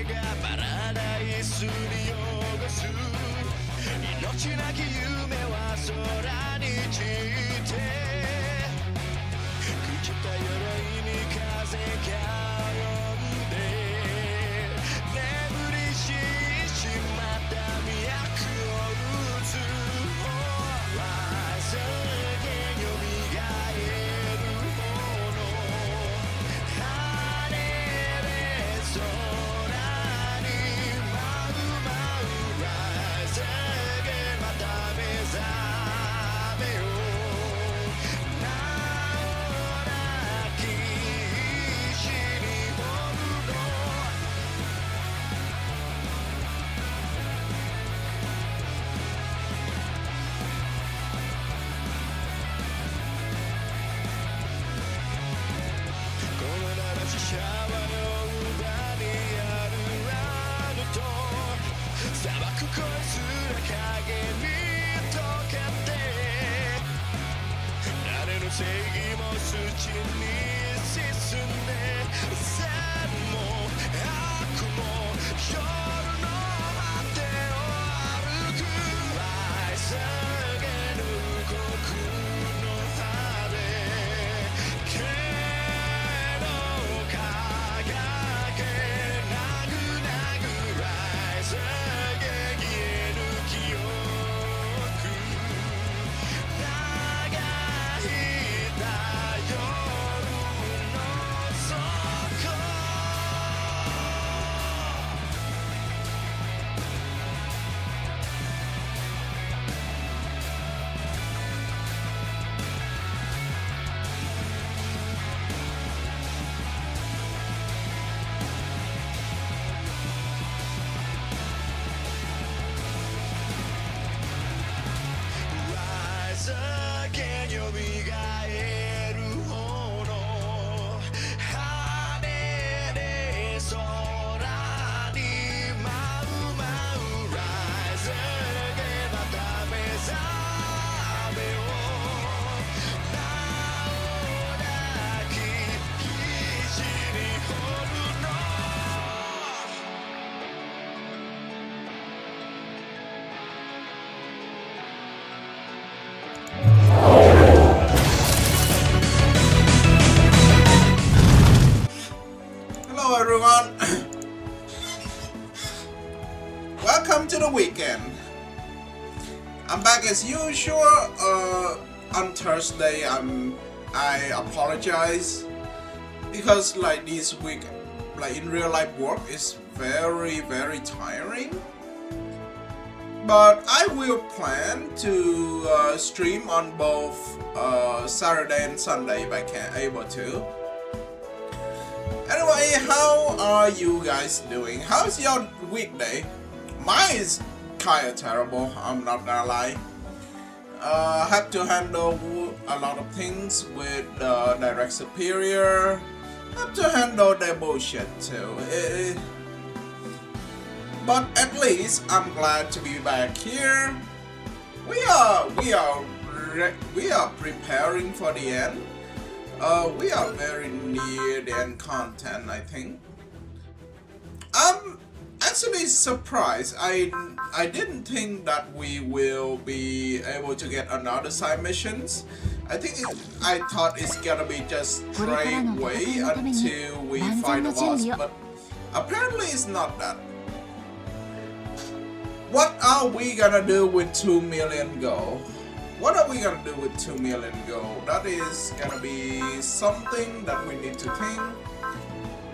がパラダイスに汚す命なき夢は空に散って朽ちた鎧に風が呼んで眠りしまった脈を打つ Rise again よみがえるもの羽で空に舞う Rise again また目覚めよう名をなき石に彫るのこのなら死者は呼ばにあるあのと砂漠恋すら影に溶けて誰の正義も土に沈んで善も悪も夜の果てを歩く Rise again 動くの葉でけど輝けなぐなぐ Rise again 消える記憶長いだ夜の底 Rise again よみがえるほど羽で空に舞う Rise again また目覚めよう名をなき石に彫るの Hello everyone, welcome to the weekend. I'm back as usual. On Thursday, I apologize because like this week, like in real life work is very tiring. But I will plan to stream on both Saturday and Sunday if I can able to. Anyway, how are you guys doing? How's your weekday? Mine is kinda terrible, I'm not gonna lie. Have to handle a lot of things with direct superior. Have to handle their bullshit too. But at least I'm glad to be back here. We are preparing for the end. We are very near the end content, I think. I'm actually surprised. I didn't think that we will be able to get another side missions. I thought it's gonna be just straight way until we fight the boss, but apparently it's not that. What are we gonna do with 2 million gold? What are we gonna do with 2 million gold? That is gonna be something that we need to think.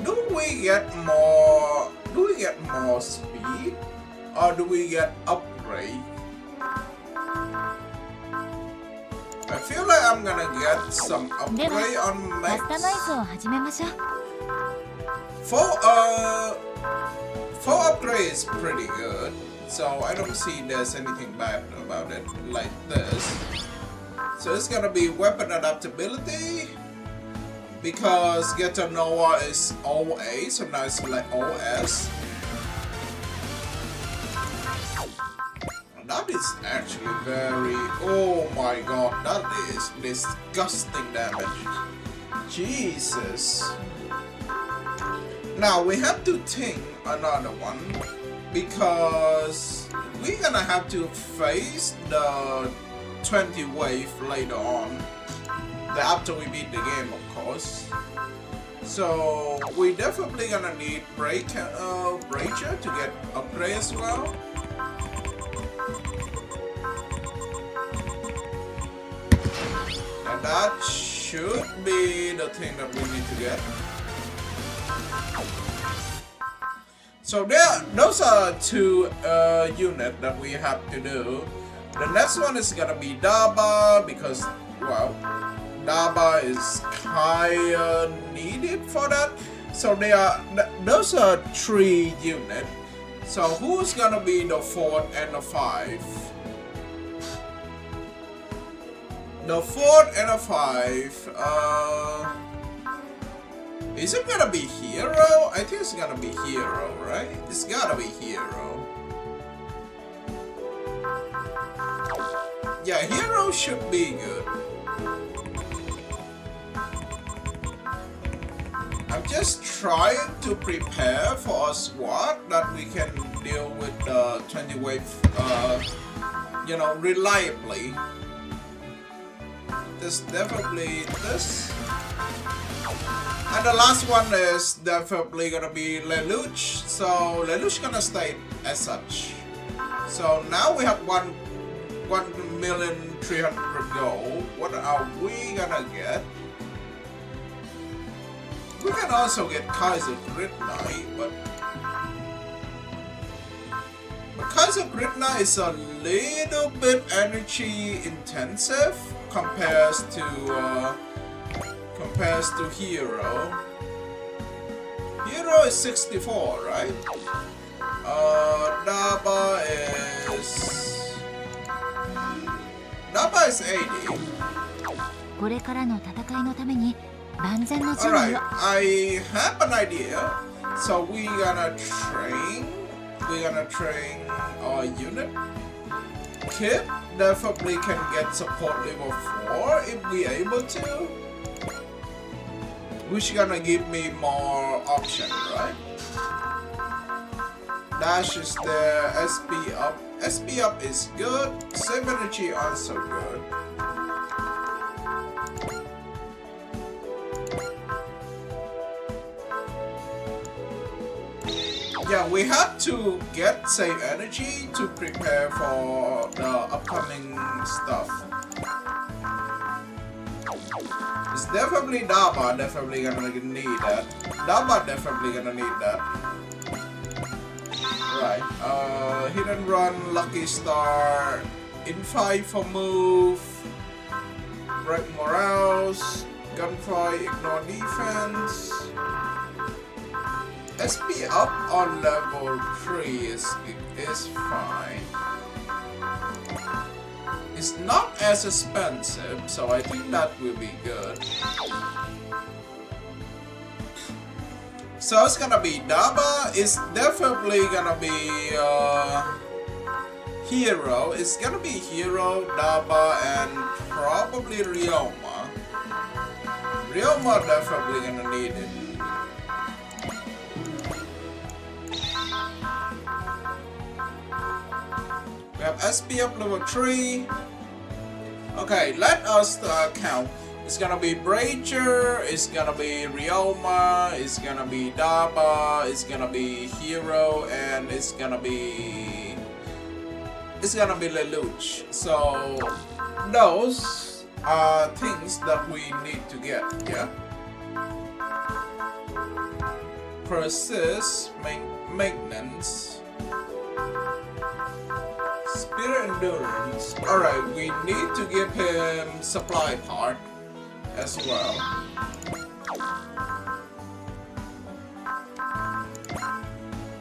Do we get more speed? Or do we get upgrade? I feel like I'm gonna get some upgrade on カスタマイ max. ズを始めましょう。 For upgrade is pretty good. So I don't see there's anything bad about it like this. So it's gonna be weapon adaptability because Geta Nova is OA, so now it's like OS. That is actually very... oh my god, that is disgusting damage. Jesus. Now we have to think another one because we're gonna have to face the 20 wave later on. After we beat the game, of course. So we definitely gonna need Breacher to get upgrade as well. And that should be the thing that we need to get. So those are two units that we have to do. The next one is gonna be Daba because, well, Daba is kinda needed for that. So those are 3 units. So who's gonna be the 4th and the 5? The 4th and the 5, is it gonna be Hero? I think it's gonna be Hero, right? It's gotta be Hero. Yeah, Hero should be good. I'm just trying to prepare for a squad that we can deal with the 20 wave, reliably. There's definitely this. And the last one is definitely gonna be Lelouch. So Lelouch gonna stay as such. So now we have 1,300,000 gold. What are we gonna get? We can also get Kaiser Gridnight, but Kaiser Gridnight is a little bit energy intensive compares to Hero. Hero is 64, right? Daba is 80. Alright, I have an idea. So we're gonna train our unit. Kid definitely can get support level 4 if we're able to. Which gonna give me more option, right? Dash is there, SP up. SP up is good. Save energy also good. Yeah, we have to get save energy to prepare for the upcoming stuff. It's definitely Daba definitely gonna need that. Daba definitely gonna need that. Right. Hit and run, lucky star, in 5 for move, break morales, gunfight, ignore defense. SP up on level 3 is fine. It's not as expensive, so I think that will be good. So it's gonna be Daba. It's definitely gonna be Hero. It's gonna be Hero, Daba, and probably Ryoma. Ryoma definitely gonna need it. We have SP up level 3. Okay, let us count. It's gonna be Breacher, it's gonna be Ryoma, it's gonna be Daba, it's gonna be Hero, and it's gonna be Lelouch. So those are things that we need to get, yeah? Persist, maintenance, Spirit Endurance. Alright, we need to give him supply part as well.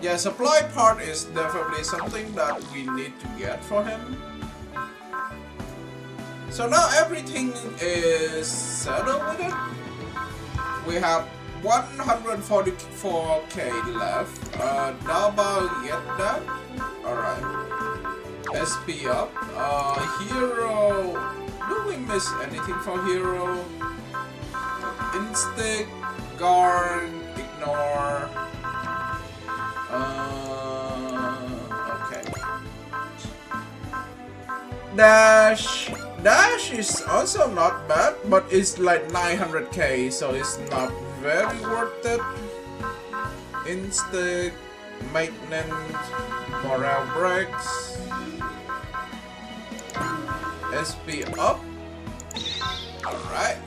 Yeah, supply part is definitely something that we need to get for him. So now everything is settled with it. We have 144k left. Daba get that. Alright. SP up. Hero. Do we miss anything for Hero? Instinct, guard, ignore. Dash. Dash is also not bad, but it's like 900k, so it's not very worth it. Instinct, maintenance, morale breaks, SP up. Alright.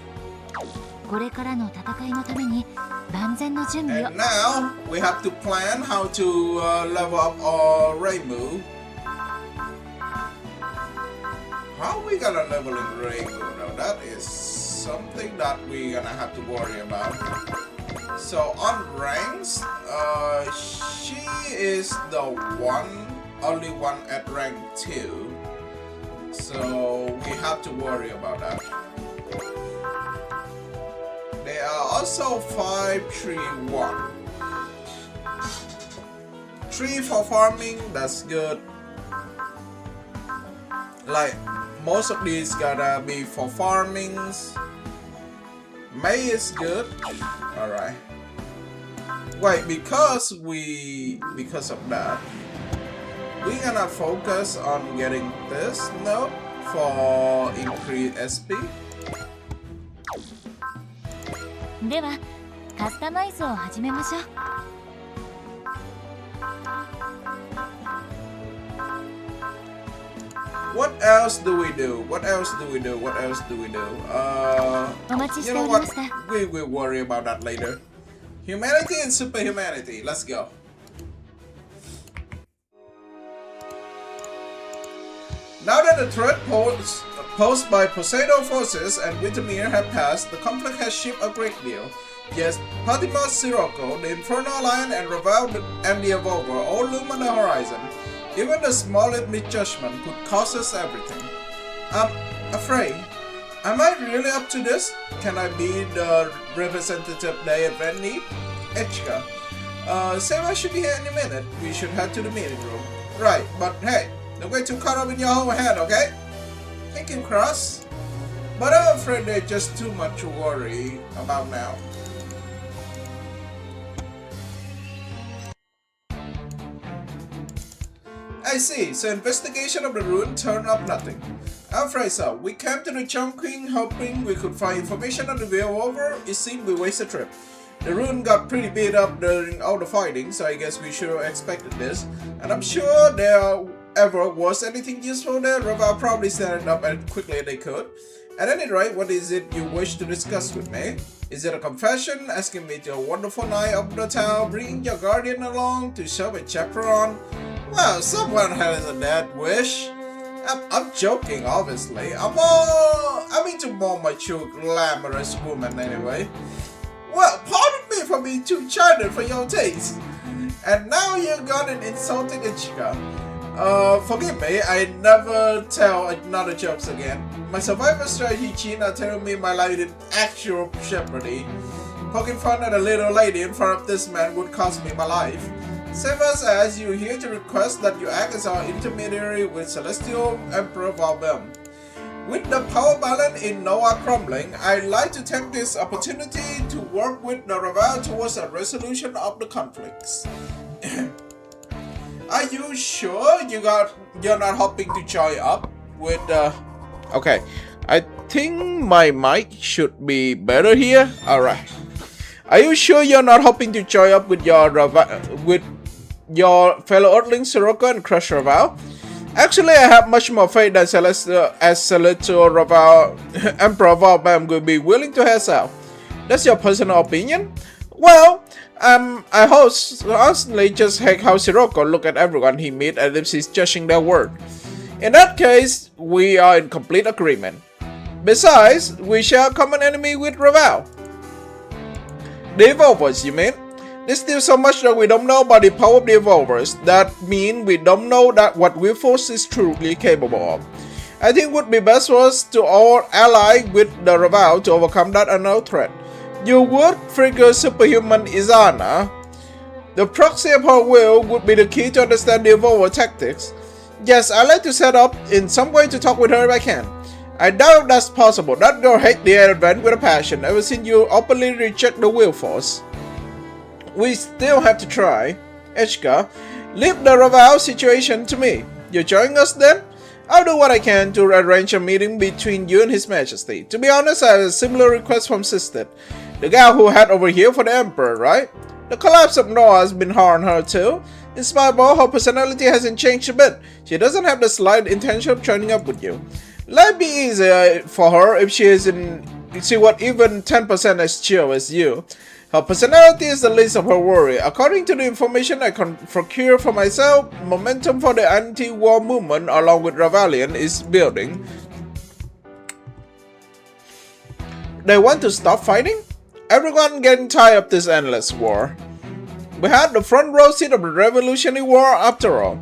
これからの戦いのために万全の準備を。 And now we have to plan how to level up our Reimu. How are we gonna level in Reimu? Now that is something that we're gonna have to worry about. So on ranks, she is the only one at rank 2. So we have to worry about that. They are also 5, 3, 1. 3 for farming, that's good. Like most of these gotta be for farmings. May is good. Alright. Wait, because of that, we're gonna focus on getting this note for increased SP. ではカスタマイズを始めましょう。 What else do we do? What else do we do? What else do we do? お待ちし You て know おり what? ました。 We will worry about that later. Humanity and superhumanity. Let's go. Now that the threat posed by Poseidon forces and Wintermere have passed, the conflict has shifted a great deal. Yes, Patmos, Sirocco, the Infernal Lion, and Ravel and the Evolver all loom on the horizon. Even the smallest misjudgment could cost us everything. I'm afraid. Am I really up to this? Can I be the representative they event need? Echka. Sarah should be here any minute. We should head to the meeting room. Right, but hey, don't get too caught up in your own head, okay? Thinking cross. But I'm afraid there's just too much to worry about now. I see, so investigation of the ruin turned up nothing. I'm afraid so. We came to the Chongqing hoping we could find information on the way over. It seemed we wasted a trip. The ruin got pretty beat up during all the fighting, so I guess we should have expected this. And I'm sure there ever was anything useful there, Raval probably set it up as quickly as they could. At any rate, what is it you wish to discuss with me? Is it a confession, asking me to a wonderful night of the town, bringing your guardian along to show a chaperone? Well, someone has a that wish. I'm joking, obviously. I'm into more mature, glamorous women anyway. Well, pardon me for being too chided for your taste. And now you've got an insulting Ichika. Forgive me, I never tell another jokes again. My survival strategy cheat are telling me my life is in actual jeopardy. Poking fun at a little lady in front of this man would cost me my life. Save us as you here to request that you act as our intermediary with Celestial Emperor Valbem. With the power balance in Noah crumbling, I'd like to take this opportunity to work with the Raval towards a resolution of the conflicts. Are you sure you're not hoping to join up with Okay, I think my mic should be better here. Alright. Are you sure you're not hoping to join up with your fellow Earthling Sirocco and crush Raval? Actually, I have much more faith that Celestial Raval Emperor Valbam will be willing to help out. That's your personal opinion? Well, I honestly just hate how Sirocco look at everyone he meet as if he's judging their word. In that case, we are in complete agreement. Besides, we share a common enemy with Raval. The Evolvers, you mean? There's still so much that we don't know about the power of the Evolvers. That means we don't know that what Willforce is truly capable of. I think it would be best for us to all ally with the Raval to overcome that unknown threat. You would figure superhuman Izana. The proxy of her will would be the key to understand the Evolver tactics. Yes, I'd like to set up in some way to talk with her if I can. I doubt that's possible. That girl hates the event with a passion ever since you openly reject the Willforce. We still have to try. Eshka, leave the Raval situation to me. You join us then? I'll do what I can to arrange a meeting between you and His Majesty. To be honest, I have a similar request from Sister, the gal who head over here for the Emperor, right? The collapse of Noah has been hard on her too. In spite of all, her personality hasn't changed a bit. She doesn't have the slight intention of joining up with you. Life be easier for her if she was even 10% as chill as you. Her personality is the least of her worry. According to the information I can procure for myself, momentum for the anti-war movement along with rebellion is building. They want to stop fighting? Everyone getting tired of this endless war. We had the front row seat of the Revolutionary War after all.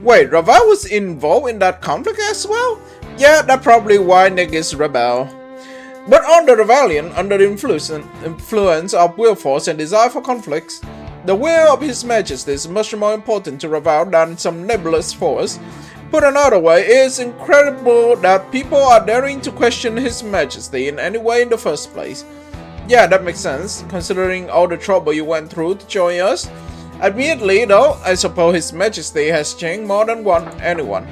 Wait, Raval was involved in that conflict as well? Yeah, that's probably why niggas rebel. But on the rebellion, under the influence of will force and desire for conflicts, the will of His Majesty is much more important to Raval than some nebulous force. Put another way, it is incredible that people are daring to question His Majesty in any way in the first place. Yeah, that makes sense, considering all the trouble you went through to join us. Admittedly though, I suppose His Majesty has changed more than anyone.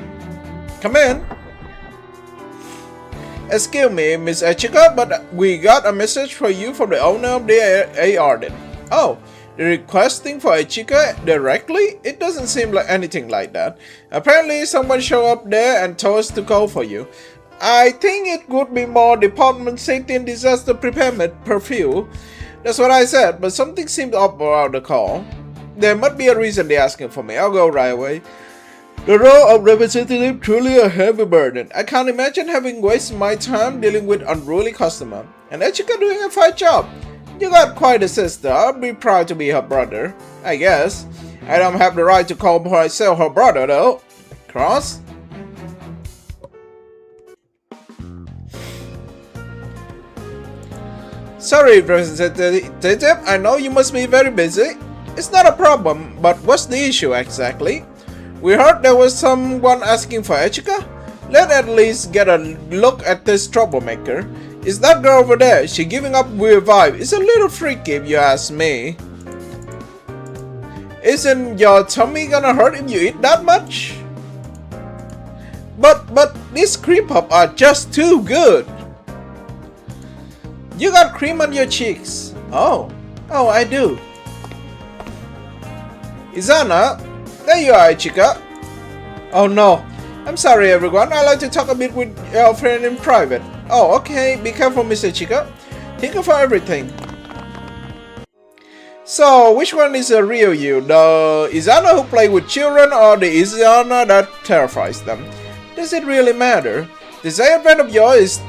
Come in. Excuse me, Miss Echika, but we got a message for you from the owner of the Arden. Oh, they're requesting for Echika directly? It doesn't seem like anything like that. Apparently, someone showed up there and told us to call for you. I think it would be more Department Safety and Disaster Preparedness purview. That's what I said, but something seemed up about the call. There must be a reason they're asking for me. I'll go right away. The role of representative truly a heavy burden. I can't imagine having wasted my time dealing with unruly customer. And Echika doing a fine job. You got quite a sister. I'll be proud to be her brother. I guess. I don't have the right to call myself her brother though. Cross? Sorry, representative. I know you must be very busy. It's not a problem, but what's the issue exactly? We heard there was someone asking for Echika. Let's at least get a look at this troublemaker. Is that girl over there? She giving up weird vibe. It's a little freaky if you ask me. Isn't your tummy gonna hurt if you eat that much? But these cream puffs are just too good. You got cream on your cheeks. Oh, I do. Izana, there you are, Echika. Oh no, I'm sorry everyone, I like to talk a bit with your friend in private. Oh, okay, be careful, Mr. Echika. Thank you for everything. So, which one is the real you? The Izana who play with children or the Izana that terrifies them? Does it really matter? This advent of yours is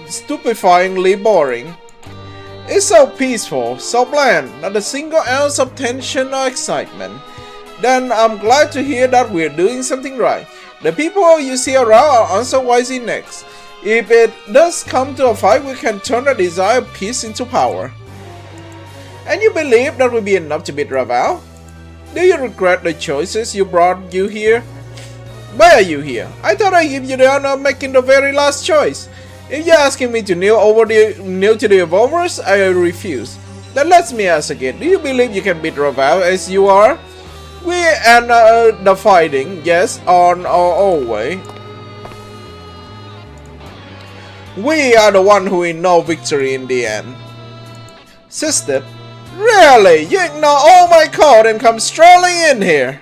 stupefyingly boring. It's so peaceful, so bland, not a single ounce of tension or excitement. Then I'm glad to hear that we're doing something right. The people you see around are also wisely next. If it does come to a fight, we can turn the desired peace into power. And you believe that will be enough to beat Raval? Do you regret the choices you brought you here? Why are you here? I thought I'd give you the honor of making the very last choice. If you're asking me to kneel to the evolvers, I refuse. Then let me ask again, do you believe you can beat Raval as you are? We end the fighting, yes, on our own way. We are the one who will know victory in the end. Sister, really? You ignore all my code and come strolling in here?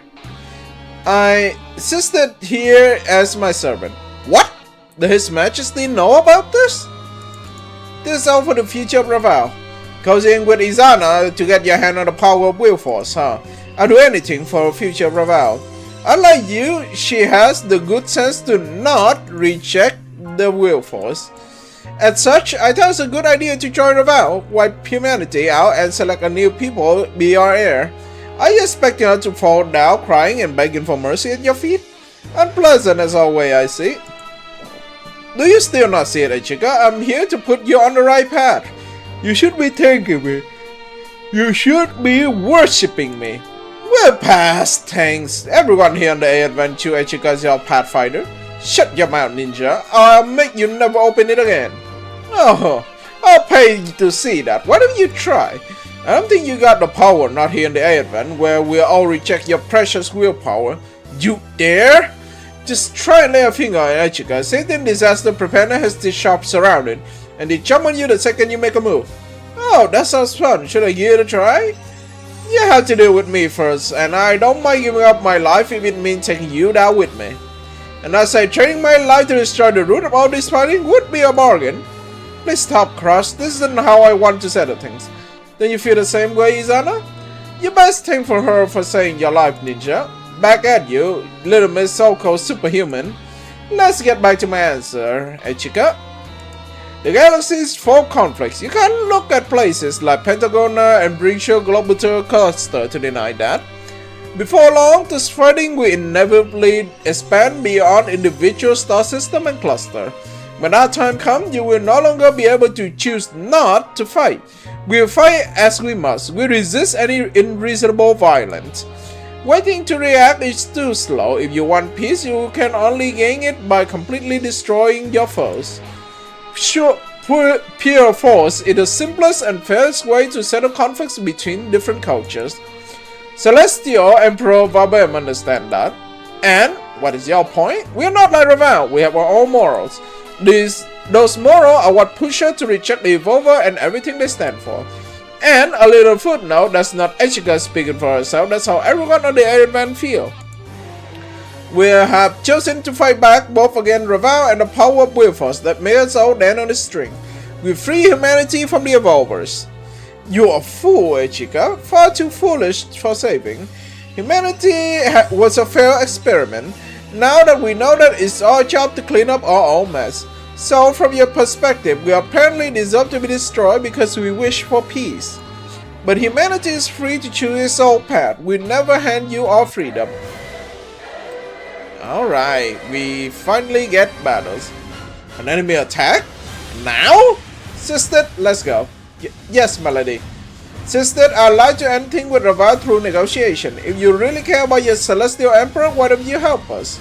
I insisted here as my servant. What? Does His Majesty know about this? This is all for the future of Raval. Cozying with Izana to get your hand on the power of will force, huh? I'll do anything for the future of Raval. Unlike you, she has the good sense to not reject the will force. As such, I thought it's a good idea to join Raval, wipe humanity out and select a new people be our heir. Are you expecting her to fall down crying and begging for mercy at your feet? Unpleasant as always, I see. Do you still not see it, Echika? I'm here to put you on the right path. You should be thanking me. You should be worshipping me. We're past thanks. Everyone here on the adventure Echika is your pathfinder. Shut your mouth, ninja, or I'll make you never open it again. Oh, I'll pay to see that. Why don't you try? I don't think you got the power not here in the advent where we'll all reject your precious willpower. You dare? Just try and lay a finger on Ichika. Satan disaster preparer has the shop surrounded, and they jump on you the second you make a move. Oh, that sounds fun. Should I give it a try? You have to deal with me first, and I don't mind giving up my life if it means taking you down with me. And as I trading my life to destroy the root of all this fighting would be a bargain. Please stop, Crush. This isn't how I want to settle things. Don't you feel the same way, Izana? You best thank for her for saving your life, Ninja. Back at you, little Miss so-called superhuman. Let's get back to my answer, Ichika. The galaxy is full of conflicts. You can't look at places like Pentagon and Brinkshaw Globular Cluster to deny that. Before long, this fighting will inevitably expand beyond individual star system and cluster. When that time comes, you will no longer be able to choose not to fight. We'll fight as we must. We resist any unreasonable violence. Waiting to react is too slow. If you want peace, you can only gain it by completely destroying your foes. Pure force is the simplest and fairest way to settle conflicts between different cultures. Celestial Emperor Vabem understand that. And what is your point? We are not like Ravel. We have our own morals. Those morals are what push us to reject the Evolver and everything they stand for. And a little footnote, that's not Ichika speaking for herself, that's how everyone on the Iron feel. We have chosen to fight back both against Ravel and the power of Will Force that made us all stand on the string. We free humanity from the Evolvers. You're a fool, Ichika. Far too foolish for saving. Humanity was a failed experiment. Now that we know that, it's our job to clean up our own mess. So, from your perspective, we apparently deserve to be destroyed because we wish for peace. But humanity is free to choose its own path. We never hand you our freedom. Alright, we finally get battles. An enemy attack? Now? Sister, let's go. Yes, Melody. Sister, I'd like to end things with Raval through negotiation. If you really care about your Celestial Emperor, why don't you help us?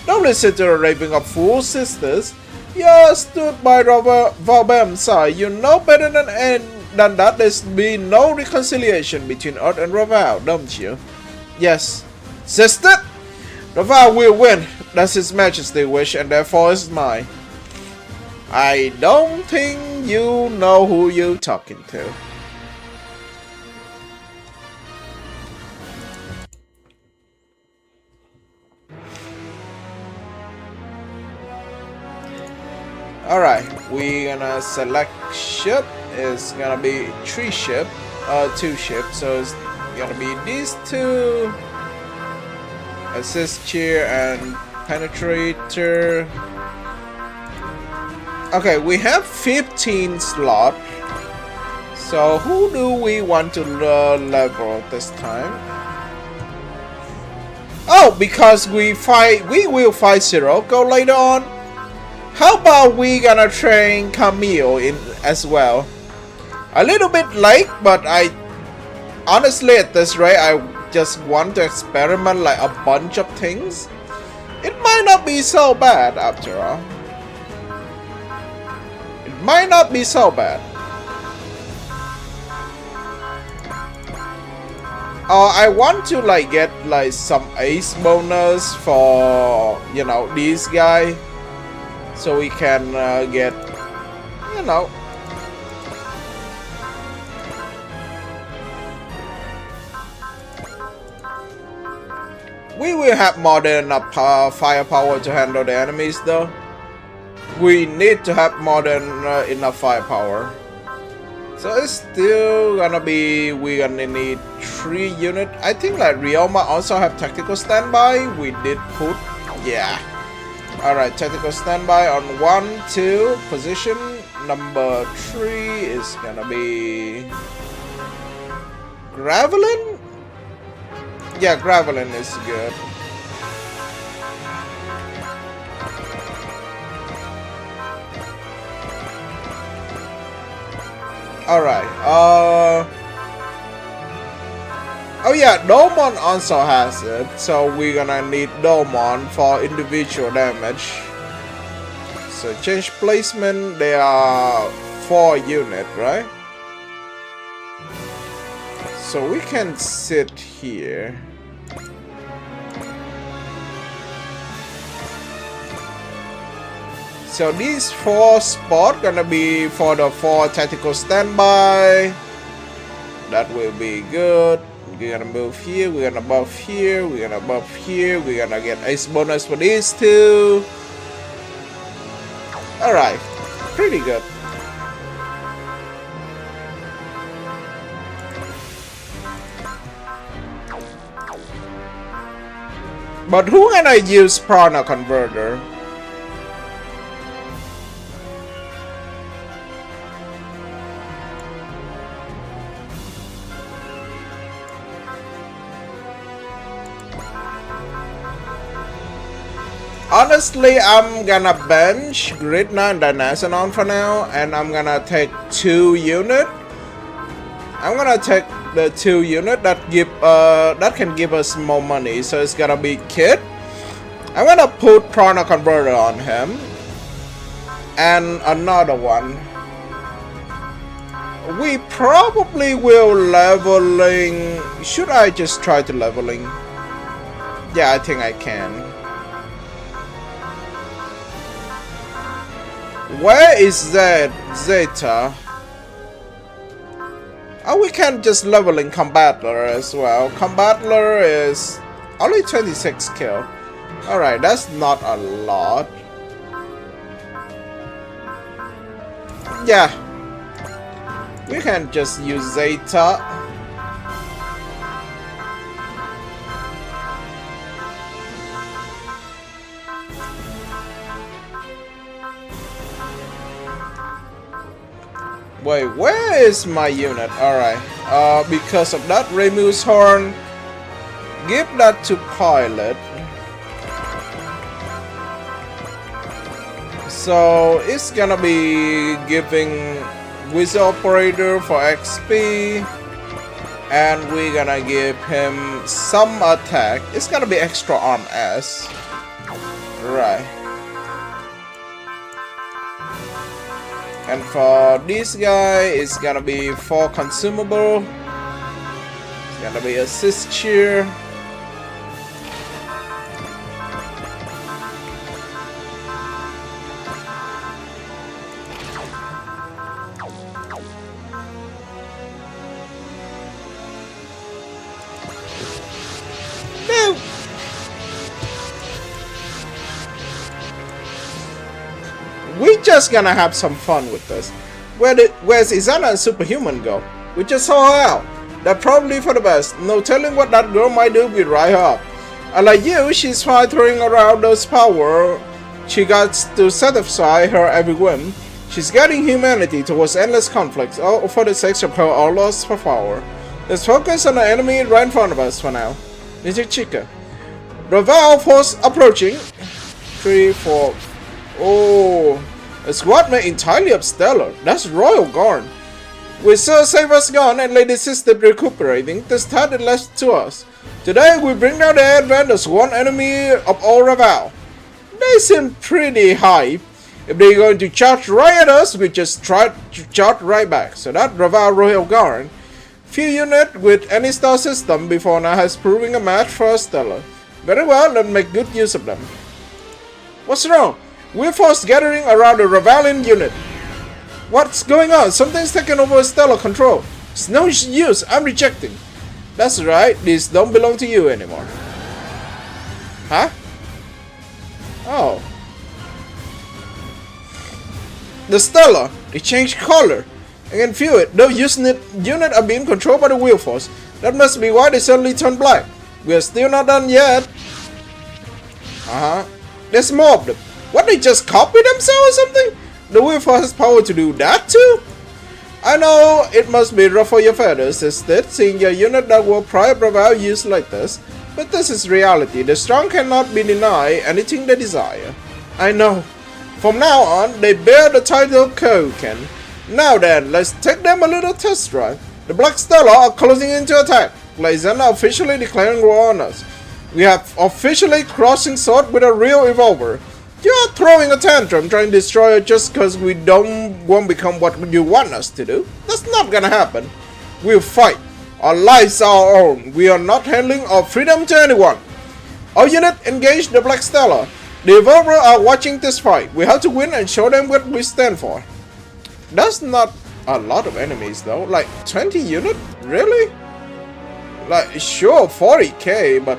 Don't listen to the raving of fools, sisters. You stood by Valbem's side. You know better than that there's been no reconciliation between Earth and Raval, don't you? Yes. Sister? Raval will win. That's His Majesty's wish, and therefore it's mine. I don't think you know who you're talking to. Alright, we're gonna select ship. It's gonna be two ships, so it's gonna be these two. Assist chair and penetrator. Okay, we have 15 slots. So who do we want to level this time? Oh, because we will fight Sirocco later on. How about we gonna train Camille in as well? A little bit late, but I honestly at this rate I just want to experiment like a bunch of things. It might not be so bad after all. It might not be so bad. I want to like get like some ace bonus for, you know, these guys. So we can get, you know, we will have more than enough firepower to handle the enemies though. We need to have more than enough firepower. So it's still gonna be, we're gonna need 3 units. I think like Ryoma also have tactical standby. We did put, yeah. Alright, tactical standby on 1, 2 position. Number 3 is gonna be Gravelin? Yeah, Gravelin is good. Alright, oh yeah, Domon also has it, so we're gonna need Domon for individual damage. So change placement, there are 4 units, right? So we can sit here. So these 4 spots gonna be for the 4 tactical standby. That will be good. We're gonna move here, we're gonna buff here, we're gonna buff here, we're gonna get ace bonus for these 2. Alright, pretty good. But who gonna use Prana Converter? Honestly, I'm gonna bench Gridna and Dynazenon for now, and I'm gonna take 2 unit. I'm gonna take the 2 unit that can give us more money. So it's gonna be Kid. I'm gonna put Prana Converter on him, and another one. We probably will leveling. Should I just try to leveling? Yeah, I think I can. Where is that Zeta? Oh, we can just leveling Combattler as well. Combattler is only 26 kill. Alright, that's not a lot. Yeah. We can just use Zeta. Wait, where is my unit? Alright. Because of that, Remu's Horn. Give that to Pilot. So it's gonna be giving Wizard Operator for XP. And we're gonna give him some attack. It's gonna be extra arm S. Right. And for this guy, it's gonna be 4 consumable. It's gonna be assist cheer. No! We're just gonna have some fun with this. Where's Izana and Superhuman go? We just saw her out. They're probably for the best. No telling what that girl might do with rile her up. Unlike you, she's fine throwing around those power. She got to set aside her every whim. She's guiding humanity towards endless conflicts, all for the sake of her all lost for power. Let's focus on the enemy right in front of us for now. Ninja Chica. Raval force approaching. 3, 4. Oh, a squad made entirely of Stellar. That's Royal Guard. With Sir Saber's gone and Lady Sister recuperating, the start is left to us. Today we bring down the advantage one enemy of all Raval. They seem pretty hype. If they're going to charge right at us, we just try to charge right back. So that Raval Royal Guard. Few units with any star system before now has proven a match for Stellar. Very well, let's make good use of them. What's wrong? We're forced gathering around the Ravalian unit. What's going on? Something's taken over Stellar control. It's no use, I'm rejecting. That's right, these don't belong to you anymore. Huh? Oh. The Stellar, they changed color. I can feel it. Those unit are being controlled by the Wheel Force. That must be why they suddenly turned black. We are still not done yet. There's more of them. What, they just copy themselves or something? The Wheel Force has power to do that too? I know it must be rough for your feathers, instead, seeing your unit that will prior Raval used like this. But this is reality. The strong cannot be denied anything they desire. I know. From now on, they bear the title Koken. Now then, let's take them a little test drive. The Black Stellar are closing into attack. Lysanna officially declaring war on us. We have officially crossing sword with a real revolver. You're throwing a tantrum trying to destroy us just because we won't become what you want us to do. That's not gonna happen. We'll fight. Our lives are our own. We are not handing our freedom to anyone. Our unit engage the Black Stellar. The Evolver are watching this fight. We have to win and show them what we stand for. That's not a lot of enemies though. Like 20 units? Really? Like, sure, 40k, but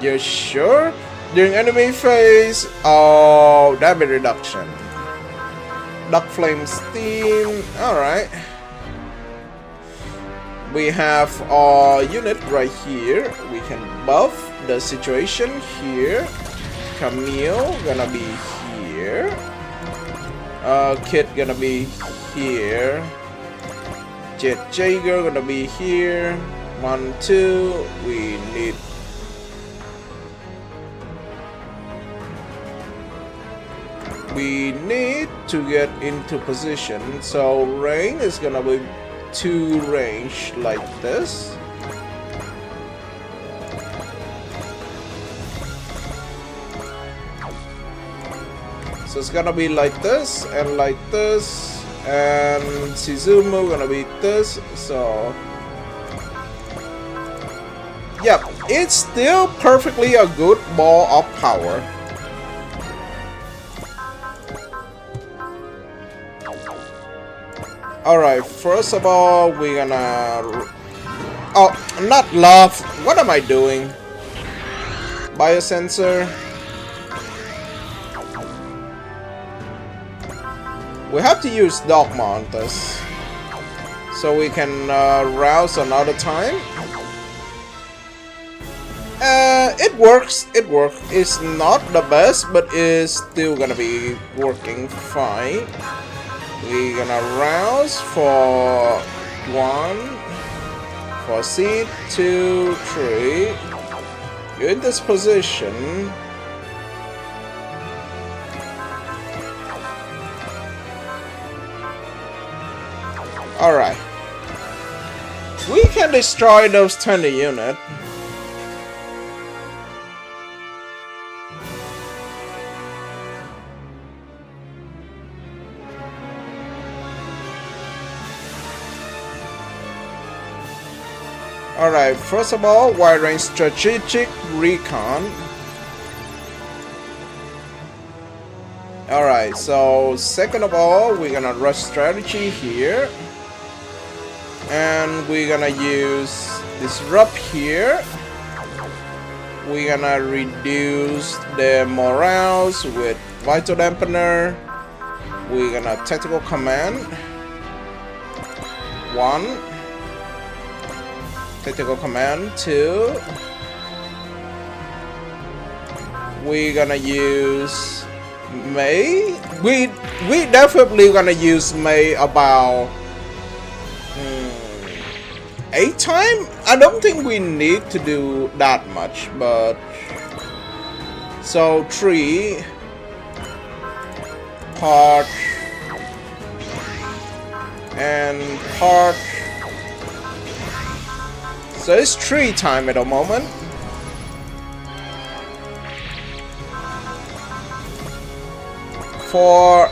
you're sure? During enemy phase, oh, damage reduction. Dark Flame Steam, alright. We have our unit right here. We can buff the situation here. Camille gonna be here. Kid gonna be here. Jet Jaeger gonna be here. 1, 2. We need. We need to get into position. So Rain is gonna be 2 range like this. So it's gonna be like this and like this, and Shizumu gonna be this. So yeah, it's still perfectly a good ball of power. Alright, first of all, we're gonna... Oh, not love. What am I doing? Biosensor. We have to use Dogma on this. So we can rouse another time. It works. It works. It's not the best, but it's still gonna be working fine. We're gonna rouse for 1, for seed, 2, 3. You're in this position. Alright. We can destroy those 20 units. Alright, first of all, wide range strategic recon. Alright, so second of all, we're gonna rush strategy here. And we're gonna use disrupt here. We're gonna reduce the morales with vital dampener. We're gonna tactical command. 1. Tactical command 2. We're gonna use May. We definitely gonna use May about 8 times. I don't think we need to do that much, but so 3 part and part. So it's 3 times at the moment. For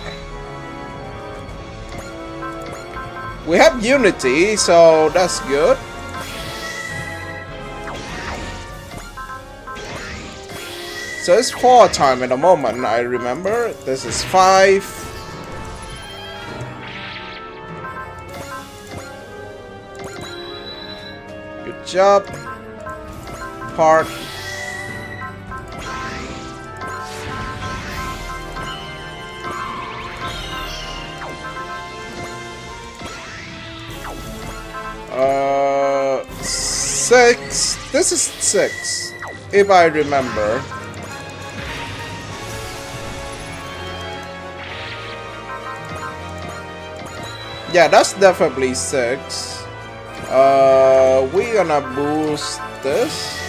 we have unity, so that's good. So it's 4 times at the moment, I remember. This is 5. Good job. Part. Uh, 6. This is 6, if I remember. Yeah, that's definitely 6. We're gonna boost this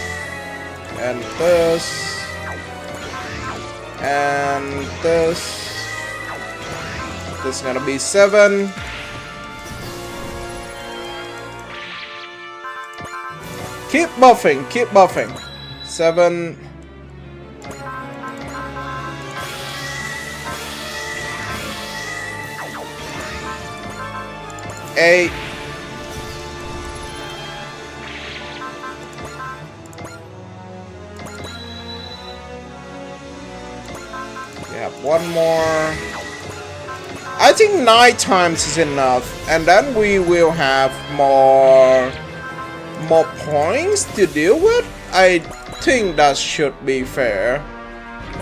and this and this. This is gonna be 7. Keep buffing, keep buffing. 7. 8. 9. We have one more. I think 9 times is enough, and then we will have more points to deal with. I think that should be fair.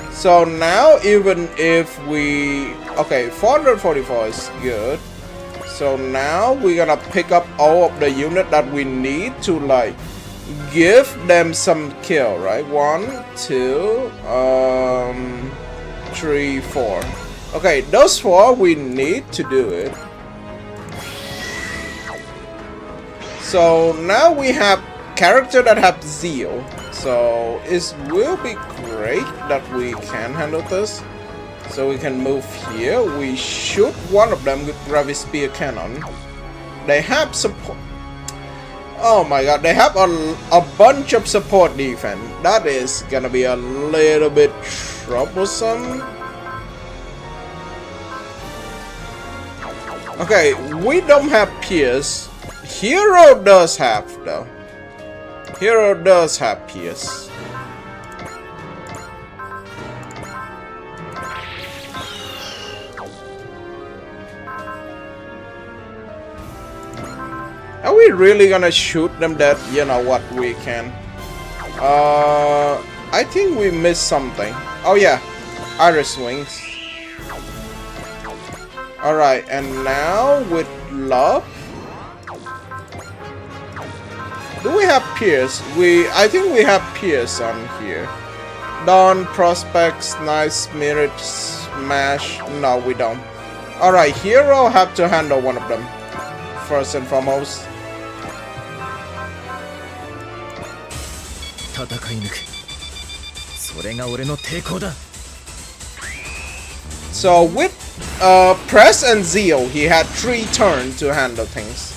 So now even if we... Okay, 444 is good. So now we're gonna pick up all of the unit that we need to like give them some kill, right? 1, 2, 3, 4. Okay, those 4 we need to do it. So now we have character that have zeal. So it will be great that we can handle this. So we can move here. We shoot one of them with gravity spear cannon. They have support. Oh my god, they have a bunch of support defense. That is gonna be a little bit troublesome. Okay, we don't have Pierce. Hero does have though. Hero does have Pierce. Are we really gonna shoot them dead? You know what, we can. I think we missed something. Oh yeah, Iris Wings. Alright, and now with Love. Do we have Pierce? I think we have Pierce on here. Dawn, Prospects, Nice, Spirit, Smash. No, we don't. Alright, Hero have to handle one of them. First and foremost. So with Press and Zeal, he had 3 turns to handle things.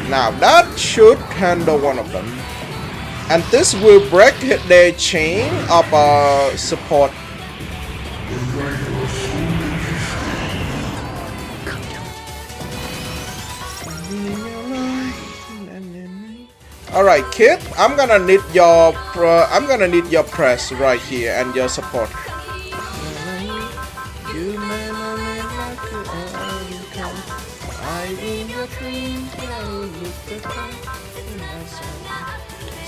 Now that should handle one of them. And this will break their chain of support. Alright, kid, I'm gonna need your press right here and your support.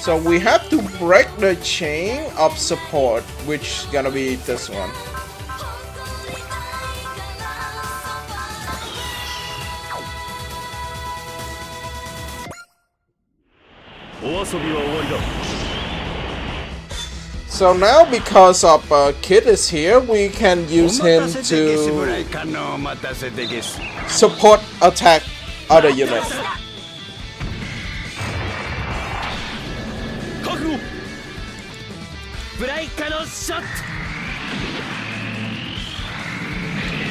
So we have to break the chain of support, which is gonna be this one. So now because of Kid is here, we can use him to support attack other units.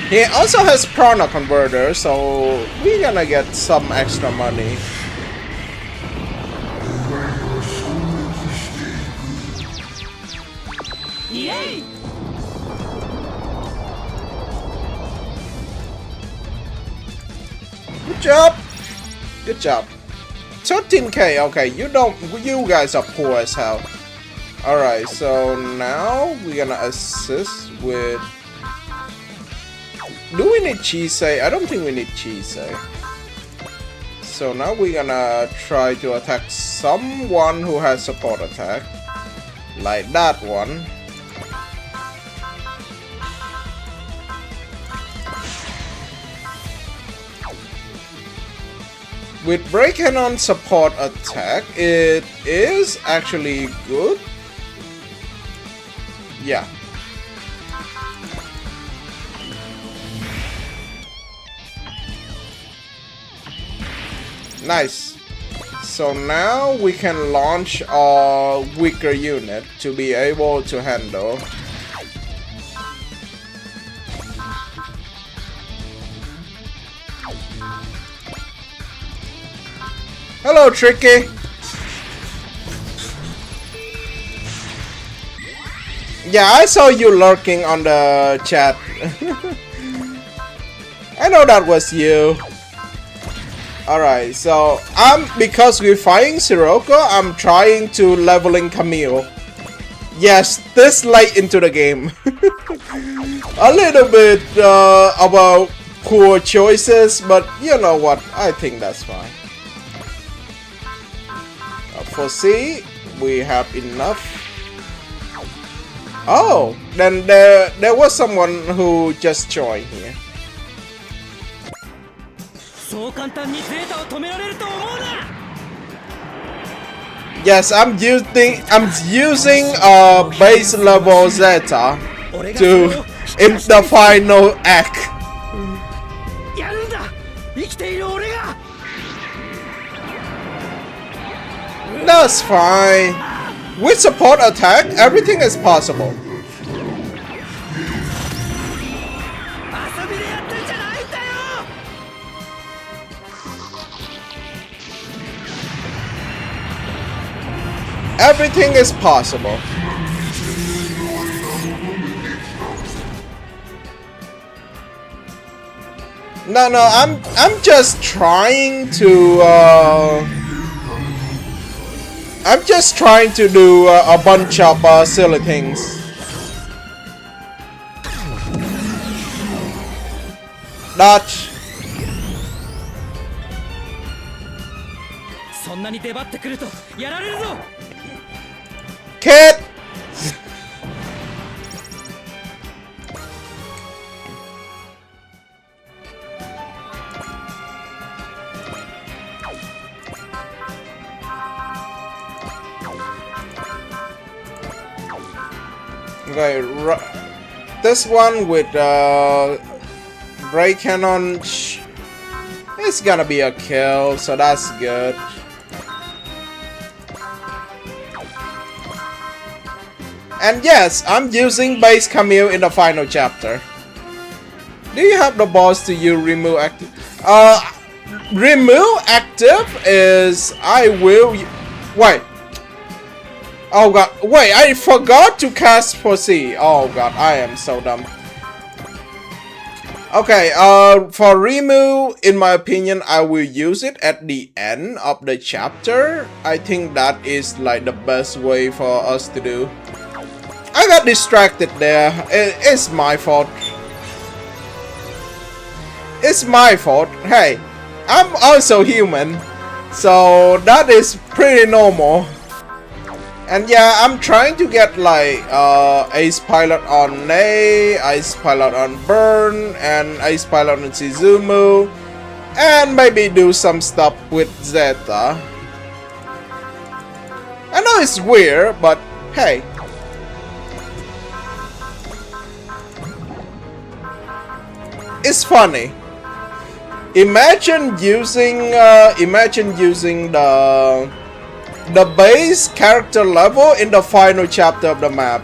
He also has Prana Converter, so we're gonna get some extra money. Yay! Good job! Good job. 13k, okay, you guys are poor as hell. Alright, so now we're gonna assist with... Do we need Chisei? I don't think we need Chisei. So now we're gonna try to attack someone who has support attack. Like that one. With breaking on support attack, it is actually good. Yeah. Nice. So now we can launch our weaker unit to be able to handle. Hello, Tricky. Yeah, I saw you lurking on the chat. I know that was you. Alright, so because we're fighting Sirocco, I'm trying to leveling Camille. Yes, this late into the game. A little bit about poor choices, but you know what? I think that's fine. For C, we have enough. Oh, then there was someone who just joined here. Yes, I'm using base level Zeta to in the final act. That's fine. With support attack, everything is possible. Everything is possible. No, I'm just trying to I'm just trying to do a bunch of silly things. That. Kid. Okay, this one with ray cannon, it's gonna be a kill, so that's good. And yes, I'm using base Camille in the final chapter. Do you have the balls to use remove active? Remove active is I will. Wait. Oh god, wait, I forgot to cast for C. Oh god, I am so dumb. Okay, for remove, in my opinion, I will use it at the end of the chapter. I think that is like the best way for us to do. I got distracted there. It's my fault. It's my fault. Hey, I'm also human, so that is pretty normal. And yeah, I'm trying to get like Ace Pilot on Ney, Ace Pilot on Burn, and Ace Pilot on Shizumu, and maybe do some stuff with Zeta. I know it's weird, but hey. It's funny. Imagine using the base character level in the final chapter of the map.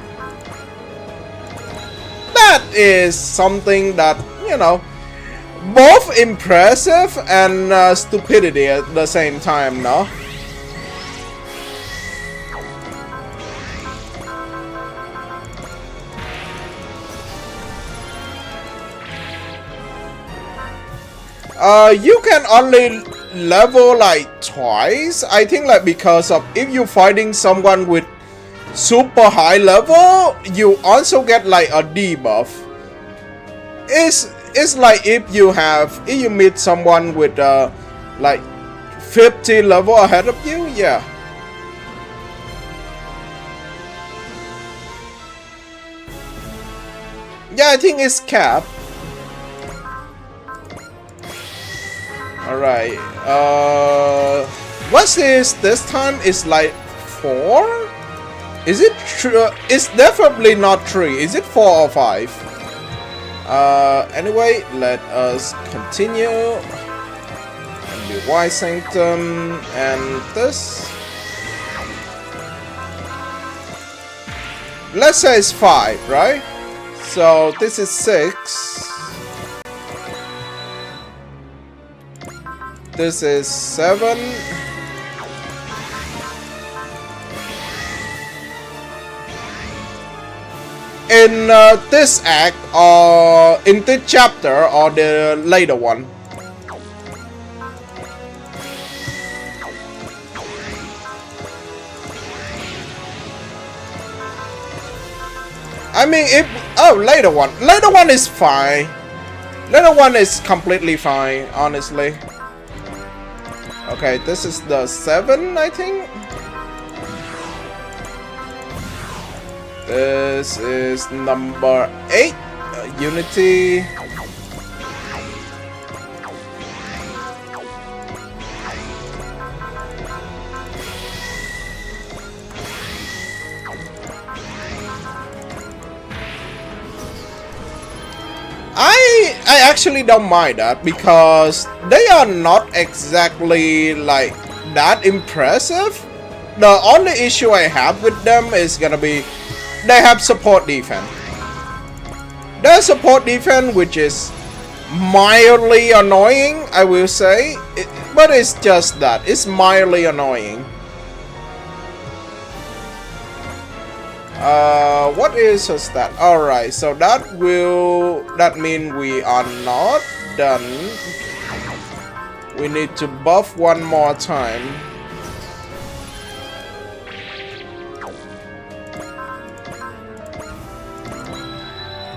That is something that, you know, both impressive and stupidity at the same time, no? You can only level like twice. I think like because of if you're fighting someone with super high level, you also get like a debuff. It's like if you meet someone with like 50 level ahead of you, yeah. Yeah, I think it's capped. Alright, what's this time is like 4? Is it true? It's definitely not 3. Is it 4 or 5? Anyway, let us continue. And the White Sanctum and this. Let's say it's 5, right? So this is 6. This is 7. in this act or in this chapter or the later one? I mean, if later one is fine. Later one is completely fine, honestly. Okay, this is the 7, I think. This is number 8, Unity. I actually don't mind that because they are not exactly like that impressive. The only issue I have with them is gonna be they have support defense. Their support defense, which is mildly annoying, I will say, but it's just that it's mildly annoying. What is a stat? Alright, so that mean we are not done. We need to buff one more time.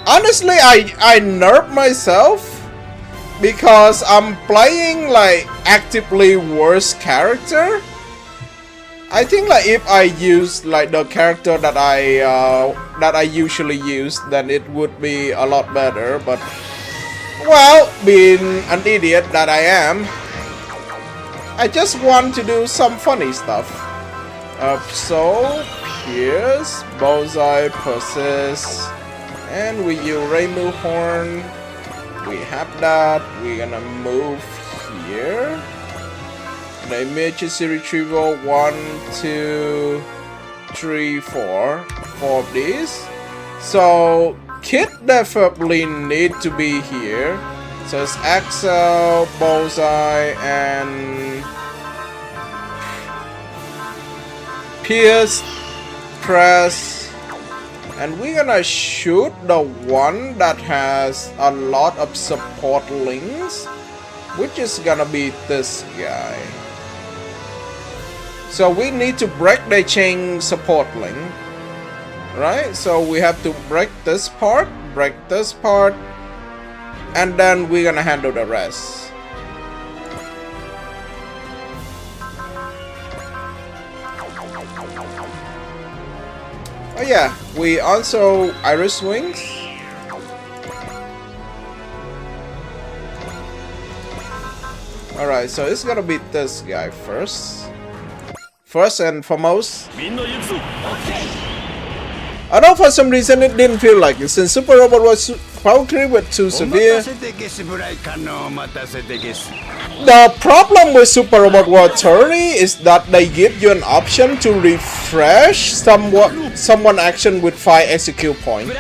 Honestly, I nerf myself because I'm playing like actively worse character. I think like if I use like the character that I usually use, then it would be a lot better. But well, being an idiot that I am, I just want to do some funny stuff. So Pierce, Bullseye, Persist, and with you Rainbow Horn, we have that. We're gonna move here. The emergency retrieval 1, 2, 3, 4 of these. So Kit definitely need to be here. So it's Axel, Bullseye, and Pierce, Press, and we're gonna shoot the one that has a lot of support links, which is gonna be this guy. So we need to break the chain support link, right? So we have to break this part, and then we're gonna handle the rest. Oh yeah, we also Iris Wings. Alright, so it's gonna be this guy first. First and foremost. Although for some reason it didn't feel like it, since Super Robot was Valkyrie with too severe. The problem with Super Robot World 30 is that they give you an option to refresh someone action with 5 execute point.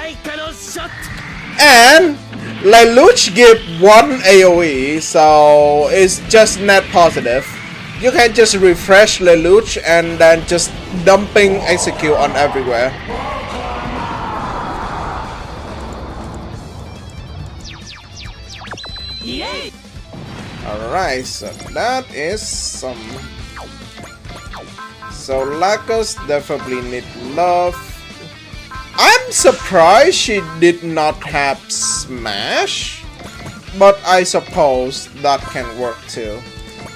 And Lelouch give 1 AoE, so it's just net positive. You can just refresh Lelouch and then just dumping execute on everywhere. Alright, so that is some. So Lacus definitely need love. I'm surprised she did not have Smash, but I suppose that can work too.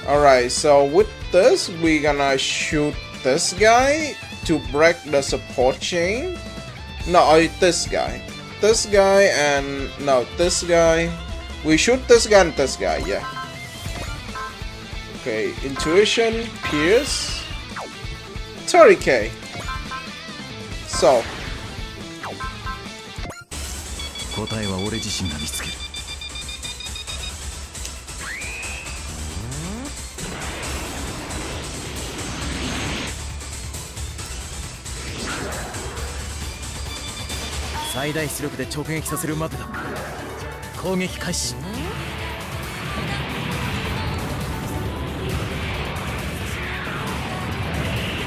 Alright, so with this, we're gonna shoot this guy to break the support chain. No, this guy. This guy and... no, this guy. We shoot this guy and this guy, yeah. Okay, Intuition, Pierce, 30k. So. 答えは俺自身が見つける。最大出力で直撃させるまでだ。攻撃開始。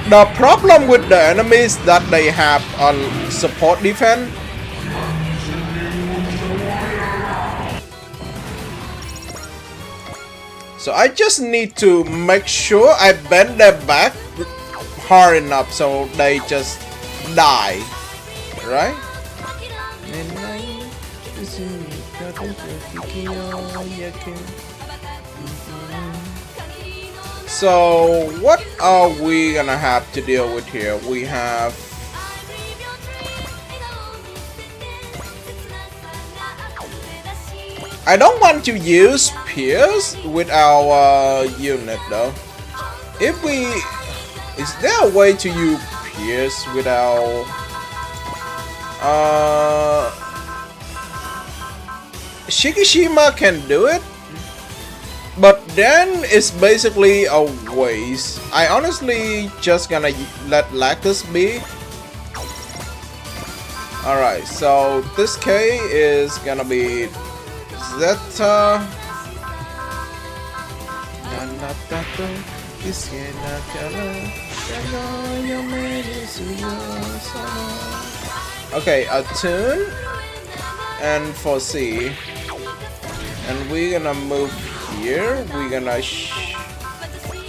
The problem with the enemies that they have on support defense, So I just need to make sure I bend their back hard enough so they just die, right? So what are we gonna have to deal with here? We have I don't want to use Pierce with our unit though. If we is there a way to use Pierce with our Shikishima can do it, but then it's basically a waste. I honestly just gonna let Lactus be. Alright, so this K is gonna be Zeta. Okay, attune and foresee. And we're gonna move here. We're gonna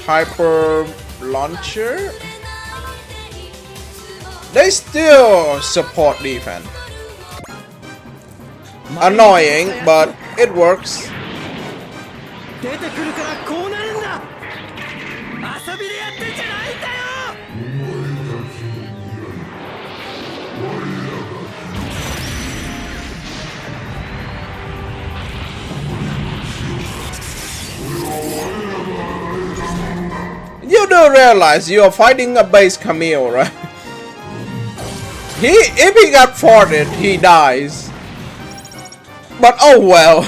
hyper launcher. They still support defense. Annoying, but it works. 出てくるからこうなるんだ。遊びでやってんじゃないんだよ。You do realize you are fighting a base Camille, right? If he got farted, he dies. But oh well.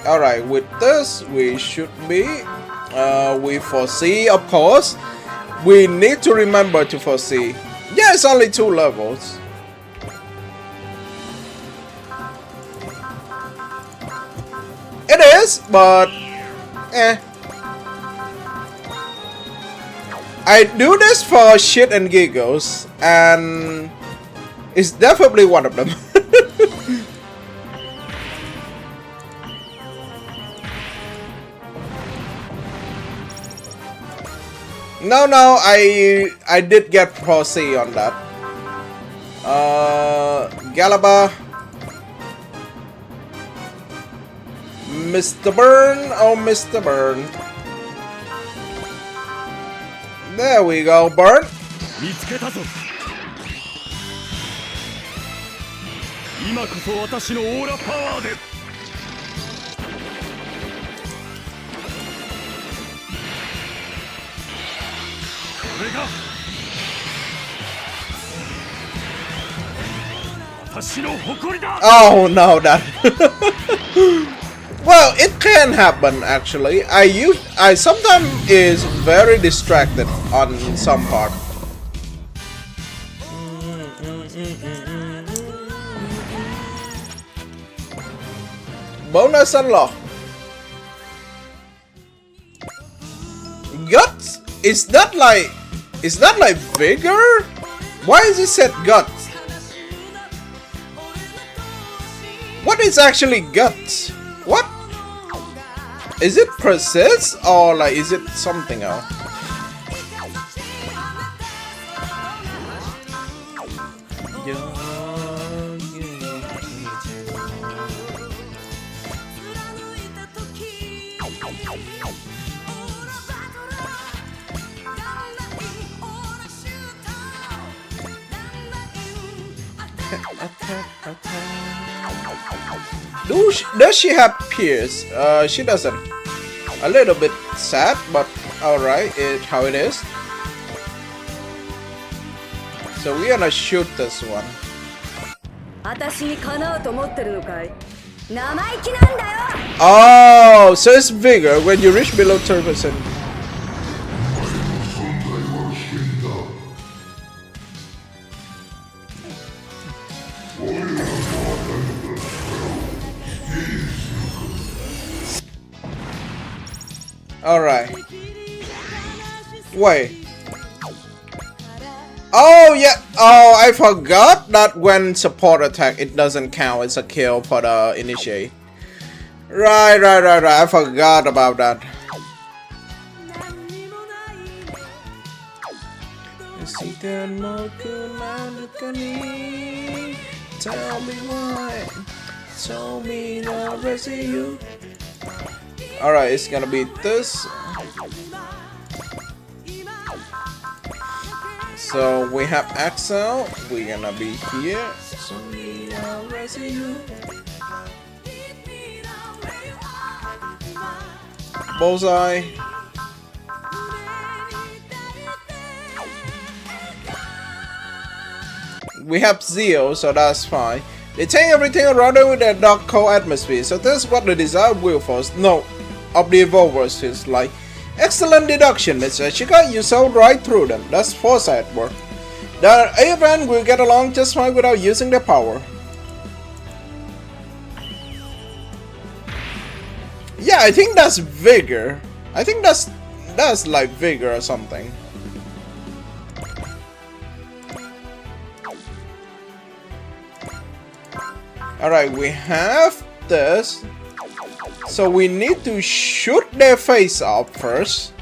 Alright, with this we should be we foresee, of course. We need to remember to foresee. Yeah, it's only 2 levels. It is, but eh. I do this for shit and giggles, and it's definitely one of them. No, I did get Pro C on that. Galaba, Mr. Burn, oh Mr. Burn. There we go, Burn. 見つけたぞ。今こそ私のオーラパワーで。これが私の誇りだ。Oh no, that. Well, it can happen actually. I sometimes is very distracted on some part. Bonus unlock. Guts? Is that like vigor? Why is it set guts? What is actually guts? What? Is it persist or like is it something else? Does she have Pierce? She doesn't. A little bit sad, but alright, how it is. So we're gonna shoot this one. 私にかなうと思ってるのかい？生意気なんだよ。 Oh, so it's vigor when you reach below 30%. Alright. Wait. Oh yeah. Oh, I forgot that when support attack, it doesn't count as a kill for the initiate. Right. I forgot about that. Tell me why. Tell me the rest of you. Alright, it's gonna be this. So we have Axel. We're gonna be here. Tell me the rest of you. Bullseye. We have Zeo, so that's fine. They take everything around it with their dark cold atmosphere, so that's what the desired will force. No, of the evolvers is like. Excellent deduction, Mr. Chica. You saw right through them. That's foresight work. The event will get along just fine without using their power. Yeah, I think that's vigor. I think that's like vigor or something. Alright, we have this. So we need to shoot their face off first.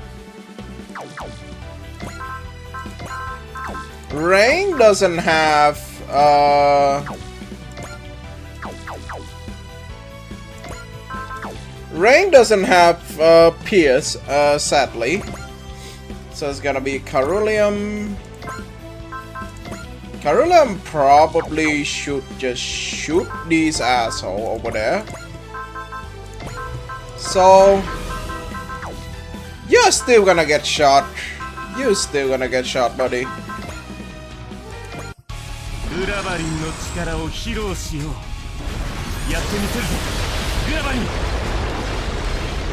Rain doesn't have Pierce, sadly. So it's gonna be Carulium. Carulium probably should just shoot these asshole over there. So you're still gonna get shot. You're still gonna get shot, buddy.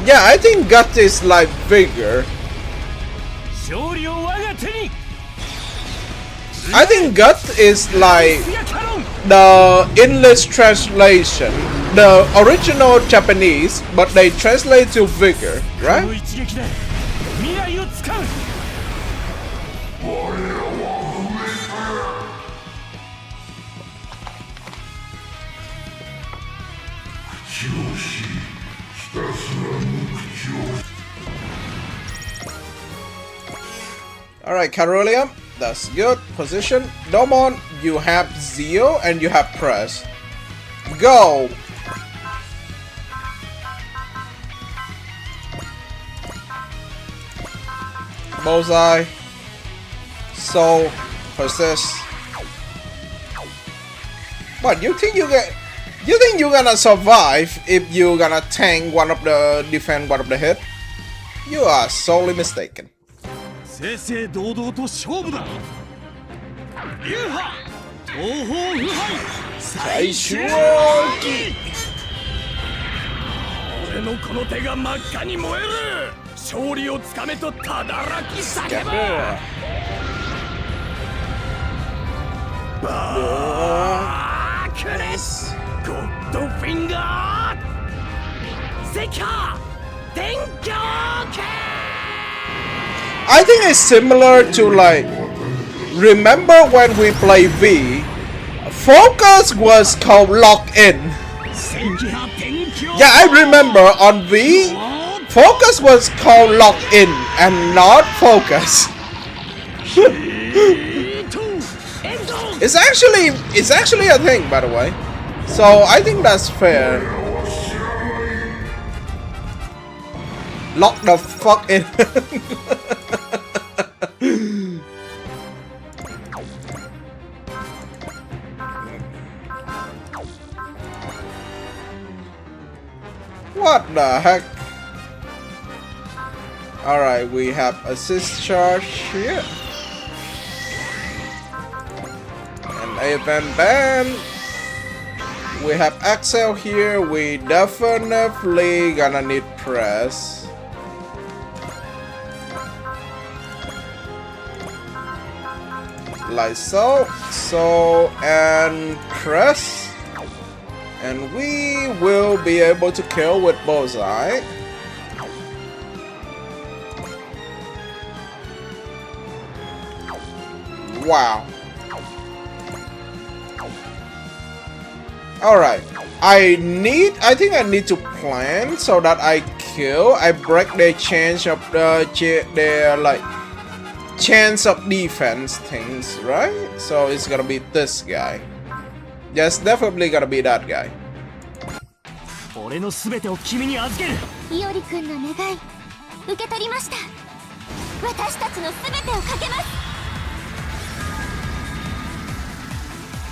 Yeah, I think Gut is like vigor. I think Gut is like the English translation, the original Japanese, but they translate to vigor, right? Alright, Carulium, that's good. Position. Domon, you have Zeo and you have Press. Go! Bullseye. Soul. Persist. What, you think you're gonna survive if you're gonna tank one of the defend one of the hit? You are sorely mistaken. 正々堂々と勝負だ。流派東方腐敗最終期。俺のこの手が真っ赤に燃える。勝利をつかめとただらき叫ぶ。バークレスゴッドフィンガーゼキャ電狂剣。I think it's similar to like, remember when we play V, focus was called lock in. Yeah, I remember on V, focus was called lock in and not focus. It's actually a thing, by the way. So I think that's fair. Lock the fuck in. What the heck? Alright, we have assist charge here. And event ban. We have Axel here. We definitely gonna need press. Like so, and press. And we will be able to kill with Bullseye. Wow. Alright. I think I need to plan so that I break their chance of their like chance of defense things, right? So it's gonna be this guy. Yes, definitely gonna be that guy. 俺の全てを君に預ける。いおりくんの願い受け取りました。私たちの全てをかけます。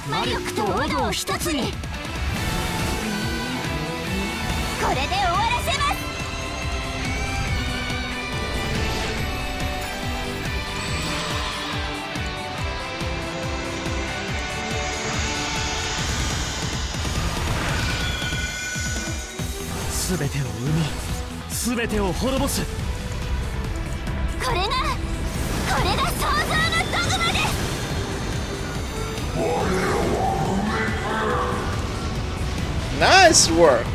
魔力とオドを一つに。これで終わらせます。全てを生み全てを滅ぼす。これが創造のドグマです。Nice work.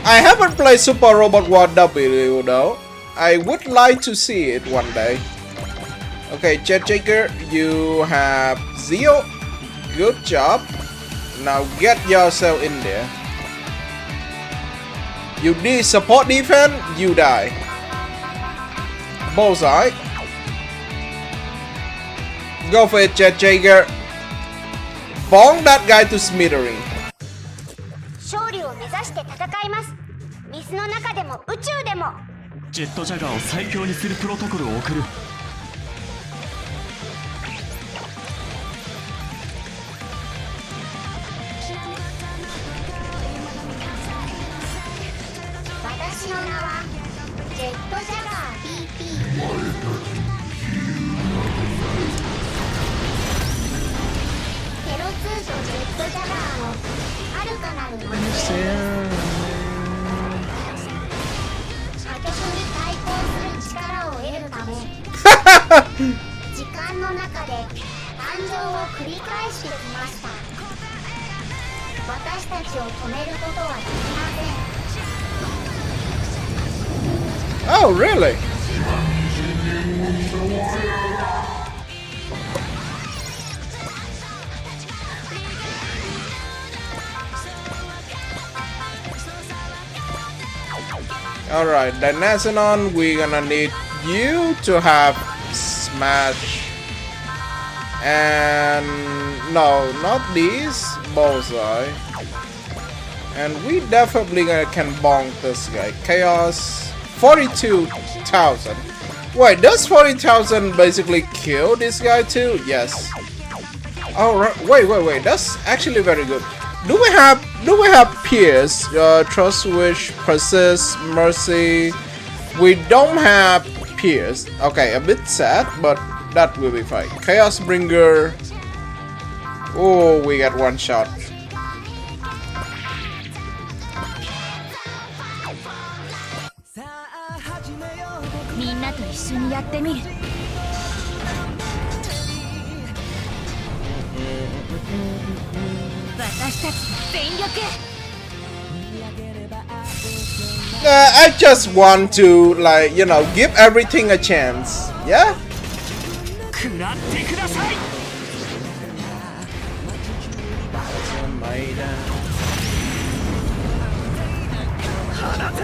I haven't played Super Robot War W though. I would like to see it one day. Okay, Jet Jaker, you have Zeo. Good job. Now get yourself in there. You need support defense, you die. Bullseye. Go for it, Jet Jager. Bong that guy to smithery. 勝利を目指して戦います。水の中でも宇宙でも。ジェットジャガーを最強にするプロトコルを送る。私の名はジェットジャガー BP。テロ2とジェットジャガーの遥かなる真似で破局に対抗する力を得るため時間の中で誕生を繰り返してきました。私たちを止めることはできません。Oh, really? Alright, then Nazanon, we're gonna need you to have Smash. And no, not these. Bullseye. And we definitely can bonk this guy. Chaos 42,000. Wait, does 40,000 basically kill this guy too? Yes. Alright, wait. That's actually very good. Do we have Pierce, Trust Wish, Persist, Mercy? We don't have Pierce. Okay, a bit sad, but that will be fine. Chaos Bringer. Oh, we got one shot. I just want to, like, you know, give everything a chance. Yeah? 食らってください。放て。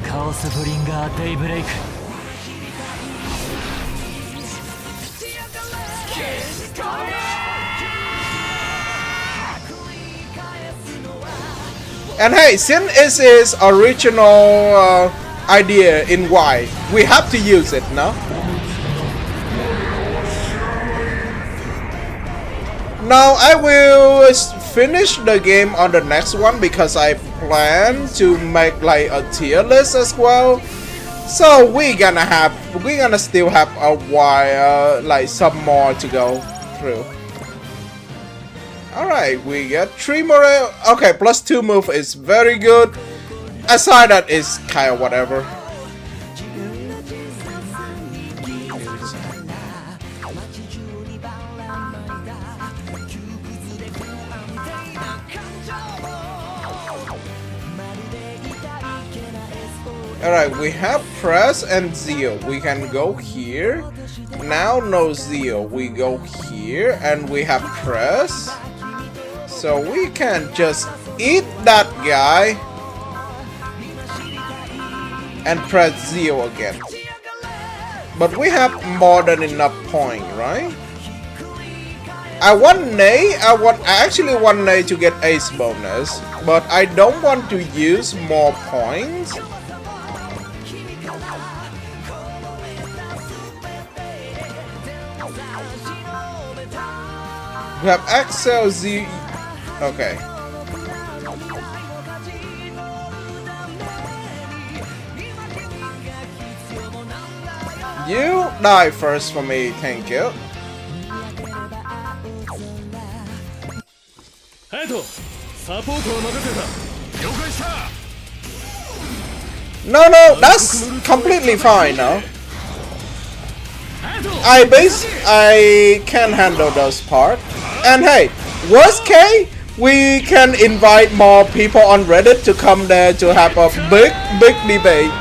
カオスブリンガーデイブレイク。And hey, since it's his original idea in Y, we have to use it, no? Now I will finish the game on the next one because I plan to make like a tier list as well. So we're gonna still have a while, like some more to go through. Alright, we got 3 more. Okay, plus 2 move is very good. Aside that is kinda whatever. Alright, we have Press and Zeo. We can go here. Now no Zeo. We go here and we have Press. So we can just eat that guy and press Zeo again. But we have more than enough point, right? I actually want Nay to get ace bonus, but I don't want to use more points. We have Excel Z. Okay. You die first for me, thank you. ハヤト、サポートを任せた。了解した。 No, that's completely fine now. I can handle those part. And hey, worst case, we can invite more people on Reddit to come there to have a big debate.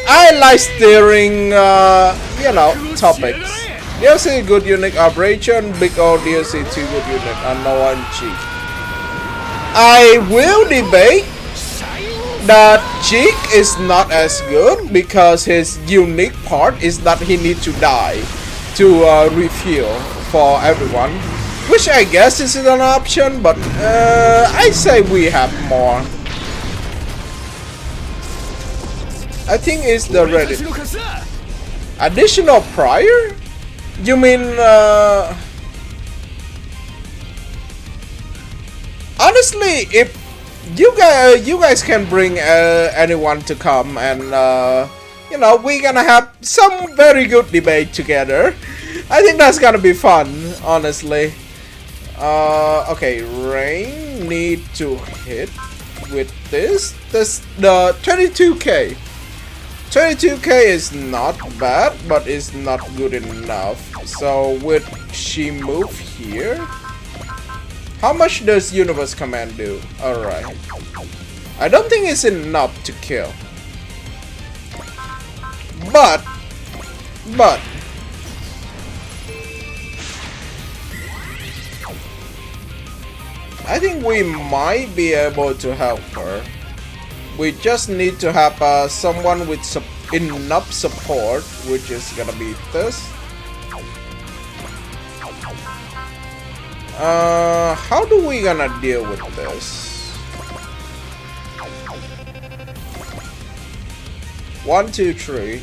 I like steering, topics. DLC good unique operation, big old DLC 2 good unit, and no one cheek. I will debate that Cheek is not as good because his unique part is that he needs to die to refuel for everyone, which I guess is an option, but I say we have more. I think it's the Reddit. Additional prior? You mean honestly, if you guys can bring anyone to come and we're gonna have some very good debate together. I think that's gonna be fun, honestly. Okay, Rain need to hit with this the 22k. 22k is not bad, but it's not good enough. So would she move here? How much does Universe Command do? Alright. I don't think it's enough to kill. But I think we might be able to help her. We just need to have someone with enough support, which is gonna be this. How do we gonna deal with this? 1, 2, 3.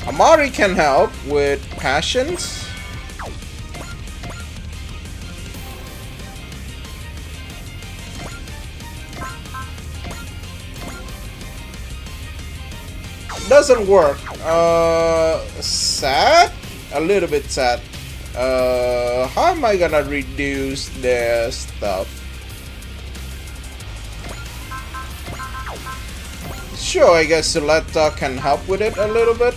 Amari can help with passions. Doesn't work. Sad? A little bit sad. How am I gonna reduce their stuff? Sure, I guess Suletta can help with it a little bit.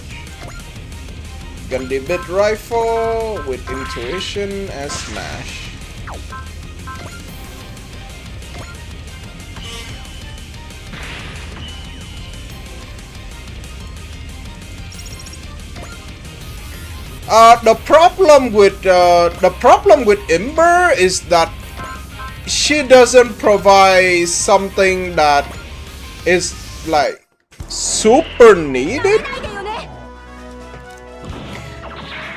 Gandibit rifle with intuition and smash. The problem with Ember is that she doesn't provide something that is like super needed.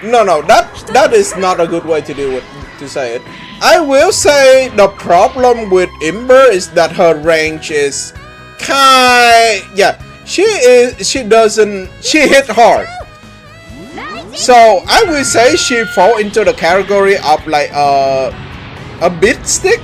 No, that is not a good way to do it. To say it, I will say the problem with Ember is that her range is she hit hard. So I will say she fall into the category of like a beat stick.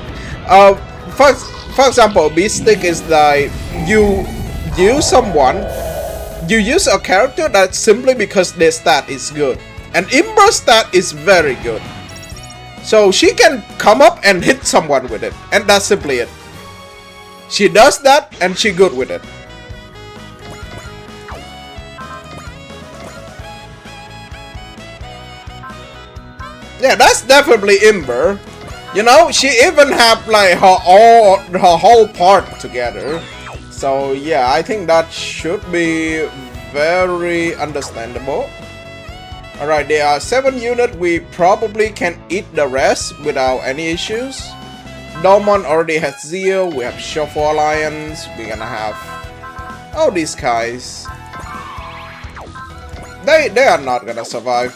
For example, a beat stick is like you use a character that simply because their stat is good, and Ember's stat is very good. So she can come up and hit someone with it, and that's simply it. She does that, and she good with it. Yeah, that's definitely Ember. You know, she even have like her whole part together. So yeah, I think that should be very understandable. Alright, there are 7 units. We probably can eat the rest without any issues. Dormon already has 0. We have Shuffle Alliance. We're gonna have all these guys. They are not gonna survive.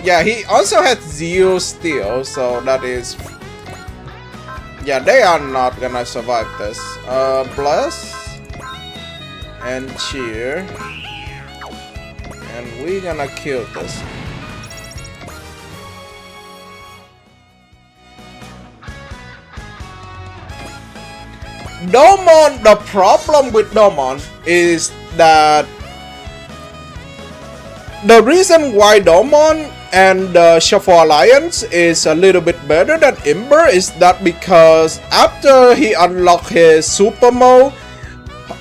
Yeah, he also has 0 steel, so that is... Yeah, they are not gonna survive this. Bless and Cheer, and we're gonna kill this. Domon, the problem with Domon is that the reason why Domon and the Shuffle Alliance is a little bit better than Ember is that because after he unlocked his super mode,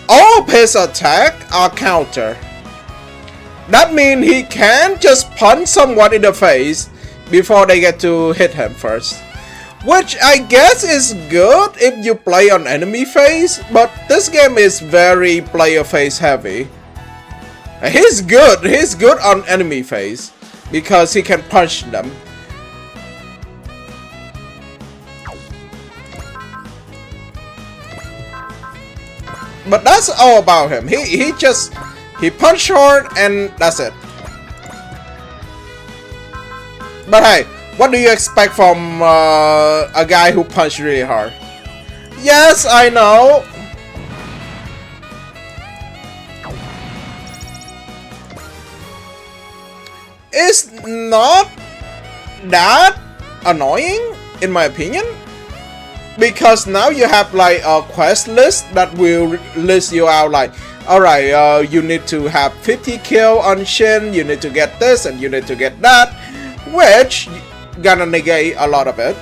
all of his attack are counter. That means he can just punch someone in the face before they get to hit him first. Which I guess is good if you play on enemy phase, but this game is very player phase heavy. He's good on enemy phase because he can punch them. But that's all about him. He punch hard and that's it. But hey, what do you expect from a guy who punched really hard? Yes, I know. It's not that annoying in my opinion, because now you have like a quest list that will list you out like, alright, you need to have 50 kill on Shin, you need to get this and you need to get that, which gonna negate a lot of it.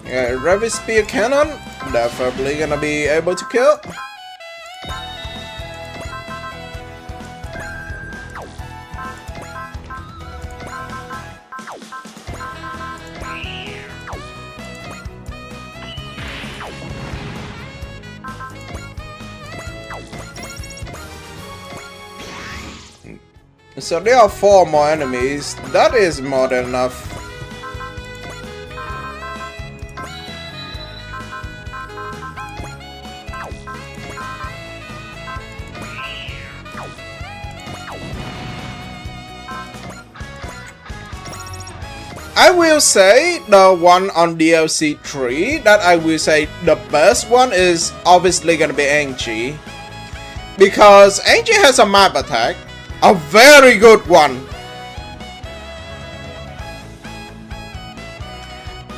Yeah, Ravi Spear Cannon, definitely gonna be able to kill. So there are 4 more enemies. That is more than enough. I will say the one on DLC 3 that I will say the best one is obviously gonna be Angie. Because Angie has a map attack. A very good one.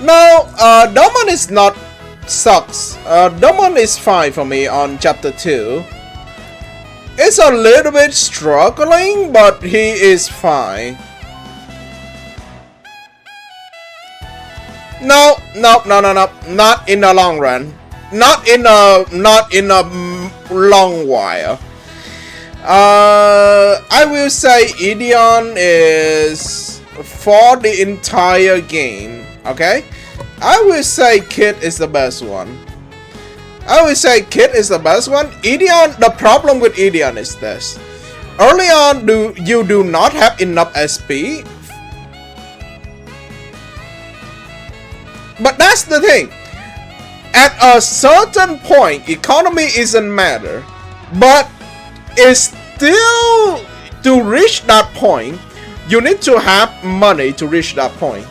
No, Domon is not sucks. Domon is fine for me on chapter 2. It's a little bit struggling, but he is fine. No, not in the long run. Not in a long while. I will say Ideon is for the entire game, okay? I will say Kid is the best one. Ideon, the problem with Ideon is this. Early on, you do not have enough SP. But that's the thing. At a certain point, economy isn't matter. But it's still, to reach that point, you need to have money to reach that point.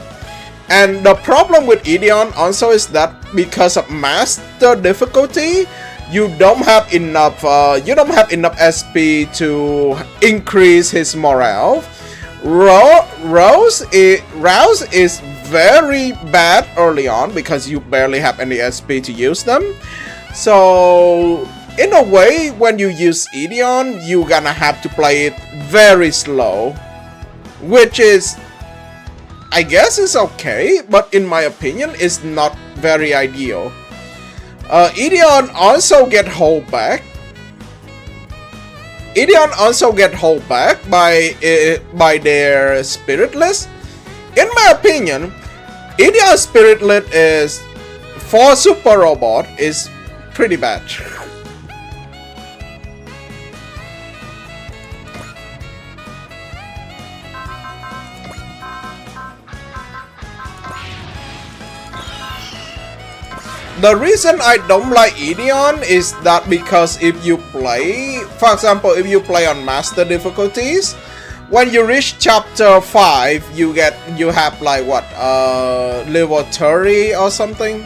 And the problem with Ideon also is that because of master difficulty, you don't have enough SP to increase his morale. Rouse is very bad early on because you barely have any SP to use them. So in a way, when you use Ideon, you're gonna have to play it very slow, which is I guess it's okay, but in my opinion, it's not very ideal. Ideon also get hold back. Ideon also get hold back by their spiritless. In my opinion, Ideon spiritless is for Super Robot is pretty bad. The reason I don't like Ideon is that because if you play, for example, if you play on master difficulties, when you reach chapter 5, you have like what, level 30 or something.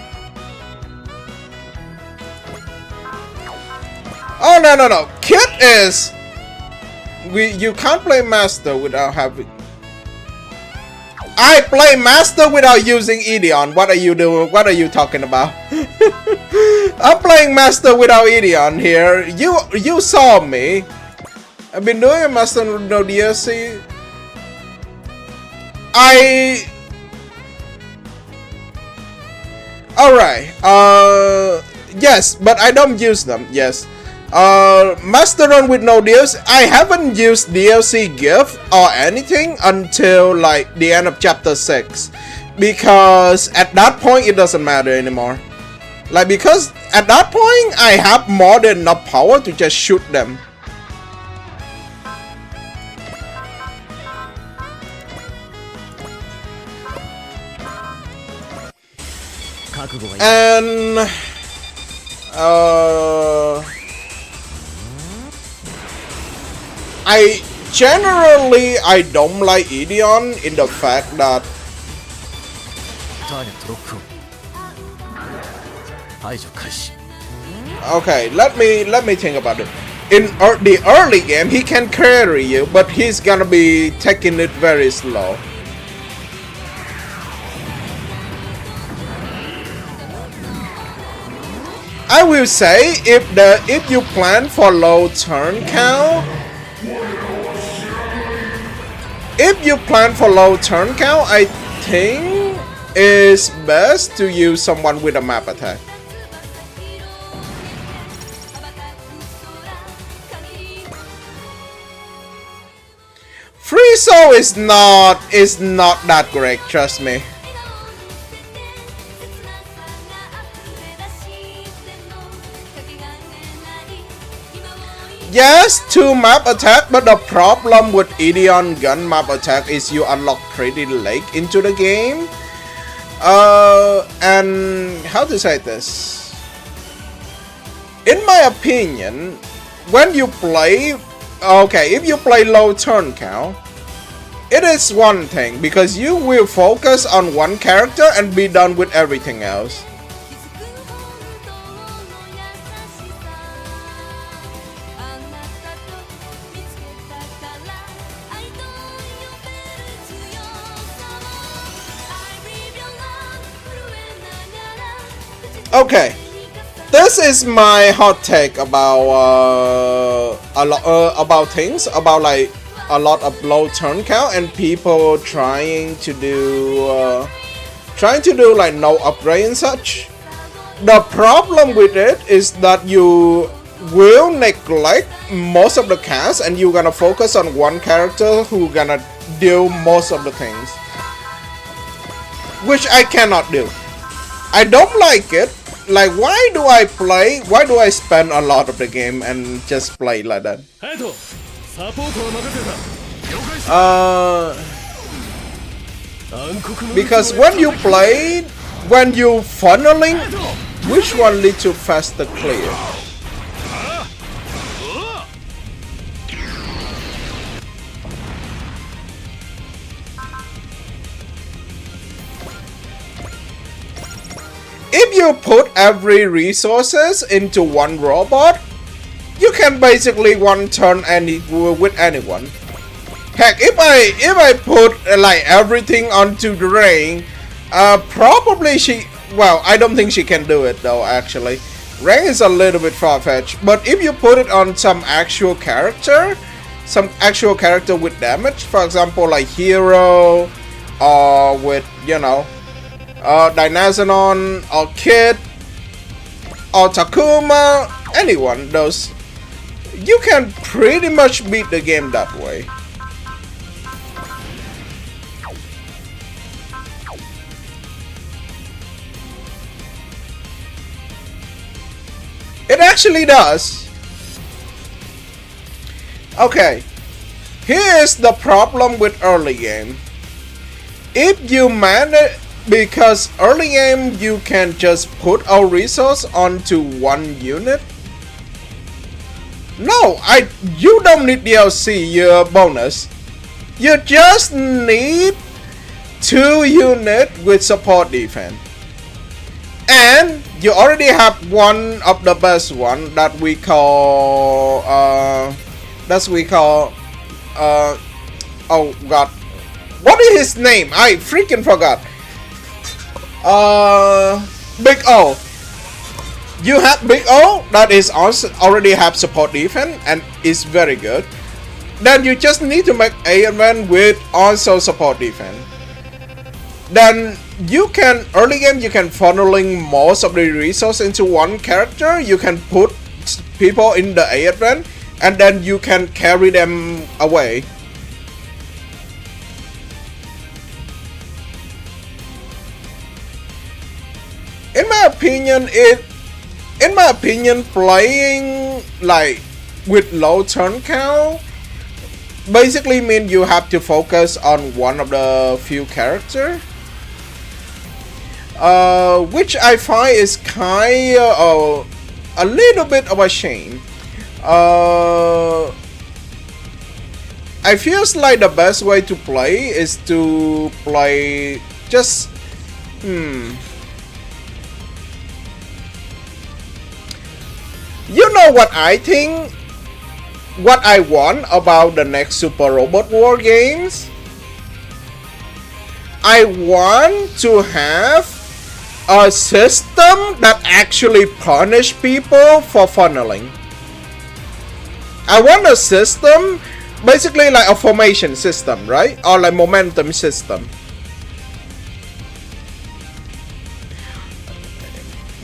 Oh no, Kid is, you can't play master without having. I play master without using Ideon. What are you doing? What are you talking about? I'm playing master without Ideon here. You saw me. I've been doing a master with no DLC. Alright. Yes, but I don't use them. Yes. Master run with no DLC. I haven't used DLC gift or anything until like the end of chapter 6, because at that point it doesn't matter anymore. Like, because at that point I have more than enough power to just shoot them. And I don't like Ideon in the fact that okay, let me think about it. In the early game, he can carry you, but he's gonna be taking it very slow. I will say if you plan for low turn count, I think it's best to use someone with a map attack. Free Soul is not that great, trust me. Yes, 2 map attack, but the problem with Ideon gun map attack is you unlock pretty late into the game. And how to say this? In my opinion, when you play, okay, if you play low turn count, it is one thing because you will focus on one character and be done with everything else. Okay, this is my hot take about about things, about like a lot of low turn count and people trying to do like no upgrade and such. The problem with it is that you will neglect most of the cast and you're gonna focus on one character who gonna do most of the things, which I cannot do. I don't like it. Like, why do I spend a lot of the game and just play like that? Because when you funneling, which one leads to faster clear? If you put every resources into one robot, you can basically one turn with anyone. Heck, if I put like everything onto the Rain, probably I don't think she can do it though. Actually, Rain is a little bit far-fetched. But if you put it on some actual character with damage, for example, like Hero, or with, you know, Dynazenon or Kid or Takuma, anyone, those, you can pretty much beat the game that way. It actually does. Okay, here is the problem with early game. If you manage, because early game you can just put a resource onto one unit. No, you don't need DLC bonus. You just need 2 units with support defense. And you already have one of the best one that we call oh god, what is his name? I freaking forgot. Big O. You have Big O that is also already have support defense and is very good. Then you just need to make Iron with also support defense. Then you can, early game you can funneling most of the resources into one character. You can put people in the event and then you can carry them away. In my opinion, playing like with low turn count basically means you have to focus on one of the few characters. Which I find is kind of a little bit of a shame. I feels like the best way to play is to play just you know what I think, what I want about the next Super Robot War games? I want to have a system that actually punish people for funneling. I want a system basically like a formation system, right? Or like momentum system.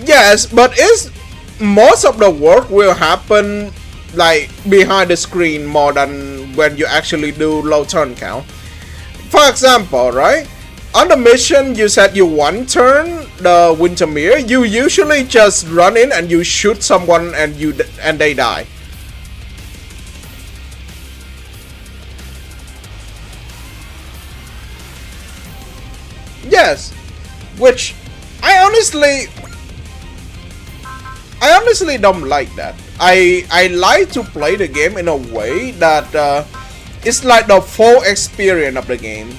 Yes, but most of the work will happen like behind the screen more than when you actually do low turn count. For example, right? On the mission, you said you one turn the Wintermere. You usually just run in and you shoot someone and they die. Yes, which I honestly don't like that. I like to play the game in a way that it's like the full experience of the game.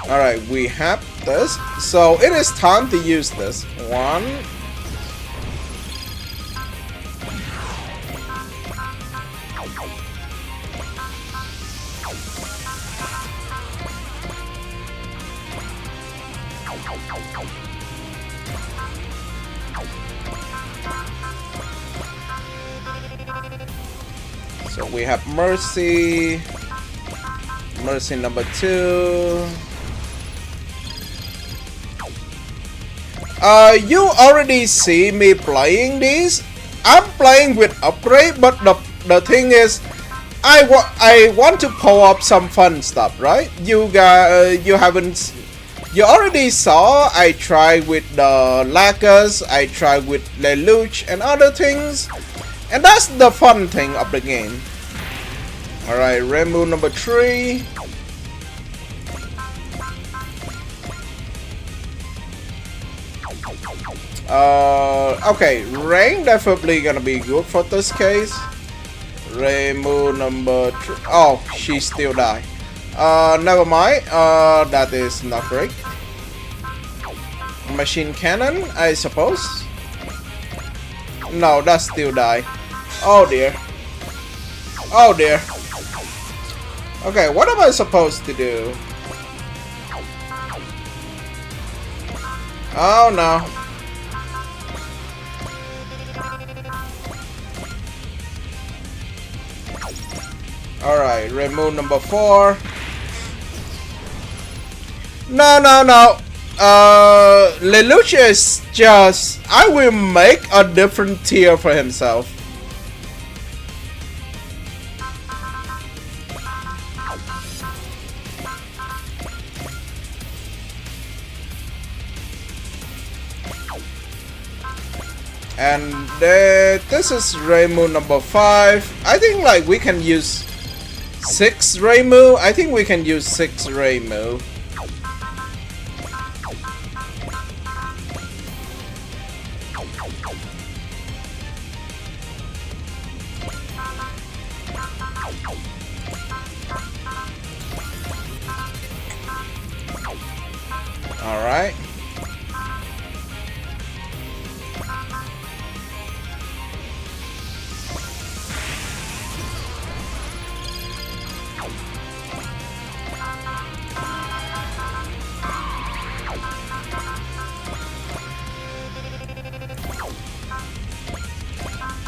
Alright, we have this. So it is time to use this. 1. So we have Mercy. Mercy number 2. You already see me playing these. I'm playing with upgrade, but the thing is, I want to pull up some fun stuff, right? You already saw I tried with the Lacus, I tried with Lelouch and other things, and that's the fun thing of the game. Alright, Rainbow number 3. Okay, Rain definitely gonna be good for this case. Rainbow number 3. Oh, she still died. Never mind. That is not great. Machine cannon, I suppose. No, that still die. Oh dear. Oh dear. Okay, what am I supposed to do? Oh no. Alright, remove number 4. No. Lelouch is just... I will make a different tier for himself. And this is Reimu number 5. I think like we can use 6 Reimu. I think we can use 6 Reimu. Alright.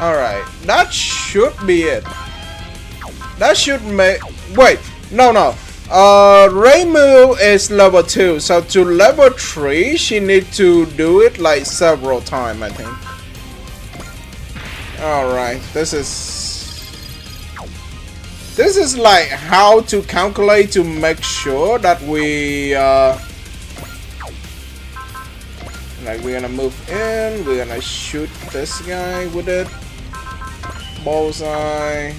Alright, that should be it. That should make... Wait, no. Reimu is level 2, so to level 3, she needs to do it like several times, I think. Alright, this is like how to calculate to make sure that we like we're gonna move in, we're gonna shoot this guy with it. Bullseye.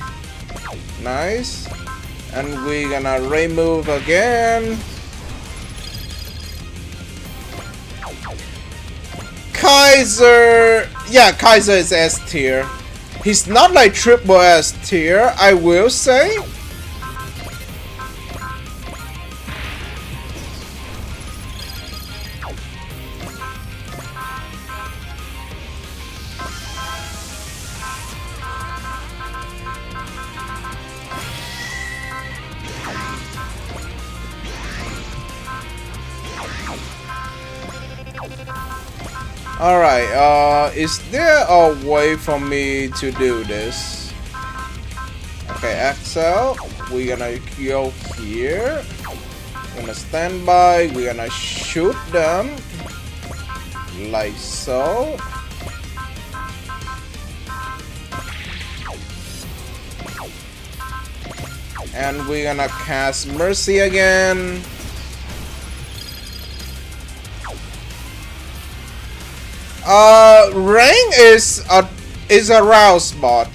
Nice. And we're gonna remove again. Kaiser. Yeah, Kaiser is S tier. He's not like triple S tier, I will say. Alright, is there a way for me to do this? Okay, Axel, we're gonna go here. We're gonna stand by, we're gonna shoot them. Like so. And we're gonna cast Mercy again. Rain is a rouse bot,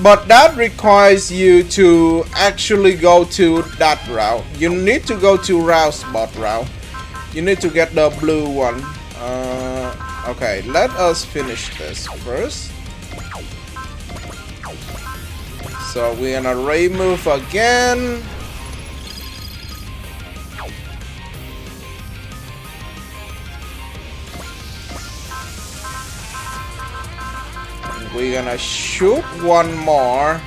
but that requires you to actually go to that route. You need to go to rouse bot route. You need to get the blue one. Okay, let us finish this first. So we're gonna remove again. We're gonna shoot one more.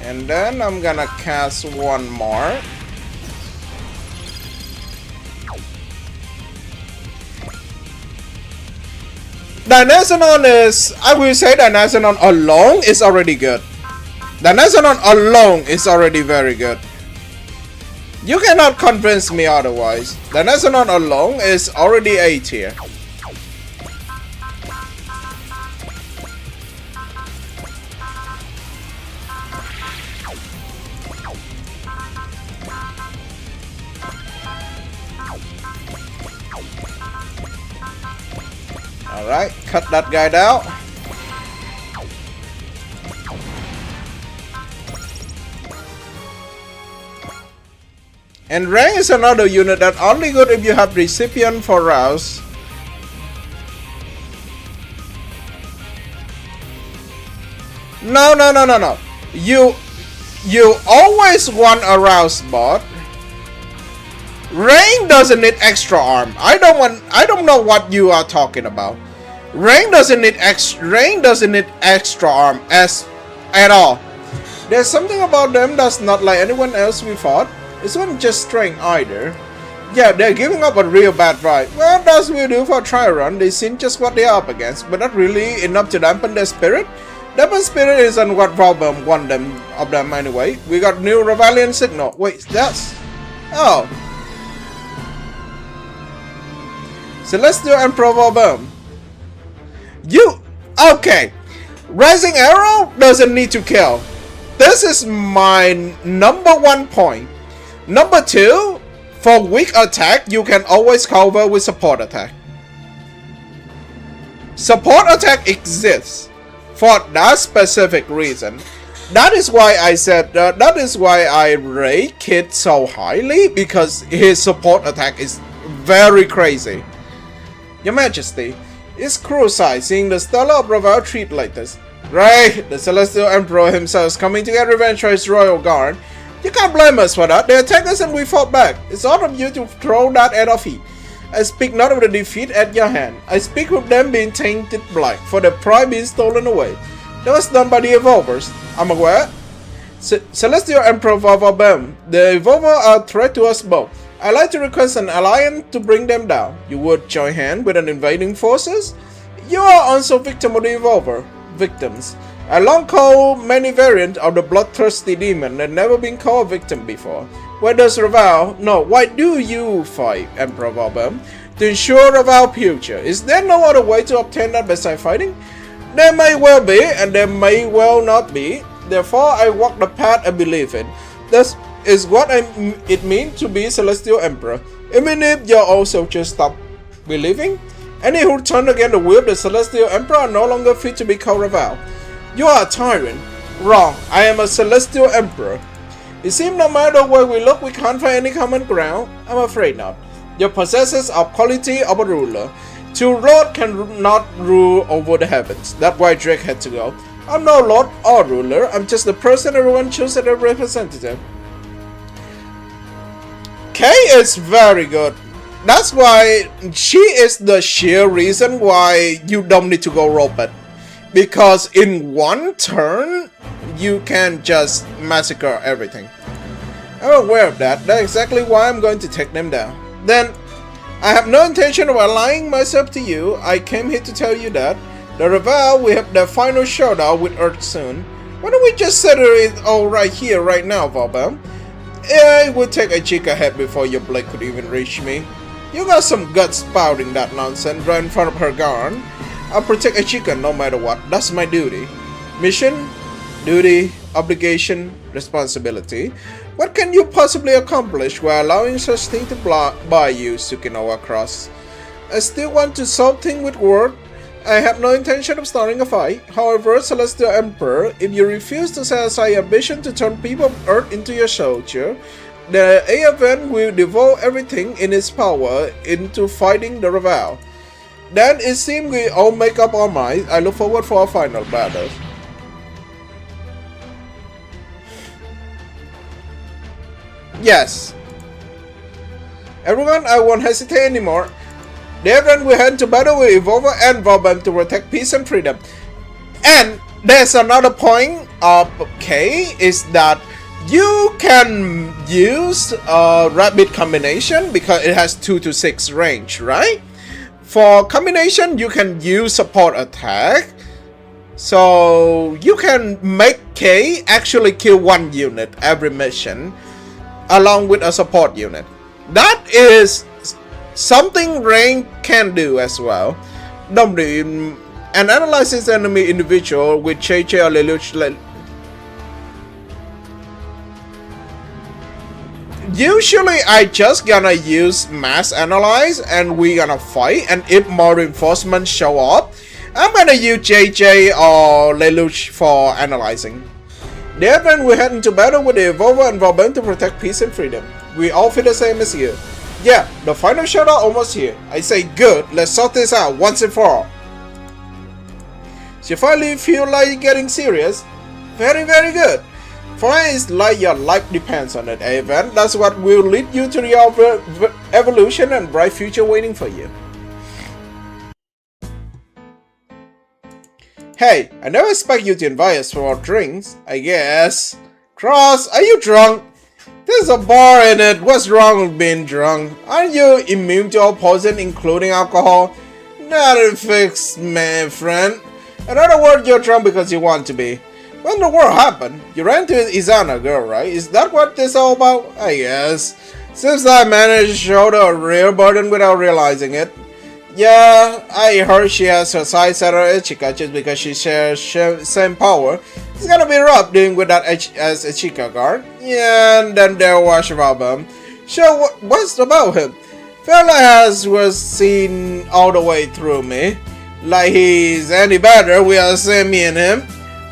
And then I'm gonna cast one more. Dynazenon is, I will say Dynazenon alone is already good. Dynazenon alone is already very good. You cannot convince me otherwise. The Dynazenon alone is already A tier. Alright, cut that guy down. And Rang is another unit that only good if you have recipient for Rouse. No. You always want a Rouse bot. Rain doesn't need extra arm. I don't know what you are talking about. Rain doesn't need extra arm at all. There's something about them that's not like anyone else we fought. It's not just strength either. Yeah, they're giving up a real bad fight. Well, that's will do for a try run. They seen just what they're up against, but not really enough to dampen their spirit. Dampen spirit isn't what Valbum won them of them anyway. We got new rebellion signal. Wait, that's... Oh. Celestial Emperor Valbum. You... Okay. Rising Arrow doesn't need to kill. This is my number 1 point. Number 2, for weak attack, you can always cover with support attack. Support attack exists for that specific reason. That is why I said, that is why I rate Kid so highly, because his support attack is very crazy. Your Majesty, it's cruel seeing the Stella of Ravel treat like this. Right, the Celestial Emperor himself is coming to get revenge for his royal guard. You can't blame us for that. They attacked us and we fought back. It's all of you to throw that at our feet. I speak not of the defeat at your hand. I speak of them being tainted black, for their pride being stolen away. That was done by the Evolvers. I'm aware. Celestial Emperor Valbum, the Evolvers are a threat to us both. I'd like to request an alliance to bring them down. You would join hand with an invading forces? You are also victim of the Evolver. Victims. A long called many variant of the bloodthirsty demon that never been called victim before. Where does Raval? No, why do you fight, Emperor Valbum? To ensure Raval's future. Is there no other way to obtain that besides fighting? There may well be, and there may well not be. Therefore, I walk the path I believe in. This is what it means to be Celestial Emperor. Even if your old soldiers stop believing, any who turn against the will of the Celestial Emperor are no longer fit to be called Raval. You are a tyrant. Wrong. I am a Celestial Emperor. It seems no matter where we look, we can't find any common ground. I'm afraid not. Your possesses are quality of a ruler. Two lords cannot rule over the heavens. That's why Drake had to go. I'm no lord or ruler. I'm just the person everyone chooses as a representative. Kay is very good. That's why she is the sheer reason why you don't need to go robot. Because in one turn, you can just massacre everything. I'm aware of that. That's exactly why I'm going to take them down. Then, I have no intention of allying myself to you. I came here to tell you that. The Raval will have their final showdown with Earth soon. Why don't we just settle it all right here, right now, Valbum? It would take a chick ahead before your blade could even reach me. You got some guts spouting that nonsense right in front of her guard. I'll protect a chicken no matter what. That's my duty. Mission, duty, obligation, responsibility. What can you possibly accomplish while allowing such things to by you, Tsukinowa Cross? I still want to solve things with word. I have no intention of starting a fight. However, Celestial Emperor, if you refuse to set aside your ambition to turn people of Earth into your soldier, the AFN will devote everything in its power into fighting the Raval. Then it seems we all make up our minds. I look forward for our final battle. Yes. Everyone, I won't hesitate anymore. The AFN will head to battle with Evolver and Valbum to protect peace and freedom. And there's another point of K is that you can use a rabbit combination because it has 2 to 6 range, right? For combination, you can use support attack. So you can make K actually kill 1 unit every mission along with a support unit. That is something Rain can do as well. And analyzes enemy individual with JJ or Lelouch. Usually I just gonna use mass analyze and we gonna fight, and if more reinforcements show up, I'm gonna use JJ or Lelouch for analyzing. The event we head into battle with the Evolver and Valbum to protect peace and freedom. We all feel the same as you. Yeah, the final showdown almost here. I say good, let's sort this out once and for all. So you finally feel like getting serious? Very good. Fine is like your life depends on it, event. That's what will lead you to your evolution and bright future waiting for you. Hey, I never expect you to invite us for our drinks, I guess. Cross, are you drunk? There's a bar in it. What's wrong with being drunk? Aren't you immune to all poison, including alcohol? Not a fix, man, friend. In other words, you're drunk because you want to be. When the war happened, you ran to Izana girl, right? Is that what this all about? I guess. Seems I managed to shoulder a real burden without realizing it. Yeah, I heard she has her sights set on Ichika just because she shares same power. It's gonna be rough dealing with that as Ichika guard. Yeah, and then there was Robin. So what's about him? Fella was seen all the way through me. Like he's any better, we are same me and him.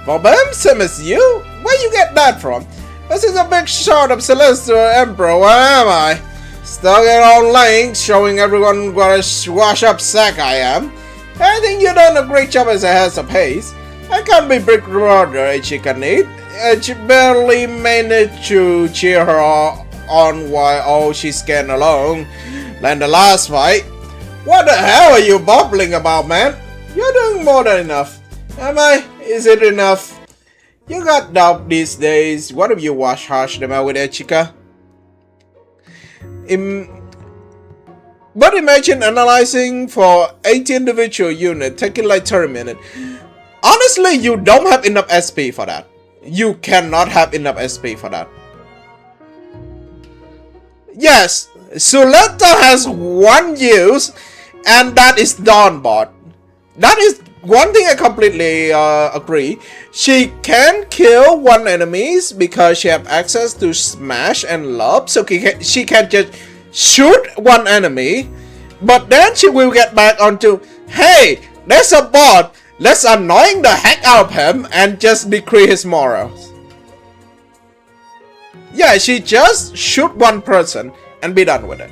Robin, same as you? Where you get that from? This is a big shot of Celestial Emperor, where am I? Stuck in on lane, showing everyone what a wash up sack I am. I think you've done a great job as a heads of pace. I can't be big brother Ichika need. She barely managed to cheer her on while she's getting along. Like the last fight. What the hell are you bubbling about, man? You're doing more than enough. Am I? Is it enough? You got doubt these days. What if you wash harsh them out with Ichika? But imagine analyzing for 80 individual units, taking like 30 minutes. Honestly, you don't have enough SP for that. You cannot have enough SP for that. Yes, Suletta has one use, and that is Dawnbot. That is one thing I completely agree. She can kill one enemies because she have access to smash and love, so she can just shoot one enemy, but then she will get back onto, hey, there's a bot, let's annoying the heck out of him and just decrease his morals. Yeah, she just shoot one person and be done with it.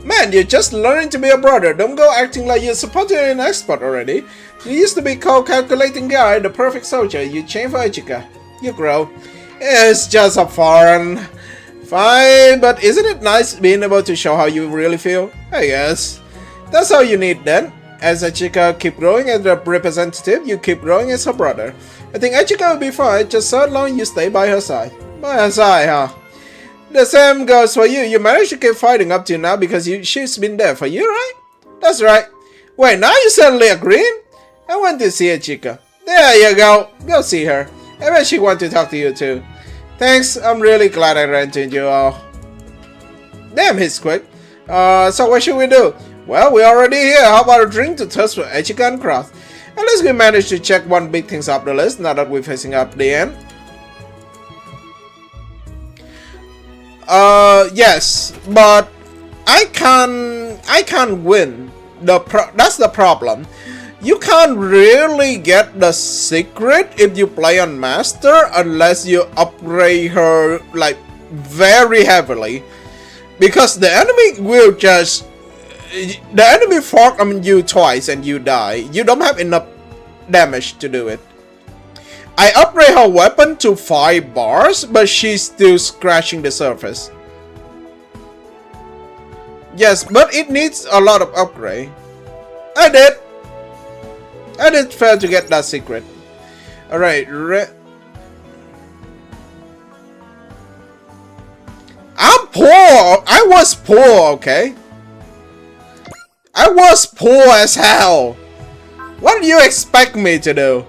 Man, you're just learning to be a brother. Don't go acting like you're supposed to be an expert already. You used to be cold calculating guy, the perfect soldier. You change for Ichika. You grow. It's just a foreign. Fine, but isn't it nice being able to show how you really feel? I guess. That's all you need then. As Ichika keep growing as a representative, you keep growing as her brother. I think Ichika will be fine, just so long you stay by her side. By her side, huh? The same goes for you. You managed to keep fighting up to now because she's been there for you, right? That's right. Wait, now you suddenly agreeing? I want to see Ichika. There you go. Go see her. I bet she wants to talk to you too. Thanks. I'm really glad I ran into you all. Damn, he's quick. So what should we do? Well, we're already here. How about a drink to toast for Ichika and Cross? At least we managed to check one big things off the list now that we're facing up the end. Yes, but I can't win. That's the problem. You can't really get the secret if you play on Master unless you upgrade her like very heavily, because the enemy will just fork on you twice and you die. You don't have enough damage to do it. I upgrade her weapon to 5 bars, but she's still scratching the surface. Yes, but it needs a lot of upgrade. I did fail to get that secret. Alright, I'm poor! I was poor, okay? I was poor as hell! What do you expect me to do?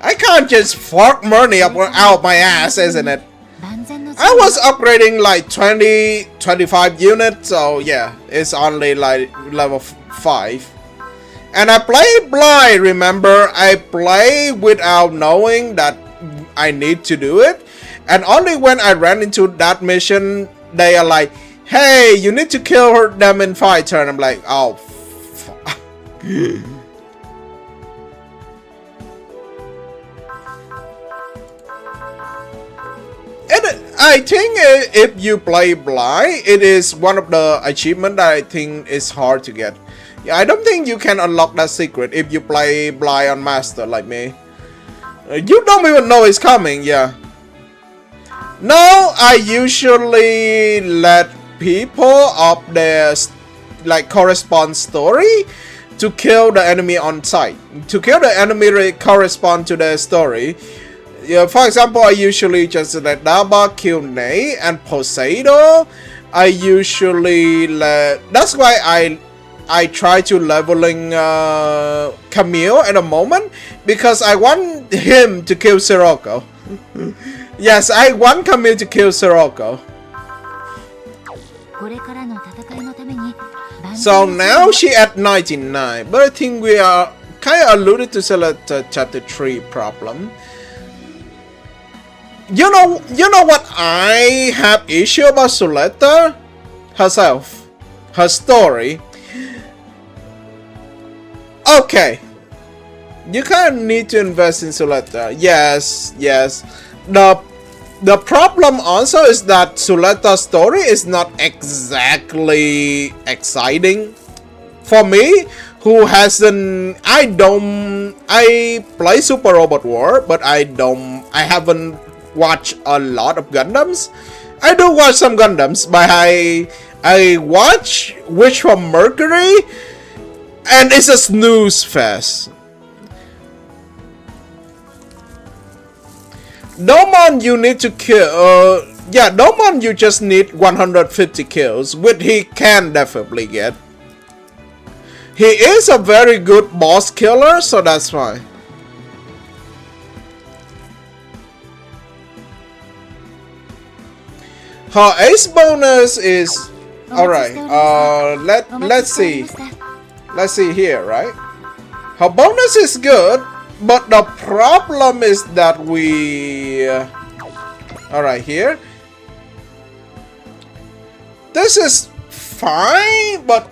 I can't just fork money out my ass, isn't it? I was upgrading like 25 units, so yeah, it's only like level 5. And I play blind, remember? I play without knowing that I need to do it. And only when I ran into that mission, they are like, hey, you need to kill them in 5 turns. I'm like, oh, fuck. I think if you play blind, it is one of the achievements that I think is hard to get. Yeah, I don't think you can unlock that secret if you play blind on Master like me. You don't even know it's coming, yeah. No, I usually let people up their like correspond story to kill the enemy on sight. To kill the enemy correspond to their story. Yeah, for example, I usually just let Daba kill Ney and Poseidon. I usually let. That's why I try to leveling Camille at the moment, because I want him to kill Sirocco. Yes, I want Camille to kill Sirocco. So now she at 99, but I think we are kind of alluded to select chapter 3 problem. You know what I have issue about Suletta herself, her story. Okay, you kind of need to invest in Suletta. Yes. The problem also is that Suletta's story is not exactly exciting for me, who hasn't. I play Super Robot War, but I haven't watched a lot of Gundams. I do watch some Gundams, but I watch Witch from Mercury, and it's a snooze fest. Domon, you need to kill. Yeah, Domon, you just need 150 kills, which he can definitely get. He is a very good boss killer, so that's fine. Her ace bonus is alright. Let's see. Let's see here, right? Her bonus is good. But the problem is that we... Alright, here. This is fine, but...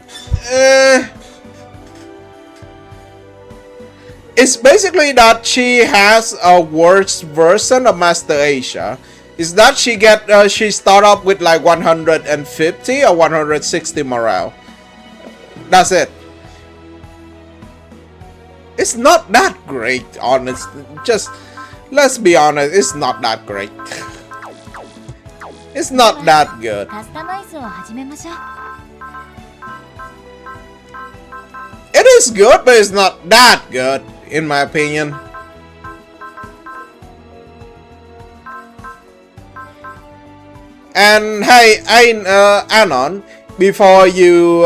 it's basically that she has a worse version of Master Asia. Is that she start up with like 150 or 160 morale. That's it. It's not that great, honest. Just let's be honest, it's not that great. It's not that good. It is good, but it's not that good, in my opinion. And hey, Anon, before you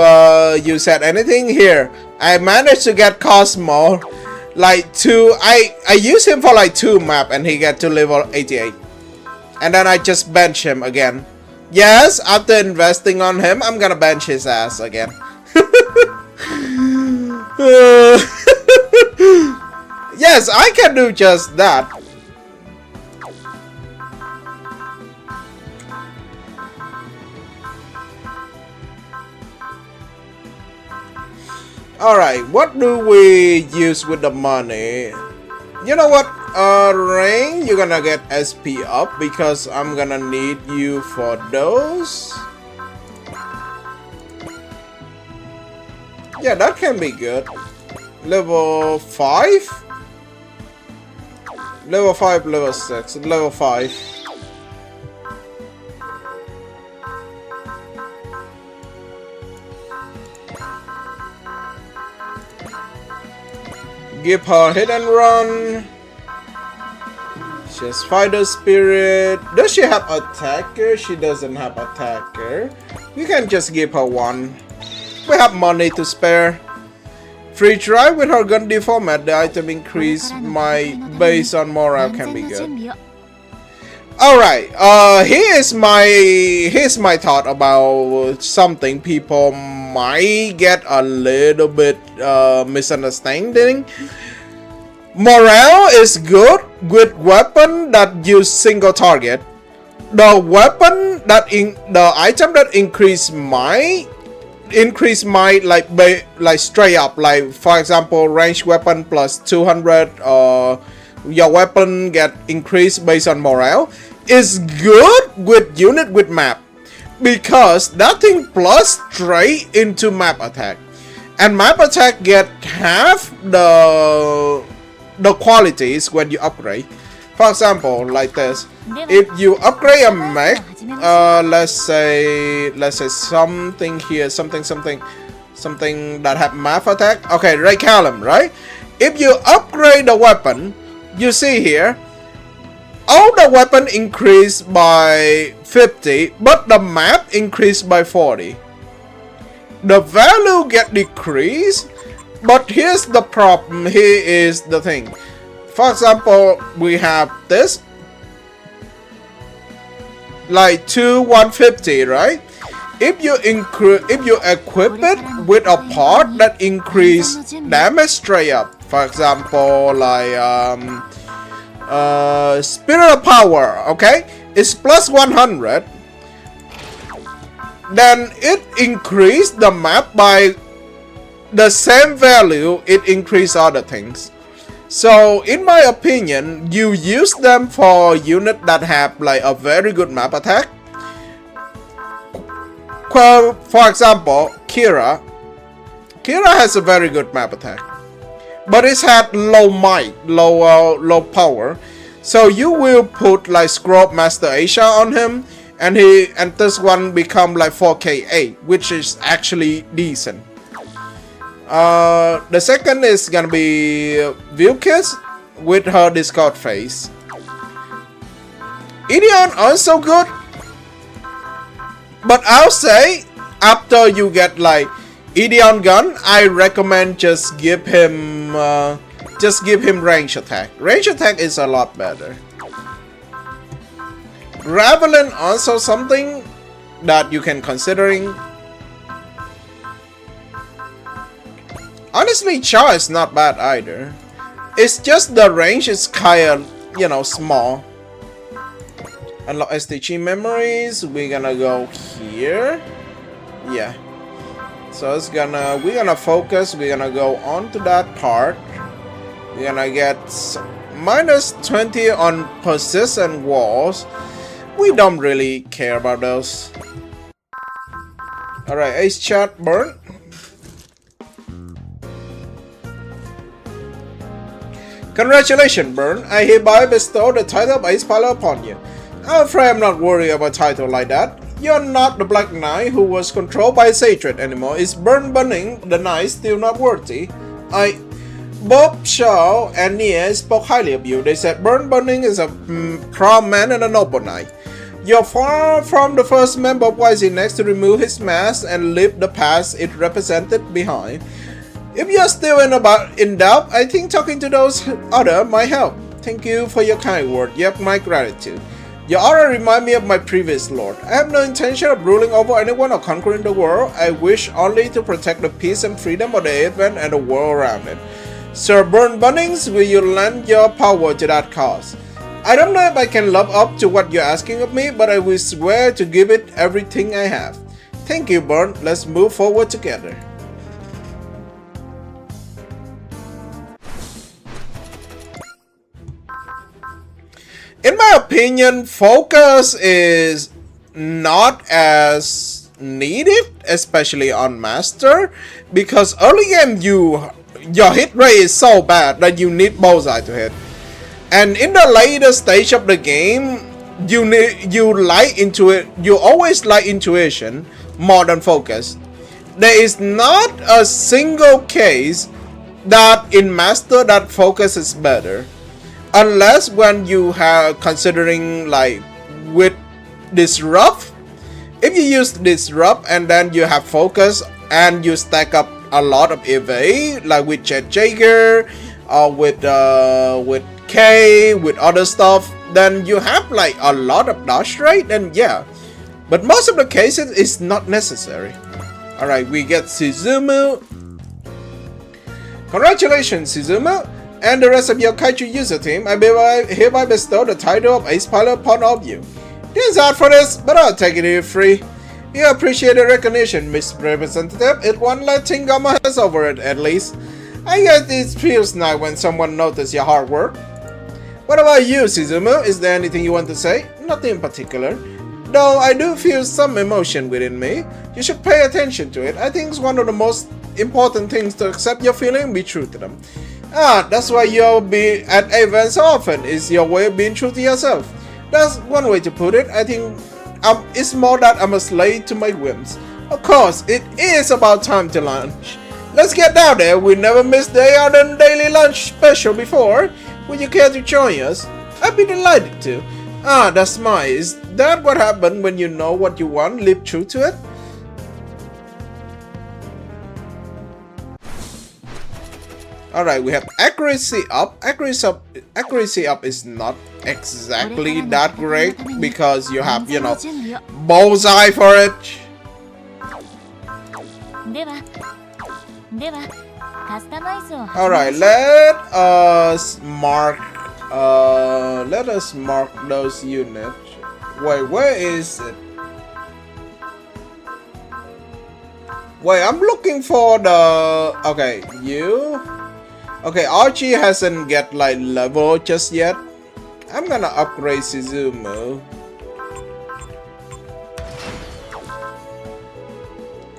said anything here, I managed to get Cosmo like 2. I used him for like 2 map and he got to level 88. And then I just bench him again. Yes, after investing on him, I'm gonna bench his ass again. Yes, I can do just that. Alright, what do we use with the money? You know what, Rain, you're gonna get SP up because I'm gonna need you for those. Yeah, that can be good. Level 5? Level 5, level 6, level 5. Give her hit and run. She has fighter spirit. Does she have attacker? She doesn't have attacker. We can just give her one. We have money to spare. Free try with her gun deformat. The item increase my base on morale can be good. Alright, here's my thought about something people might get a little bit misunderstanding. Morale is good with weapon that use single target. The weapon that the item that increase my like straight up, like for example ranged weapon plus 200 your weapon get increased based on morale, is good with unit with map, because that thing plus straight into map attack, and map attack get half the qualities when you upgrade. For example, like this, if you upgrade a mech, let's say something here, something that have map attack. Okay, Ray Callum, right? If you upgrade the weapon, you see here, all the weapon increased by 50, but the map increased by 40. The value get decreased, but here's the problem. Here is the thing. For example, we have this, like 150, right? If you equip it with a part that increase damage straight up, for example, like Spirit of Power, okay, it's plus 100, then it increase the map by the same value. It increase other things. So in my opinion, you use them for units that have like a very good map attack. For example, Kira has a very good map attack, but it's had low might, low power. So you will put like Scroll Master Asia on him, and this one become like 4k8, which is actually decent. The second is gonna be Vilkis with her Discord face. Ideon also good, but I'll say after you get like Ideon gun, I recommend just give him range attack. Range attack is a lot better. Ravelin also something that you can considering. Honestly, Char is not bad either. It's just the range is kinda, you know, small. Unlock STG memories. We're gonna go here. Yeah. So we're gonna focus. We're gonna go on to that part. We're gonna get minus 20 on persistent walls. We don't really care about those. Alright, Ace Chat burn. Congratulations, Burn. I hereby bestow the title of Ace Pilot upon you. I'm afraid I'm not worried about a title like that. You're not the Black Knight who was controlled by Satred anymore. Is Burn Bunning the Knight still not worthy? Bob, Shaw, and Nia spoke highly of you. They said Burn Bunning is a proud man and a noble knight. You're far from the first member of YZ Next to remove his mask and leave the past it represented behind. If you're still in doubt, I think talking to those other might help. Thank you for your kind word. You have my gratitude. Your aura remind me of my previous lord. I have no intention of ruling over anyone or conquering the world. I wish only to protect the peace and freedom of the Advent and the world around it. Sir Burn Bunnings, will you lend your power to that cause? I don't know if I can live up to what you're asking of me, but I will swear to give it everything I have. Thank you, Burn. Let's move forward together. In my opinion, focus is not as needed, especially on Master, because early game your hit rate is so bad that you need bullseye to hit. And in the later stage of the game, you always like intuition more than focus. There is not a single case that in Master that focus is better. Unless when you have considering like with Disrupt. If you use Disrupt and then you have focus and you stack up a lot of evade like with Jet Jaeger or with K, with other stuff, then you have like a lot of dodge rate, and yeah. But most of the cases it's not necessary. Alright, we get Suzumu. Congratulations, Suzumu, and the rest of your Kaiju user team. I hereby bestow the title of Ace Pilot upon all of you. Didn't ask for this, but I'll take it for free. You appreciate the recognition, Mr. Representative. It won't let thing got my hands over it, at least. I guess it feels nice when someone notices your hard work. What about you, Suzumu? Is there anything you want to say? Nothing in particular. Though I do feel some emotion within me. You should pay attention to it. I think it's one of the most important things to accept your feeling and be true to them. That's why you'll be at events so often. Is your way of being true to yourself. That's one way to put it. I think it's more that I'm a slave to my whims. Of course, it is about time to lunch. Let's get down there. We never missed the other daily lunch special before. Would you care to join us? I'd be delighted to. Ah, that's my. Is that what happened when you know what you want, live true to it? Alright, we have accuracy up. Accuracy up is not exactly that great because you have, you know, bullseye for it. ではカスタマイズを Alright, let us mark those units. Wait, where is it? Wait, I'm looking for the okay, you. Okay, Archie hasn't get like level just yet. I'm gonna upgrade Suzumu.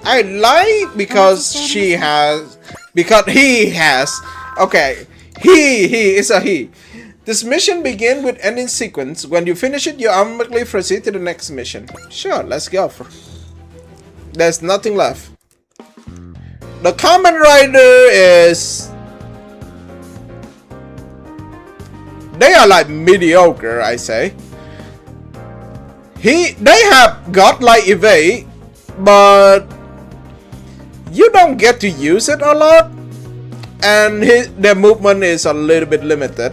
I like because he has. Okay, he is a he. This mission begins with ending sequence. When you finish it, you automatically proceed to the next mission. Sure, let's go. There's nothing left. The Kamen Rider is. They are like mediocre, I say. They have got like evade, but you don't get to use it a lot, and their movement is a little bit limited.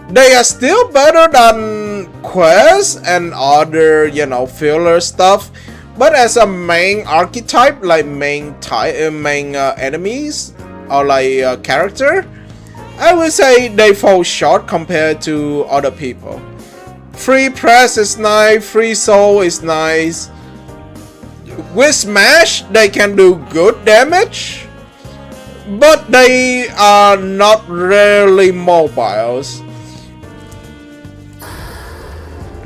They are still better than quests and other, you know, filler stuff, but as a main archetype, like main enemies or like character, I would say they fall short compared to other people. Free press is nice, free soul is nice. With smash, they can do good damage, but they are not really mobiles.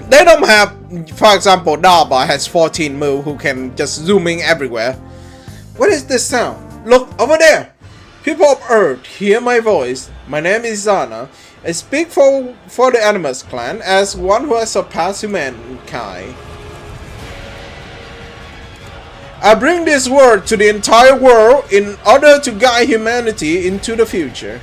They don't have, for example, Daba has 14 move who can just zooming everywhere. What is this sound? Look over there! People of Earth, hear my voice. My name is Zana. I speak for the Animus clan as one who has surpassed humankind. I bring this word to the entire world in order to guide humanity into the future.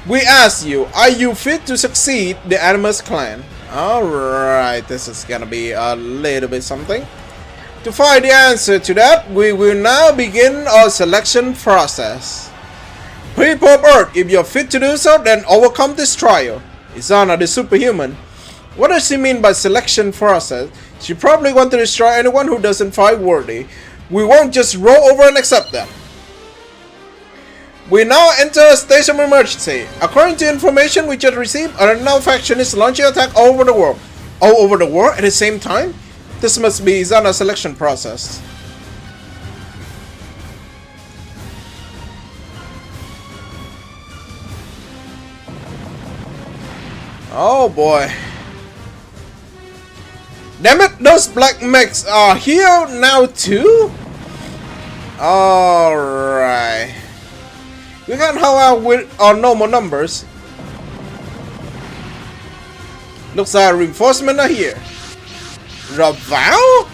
We ask you, are you fit to succeed the Animus clan? Alright, this is gonna be a little bit something. To find the answer to that, we will now begin our selection process. People of Earth, if you're fit to do so, then overcome this trial. Izana the superhuman. What does she mean by selection process? She probably wants to destroy anyone who doesn't fight worthy. We won't just roll over and accept them. We now enter a state of emergency. According to information we just received, an unknown faction is launching attack all over the world. All over the world at the same time? This must be Izana's selection process. Oh boy. Damn it, those black mechs are here now too? Alright. We can hold out with our normal numbers. Looks like reinforcements are here. Raval?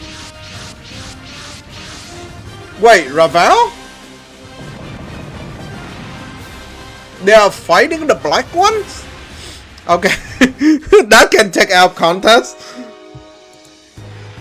Wait, Raval? They are fighting the black ones? Okay, that can take out contest.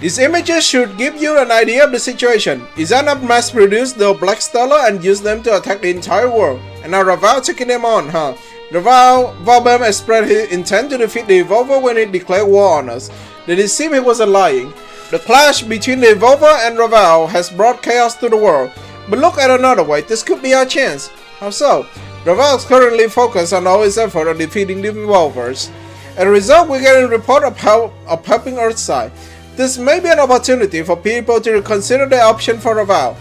These images should give you an idea of the situation. Izana mass-produced the Black Stellar and used them to attack the entire world. And now Raval taking them on, huh? Valbem expressed his intent to defeat the Evolver when he declared war on us. Did it seem he was lying? The clash between the Evolver and Raval has brought chaos to the world. But look at another way, this could be our chance. How so? Raval is currently focused on all his effort on defeating the Evolvers. As a result, we're getting a report of helping Earthside. This may be an opportunity for people to consider the option for Raval.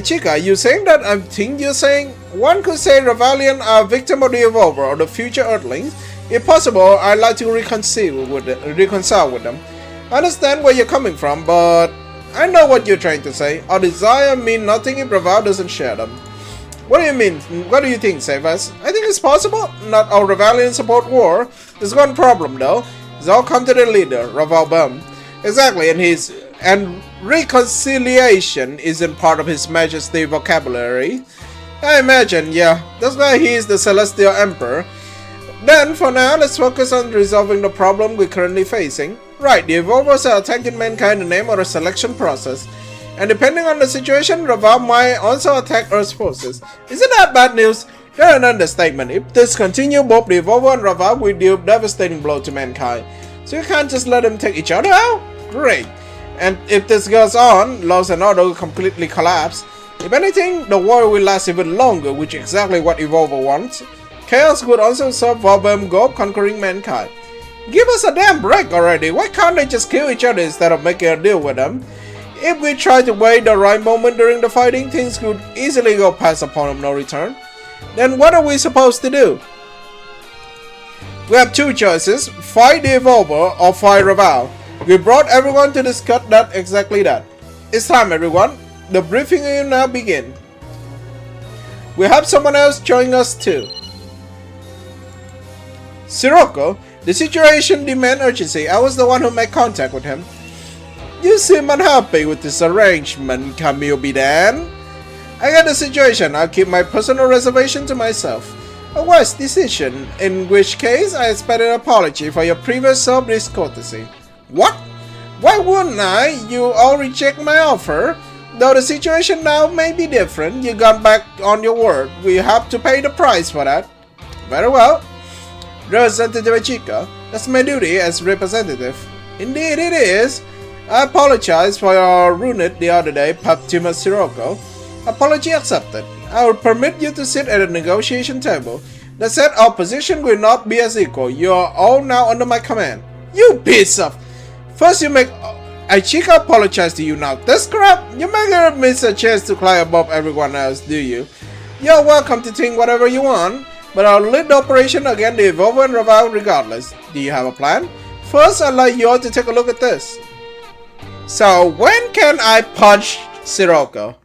Chica, you saying that I think you're saying? One could say Ravalian are a victim of the Evolver or the future Earthlings. If possible, I'd like to reconcile with them. I understand where you're coming from, but I know what you're trying to say. Our desire mean nothing if Raval doesn't share them. What do you mean? What do you think, Savas? I think it's possible. Not all Ravalians support war. There's one problem though. It's all come to the leader, Raval Bum. Exactly, and reconciliation isn't part of His Majesty's vocabulary. I imagine, yeah. That's why he is the Celestial Emperor. Then, for now, let's focus on resolving the problem we're currently facing. Right, the Evolvers are attacking mankind in the name of the selection process. And depending on the situation, Raval might also attack Earth's forces. Isn't that bad news? That's an understatement. If this continues, both the Evolver and Raval will deal devastating blow to mankind. So you can't just let them take each other out? Great. And if this goes on, Laws and Order will completely collapse. If anything, the war will last even longer, which is exactly what Evolver wants. Chaos would also serve Varbem goal conquering mankind. Give us a damn break already. Why can't they just kill each other instead of making a deal with them? If we try to wait the right moment during the fighting, things could easily go past the point of no return. Then what are we supposed to do? We have two choices, fight the Evolver or fight Raval. We brought everyone to discuss exactly that. It's time, everyone. The briefing will now begin. We have someone else joining us too. Sirocco, the situation demands urgency. I was the one who made contact with him. You seem unhappy with this arrangement, Camille Bidan. I got the situation. I'll keep my personal reservation to myself. A wise decision, in which case I expect an apology for your previous self-discourtesy. What? Why wouldn't I? You all reject my offer. Though the situation now may be different, you got back on your word. We have to pay the price for that. Very well. Representative Chica, that's my duty as representative. Indeed it is. I apologize for your rudeness the other day, Paptima Sirocco. Apology accepted. I will permit you to sit at a negotiation table. That said, our position will not be as equal. You are all now under my command. You piece of... First you make... Ichika apologize to you now. This crap? You may not miss a chance to climb above everyone else, do you? You're welcome to think whatever you want, but I'll lead the operation against the Evolver and Raval regardless. Do you have a plan? First, I'd like you all to take a look at this. So, when can I punch Sirocco?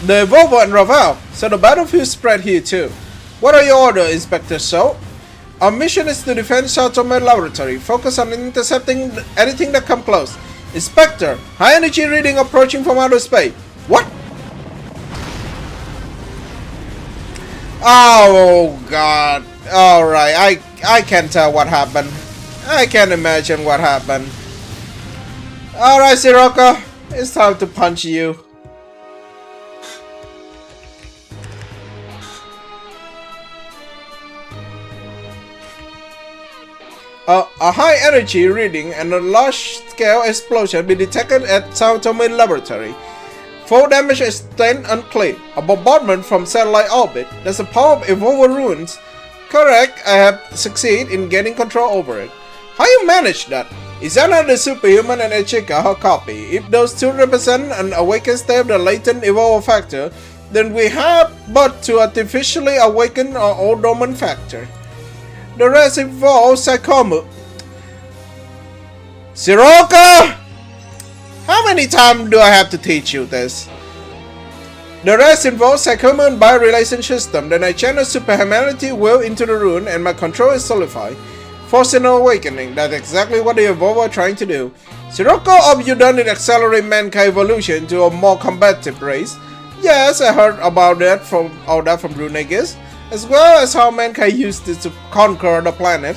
The Evolver and Raval. So the battlefield spread here too. What are your orders, Inspector So? Our mission is to defend South Tome Laboratory. Focus on intercepting anything that comes close. Inspector, high energy reading approaching from outer space. What? Oh god. Alright, I can tell what happened. I can imagine what happened. Alright, Sirocco, it's time to punch you. A high energy reading and a large scale explosion be detected at Sao Tome Laboratory. Full damage extent unclear. A bombardment from satellite orbit. There's the power of Evolver ruins. Correct, I have succeeded in getting control over it. How you manage that? Izana the superhuman and Echika her copy. If those two represent an awakened state of the latent Evolver factor, then we have but to artificially awaken our old dormant factor. The rest involves Psychomu. Sirocco! How many times do I have to teach you this? The rest involves Psychomu and biorelation system. Then I channel superhumanity will into the rune and my control is solidified. Forcing an awakening. That's exactly what the Evolver are trying to do. Sirocco, have you done it accelerate mankind evolution to a more combative race? Yes, I heard about that from Brunegis. As well as how mankind used it to conquer the planet.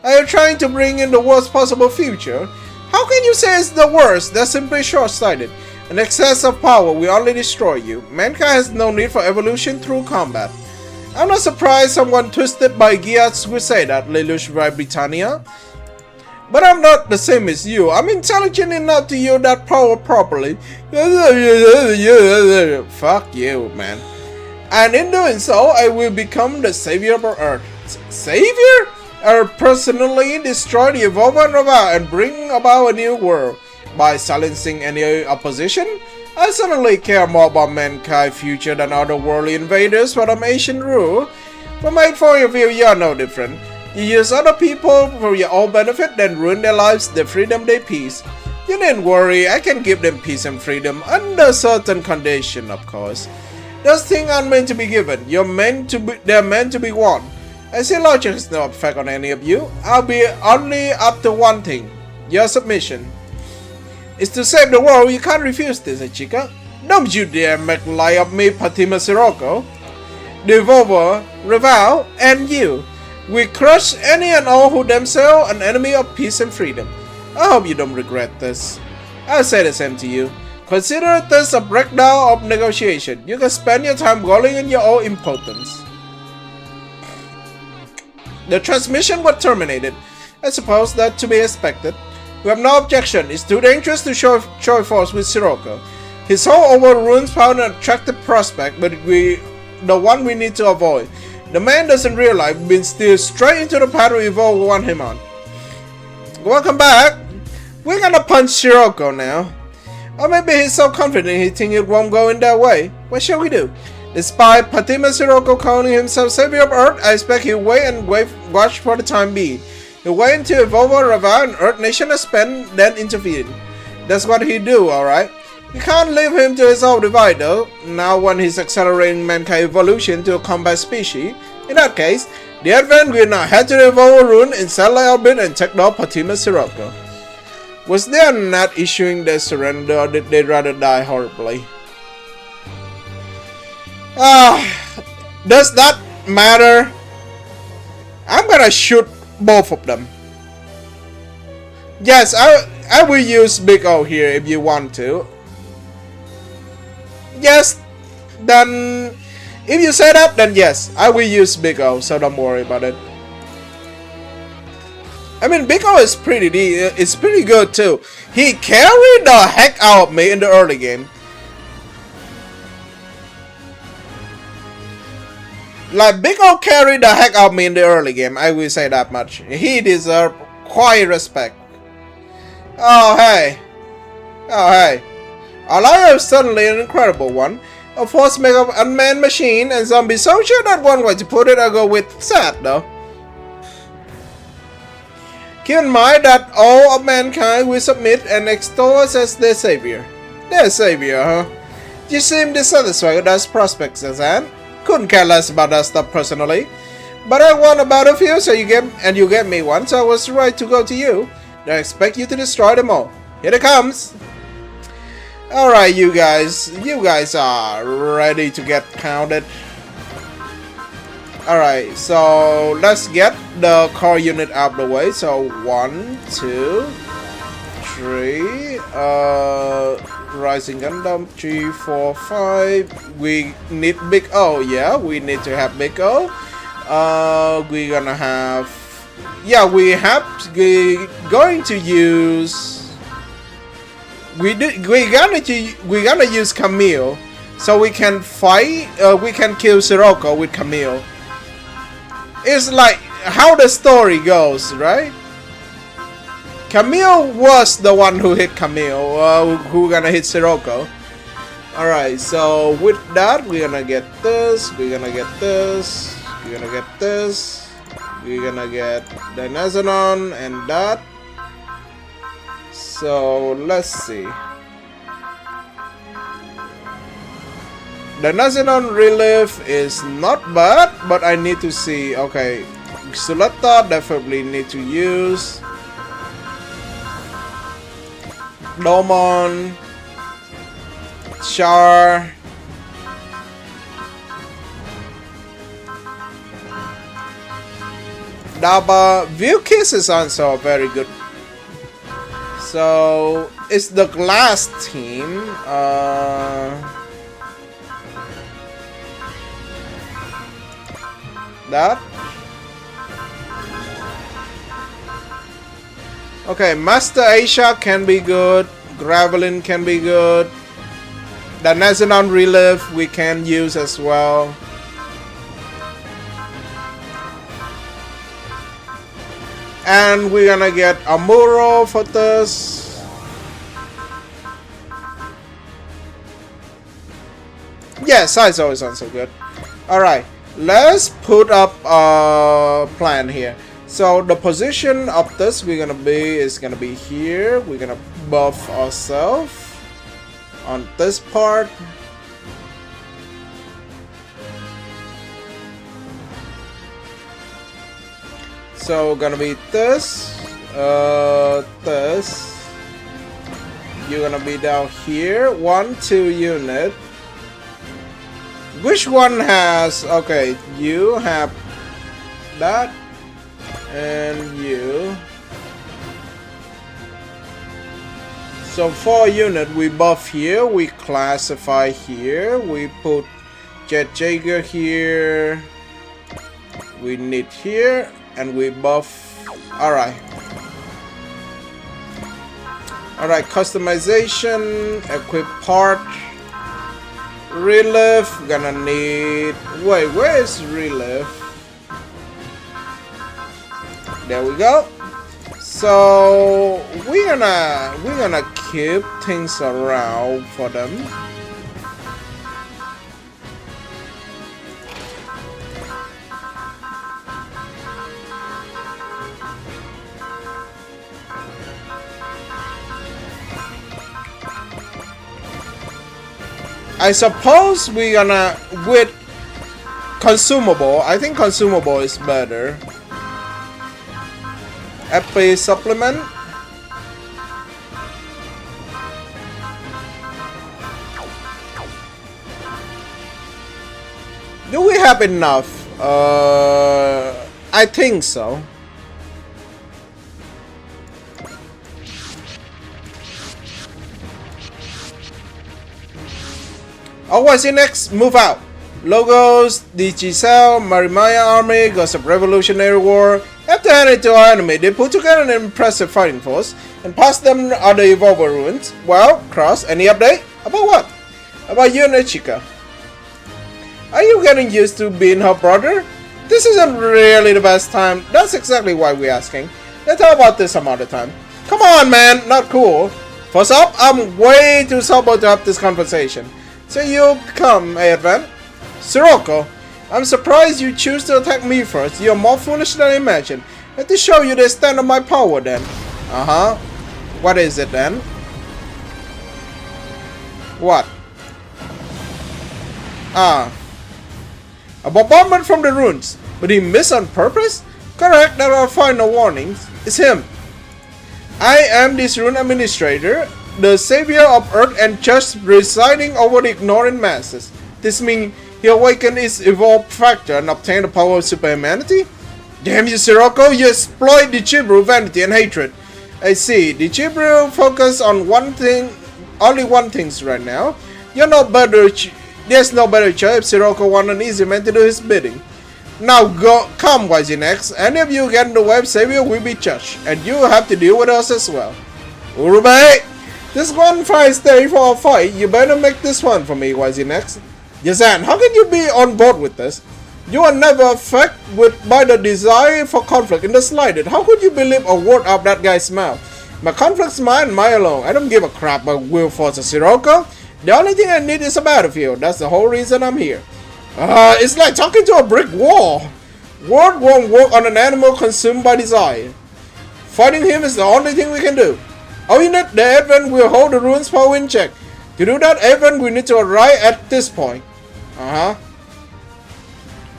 Are you trying to bring in the worst possible future? How can you say it's the worst? That's simply short-sighted. An excess of power will only destroy you. Mankind has no need for evolution through combat. I'm not surprised someone twisted by Giats would say that, Lelouch Britannia. But I'm not the same as you. I'm intelligent enough to use that power properly. Fuck you, man. And in doing so, I will become the savior of Earth. Savior? I'll personally destroy the Evolver and Raval and bring about a new world. By silencing any opposition, I certainly care more about mankind's future than otherworldly invaders for the ancient rule. From my point of view, you're no different. You use other people for your own benefit, then ruin their lives, their freedom, their peace. You needn't worry, I can give them peace and freedom under certain conditions, of course. Those things aren't meant to be given. They're meant to be won. I see logic has no effect on any of you. I'll be only up to one thing. Your submission is to save the world. You can't refuse this, Ichika. Don't you dare make light of me, Fatima Sirocco. Devolver, Reval, and you. We crush any and all who themselves an enemy of peace and freedom. I hope you don't regret this. I'll say the same to you. Consider this a breakdown of negotiation. You can spend your time rolling in your own impotence. The transmission was terminated. I suppose that to be expected. We have no objection. It's too dangerous to show force with Sirocco. His whole over ruins found an attractive prospect, but the one we need to avoid. The man doesn't realize we've been steered straight into the path we want him on. Welcome back. We're gonna punch Sirocco now. Or maybe he's so confident he thinks it won't go in that way. What shall we do? Despite Fatima Sirocco calling himself Savior of Earth, I expect he'll wait and watch for the time being. He'll wait until Evolver, Revive, and Earth Nation are spent, then intervene. That's what he'll do, alright? You can't leave him to his own divide though, now when he's accelerating mankind evolution to a combat species. In that case, the Advent will now head to the Evolver Rune in satellite orbit and take down Fatima Sirocco. Was they not issuing their surrender, or did they rather die horribly? Does that matter? I'm gonna shoot both of them. Yes, I will use Big O here if you want to. Yes, then if you say that, then yes, I will use Big O, so don't worry about it. I mean, Big O is pretty good too. He carried the heck out of me in the early game. Like, Big O carried the heck out of me in the early game, I will say that much. He deserves quite respect. Oh hey. Oh hey. Alliance is suddenly an incredible one. A force made of unmanned machine and zombie soldier, not one way to put it. I'll go with sad though. Keep in mind that all of mankind will submit and extol us as their savior. Their savior, huh? You seem dissatisfied with us prospects, Zan. Couldn't care less about that stuff personally. But I won a battlefield, so you get me one, so I was right to go to you. I expect you to destroy them all. Here it comes! Alright, you guys are ready to get counted. Alright, so let's get the core unit out of the way. So 1, 2, 3, Rising Gundam, 3, 4, 5. We need Big O, yeah, we need to have Big O. We're gonna have, yeah, we're going to use, we're gonna use Camille, so we can fight, we can kill Sirocco with Camille. It's like how the story goes, right? Camille was the one who hit Camille, who gonna hit Sirocco. Alright, so with that, we're gonna get this, we're gonna get this, we're gonna get this, we're gonna get the Nazanon and that. So let's see. The Nazanon relief is not bad, but I need to see. Okay, Suletta definitely need to use. Domon, Char, Daba, Vilkis is also very good. So it's the glass team. That. Okay, Master Aisha can be good. Gravelin can be good. The Nazanon relief we can use as well. And we're gonna get Amuro for this. Yeah, Saizo is also good. Alright, let's put up a plan here. So the position of this is gonna be here. We're gonna buff ourselves on this part. So gonna be this. This. You're gonna be down here. 1, 2 unit. Which one has? Okay, you have that, and you. So 4 unit we buff here, we classify here, we put Jet Jaeger here, we need here, and we buff. Alright. Alright, customization, equip part, relief, gonna need. Wait, where is relief? There we go. So we're gonna keep things around for them. I suppose we're gonna with consumable. I think consumable is better. FP supplement. Do we have enough? I think so. Oh, what's it next? Move out. Logos, Digicel, Marimaya Army, Ghost of Revolutionary War. After handing to our enemy, they put together an impressive fighting force and passed them other Evolver ruins. Well, Cross, any update? About what? About you and Ichika. Are you getting used to being her brother? This isn't really the best time. That's exactly why we're asking. Let's talk about this some other time. Come on, man, not cool. First up, I'm way too sober to have this conversation. So you come, Advent. Sirocco, I'm surprised you choose to attack me first. You're more foolish than I imagined. Let me show you the extent of my power then. Uh-huh. What is it then? What? A bombardment from the ruins. But he missed on purpose? Correct, there are final warnings. It's him. I am this rune administrator, the savior of Earth and just presiding over the ignorant masses. This means he awakened his evolved factor and obtained the power of superhumanity? Damn you, Sirocco, you exploit the Chibru vanity and hatred. I see, the Chibru focus on one thing, only one thing right now. You're no better, there's no better choice if Sirocco want an easy man to do his bidding. Now go, come YZNX, any of you get in the way of Savior will be judged, and you have to deal with us as well. Urube! This one fight stay for a fight, you better make this one for me, YZNX. Yazan, how can you be on board with this? You are never affected by the desire for conflict in the slightest. How could you believe a word of that guy's mouth? My conflict's mine, mine alone. I don't give a crap about Will Force or Sirocco. The only thing I need is a battlefield. That's the whole reason I'm here. It's like talking to a brick wall. Word won't work on an animal consumed by desire. Fighting him is the only thing we can do. Oh, you know, the Advent will hold the ruins power in check. To do that, Advent, we need to arrive at this point.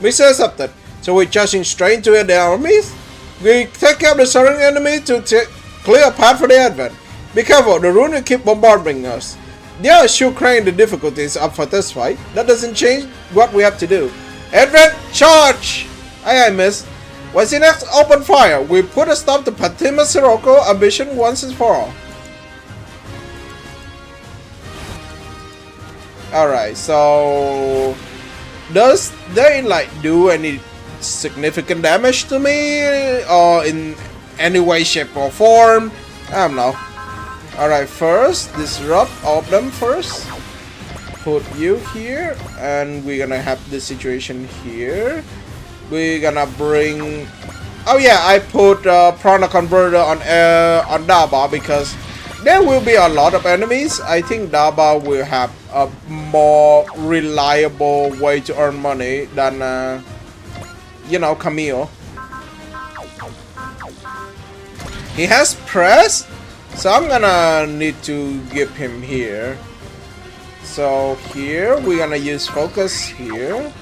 Mission accepted. So we're charging straight into the armies. We take care of the surrounding enemy to clear a path for the Advent. Be careful, the rune will keep bombarding us. They are sure cranking the difficulties up for this fight. That doesn't change what we have to do. Advent, charge! Aye, miss. What's the next? Open fire. We put a stop to Fatima Sirocco ambition once and for all. Alright, so does they like do any significant damage to me or in any way, shape or form? I don't know. Alright, first disrupt all of them first. Put you here and we're gonna have this situation here. We're gonna bring, oh yeah, I put Prana Converter on Daba because there will be a lot of enemies. I think Daba will have a more reliable way to earn money than, you know, Camille. He has press, so I'm gonna need to give him here. So here, we're gonna use focus here.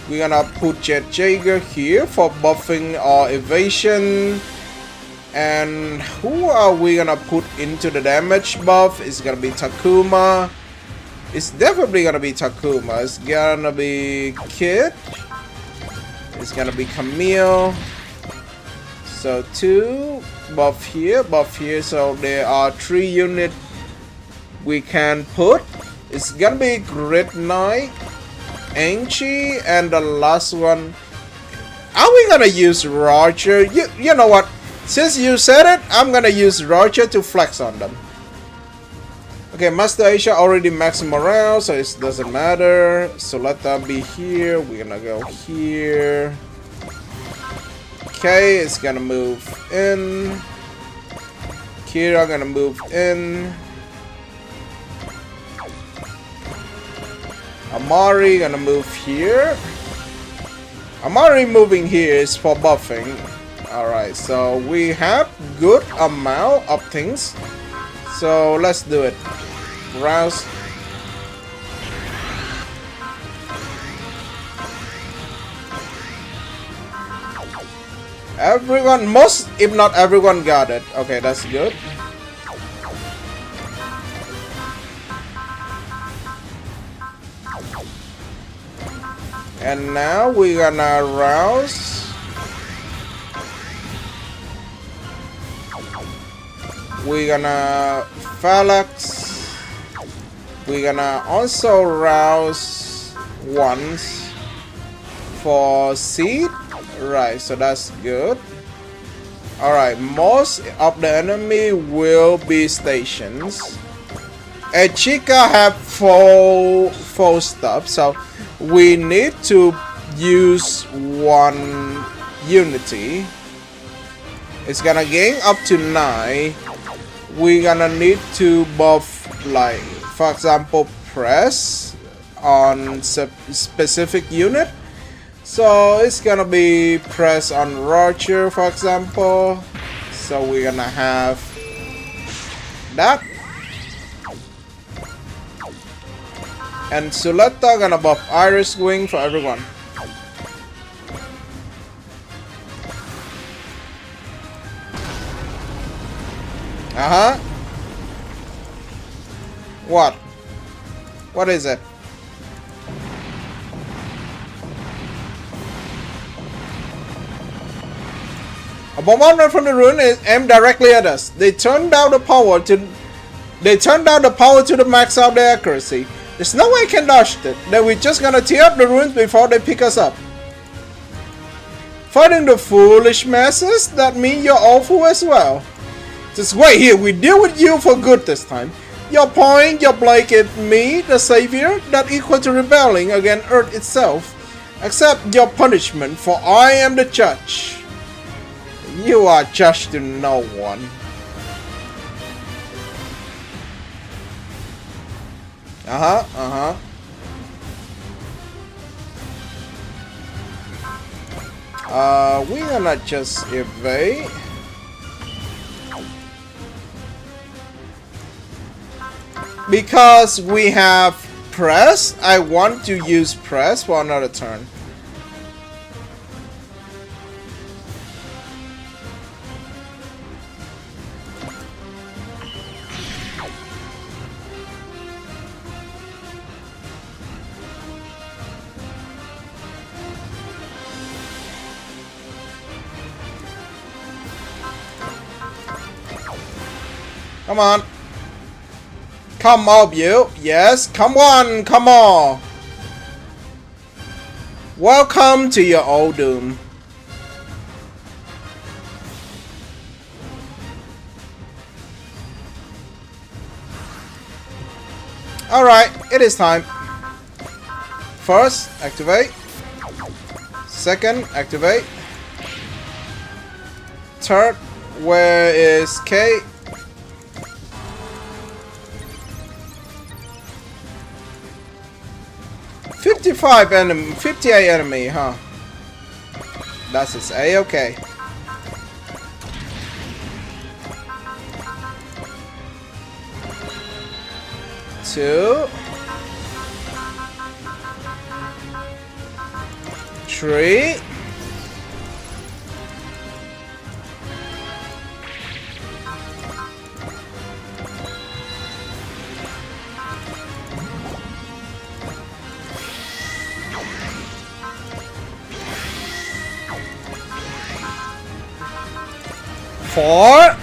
We're gonna put Jet Jaeger here for buffing our evasion. And who are we gonna put into the damage buff? It's gonna be Takuma. It's definitely gonna be Takuma. It's gonna be Kid. It's gonna be Camille. So 2 buff here, buff here. So there are 3 units we can put. It's gonna be Grid Knight, Angie, and the last one. Are we gonna use Roger? You know what? Since you said it, I'm gonna use Roger to flex on them. Okay, Master Asia already maxed morale, so it doesn't matter. So let that be here. We're gonna go here. Okay, it's gonna move in. Kira gonna move in. Amari gonna move here. Amari moving here is for buffing. Alright, so we have good amount of things. So let's do it. Rouse. Everyone, most if not everyone got it. Okay, that's good. And now we're gonna rouse. We're gonna Phalanx. We're gonna also rouse once for seed. Right, so that's good. Alright, most of the enemy will be stations. And Chica have full stuff, so we need to use 1 unity. It's gonna gain up to 9. We're gonna need to buff, like, for example, press on specific unit. So it's gonna be press on Roger, for example. So we're gonna have that. And Suletta gonna buff Iris Wing for everyone. What? What is it? A bombardment from the ruin is aimed directly at us. They turned down the power to the max of their accuracy. There's no way I can dodge it. Then we're just gonna tear up the ruins before they pick us up. Fighting the foolish masses? That means you're awful as well. Just wait here, we deal with you for good this time. Your point, your blake at me, the savior, that equal to rebelling against Earth itself. Accept your punishment, for I am the judge. You are judge to no one. We're gonna just evade. Because we have press, I want to use press for another turn. Come on. Come on, you. Yes, come on, come on. Welcome to your old doom. Alright, it is time. First, activate. Second, activate. Third, where is K? enemy, 58 enemy, huh? That's his A, okay. Two. 3. 4.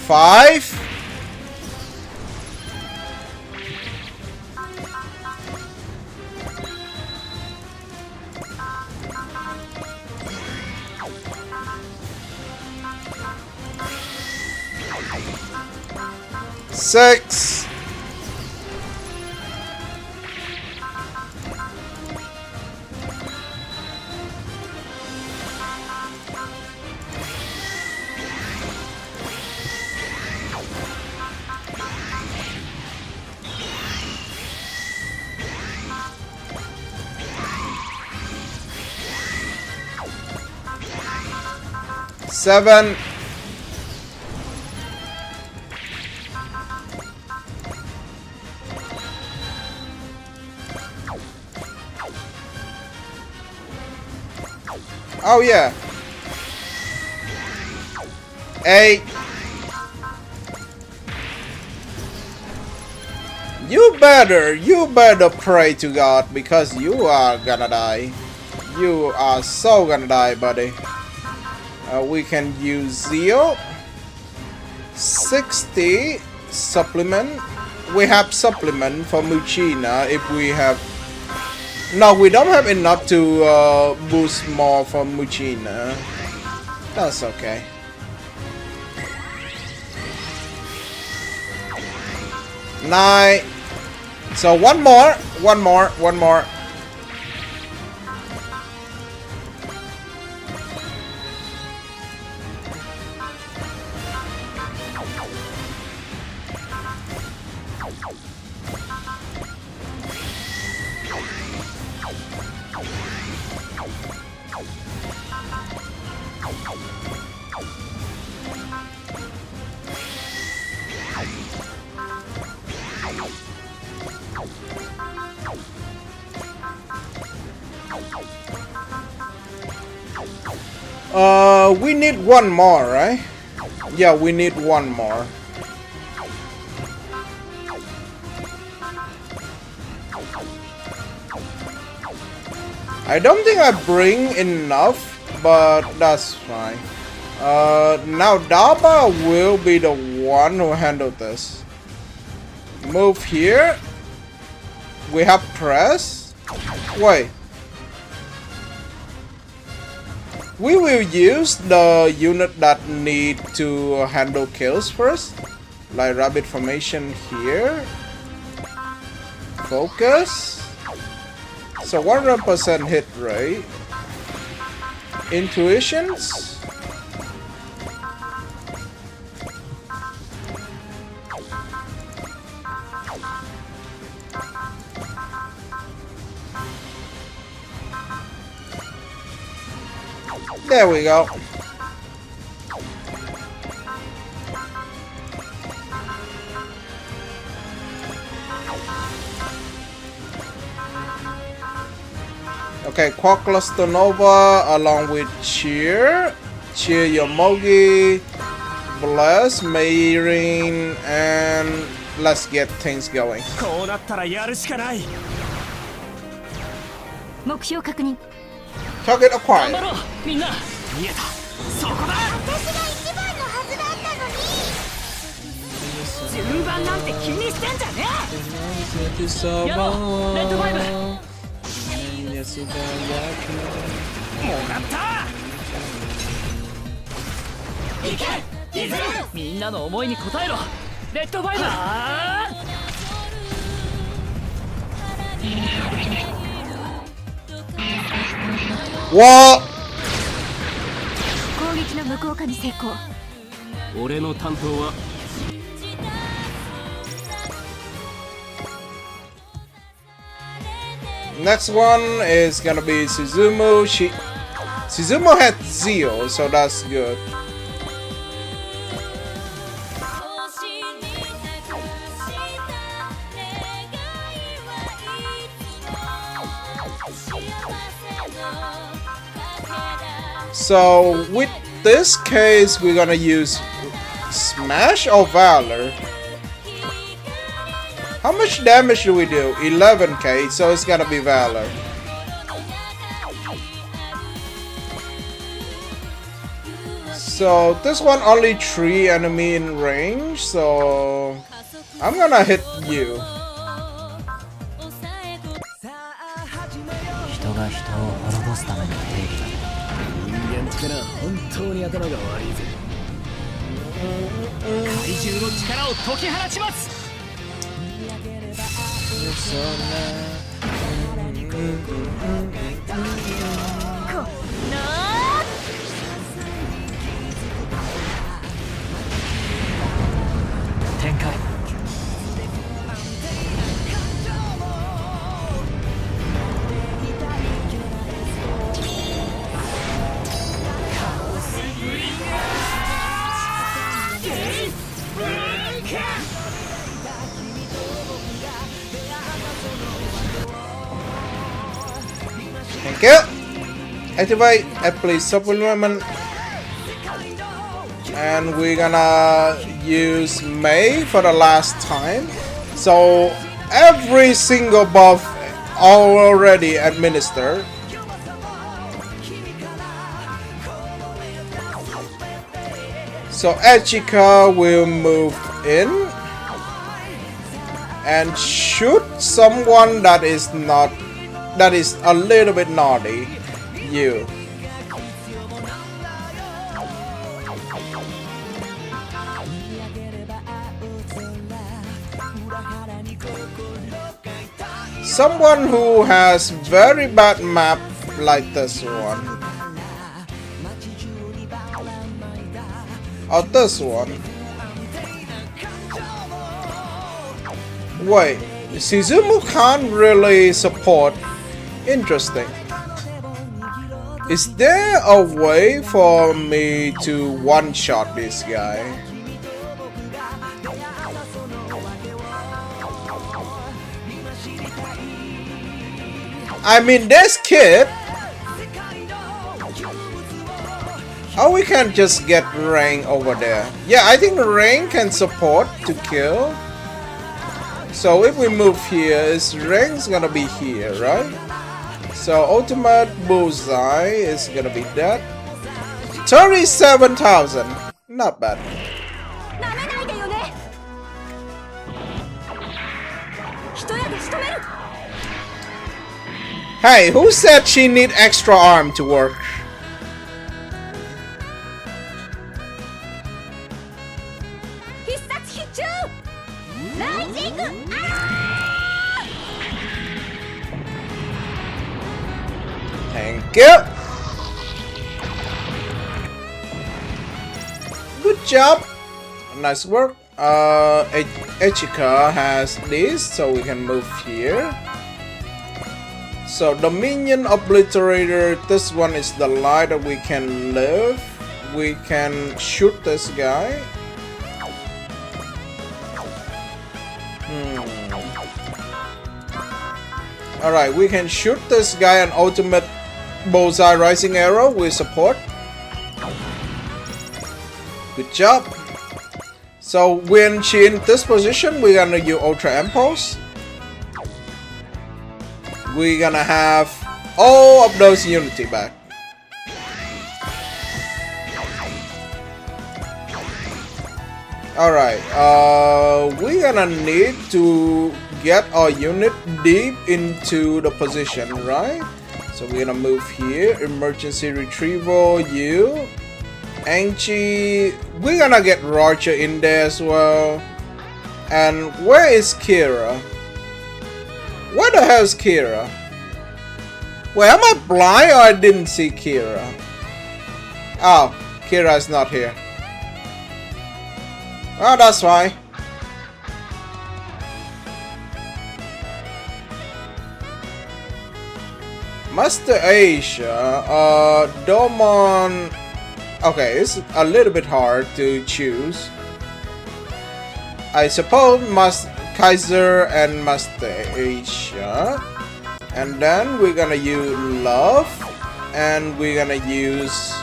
Five. Six. Seven. Oh yeah. 8. You better pray to God because you are gonna die. You are so gonna die, buddy. We can use Zeal. 60 supplement. We have supplement for Muchina if we have. No, we don't have enough to boost more for Muchina. That's okay. Nine. So one more. We need one more, right? Yeah, we need one more. I don't think I bring enough, but that's fine. Now Daba will be the one who handled this. Move here. We have press. Wait. We will use the unit that need to handle kills first. Like rabbit formation here. Focus. So 100% hit rate. Intuitions. There we go. Okay, Quackluster Nova along with Cheer, Yomogi, Bless, Mayrin, and let's get things going. こうなったらやるしかない。目標確認。 Target 頑 acquired. 張ろうみんな。見えた。そこだ。私が一番のはずだったのに。順番なんて気にしてんじゃねえ。やろうレッドファイブ。もらった。いけリズム。みんなの思いに応えろ。レッドファイブ。What? 攻撃の無効化に成功。俺の担当は Next one is gonna be Suzumu. Suzumu had Zeal, so that's good. So with this case, we're gonna use Smash or Valor? How much damage do we do? 11k, so it's gonna be Valor. So this one only 3 enemy in range, so I'm gonna hit you. 人が人を滅ぼすための定義だ。人間ってのは本当に頭が悪いぜ。怪獣の力を解き放ちます。展開。Thank you. Activate please supplement. And we're gonna use May for the last time. So every single buff already administered. So Echika will move in and shoot someone that is a little bit naughty. You. Someone who has very bad map like this one. Or this one. Wait, Shizumu can't really support. Interesting. Is there a way for me to one-shot this guy? I mean, this kid. Oh, we can just get Rain over there. Yeah, I think Rain can support to kill. So if we move here, Rain's gonna be here, right? So ultimate bullseye is gonna be that. 37,000. Not bad. Hey, who said she need extra arm to work? Thank you. Good job. Nice work. Echika has this, so we can move here. So the minion obliterator, this one is the light that we can live. We can shoot this guy. Alright, we can shoot this guy an ultimate bullseye rising arrow with support. Good job. So when she in this position, we're gonna use Ultra Impulse. We're gonna have all of those unity back. Alright, we're gonna need to get our unit deep into the position, right? So we're gonna move here, emergency retrieval, you. Angie, we're gonna get Roger in there as well. And where is Kira? Where the hell is Kira? Wait, am I blind or I didn't see Kira? Oh, Kira is not here. Oh, that's fine. Master Asia, Domon. Okay, it's a little bit hard to choose. I suppose Kaiser and Master Asia. And then we're gonna use Love. And we're gonna use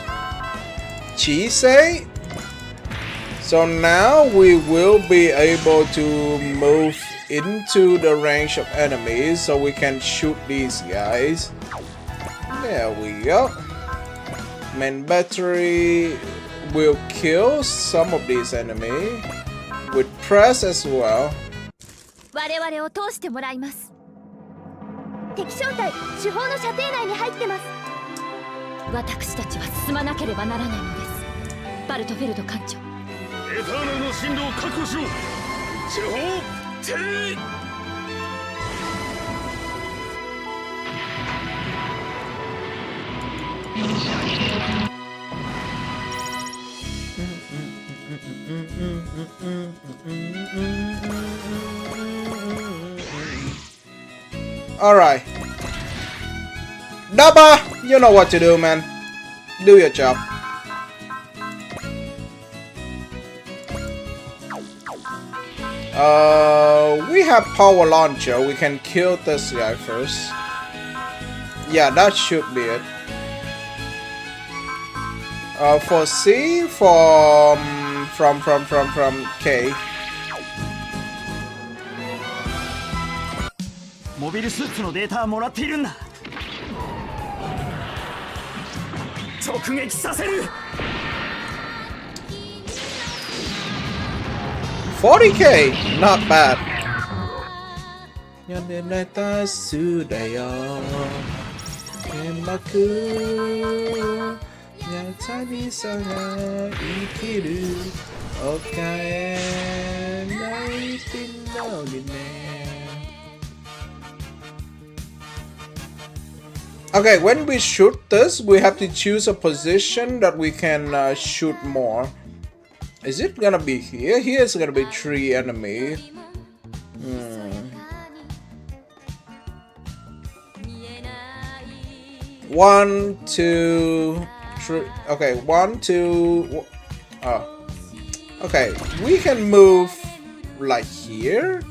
Chisei. So now we will be able to move into the range of enemies so we can shoot these guys. There we go. Main battery will kill some of these enemies with press as well. 我々を通してもらいます。敵小隊主砲の射程内に入ってます。私たちは進まなければならないのです。バルトフェルド艦長。エターナルの進路を確保しろ。主砲停。Alright. Daba, you know what to do, man. Do your job. We have power launcher. We can kill this guy first. Yeah, that should be it. For C, from K. モビルスーツのデータはもらっているんだ。直撃させる。40k, not bad. やれたすだよ。剣幕。やたりさが生きる。おかえないてのにね。Okay, when we shoot this, we have to choose a position that we can shoot more. Is it gonna be here? Here is gonna be 3 enemy. 1, 2, 3. Okay, 1, 2. Okay, we can move like here.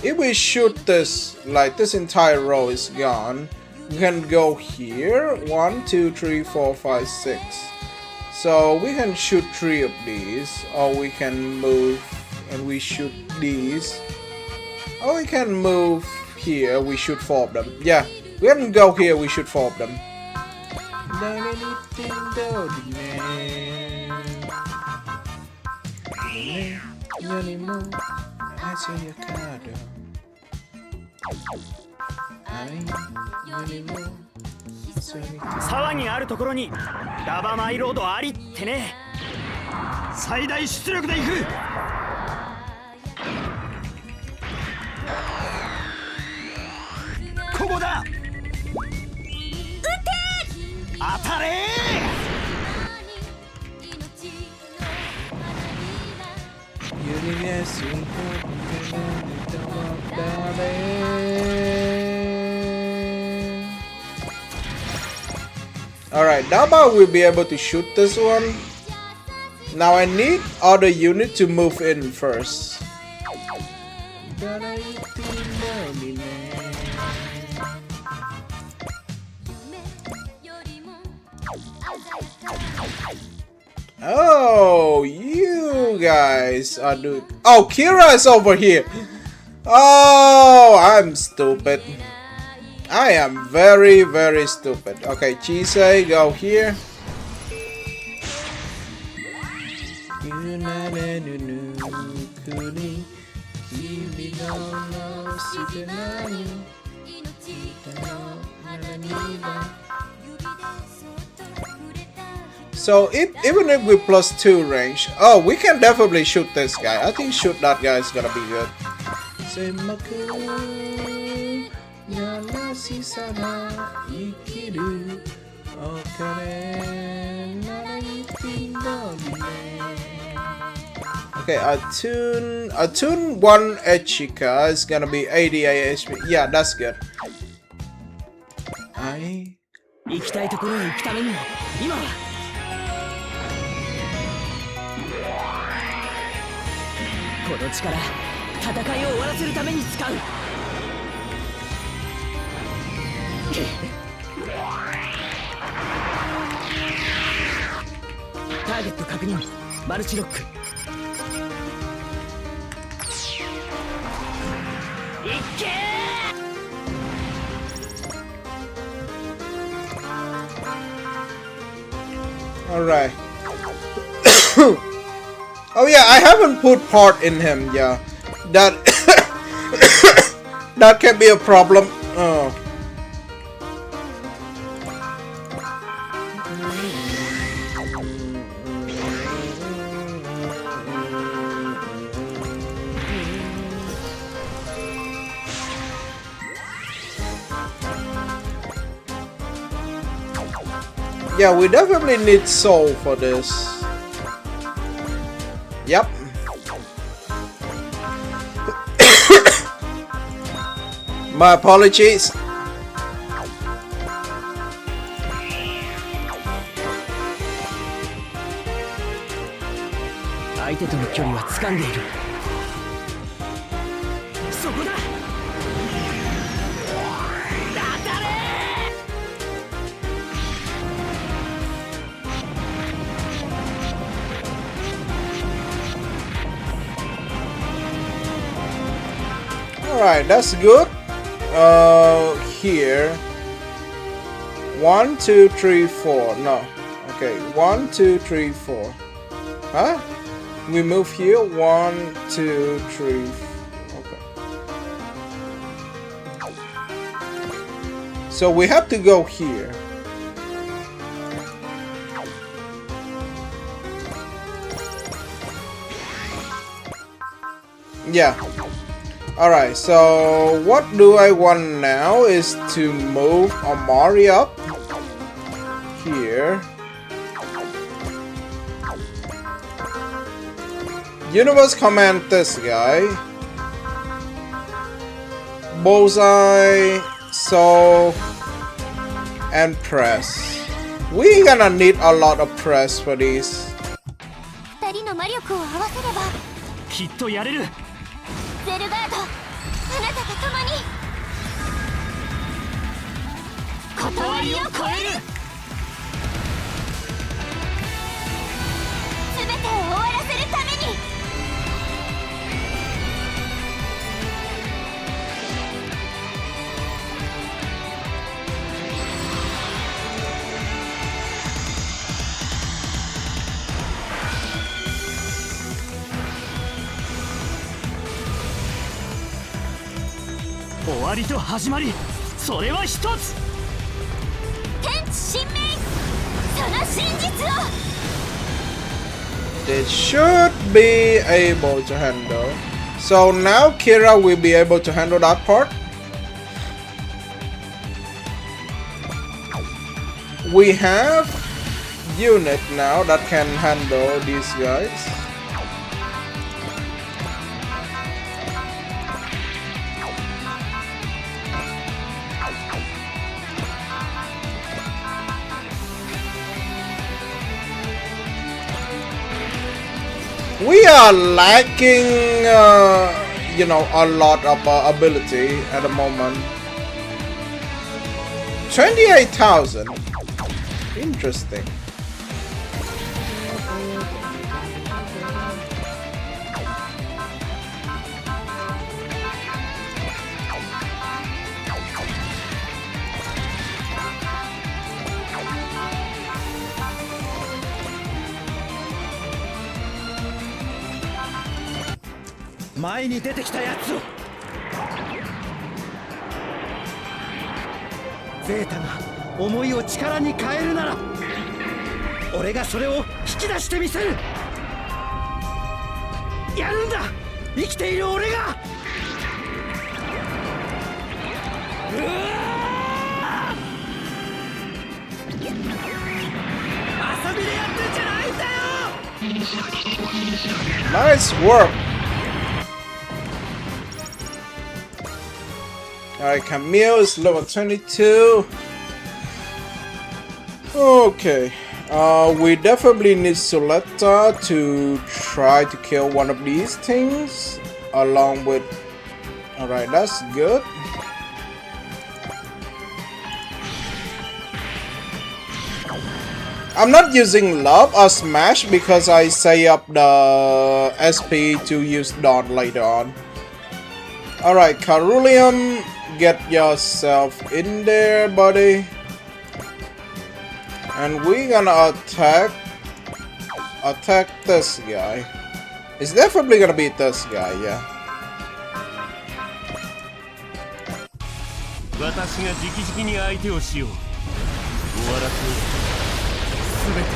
If we shoot this, like this entire row is gone, we can go here. 1, 2, 3, 4, 5, 6. So we can shoot 3 of these, or we can move and we shoot these. Or we can move here, we shoot 4 of them. Yeah, we can go here, we shoot 4 of them. Anymore. 騒ぎあるところにラバマイロードありってね。最大出力で行く。ここだ。撃て。当たれ。Alright, Daba will be able to shoot this one. Now I need other unit to move in first. Oh, you guys are doing... Oh, Kira is over here. Oh, I'm stupid. I am very, very stupid. Okay, Chisei, go here. So even if we +2 range, oh, we can definitely shoot this guy. I think shoot that guy is gonna be good. Okay, attune 1 Echika is gonna be 88 HP. Yeah, that's good. 行きたいところに行くためにも今はこの力戦いを終わらせるために使う。ターゲット確認マルチロック Alright. Oh yeah, I haven't put part in him, yeah. That that can be a problem. Oh. Yeah, we definitely need soul for this. Yep. My apologies. 相手との距離は掴んでいるそこだ Alright, that's good. Here. 1, 2, 3, 4. No. Okay, 1, 2, 3, 4. Huh? We move here. 1, 2, 3, 4. Okay. So we have to go here. Yeah. Alright, so what do I want now is to move Amari up here. Universe command this guy. Bullseye, soul, and press. We gonna need a lot of press for these. 2人の魔力を合わせればきっとやれるゼルガード、あなたと共に断りを超える全てを終わらせるために終わりと始まりそれは一つ天地神明その真実を They should be able to handle. So now Kira will be able to handle that part. We have unit now that can handle these guys. We are lacking, you know, a lot of ability at the moment. 28,000. Interesting.「前に出てきたやつを」ゼータが思いを力に変えるなら俺がそれを引き出してみせるやるんだ生きている俺がうわ遊びでやってんじゃないんだよ Nice work. Alright, Camille is level 22. Okay. We definitely need Soletta to try to kill one of these things. Along with... Alright, that's good. I'm not using love or smash because I say up the SP to use Dawn later on. Alright, Carulium, get yourself in there, buddy. And we're gonna attack this guy. It's definitely gonna be this guy, yeah. 私が直々に相手をしよう。終わらせよう。すべて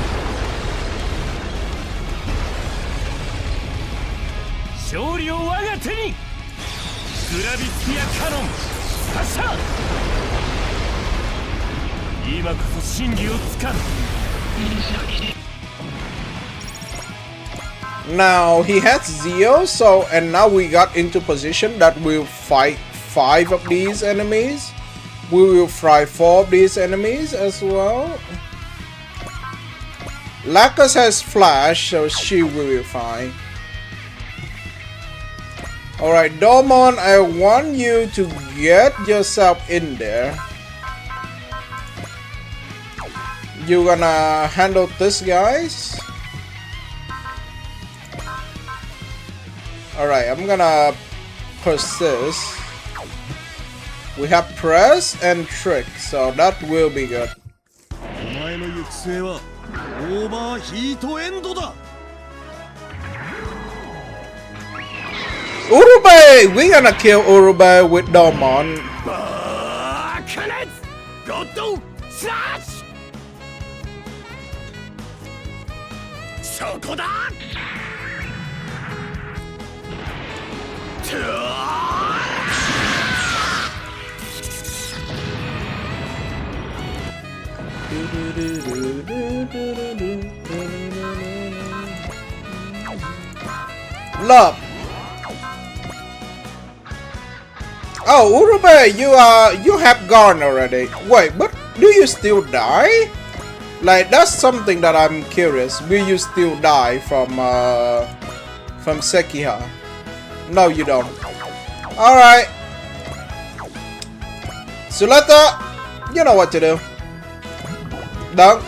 勝利を我が手に。グラビスピアカノン発射。今こそ真理をつかむ。 Now he has Zeo, so and now we got into position that we'll fight 5 of these enemies. We will fry 4 of these enemies as well. Lacus has flash, so she will be fine. Alright, Domon, I want you to get yourself in there. You're gonna handle this, guys. Alright, I'm gonna persist. We have press and trick, so that will be good. お前の行く末はオーバーヒートエンドだ。 Urube! We're gonna kill Urube with Domon. バーカネツゴッドスラッシュ。そこだ。 Love. Oh, Urube, you have gone already. Wait, but do you still die? Like, that's something that I'm curious. Will you still die from Sekiha? No, you don't. Alright. Suleta, you know what to do. Dunk.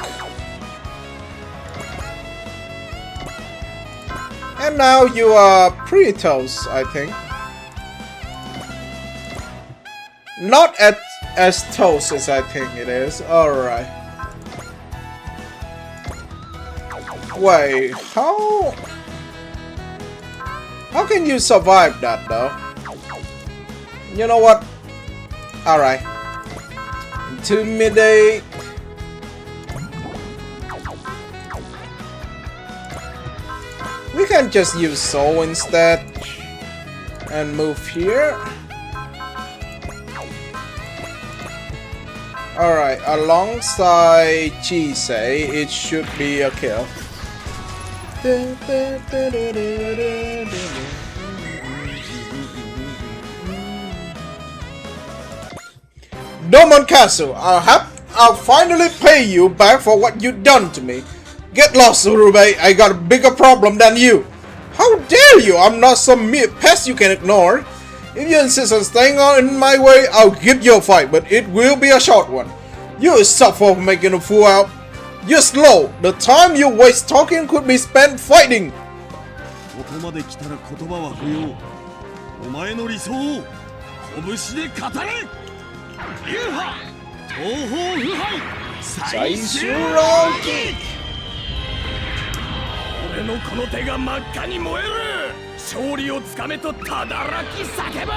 And now you are pretty toast, I think. Not as toast as I think it is. Alright. Wait, how can you survive that though? You know what? Alright. Intimidate. We can just use Soul instead. And move here. Alright, alongside Chisei, it should be a kill. Domon Castle, I'll finally pay you back for what you done to me. Get lost, Urube. I got a bigger problem than you. How dare you? I'm not some mere pest you can ignore. If you insist on staying on in my way, I'll give you a fight, but it will be a short one. You suffer for making a fool out. You're slow. The time you waste talking could be spent fighting. ここまで来たら言葉は不要。お前の理想を拳で語れ。流派東方腐敗最終ローキ。俺のこの手が真っ赤に燃える。勝利をつかめとただらき叫ぶ。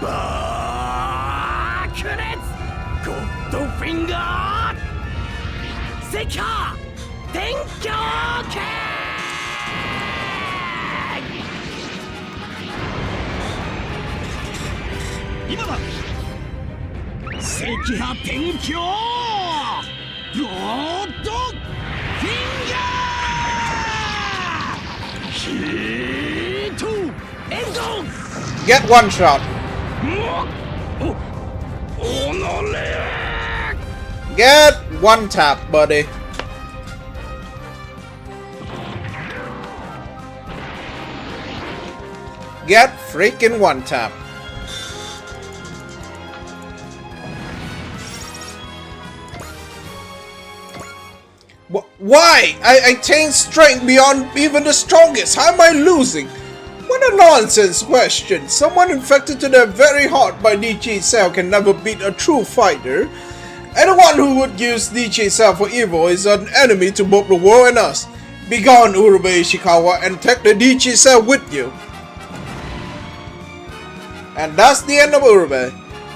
バークレッツゴッドフィンガーセキャー天狂剣。今だ赤波天狂ゴッドフィンガーヒートエンド Get one shot. Get one tap, buddy. Get freaking one tap. Why? I attain strength beyond even the strongest. How am I losing? What a nonsense question. Someone infected to their very heart by DG Cell can never beat a true fighter. Anyone who would use DG Cell for evil is an enemy to both the world and us. Begone, Urube Ishikawa, and take the DG Cell with you. And that's the end of Urube.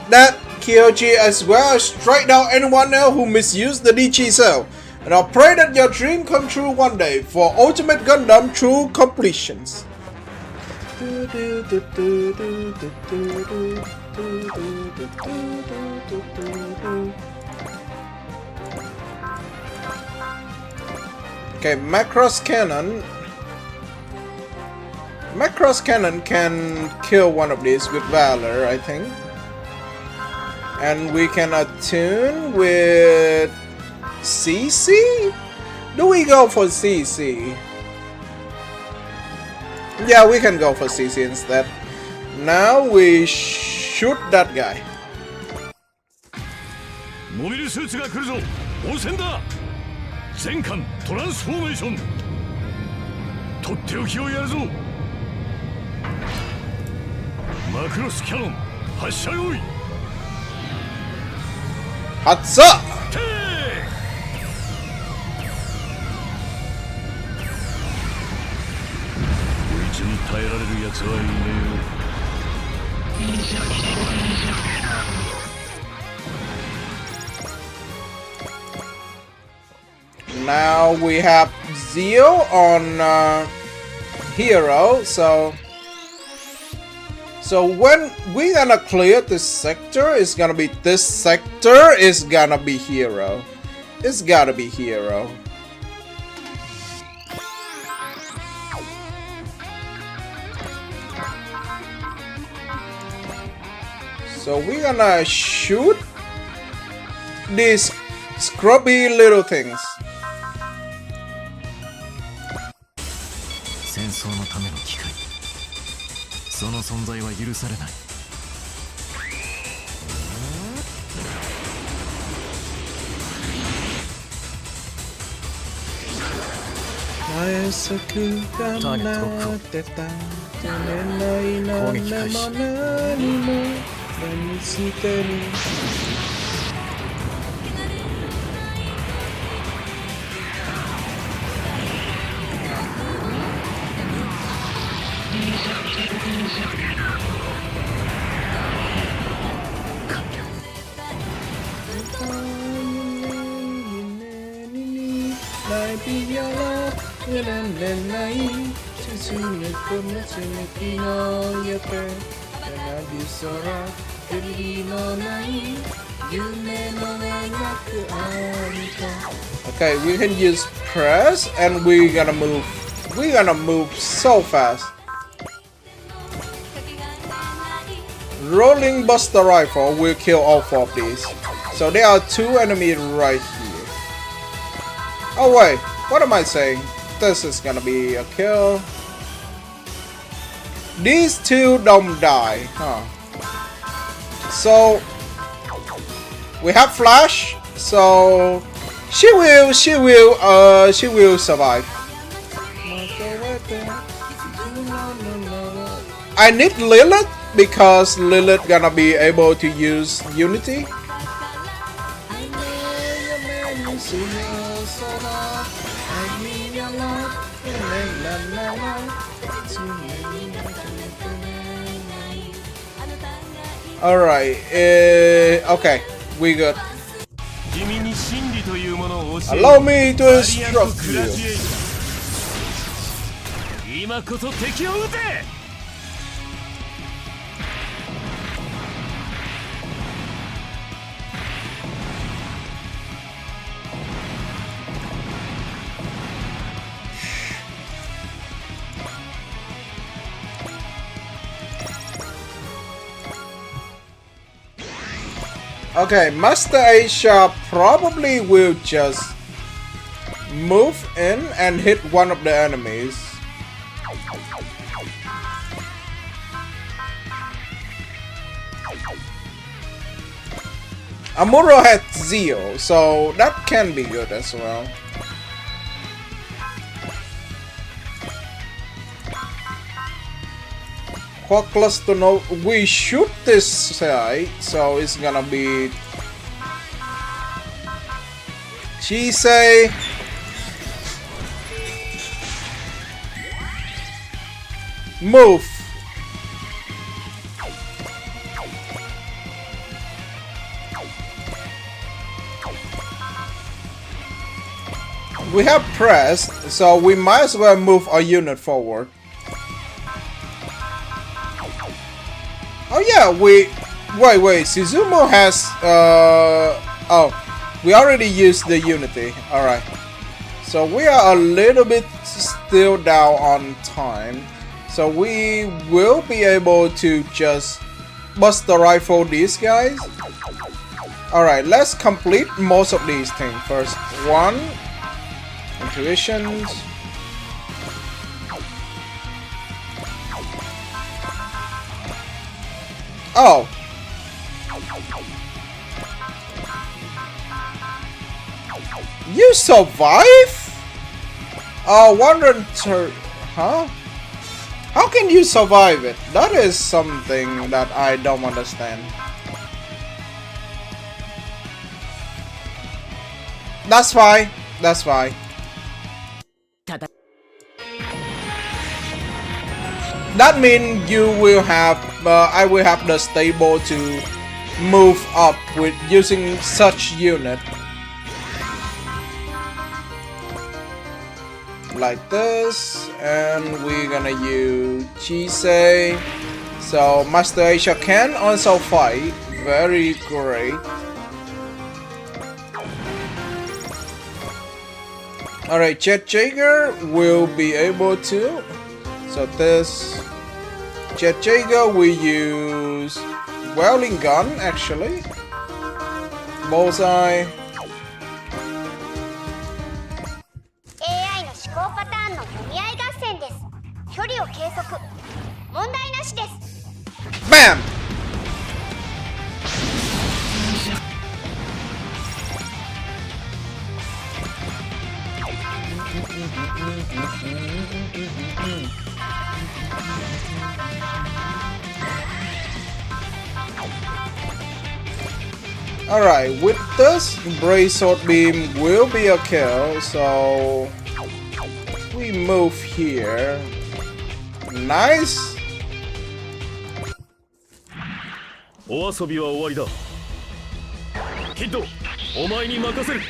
That Kyoji as well as strike down anyone else who misused the DG Cell. And I'll pray that your dream come true one day for Ultimate Gundam true completions. Okay, Macross Cannon. Macross Cannon can kill one of these with Valor, I think. And we can attune with CC? Do we go for CC? Yeah, we can go for CC instead. Now we shoot that guy. モビルスーツが来るぞ。応戦だ。全艦トランスフォーメーション。とっておきをやるぞ。マクロスキャノン発射用意。Hats up! てー。こいつに耐えられるやつはいねえよ。 Now we have Zio on Hero, so when we gonna clear this sector, it's gonna be this sector is gonna be Hero. It's gotta be Hero. So we're gonna shoot these scrubby little things. 戦争のための機械。その存在は許されない。Okay, we can use press and we're gonna move. We're gonna move so fast. Rolling Buster Rifle will kill all four of these. So there are two enemies right here. Oh wait, what am I saying? This is gonna be a kill. These two don't die, huh? So we have Flash, so she will survive. I need Lilith because Lilith gonna be able to use Unity. Alright, okay, we good. Allow me to instruct you. 今こそ敵を撃て。 Okay, Master Asia probably will just move in and hit one of the enemies. Amuro had Zio, so that can be good as well. for cluster node, we shoot this side, so it's gonna be Chisei. Move. We have pressed, so we might as well move our unit forward. Oh yeah, wait, Suzumu has, oh, we already used the unity, alright. So we are a little bit still down on time. So we will be able to just bust the rifle these guys. Alright, let's complete most of these things first. 1, intuitions. Oh. You survive? Oh, 130. Huh? How can you survive it? That is something that I don't understand. That's fine. That's fine. That means you will have, I will have the stable to move up with using such unit. Like this, and we're gonna use Chisei. So Master Asia can also fight. Very great. Alright, Jet Jaeger will be able to. So this Jet Jaeger we use welding gun actually. Bullseye. AI の思考パターンの組み合い合戦です。距離を計測。問題なしです。BAM! Alright, with this, Brace Sword Beam will be a kill, so we move here. Nice! お遊びは終わりだ。キッド、お前に任せる。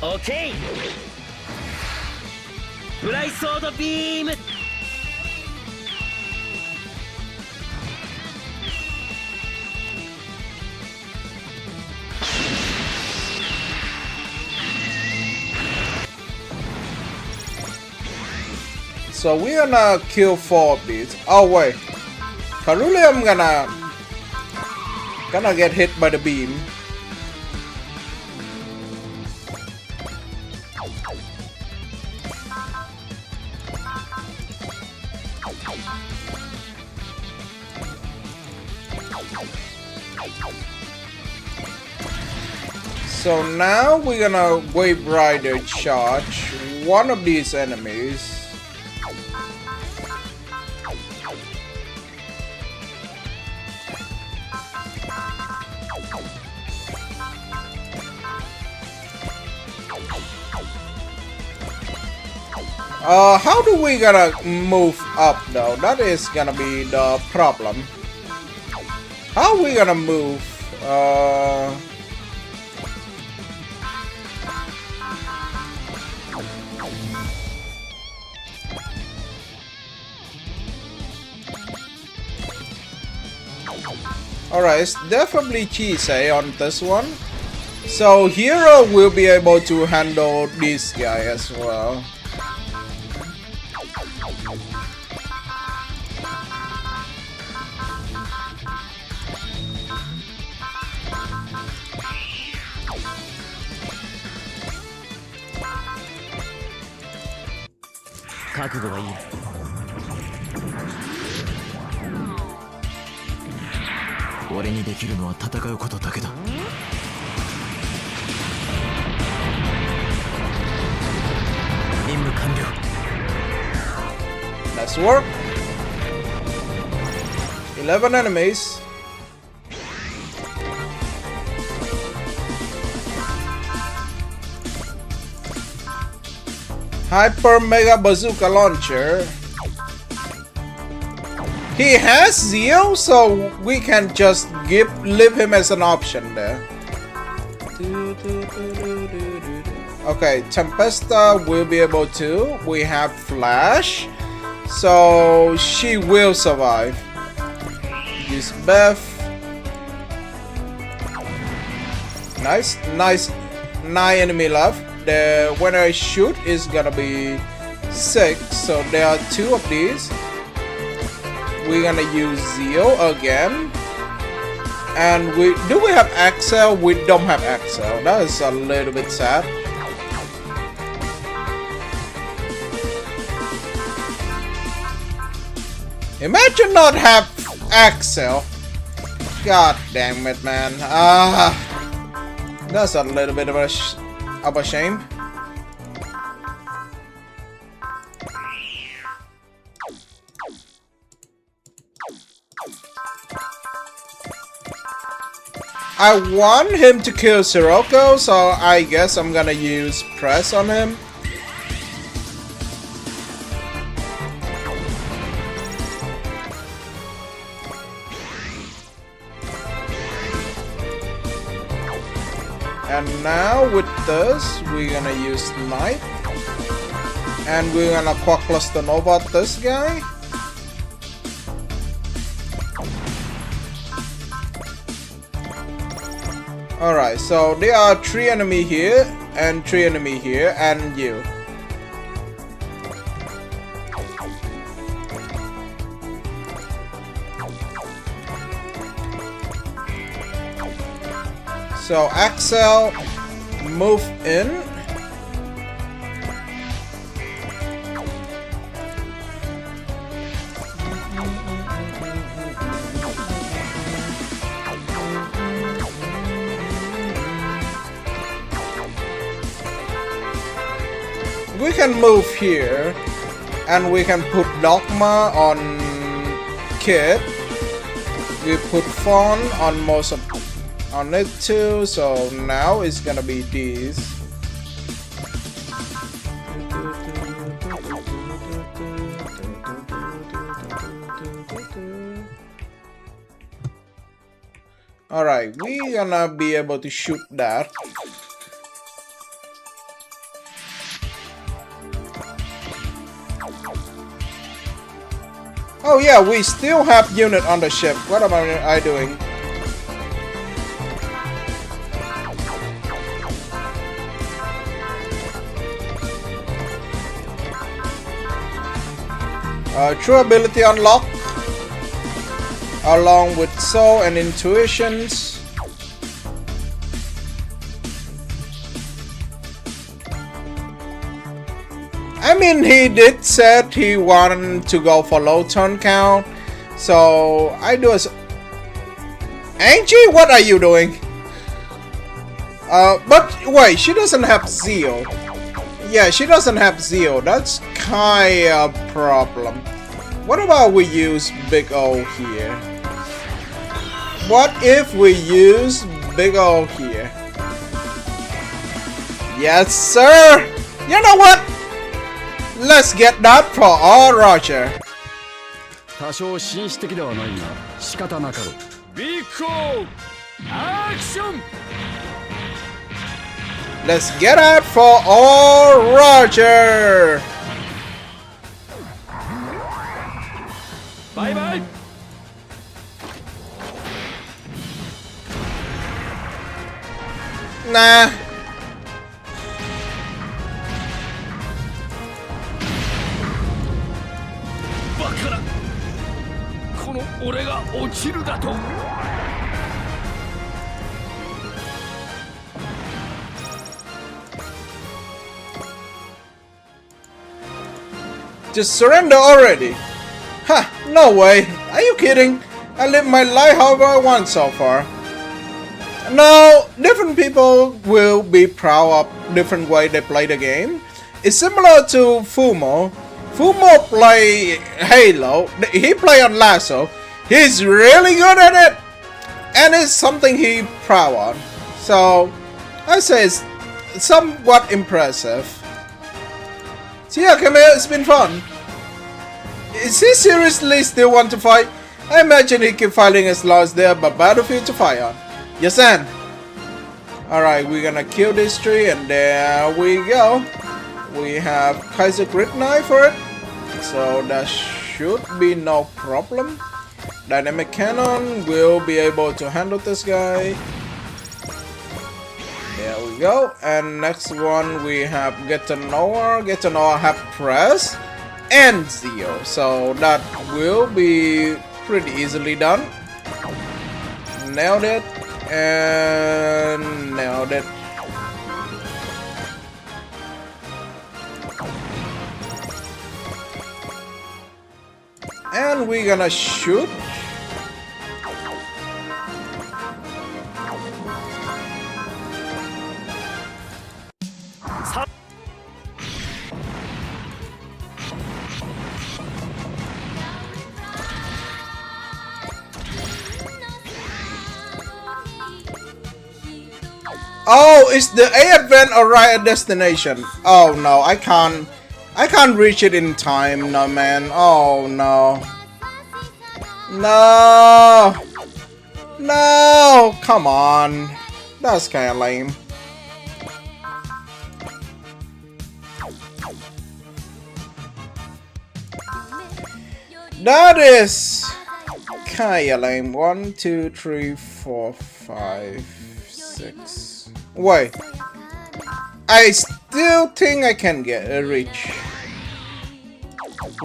オッケー。ブライソードビーム。So we're gonna kill 4 of these. Oh wait, Carulium gonna get hit by the beam. So now we're gonna Wave Rider charge one of these enemies. How do we gonna move up though? That is gonna be the problem. How are we gonna move? Alright, it's definitely Chisei on this one. So Hero will be able to handle this guy as well. Let's work. 11 enemies. Hyper Mega Bazooka Launcher. He has Zeo, so we can just leave him as an option there. Okay, Tempesta will be able to. We have Flash, so she will survive. Use Beth. Nice. 9 enemy left. When I shoot is gonna be 6, so there are 2 of these. We're gonna use Zeo again. And we have Axel? We don't have Axel. That is a little bit sad. Imagine not have Axel. God damn it, man. That's a little bit of a shame. I want him to kill Sirocco, so I guess I'm gonna use press on him. And now with this, we're gonna use Knight. And we're gonna Quackluster Nova this guy. Alright, so there are 3 enemy here, and 3 enemy here, and you. So Axel, move in. We can move here, and we can put Dogma on Kid. We put Fawn on most of on it too, so now it's gonna be these. Alright, we're gonna be able to shoot that. Oh yeah, we still have unit on the ship. What am I doing? True ability unlock, along with soul and intuitions. I mean, he did said he wanted to go for low turn count, so I do as. Angie, what are you doing? But wait, she doesn't have Zeo. Yeah, she doesn't have Zeo. That's kind of a problem. What about we use Big O here? What if we use Big O here? Yes, sir! You know what? Let's get that for all Roger. 多少紳士的ではないが仕方なかろう。ビッグアクション Let's get out for all Roger. バイバイ Nah. バカなこの俺が落ちるだと Just surrender already. Ha, no way. Are you kidding? I live my life however I want so far. No, different people will be proud of different way they play the game. It's similar to Fumo. Fumo play Halo. He play on Lasso. He's really good at it, and it's something he proud on. So I say it's somewhat impressive. So yeah, come here, it's been fun. Is he seriously still want to fight? I imagine he keep fighting as long as there are battlefield to fight on. Yes, and alright, we're gonna kill this tree, and there we go. We have Kaiser Grid Knife for it, so that should be no problem. Dynamic Cannon will be able to handle this guy. There we go. And next one we have Get to Know have Press and Zeo, so that will be pretty easily done. Nailed it and nailed it. And we're gonna shoot. Oh, is the A event or right destination? Oh no, I can't reach it in time, no man. Oh no. No. No, come on. That's kinda lame. That is kinda lame. 1, 2, 3, 4, 5, 6. Wait, I still think I can get a reach.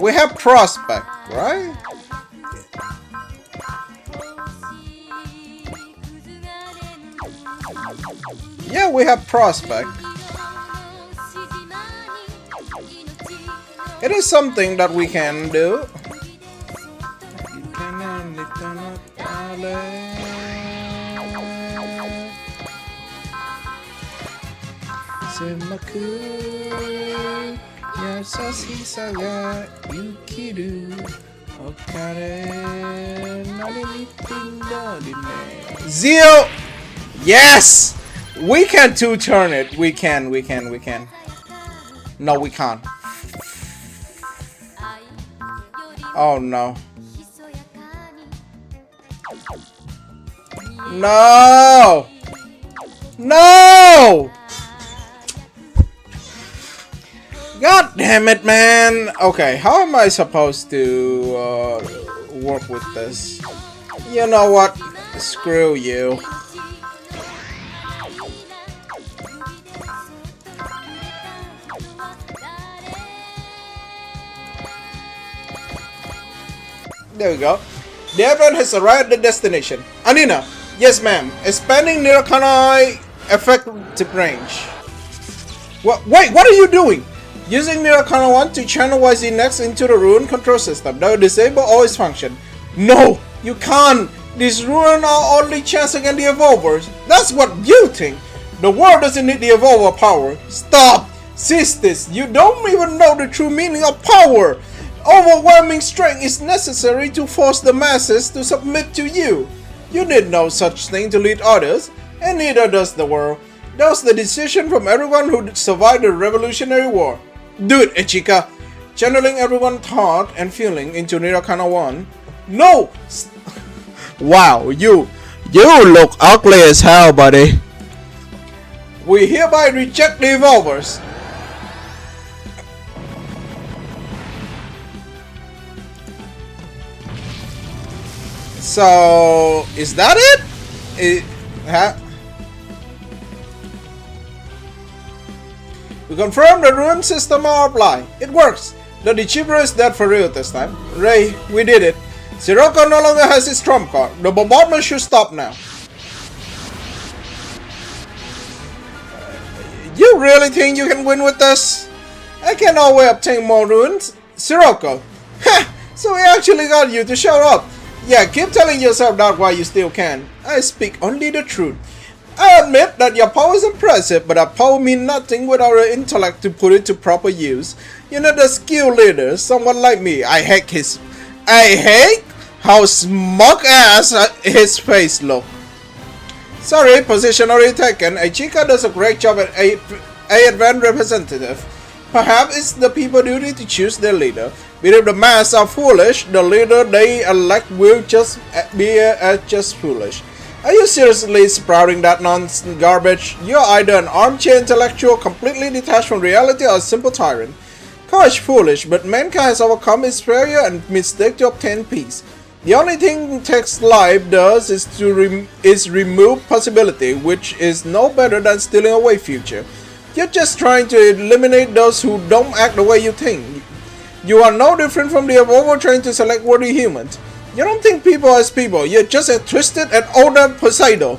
We have Prospect, right? Yeah, we have Prospect. It is something that we can do. Zeo! Yes! We can two-turn it. We can. No, we can't. Oh no. No! No! God damn it, man! Okay, how am I supposed to work with this? You know what? Screw you. There we go. The airplane has arrived at the destination. Anina! Yes, ma'am. Expanding Nirakanai effective range. What? Wait, what are you doing? Using Nirakanai 1 to channel YZ-Next into the Ruin control system. That will disable all its function. No! You can't! These Ruin are only chance against the Evolvers. That's what you think! The world doesn't need the Evolver power. Stop! Cease this! You don't even know the true meaning of power! Overwhelming strength is necessary to force the masses to submit to you. You need no such thing to lead others, and neither does the world. That was the decision from everyone who survived the Revolutionary War. Do it, Ichika! Channeling everyone's thought and feeling into Nirakanai 1. No! Wow, you look ugly as hell, buddy. We hereby reject the Evolvers. So, is that it? We confirm the Ruin system are applied. It works. The Dichibro is dead for real this time. Ray, we did it. Sirocco no longer has his trump card. The bombardment should stop now. You really think you can win with this? I can always obtain more ruins. Sirocco. Ha! So we actually got you to show up. Yeah, keep telling yourself that while you still can. I speak only the truth. I admit that your power is impressive, but that power means nothing without your intellect to put it to proper use. You're not a skilled leader, someone like me. I hate? how smug ass his face looked. Sorry, position already taken. Ichika does a great job at a advanced representative. Perhaps it's the people's duty to choose their leader. But if the mass are foolish, the leader they elect will just be just foolish. Are you seriously sprouting that nonsense garbage? You're either an armchair intellectual completely detached from reality or a simple tyrant. Gosh, foolish, but mankind has overcome its failure and mistake to obtain peace. The only thing text life does is to remove possibility, which is no better than stealing away future. You're just trying to eliminate those who don't act the way you think. You are no different from the evolver trying to select worthy humans. You don't think people as people, you're just a twisted and older Poseidon.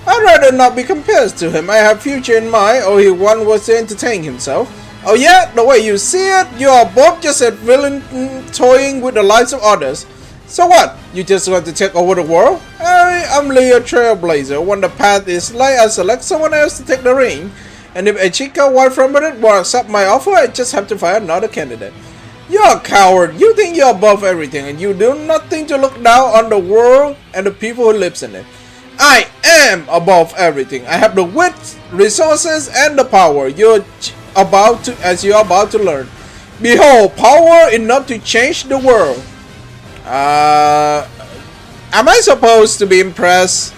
I'd rather not be compared to him. I have future in mind, or he one was to entertain himself. Oh yeah, the way you see it, you are both just a villain toying with the lives of others. So what? You just want to take over the world? I'm Leo Trailblazer. When the path is light, I select someone else to take the ring. And if Ichika wife from it will accept my offer, I just have to find another candidate. You're a coward. You think you're above everything and you do nothing to look down on the world and the people who lives in it. I am above everything. I have the wit, resources, and the power you're about to learn. Behold, power enough to change the world. Am I supposed to be impressed?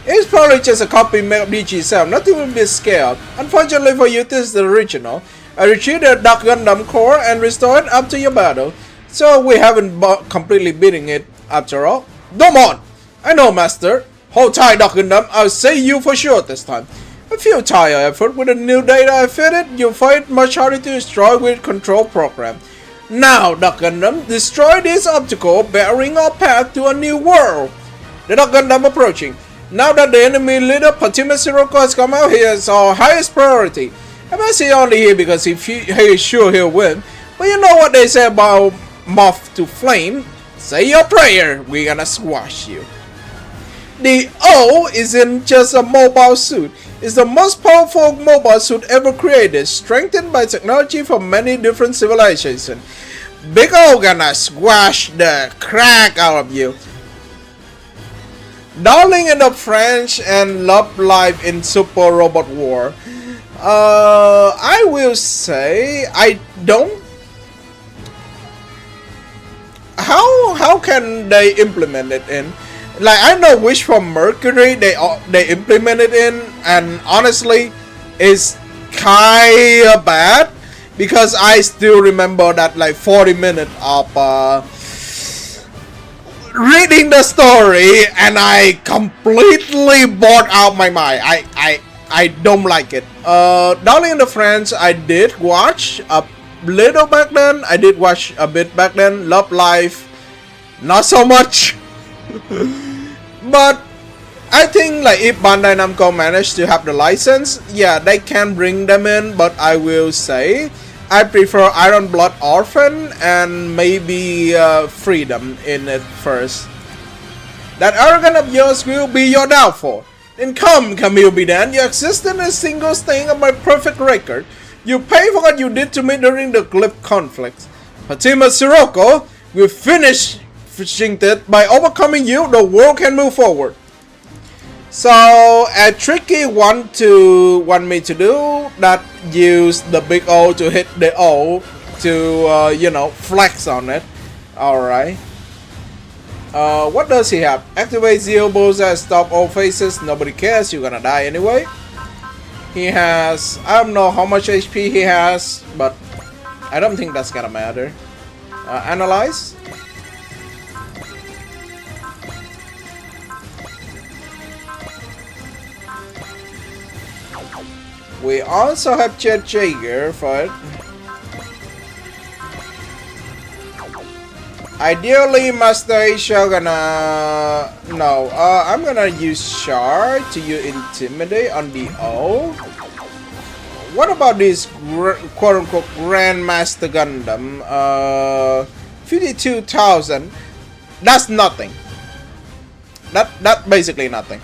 It's probably just a copy made of DG7, nothing will be scared. Unfortunately for you, this is the original. I retrieved the Dark Gundam core and restored it after your battle, so we haven't completely beating it after all. Come on! I know, Master. Hold tight, Dark Gundam, I'll save you for sure this time. A futile effort. With the new data I fitted, you'll find much harder to destroy with control program. Now, Dark Gundam, destroy this obstacle, bearing our path to a new world. The Dark Gundam approaching. Now that the enemy leader Part30 Sirocco has come out, he is our highest priority. I must say only here because he is sure he'll win. But you know what they say about moth to flame? Say your prayer, we're gonna squash you. The O isn't just a mobile suit. It's the most powerful mobile suit ever created, strengthened by technology from many different civilizations. Big O gonna squash the crack out of you. Darling in the French and Love Life in Super Robot War. I will say I don't. How can they implement it in? Like, I know Wish for Mercury they implement it in, and honestly, it's kinda bad because I still remember that like 40 minutes of reading the story and I completely bored out my mind. I don't like it. Darling in the French I did watch a little back then. I did watch a bit back then. Love Life, not so much. But I think like if Bandai Namco managed to have the license, yeah, they can bring them in. But I will say I prefer Iron Blood Orphan and maybe Freedom in it first. That arrogance of yours will be your downfall. Then come, Camille Bidan, you exist in a single stain of my perfect record. You pay for what you did to me during the Glyph conflict. Part30 Sirocco will finish it by overcoming you. The world can move forward. So a tricky want me to do that, use the big O to hit the O to you know, flex on it. Alright. What does he have? Activate Zero Bullseye, stop all faces. Nobody cares, you're gonna die anyway. He has, I don't know how much HP he has, but I don't think that's gonna matter. Analyze. We also have Jet Jaeger for it. Ideally, Master Asia gonna... No, I'm gonna use Shard to use Intimidate on the O. What about this quote-unquote Grandmaster Gundam? 52,000. That's nothing. That basically nothing.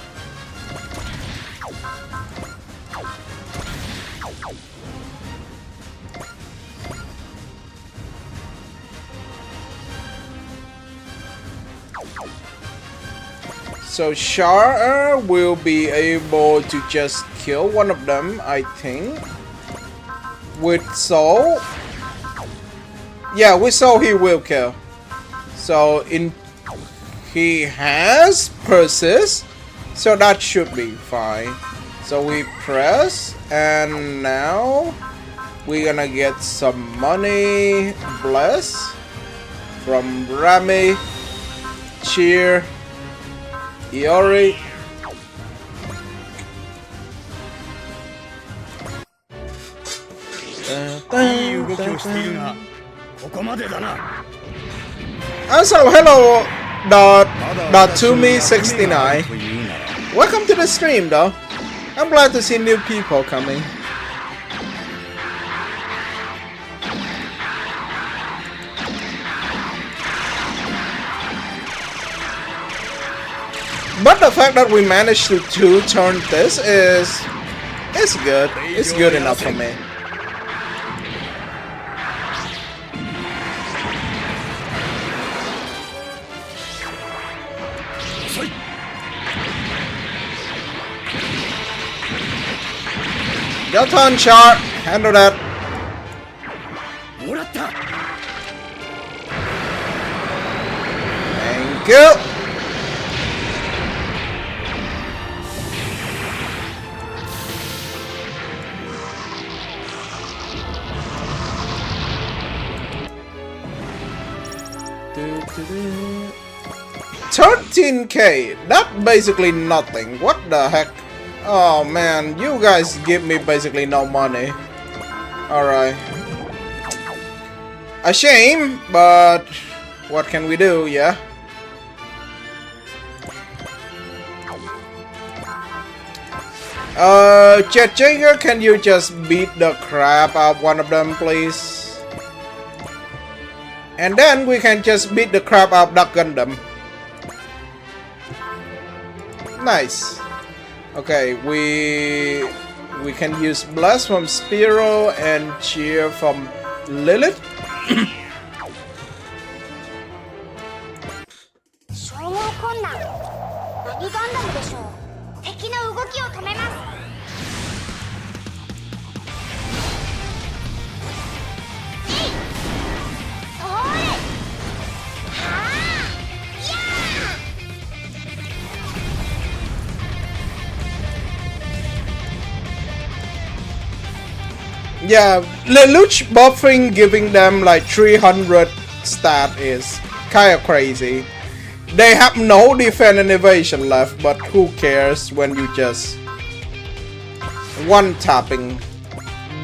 So Char will be able to just kill one of them, I think. With Soul. Yeah, with Soul he will kill. So he has Persist. So that should be fine. So we press, and now we're gonna get some money. Bless from Rami, Cheer, Iori. いい動きをしているがここまでだな Also, hello, Tumi69. Welcome to the stream, though. I'm glad to see new people coming. But the fact that we managed to turn this is good. It's good enough for me. Your turn, Char. Handle that. もらった Thank you. $13K. That's basically nothing. What the heck? Oh man, you guys give me basically no money. Alright. A shame, but what can we do, yeah? Jet Jager, can you just beat the crap out of one of them, please? And then we can just beat the crap out of Duck Gundam. Nice. Okay, we can use Blast from Spiro and Cheer from Lilith. 消耗困難。何ガンダムでしょう。敵の動きを止めます。えい。それ。はあ。やあ。 Yeah, Lelouch buffing giving them like 300 stat is kinda crazy. They have no defense and evasion left, but who cares when you just one tapping.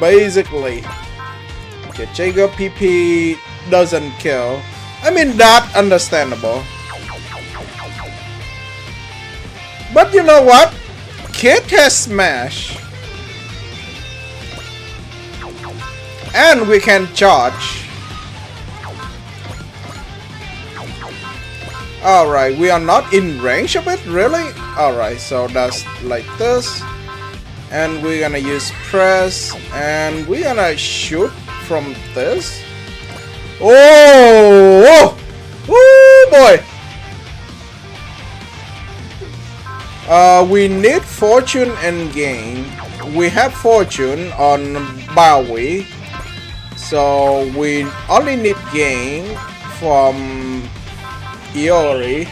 Basically, Jager PP doesn't kill. I mean, that understandable. But you know what? Kid has Smash. And we can charge. Alright, we are not in range of it, really? Alright, so that's like this. And we're gonna use press. And we're gonna shoot from this. Oh! Oh boy! We need fortune and gain. We have fortune on Bowie. So we only need gain from Iori.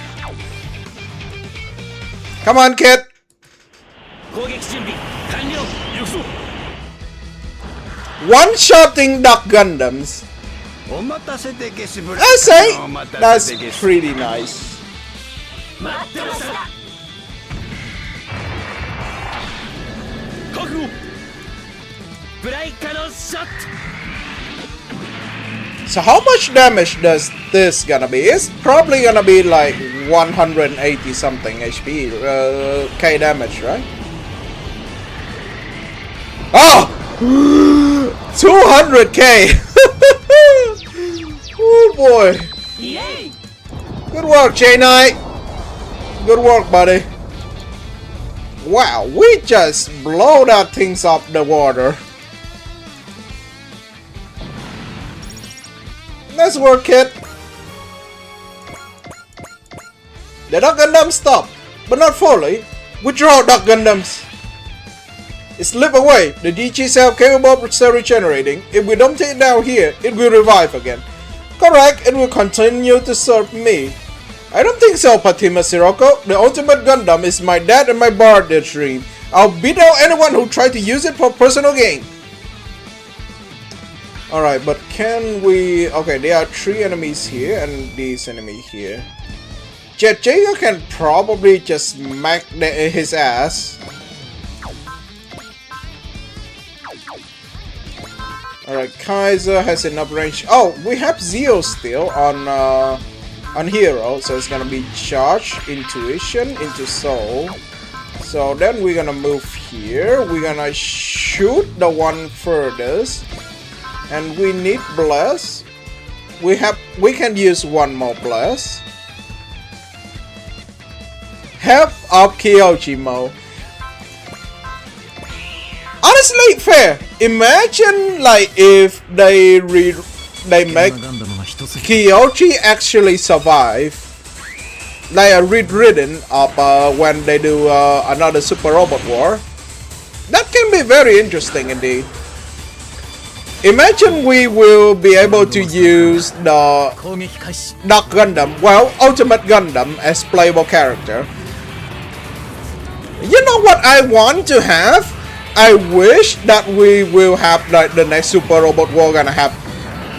Come on, kid. 攻撃準備完了行くぞ One-shotting Duck Gundams. お待たせでゲスブラ I say お待た that's せでゲス pretty nice. 待ってました覚悟ブライカのショット So how much damage does this gonna be? It's probably gonna be like 180 something HP, K damage, right? Oh! 200K! Oh boy! イエイ Good work, J-Knight! Good work, buddy. Wow, we just blow that things off the water. Nice work, kid. The Duck Gundam stop. but not fully. Withdraw, Dark Gundams! Slip away. The DG cell capable of self-regenerating. If we don't take it down here, it will revive again. Correct, it will continue to serve me. I don't think so, Fatima Sirocco. The ultimate Gundam is my dad and my brother's dream. I'll beat out anyone who tried to use it for personal gain. Alright, but can we... Okay, there are 3 enemies here and this enemy here. Jet Jaeger can probably just smack his ass. Alright, Kaiser has enough range. Oh, we have Zeo still on Hero, so it's gonna be Charge, Intuition, into Soul. So then we're gonna move here. We're gonna shoot the one furthest, and we need Bless. We can use one more Bless. Help of Kyoji mode. Honestly, fair. Imagine like if they make Kyoji actually survive, like a rewritten of when they do another Super Robot War. That can be very interesting indeed. Imagine we will be able to use the Dark Gundam, well, Ultimate Gundam as playable character. You know what I want to have? I wish that we will have like the next Super Robot War gonna have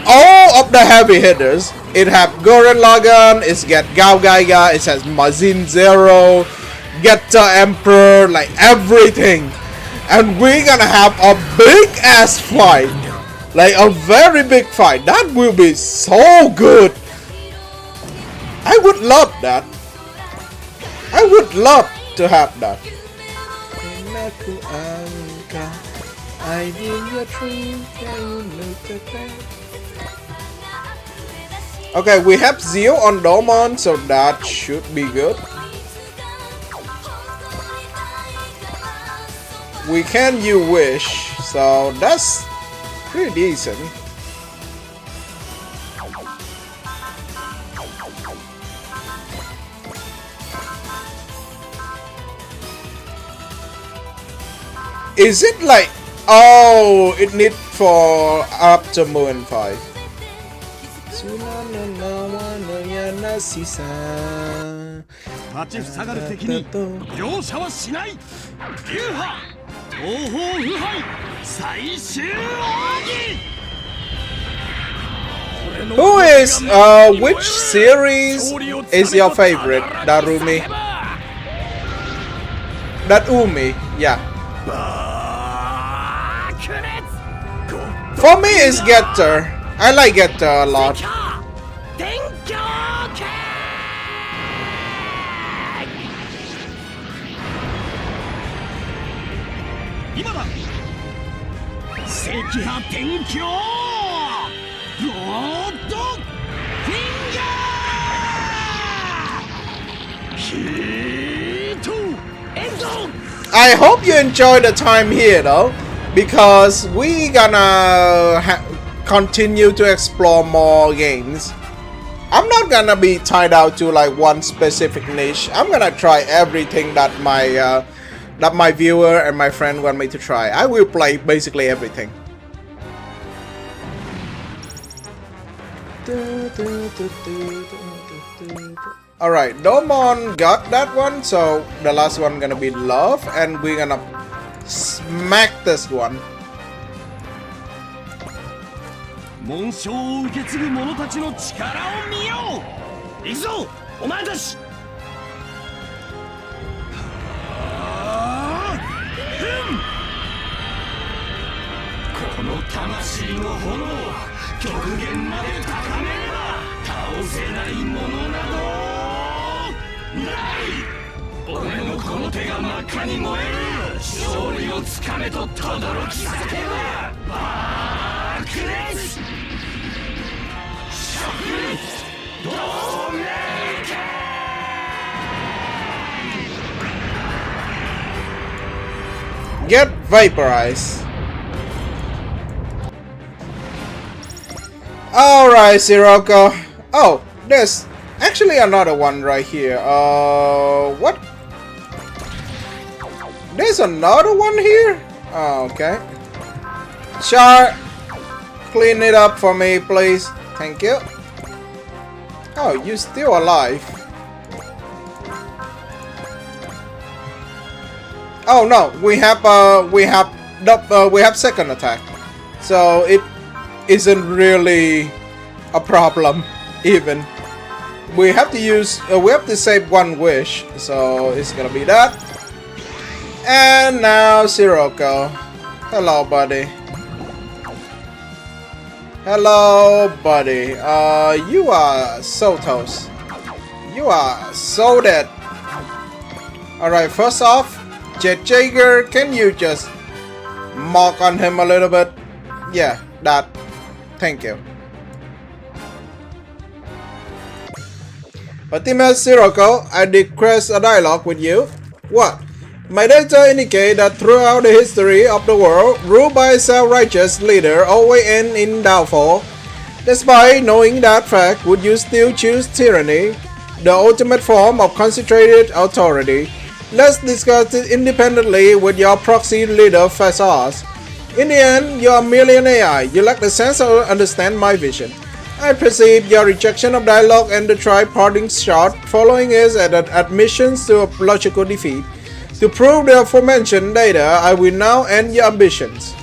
all of the heavy hitters. It have Gurren Lagann, it's got Gao Gaiga, it has Mazin Zero, Geta Emperor, like everything. And we're gonna have a big ass fight. Like a very big fight. That will be so good. I would love that. I would love to have that. Okay, we have Zeo on Domon, so that should be good. We can use Wish, so that's pretty decent. Is it like, oh, it need for up to Moon 5. Who is, which series is your favorite, Darumi? Umi, yeah. For me, it's Getter. I like Getter a lot. I hope you enjoy the time here though, because we gonna continue to explore more games. I'm not gonna be tied out to like one specific niche. I'm gonna try everything that my viewer and my friend want me to try. I will play basically everything. Alright, Domon got that one, so the last one gonna be Love, and we're gonna smack this one. Get vaporized. Alright, Sirocco. Oh, there's actually another one right here. What There's another one here? Oh, okay. Char, clean it up for me, please. Thank you. Oh, you're still alive. Oh no, we have second attack, so it isn't really a problem. Even we have to use, we have to save one wish, so it's gonna be that. And now Sirocco. Hello, buddy. Hello, buddy. You are so toast. You are so dead. Alright, first off, Jet Jaeger, can you just mark on him a little bit? Yeah, that. Thank you. Ultimate Sirocco, I request a dialogue with you. What? My data indicate that throughout the history of the world, ruled by a self-righteous leader always end in downfall. Despite knowing that fact, would you still choose tyranny, the ultimate form of concentrated authority? Let's discuss it independently with your proxy leader Fasas. In the end, you are merely an AI. You lack the sense to understand my vision. I perceive your rejection of dialogue and the tri-parting shot following is an admission to a logical defeat. To prove the aforementioned data, I will now end your ambitions.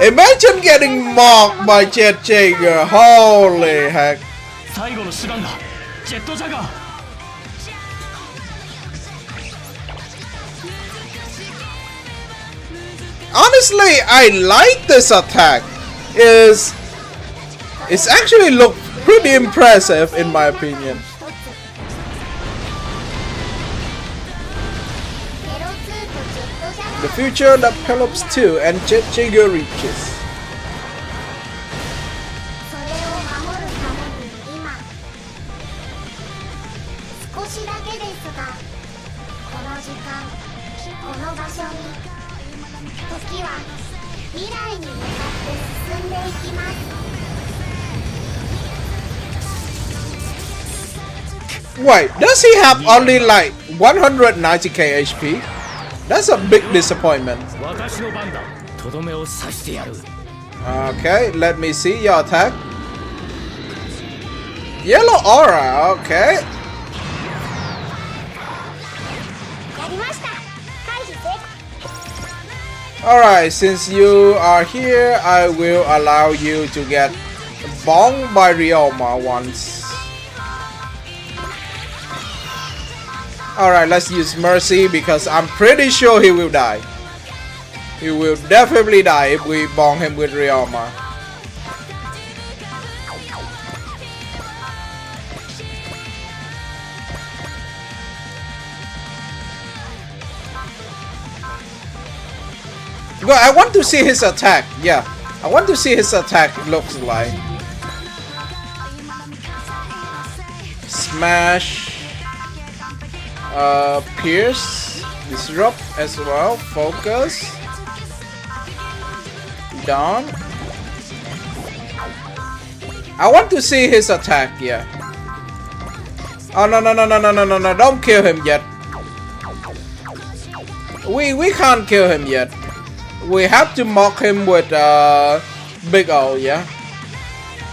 Imagine getting mocked by Jet Jaeger. Holy heck. Honestly, I like this attack. It's actually look pretty impressive in my opinion. The future that Pelops 2 and Jet Jaeger reaches. Wait, does he have only like 190k HP? That's a big disappointment. Okay, let me see your attack. Yellow aura, okay. Alright, since you are here, I will allow you to get bonked by Ryoma once. Alright, let's use Mercy because I'm pretty sure he will die. He will definitely die if we bonk him with Ryoma. Well, I want to see his attack. Yeah, I want to see his attack looks like. Smash. Pierce, disrupt as well, focus, down. I want to see his attack, yeah. Oh no, don't kill him yet. We can't kill him yet. We have to mock him with Big O, yeah.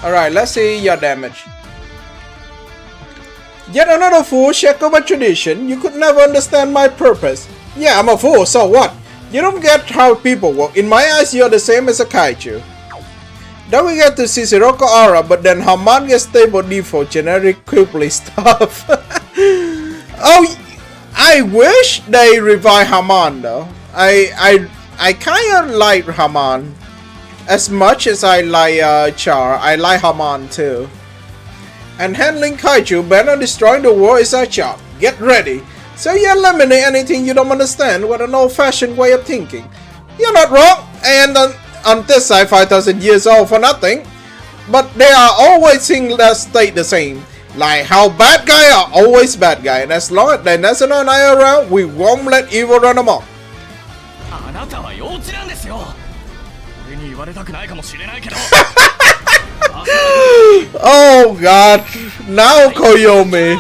Alright, let's see your damage. Yet another fool check over tradition. You could never understand my purpose. Yeah, I'm a fool, so what? You don't get how people work. In my eyes, you're the same as a kaiju. Then we get to see Sirocco aura, but then Haman gets stable default generic quickly stuff. Oh, I wish they revive Haman though. I kinda like Haman. As much as I like Char, I like Haman too. And handling kaiju, better destroying the world is our job. Get ready. So you eliminate anything you don't understand with an old-fashioned way of thinking. You're not wrong, and on this side 5,000 years old for nothing. But there are always things that stay the same. Like how bad guys are always bad guys, and as long as the national and I are around, we won't let evil run amok. Oh god, now Koyomi.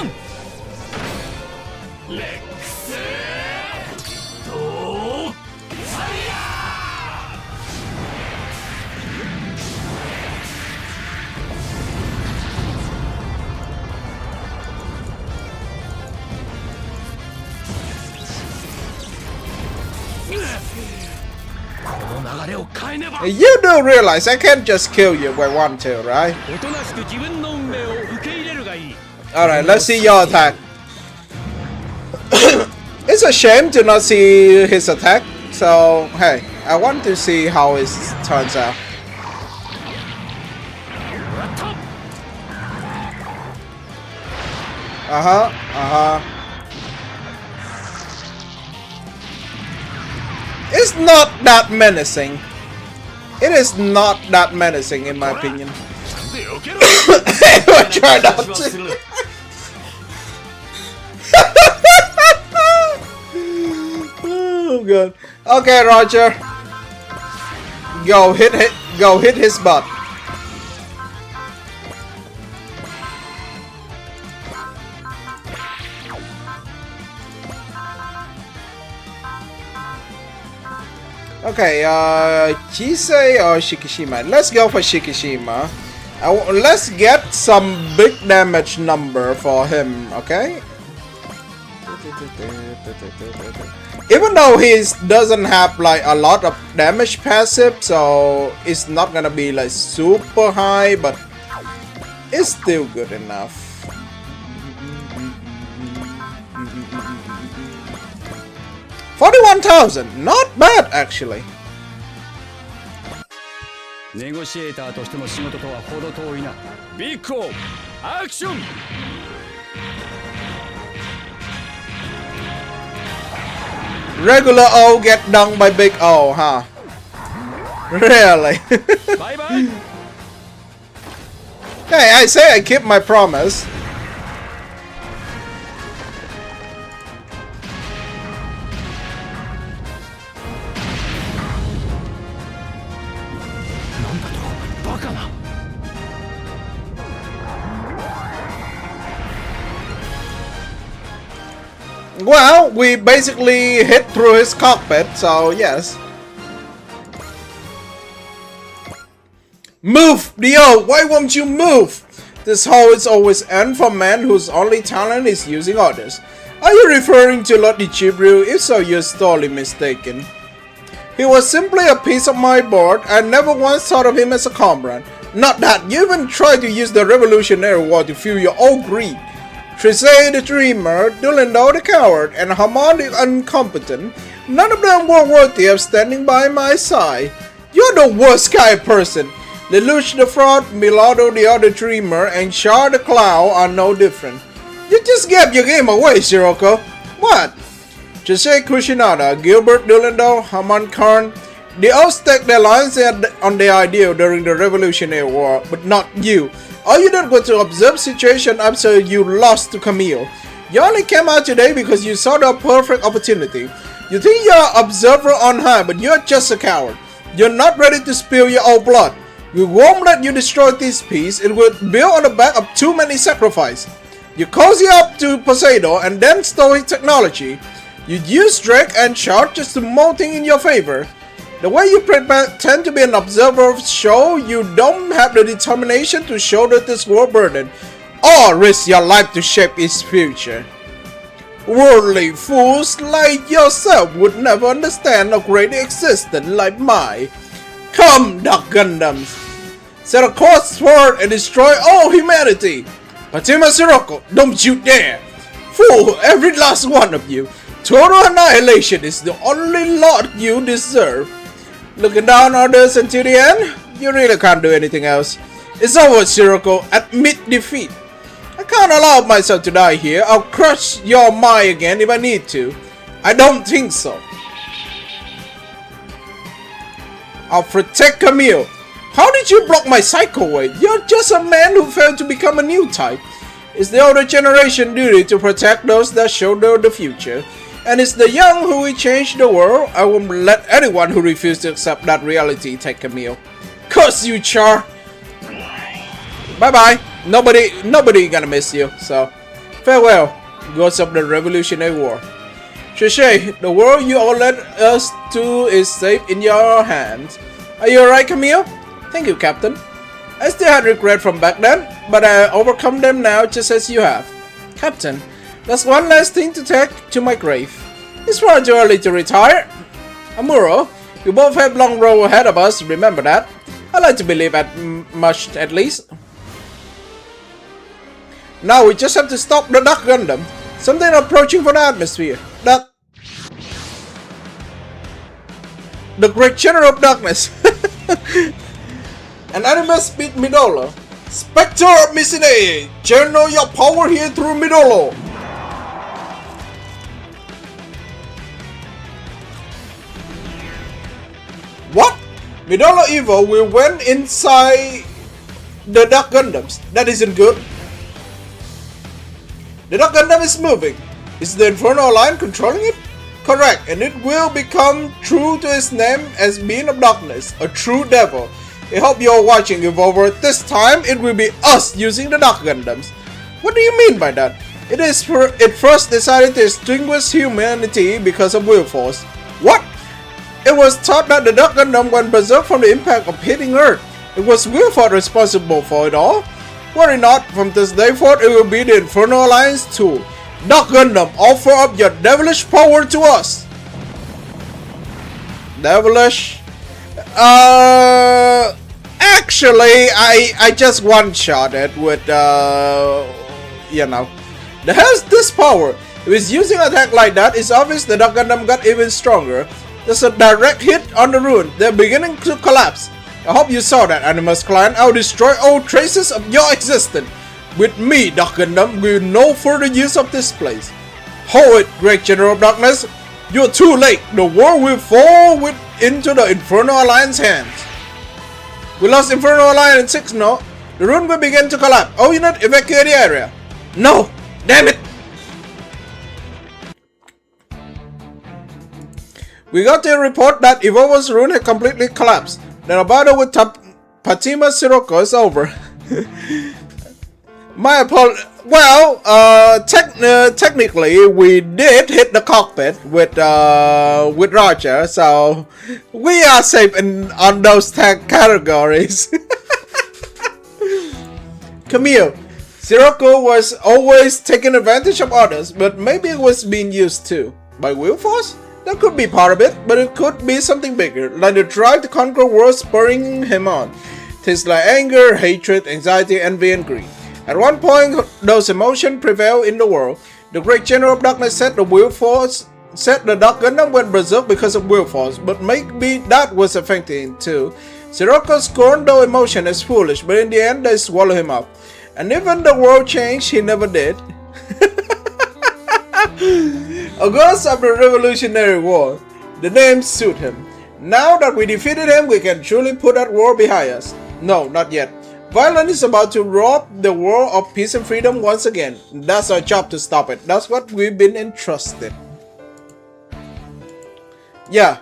この流れを変えねば。 You do realize I can't just kill you if I want to, right? おとなしく自分の運命を受け入れるがいい。 Alright, let's see your attack. It's a shame to not see his attack, so hey, I want to see how it turns out. It's not that menacing. It is not that menacing in my opinion. Try not to. Oh god. Okay, Roger. Go hit his butt. Okay, Chisei or Shikishima? Let's go for Shikishima. Let's get some big damage number for him, okay? Even though he doesn't have like a lot of damage passive, so it's not gonna be like super high, but it's still good enough. $41,000, not bad actually. ネゴシエーターとしての仕事とは程遠いな。ビッグオーアクション。 Regular O get done by big O, huh? Really? バイバイ。 Hey, I say I keep my promise. Well, we basically hit through his cockpit, so yes. Move, Dio! Why won't you move? This hole is always end for men whose only talent is using others. Are you referring to Lord Ichiburu? If so, you're sorely mistaken. He was simply a piece of my board. I never once thought of him as a comrade. Not that, you even tried to use the Revolutionary War to fuel your own greed. Trisei the Dreamer, Dulendo the Coward, and Haman the Incompetent, none of them were worthy of standing by my side. You're the worst kind of person. Lelouch the Fraud, Milado the Other Dreamer, and Char the Clown are no different. You just gave your game away, Shiroko. What? Trisei Kushinada, Gilbert Dulendo, Haman Karn, they all staked their lives on the ideal during the Revolutionary War, but not you. All you did was to observe situation after you lost to Camille. You only came out today because you saw the perfect opportunity. You think you're an observer on high, but you're just a coward. You're not ready to spill your own blood. We won't let you destroy this piece. It will build on the back of too many sacrifices. You cozy up to Poseidon and then stole his technology. You used Drake and Chart just to mold things in your favor. The way you pretend to be an observer show you don't have the determination to shoulder this world burden or risk your life to shape its future. Worldly fools like yourself would never understand a great existence like mine. Come, Dark Gundams! Set a course forward and destroy all humanity! Fatima Sirocco, don't you dare! Fool, every last one of you! Total annihilation is the only lot you deserve. Looking down on us until the end? You really can't do anything else. It's over, Sirocco. Admit defeat. I can't allow myself to die here. I'll crush your mind again if I need to. I don't think so. I'll protect Camille. How did you block my Psycho Wave? You're just a man who failed to become a new type. It's the older generation duty to protect those that shoulder the future. And it's the young who will change the world. I won't let anyone who refuses to accept that reality take Camille. Curse you, Char! Bye-bye. Nobody gonna miss you, so farewell, ghosts of the Revolutionary War. Trisei, the world you all led us to is safe in your hands. Are you alright, Camille? Thank you, Captain. I still had regret from back then, but I overcome them now just as you have. Captain, that's one last thing to take to my grave. It's far too early to retire. Amuro, we both have long road ahead of us, remember that? I like to believe that much at least. Now we just have to stop the Dark Gundam. Something approaching from the atmosphere. That... The Great General of Darkness. An animus beat Midolo. Spectre of Missine! Channel your power here through Midolo! What? Midolo Evo will went inside the Dark Gundams. That isn't good. The Dark Gundam is moving. Is the Infernal Line controlling it? Correct, and it will become true to its name as being of darkness, a true devil. I hope you're watching Evolver. This time it will be us using the Dark Gundams. What do you mean by that? It first decided to extinguish humanity because of will force. What? It was thought that the Dark Gundam went berserk from the impact of hitting Earth. It was will force responsible for it all. Worry not, from this day forth it will be the Infernal Alliance tool. Dark Gundam, offer up your devilish power to us. Devilish? Actually, I just one-shot it with, you know. The hell's this power? If it's using attack like that, it's obvious the Dark Gundam got even stronger. There's a direct hit on the ruin. They're beginning to collapse. I hope you saw that, Animus Clan. I'll destroy all traces of your existence. With me, Dark Gundam, with no further use of this place. Hold it, Great General of Darkness. You're too late. The world will fall into the Infernal Alliance hands. We lost Infernal Alliance in 6 now. The ruin will begin to collapse. All unit, evacuate the area. No! Damn it! We got a report that Evolver's ruin had completely collapsed. The battle with Patima Sirocco is over. My apologies. Well, technically, we did hit the cockpit with Roger, so we are safe on those tag categories. Camille, Sirocco was always taking advantage of others, but maybe it was being used too. By will force? That could be part of it, but it could be something bigger, like the drive to conquer world spurring him on. Things like anger, hatred, anxiety, envy, and greed. At one point, those emotions prevail in the world. The Great General of Darkness said the will force, said the Dark Gundam went berserk because of will force, but maybe that was affecting it too. Sirocco scorned the emotion as foolish, but in the end they swallow him up. And even the world changed, he never did. A ghost of the Revolutionary War. The name suit him. Now that we defeated him, we can truly put that war behind us. No, not yet. Violence is about to rob the world of peace and freedom once again. That's our job to stop it. That's what we've been entrusted. Yeah.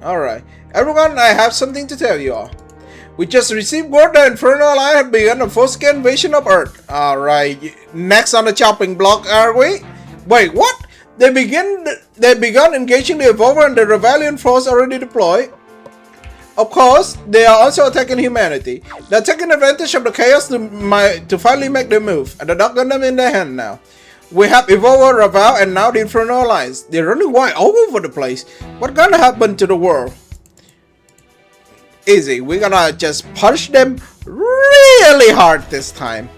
Alright. Everyone, I have something to tell you all. We just received word that Infernal Alliance had begun a full-scale invasion of Earth. Alright. Next on the chopping block, are we? Wait, what? They begun engaging the Evolver and the Rebellion force already deployed. Of course, they are also attacking humanity. They're taking advantage of the chaos to finally make their move, and the Dark Gundam in their hand now. We have Evolver, Raval, and now the Infernal Alliance. They're running wild all over the place. What gonna happen to the world? Easy, we're gonna just punch them really hard this time.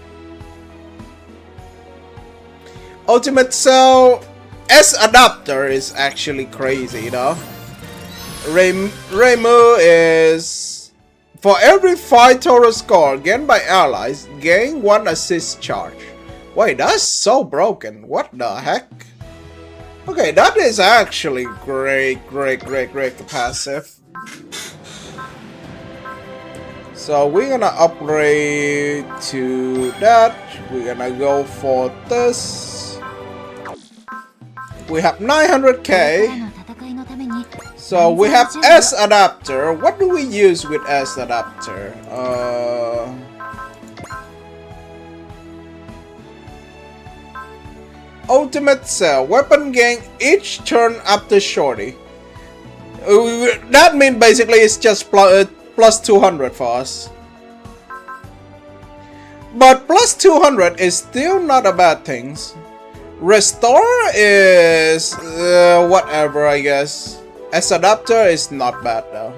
Ultimate Cell S adapter is actually crazy, though. Reimu is for every 5 total score gained by allies, gain 1 assist charge. Wait, that's so broken. What the heck? Okay, that is actually great passive. So we're gonna upgrade to that. We're gonna go for this. We have 900k. So we have S adapter. What do we use with S adapter? Ultimate Cell. Weapon gain each turn after shorty. That means basically it's just plus 200 for us. But plus 200 is still not a bad thing. Restore is whatever, I guess. As adapter is not bad though.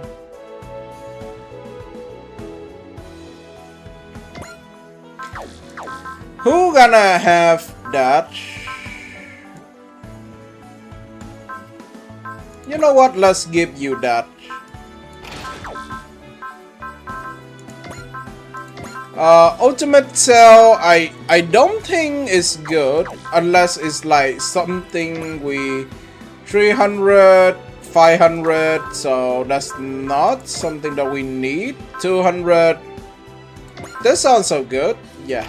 Who gonna have that? You know what? Let's give you that. Ultimate Cell, I don't think is good unless it's like something we 300, 500, so that's not something that we need. 200, that sounds so good. Yeah.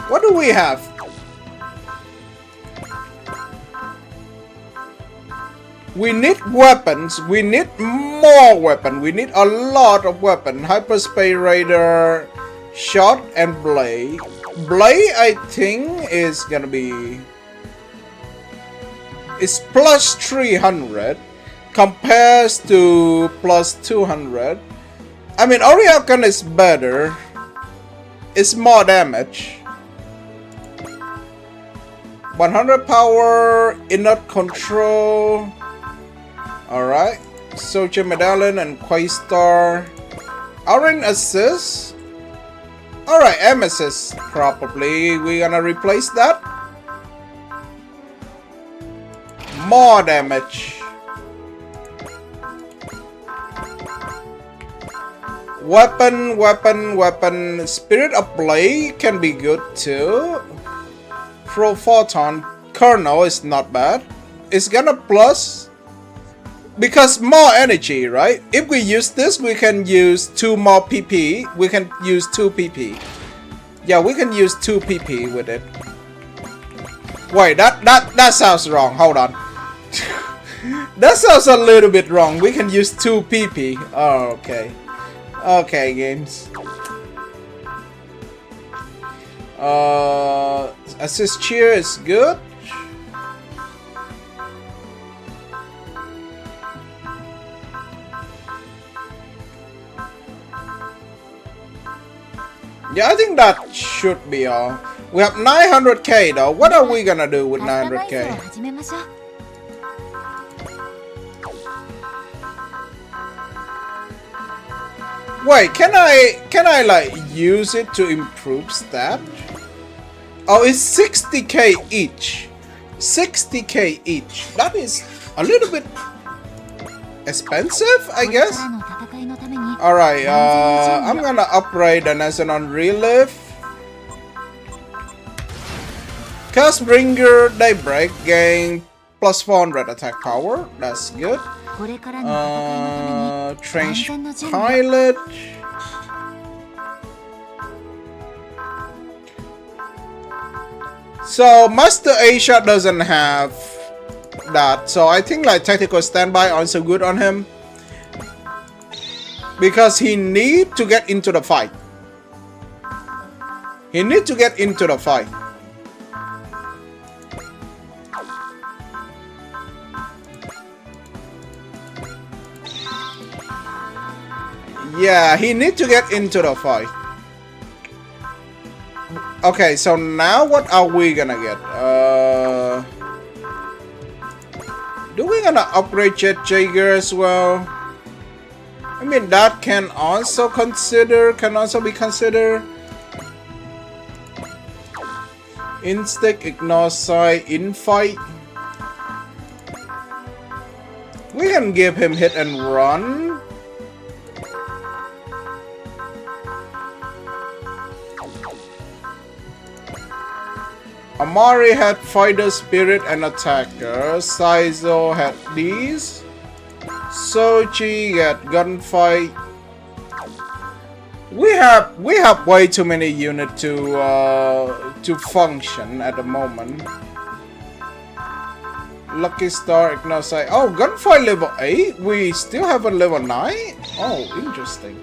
What do we have? We need weapons. We need more weapons. We need a lot of weapons. Hyperspace Raider, Shot, and Blade. Blade, I think, is gonna be... It's plus 300 compares to plus 200. I mean, Oriakan is better. It's more damage. 100 power, inert control. Alright. Soldier Medallion and Quastar. Orange assist. Alright, M assist. Probably we're gonna replace that. More damage. Weapon. Spirit of Blade can be good too. Pro Photon Kernel is not bad. It's gonna plus because more energy, right? If we use this, we can use 2 more PP. We can use 2 PP. Yeah, we can use 2 PP with it. Wait, that sounds wrong. Hold on. That sounds a little bit wrong. We can use 2 PP. Oh, okay. Okay, games. Assist cheer is good. Yeah, I think that should be all. We have 900k though. What are we gonna do with 900k? Wait, can I like use it to improve stat? Oh, it's 60k each. 60k each. That is a little bit expensive, I guess. Alright, I'm gonna upgrade the National Relief. Castbringer Daybreak gain plus 400 attack power. That's good. Trench Pilot. So Master Asia doesn't have that, so I think like Tactical Standby also good on him because he need to get into the fight. He need to get into the fight. Yeah, he need to get into the fight. Okay, so now what are we gonna get? Do we gonna upgrade Jet Jaeger as well? I mean, that can also be considered. Instinct, Ignore Sight, Infight. We can give him Hit and Run. Amari had Fighter Spirit and Attacker. Saizo had these. Sochi had Gunfight. We have way too many units to function at the moment. Lucky Star, Ignore Sight. Oh, Gunfight level 8? We still have a level 9? Oh, interesting.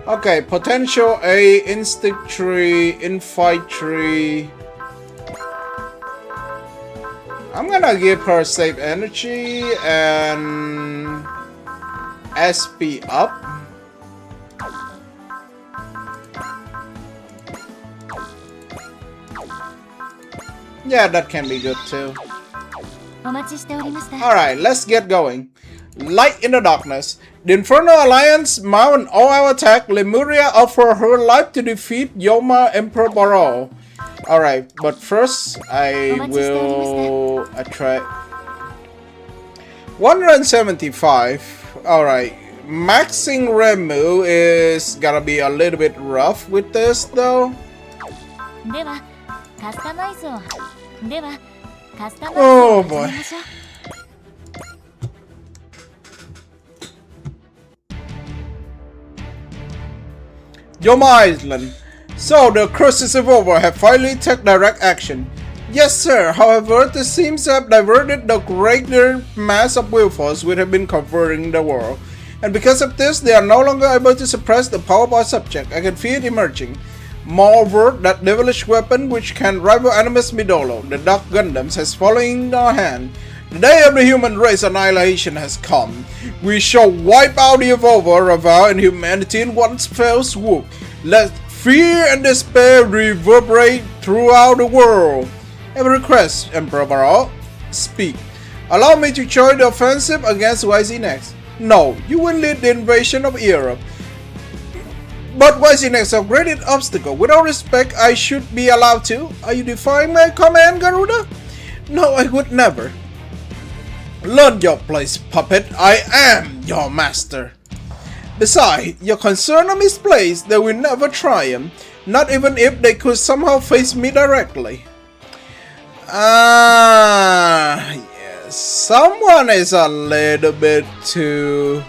Okay, potential A, instinct tree, infight tree. I'm gonna give her save energy and SP up. Yeah, that can be good too. お待ちしておりました。 Alright, let's get going. Light in the darkness. The Infernal Alliance mount an all-out attack. Lemuria offer her life to defeat Yoma Emperor Barrow. Alright, but first I will try 175. Alright, maxing Remu is gonna be a little bit rough with this though. ではカスタマイズをではカスタマイズ Oh を始 boy. めましょう。 Yoma Island. So, the crisis evolver have finally taken direct action. Yes, sir. However, this seems to have diverted the greater mass of will force which have been covering the world. And because of this, they are no longer able to suppress the power of our subject. I can feel it emerging. Moreover, that devilish weapon which can rival Animus Midolo, the Dark Gundams, has fallen in our hand. The day of the human race annihilation has come. We shall wipe out the evolver of our inhumanity in one fell swoop. Let fear and despair reverberate throughout the world. I have a request, Emperor Barrow. Speak. Allow me to join the offensive against YZ-Next. No, you will lead the invasion of Europe. But YZ-Next is a great obstacle. Without respect, I should be allowed to. Are you defying my command, Garuda? No, I would never. Learn your place, puppet. I am your master. Besides, your concern are misplaced. They will never triumph. Not even if they could somehow face me directly. Yes. Someone is a little bit too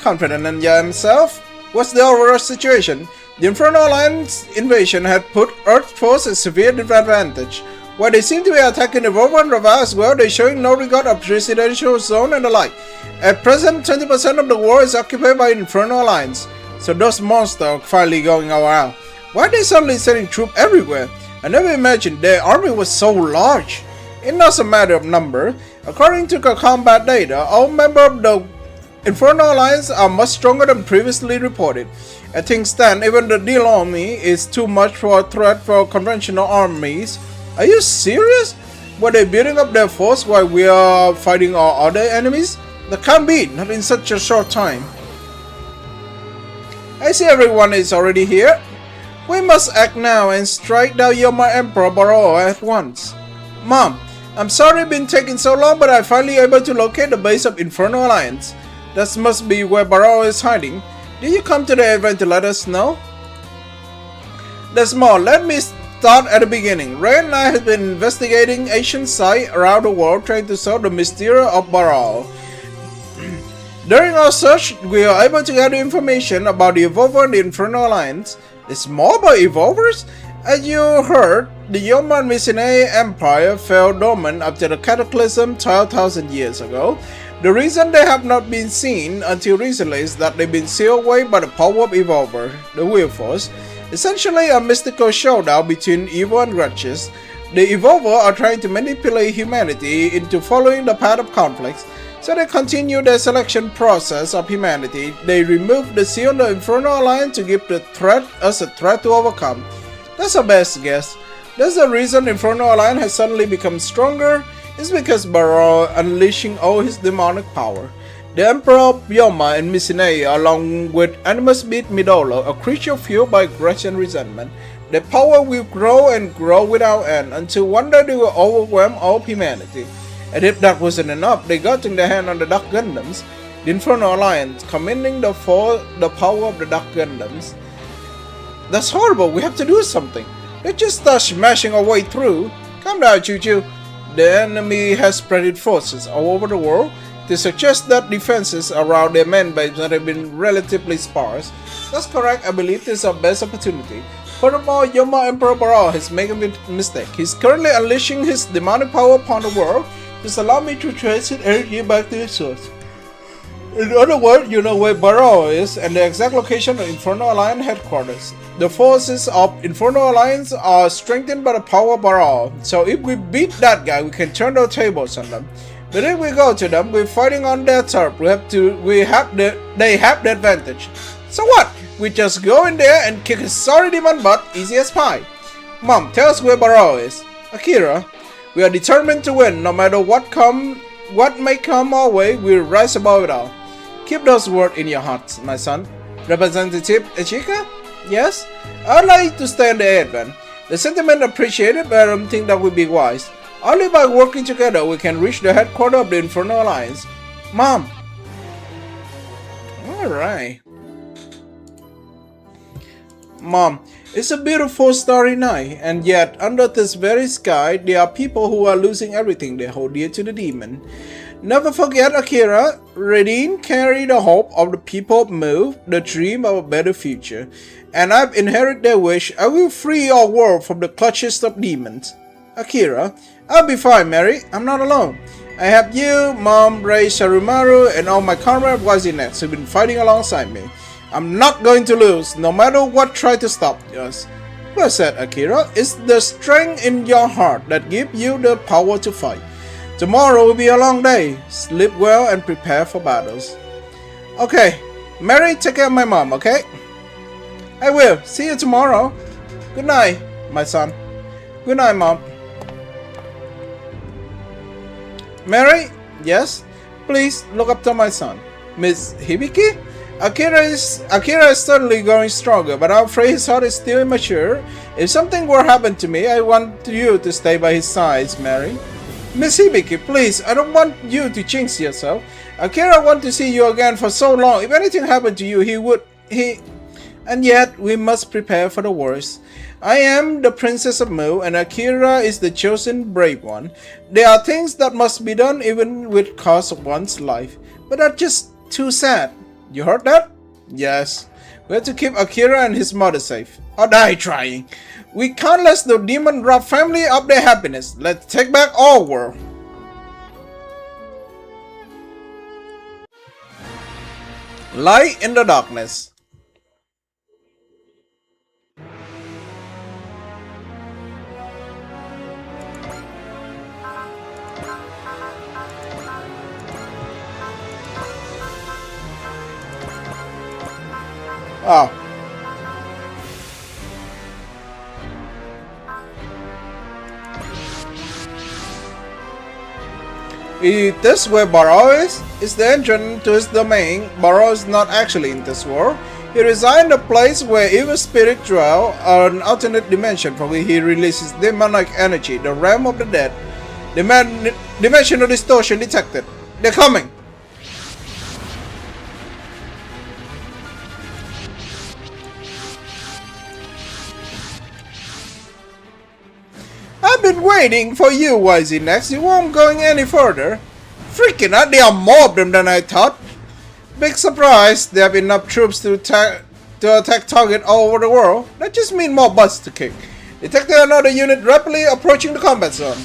confident in himself. What's the overall situation? The Infernal Alliance invasion had put Earth Force at severe disadvantage. While they seem to be attacking the Volvo and Rava as well, they're showing no regard of residential zone and the like. At present, 20% of the world is occupied by the Infernal Alliance, so those monsters are finally going all out. Why are they suddenly sending troops everywhere? I never imagined their army was so large. It's not a matter of number. According to the combat data, all members of the Infernal Alliance are much stronger than previously reported. As things stand, even the Deal army is too much for a threat for conventional armies. Are you serious? Were they building up their force while we are fighting our other enemies? That can't be, not in such a short time. I see everyone is already here. We must act now and strike down Yoma Emperor Barrow at once. Mom, I'm sorry it's been taking so long, but I'm finally able to locate the base of Infernal Alliance. That must be where Barrow is hiding. Did you come to the event to let us know? There's more. Let me start at the beginning. Ray and I have been investigating ancient sites around the world trying to solve the mystery of Barrow. During our search, we are able to gather information about the Evolver and the Infernal Alliance. There's more about Evolvers? As you heard, the Yoma and Mycenae Empire fell dormant after the cataclysm 12,000 years ago. The reason they have not been seen until recently is that they've been sealed away by the power of Evolver, the Will Force. Essentially a mystical showdown between evil and righteous. The Evolver are trying to manipulate humanity into following the path of conflicts, so they continue their selection process of humanity. They remove the seal of the Infernal Alliance to give the threat as a threat to overcome. That's our best guess. That's the reason the Infernal Alliance has suddenly become stronger. It's because Barrow unleashing all his demonic power. The Emperor of Yoma and Mycenae, along with Animus Midolo, a creature fueled by grudge and resentment. Their power will grow and grow without end until one day they will overwhelm all of humanity. And if that wasn't enough, they got in their hand on the Dark Gundams. The Infernal Alliance, commanding the power of the Dark Gundams. That's horrible, we have to do something. They just start smashing our way through. Calm down, Choo-Choo. The enemy has spread its forces all over the world. They suggest that defenses around their main base have been relatively sparse. That's correct, I believe this is our best opportunity. Furthermore, Yoma Emperor Barrow has made a mistake. He's currently unleashing his demonic power upon the world. Just allow me to trace his energy back to its source. In other words, you know where Barrow is and the exact location of Inferno Alliance headquarters. The forces of Inferno Alliance are strengthened by the power of Barrow, so if we beat that guy, we can turn the tables on them. But if we go to them, we're fighting on their turf. They have the advantage. So what? We just go in there and kick his sorry demon butt, easy as pie. Mom, tell us where Barrow is. Akira, we are determined to win, no matter what may come our way. We'll rise above it all. Keep those words in your hearts, my son. Representative Ichika? Yes? I'd like to stay on the head, man. The sentiment appreciated, but I don't think that would be wise. Only by working together we can reach the headquarters of the Inferno Alliance. Mom! Alright. Mom, it's a beautiful starry night, and yet under this very sky there are people who are losing everything they hold dear to the demon. Never forget, Akira, Radin carried the hope of the people of Move, the dream of a better future, and I've inherited their wish. I will free our world from the clutches of demons. Akira, I'll be fine, Mary. I'm not alone. I have you, Mom, Ray, Sharumaru, and all my comrades Wazinex who've been fighting alongside me. I'm not going to lose, no matter what tries to stop us. Well said, Akira. It's the strength in your heart that gives you the power to fight. Tomorrow will be a long day. Sleep well and prepare for battles. Okay, Mary, take care of my mom, okay? I will. See you tomorrow. Good night, my son. Good night, Mom. Mary? Yes? Please look up to my son. Miss Hibiki? Akira is certainly growing stronger, but I'm afraid his heart is still immature. If something were to happen to me, I want you to stay by his side, Mary. Miss Hibiki, please, I don't want you to jinx yourself. Akira wants to see you again for so long. If anything happened to you, and yet, we must prepare for the worst. I am the Princess of Mu, and Akira is the chosen brave one. There are things that must be done even with cost of one's life. But that's just too sad. You heard that? Yes. We have to keep Akira and his mother safe. Or die trying. We can't let the demon rob family of their happiness. Let's take back our world. Light in the darkness. Oh. Is this where Barrow is? Is the entrance to his domain. Barrow is not actually in this world. He resides in a place where evil spirits dwell, an alternate dimension from where he releases demonic energy, the realm of the dead. Dimensional distortion detected. They're coming! I've been waiting for you, YZ Next. You won't going any further. Freaking out, there are more of them than I thought. Big surprise, they have enough troops to attack target all over the world. That just means more butts to kick. Detected another unit rapidly approaching the combat zone.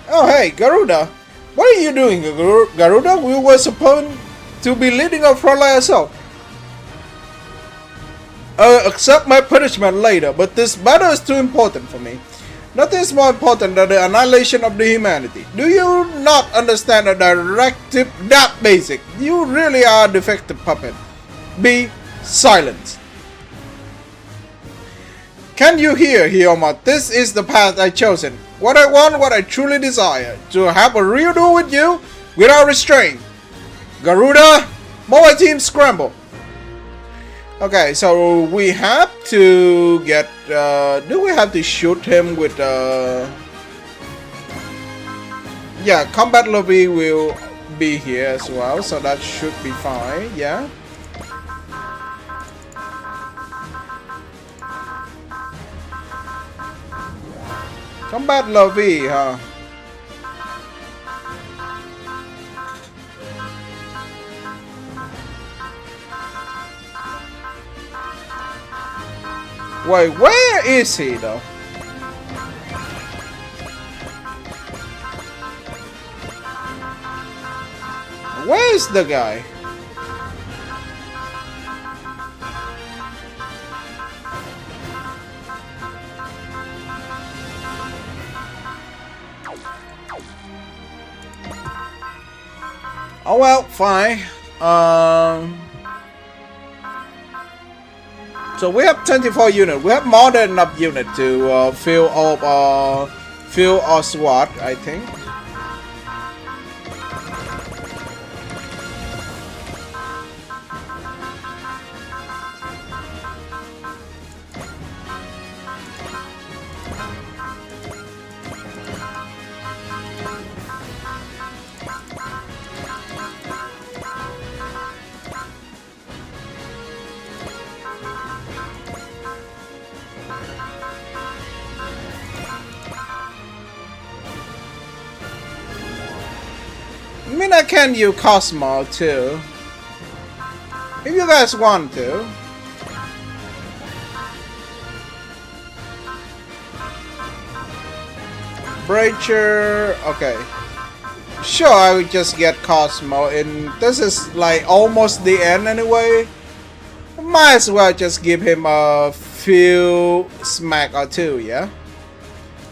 Oh hey, Garuda. What are you doing, Garuda? We were supposed to be leading our frontline assault. Accept my punishment later, but this battle is too important for me. Nothing is more important than the annihilation of the humanity. Do you not understand the directive that basic? You really are a defective puppet. Be silent. Can you hear, Hyoma? This is the path I've chosen. What I want, what I truly desire. To have a real duel with you without restraint. Garuda, mobile team scramble. Okay, so we have to get, do we have to shoot him with, yeah, combat lobby will be here as well, so that should be fine, yeah. Combat lobby, huh? Wait, where is he though? Where is the guy? Oh well, fine. So we have 24 units. We have more than enough unit to fill our SWAT, I think. I mean, I can use Cosmo too, if you guys want to. Breacher, okay. Sure, I would just get Cosmo, and this is like almost the end anyway. Might as well just give him a few smack or two, yeah?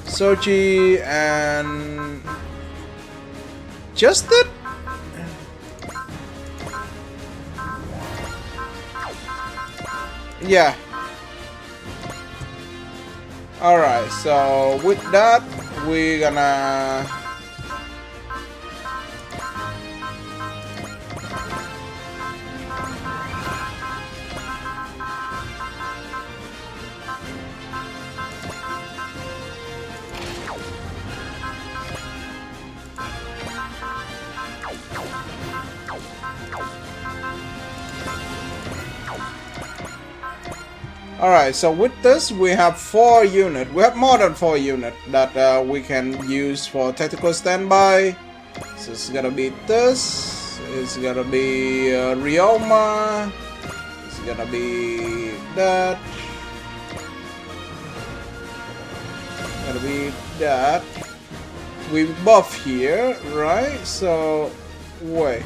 Sochi and Justin? Yeah. Alright, so with that, we're gonna... Alright, so with this we have 4 units. We have more than 4 units that we can use for tactical standby. So it's gonna be this. It's gonna be Ryoma. It's gonna be that. It's gonna be that. We buff here, right? So wait.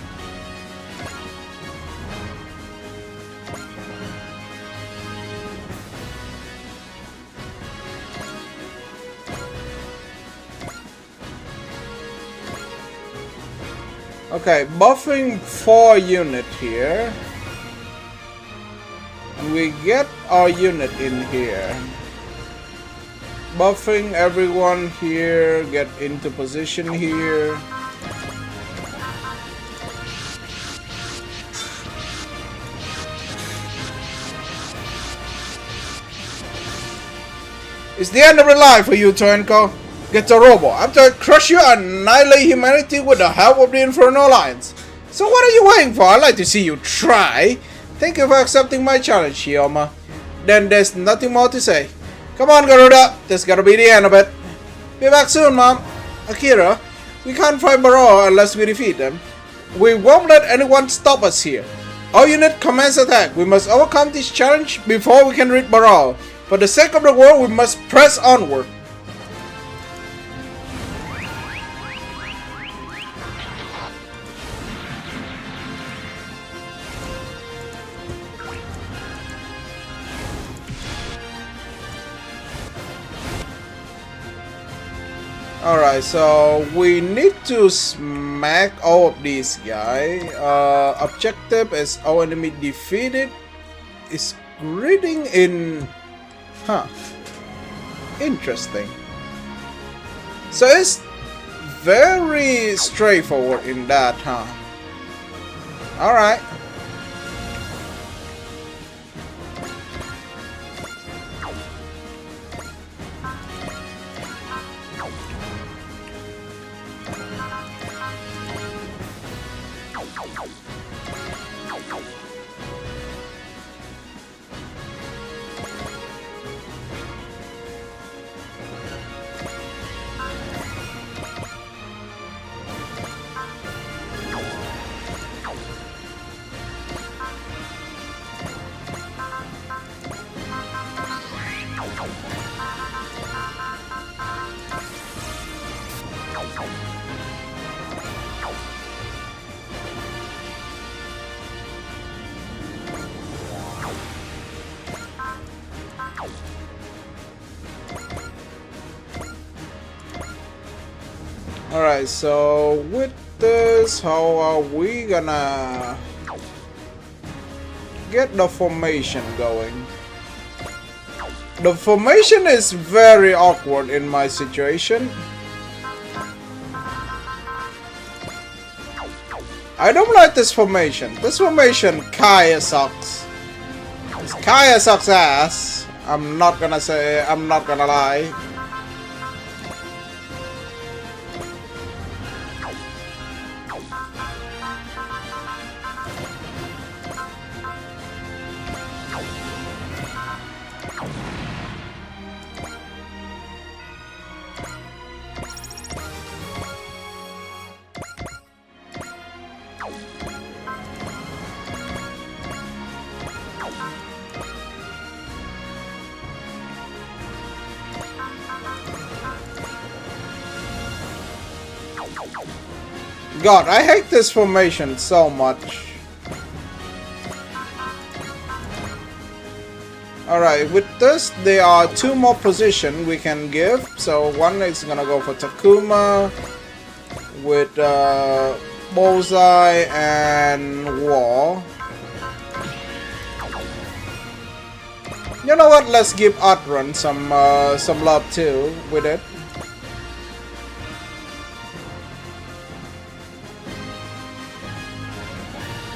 Okay, buffing 4 unit here. We get our unit in here. Buffing everyone here, get into position here. It's the end of the line for you, Torenko. Get a robo. After I crush you and annihilate humanity with the help of the Infernal Alliance. So what are you waiting for? I'd like to see you try. Thank you for accepting my challenge, Shioma. Then there's nothing more to say. Come on, Garuda. This gotta be the end of it. Be back soon, Mom. Akira, we can't fight Barao unless we defeat them. We won't let anyone stop us here. All unit commence attack. We must overcome this challenge before we can reach Barao. For the sake of the world, we must press onward. Alright, so we need to smack all of these guys. Objective is our enemy defeated. Is greeting in... Huh. Interesting. So it's very straightforward in that, huh? Alright. Alright, so with this, how are we gonna get the formation going? The formation is very awkward in my situation. I don't like this formation. This formation Kaya sucks. Kaya sucks ass. I'm not gonna lie. God, I hate this formation so much. Alright, with this, there are two more positions we can give. So one is gonna go for Takuma with Bullseye and War. You know what? Let's give Outrun some love too with it.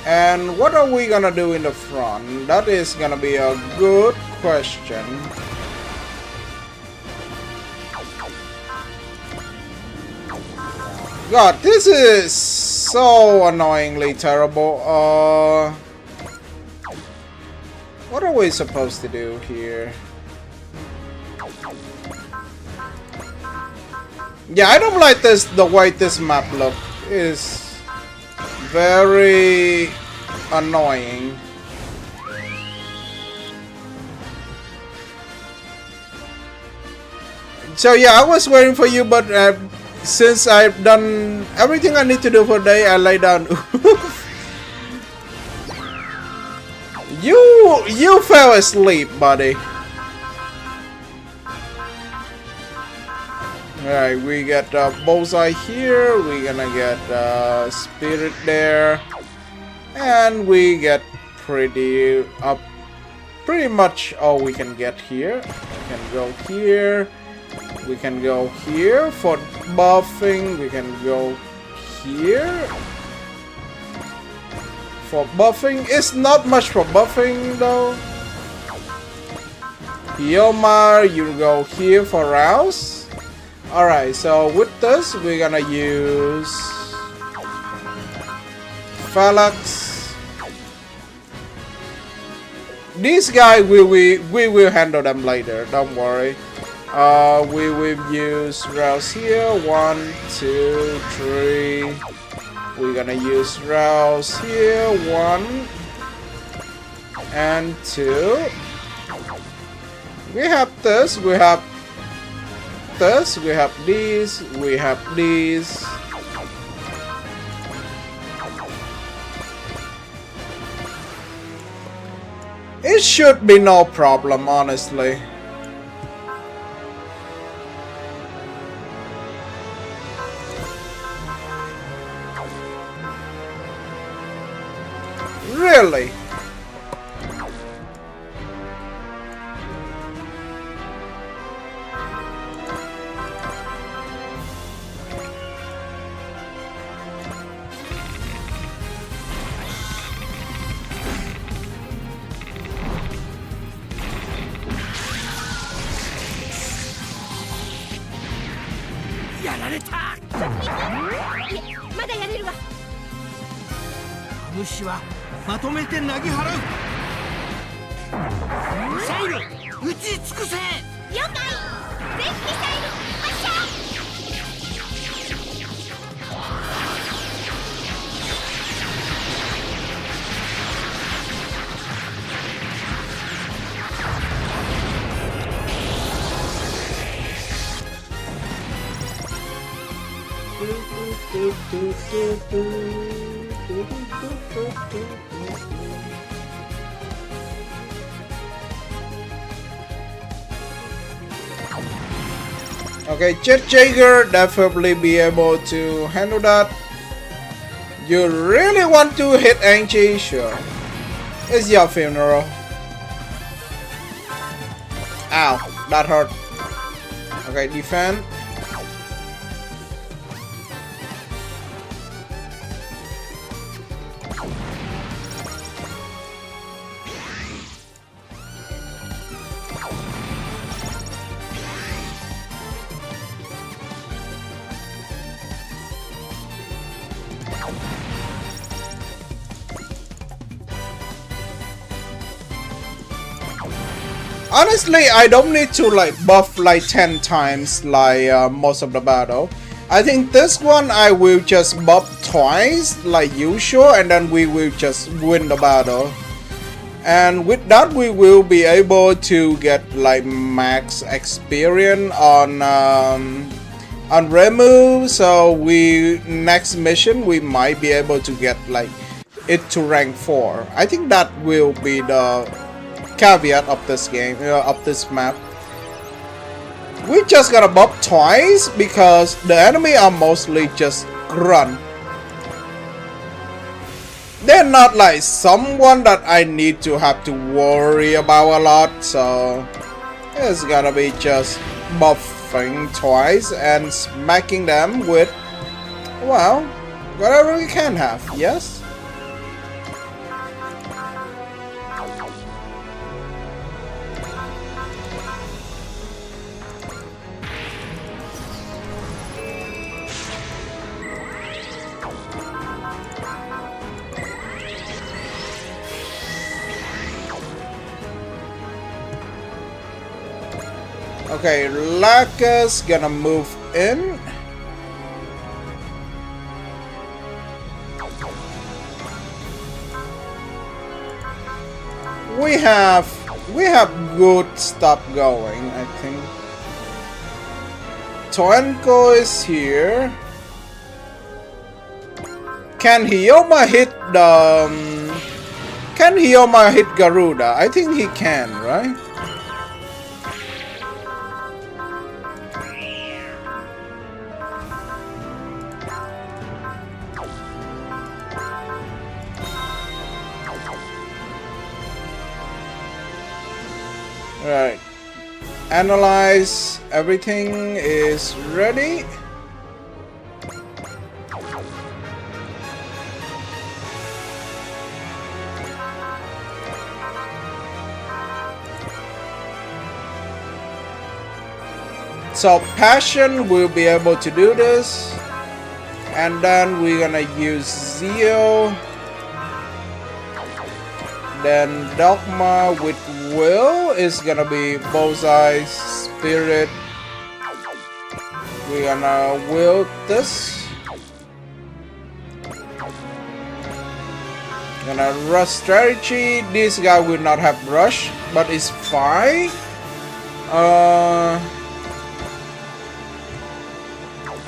And what are we gonna do in the front? That is gonna be a good question. God, this is so annoyingly terrible. What are we supposed to do here? Yeah, I don't like this, the way this map look is very annoying. So yeah, I was waiting for you, but since I've done everything I need to do for the day, I lay down. You fell asleep, buddy. Alright, we got Bullseye here, we're gonna get Spirit there, and we get pretty much all we can get here. We can go here, we can go here for buffing, we can go here. For buffing, it's not much for buffing though. Yomar, you go here for Rouse. Alright, so with this, we're gonna use Phalanx. These guys, we will handle them later, don't worry. We will use Rouse here, 1, 2, 3. We're gonna use Rouse here, 1 and 2. We have this, we have this, we have these, we have these. It should be no problem, honestly. Really? Okay, Jet Jaeger definitely be able to handle that. You really want to hit Angie? Sure. It's your funeral. Ow, that hurt. Okay, defend. Honestly, I don't need to like buff like 10 times like most of the battle. I think this one I will just buff twice like usual, and then we will just win the battle. And with that we will be able to get like max experience on Remu. So next mission we might be able to get like it to rank 4. I think that will be the caveat of this game, of this map. We just gotta buff twice because the enemy are mostly just grunt. They're not like someone that I need to have to worry about a lot, so it's gonna be just buffing twice and smacking them with, well, whatever we can have, yes? Okay, Laka's gonna move in. We have good stuff going, I think. Toenko is here. Can Hyoma hit the Can Hyoma hit Garuda? I think he can, right? Right. Analyze. Everything is ready. So Passion will be able to do this. And then we're gonna use Zeo. Then Dogma with Will is gonna be Bullseye Spirit. We're gonna will this. Gonna rush strategy. This guy will not have rush, but it's fine.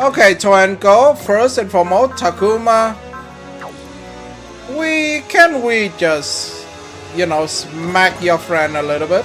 Okay, Toenko, first and foremost, Takuma. We just, you know, smack your friend a little bit.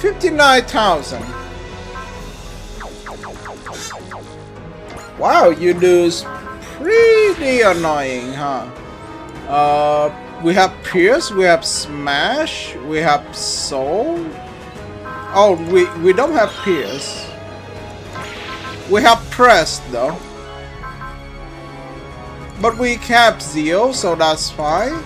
$59,000. Wow, you dude's pretty annoying, huh? We have Pierce, we have Smash, we have Soul. Oh, we don't have Pierce. We have Press though. But we have Zeo, so that's fine.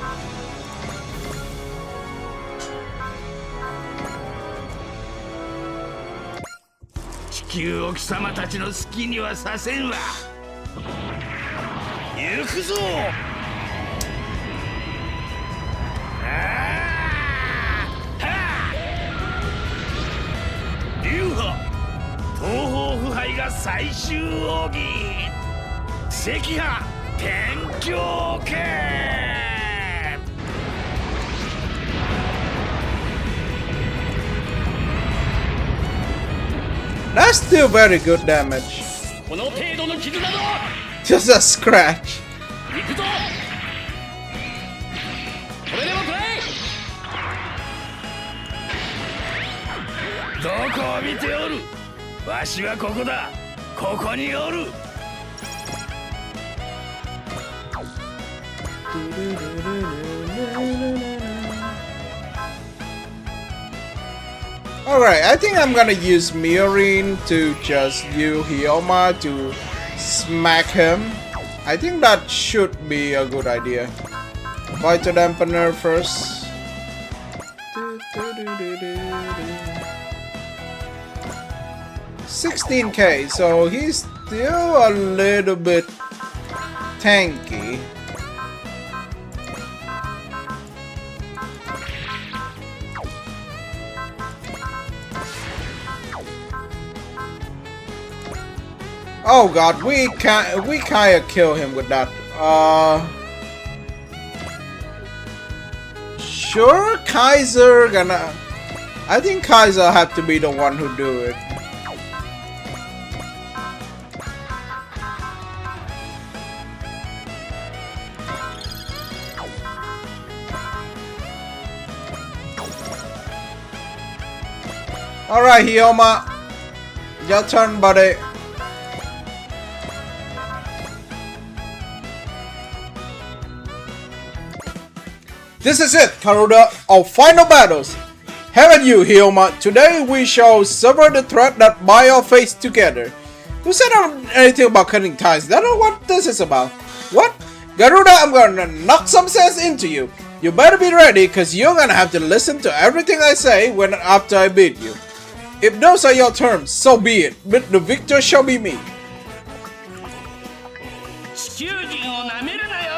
That's still very good damage. この程度の傷など Just a scratch. 行くぞこれでもくらえどこを見ておるわしはここだここにおる Alright, I think I'm gonna use Miorine to just use Hyoma to smack him. I think that should be a good idea. Vital Dampener first. 16k, so he's still a little bit tanky. Oh god, we kinda kill him with that. Sure, Kaiser gonna. I think Kaiser have to be the one who do it. Alright, Hyoma. Your turn, buddy. This is it, Garuda, our final battles. Haven't you, Hyoma? Today we shall sever the thread that bind our fates together. Who said anything about cutting ties? That's not what this is about. What? Garuda, I'm gonna knock some sense into you. You better be ready, cause you're gonna have to listen to everything I say after I beat you. If those are your terms, so be it. But the victor shall be me. 地球人をなめるなよ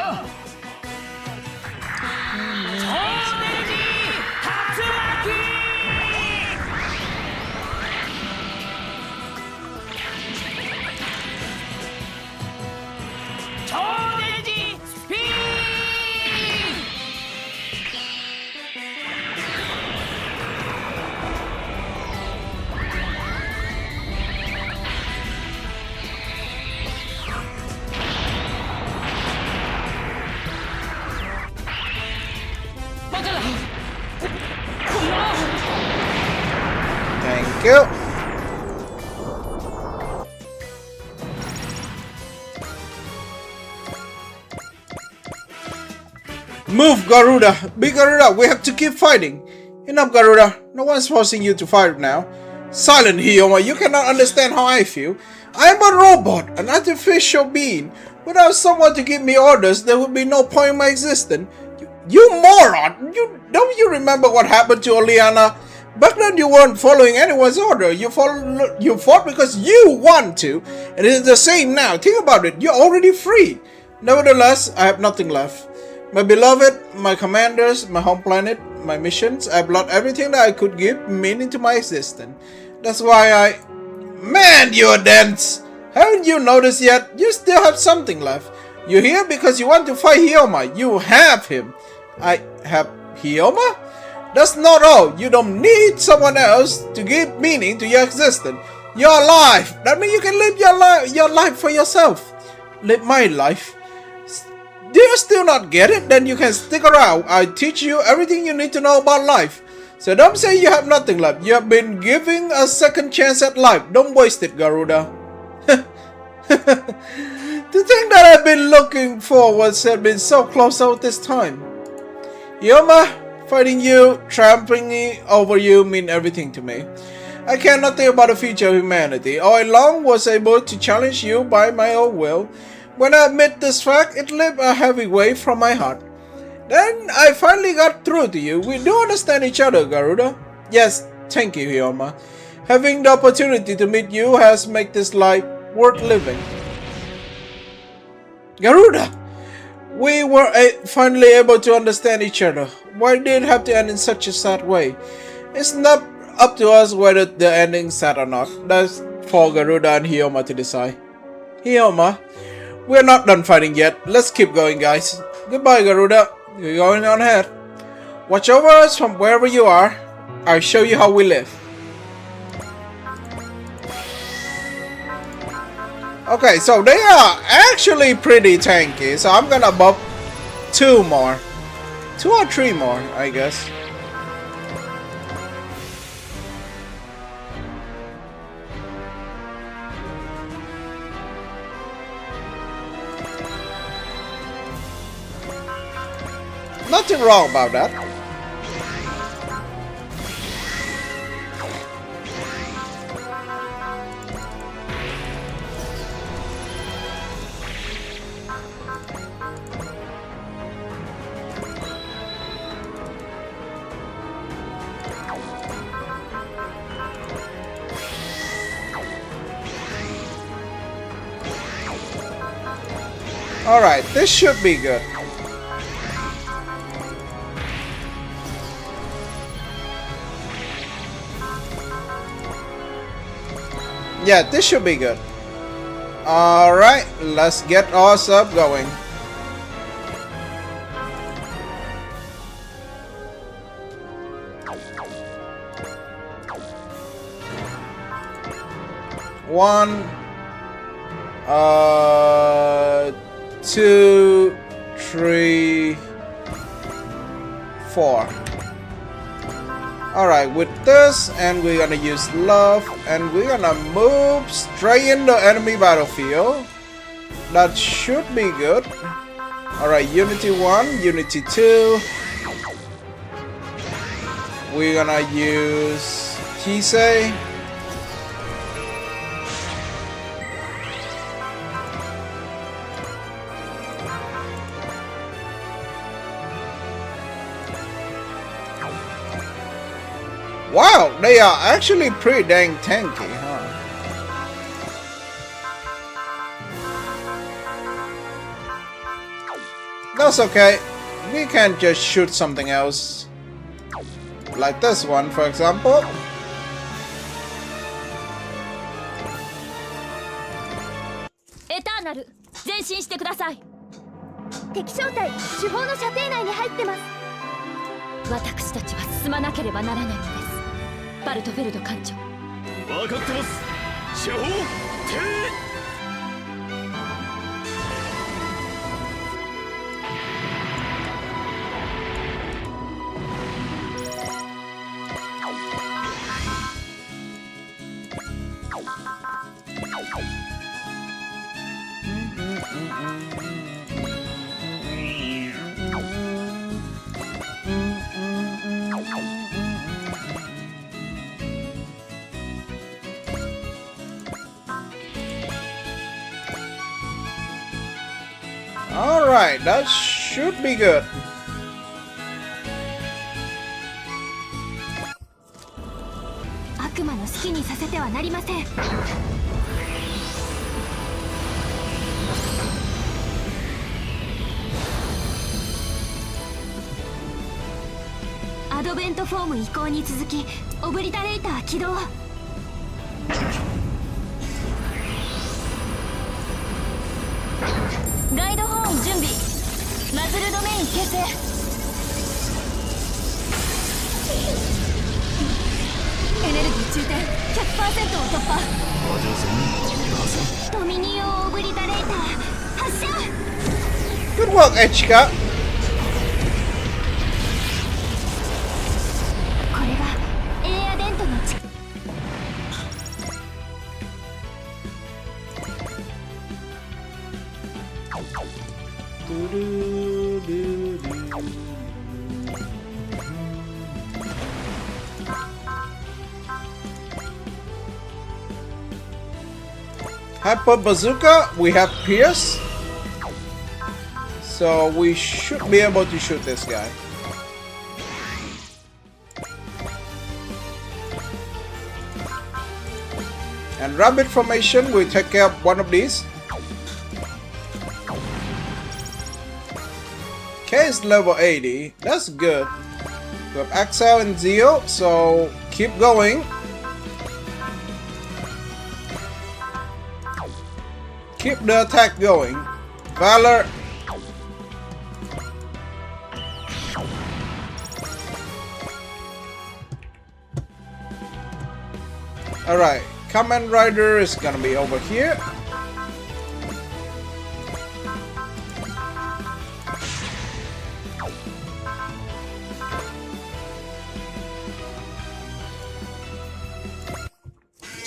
Thank you. Move, Garuda! Big Garuda, we have to keep fighting! Enough, Garuda. No one's forcing you to fight now. Silent, Hyoma, you cannot understand how I feel. I am a robot, an artificial being. Without someone to give me orders, there would be no point in my existence. You moron! Don't you remember what happened to Oleana? Back then you weren't following anyone's order. You fought because you want to. And it is the same now. Think about it. You're already free. Nevertheless, I have nothing left. My beloved, my commanders, my home planet, my missions, I've lost everything that I could give meaning to my existence. That's why Man, you're dense! Haven't you noticed yet? You still have something left. You're here because you want to fight Hyoma. You have him. I have Hyoma? That's not all. You don't need someone else to give meaning to your existence. You're alive. That means you can live your life for yourself. Live my life. Do you still not get it? Then you can stick around. I teach you everything you need to know about life. So don't say you have nothing left. You have been given a second chance at life. Don't waste it, Garuda. The thing that I've been looking forward to has been so close all this time. Hyoma, fighting you, trampling over you mean everything to me. I care nothing about the future of humanity. All along was able to challenge you by my own will. When I admit this fact, it lifted a heavy weight from my heart. Then I finally got through to you. We do understand each other, Garuda. Yes, thank you, Hyoma. Having the opportunity to meet you has made this life worth living. Garuda! We were finally able to understand each other. Why did it have to end in such a sad way? It's not up to us whether the ending is sad or not. That's for Garuda and Hyoma to decide. Hyoma, we're not done fighting yet. Let's keep going, guys. Goodbye, Garuda. You're going on ahead. Watch over us from wherever you are. I'll show you how we live. Okay, so they are actually pretty tanky. So I'm gonna buff 2 more. 2 or 3 more, I guess. Nothing wrong about that. Alright, this should be good. Yeah, this should be good. Alright, let's get our sub going. One, 2, 3, 4. Alright, with this, and we're gonna use love, and we're gonna move straight in the enemy battlefield. That should be good. Alright, Unity 1, Unity 2. We're gonna use Kisei. Wow, they are actually pretty dang tanky, huh? That's okay. We can just shoot something else. Like this one, for example. Eternal, 前進してください。敵小隊、主砲の射程内に入ってます。私たちは進まなければならないのです。バルトフェルド艦長。分かってます。主砲停。Alright, that should be good. Akumaの好きにさせてはなりません。アドベントフォーム移行に続き、オブリタレーター起動。ガイドホーン準備。マズルドメイン形成。エネルギー中点 100% を突破。ドミニオンオブリタレーター発射。 Good work, Echika. これがエアデントの力。Hyper Bazooka, we have Pierce. So we should be able to shoot this guy. And Rabbit Formation, we take care of one of these. K is level 80, that's good. We have Axel and Zio, so keep going. Keep the attack going. Valor. Alright, Kamen Rider is gonna be over here.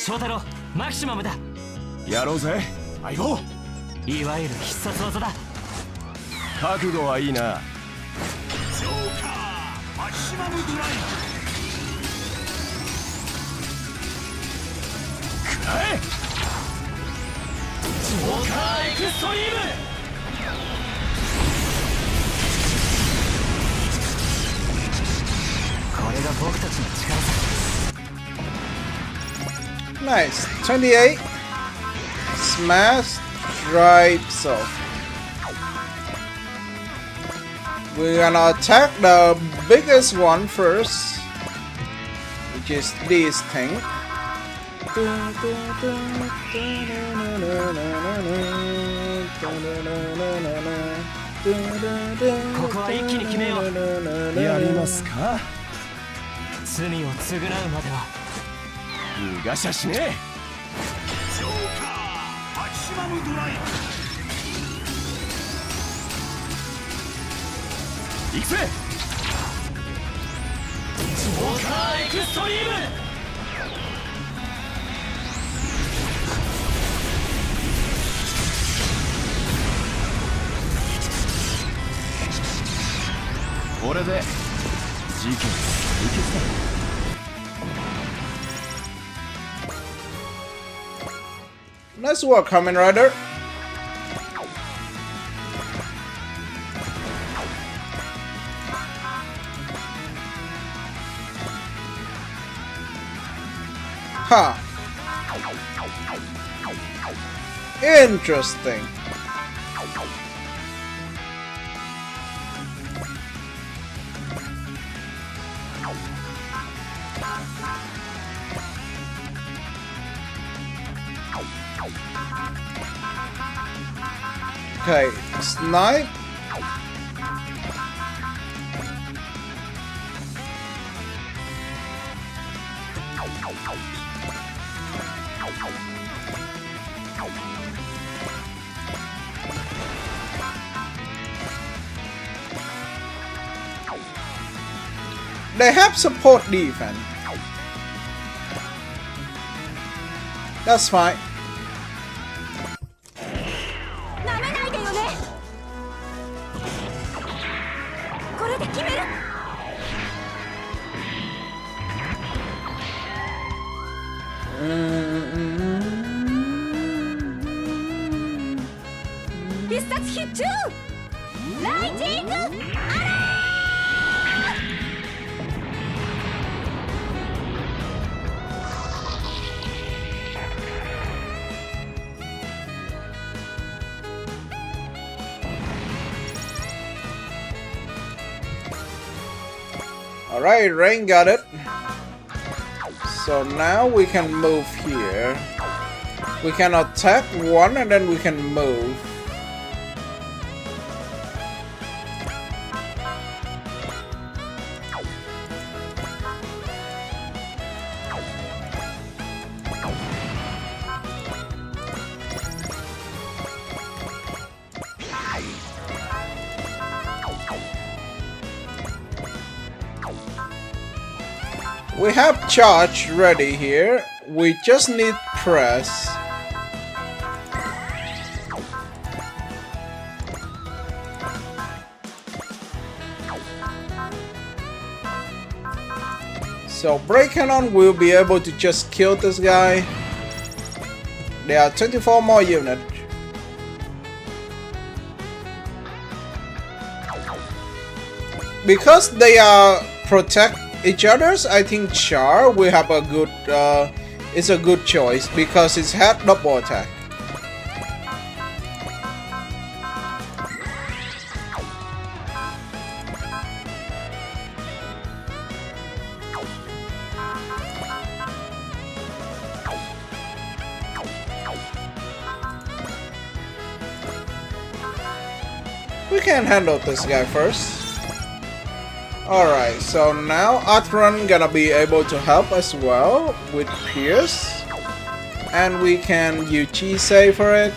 翔太郎マキシマムだ。やろうぜ相棒。いわゆる必殺技だ。覚悟はいいな。ジョーカーマキシマムドライくらえ。ジョーカーエクストリーム。これが僕たちの力さ。 Nice. 28. Smash. Drive. So. We're gonna attack the biggest one first. Which is this thing. ここは一気に決めよう。やりますか。罪を償うまでは。逃がしゃしねえ。ジョーカーマキシマムドライ行くぜ。ジョーカーエクストリーム。これで事件解決だ。 Nice work, Kamen Rider. Huh. Interesting. Okay, snipe. They have support defense. That's fine. なめないでよね。これで決める。必殺必中。ライジングアラー。 Alright, Rain got it. So now we can move here. We can attack one and then we can move. We have charge ready here. We just need press. So breaking on will be able to just kill this guy. There are 24 more units. Because they are protect each other's, I think Char will have a good it's a good choice because it's had double attack. We can handle this guy first. Alright, so now Atron gonna be able to help as well with Pierce. And we can Yuchi save for it.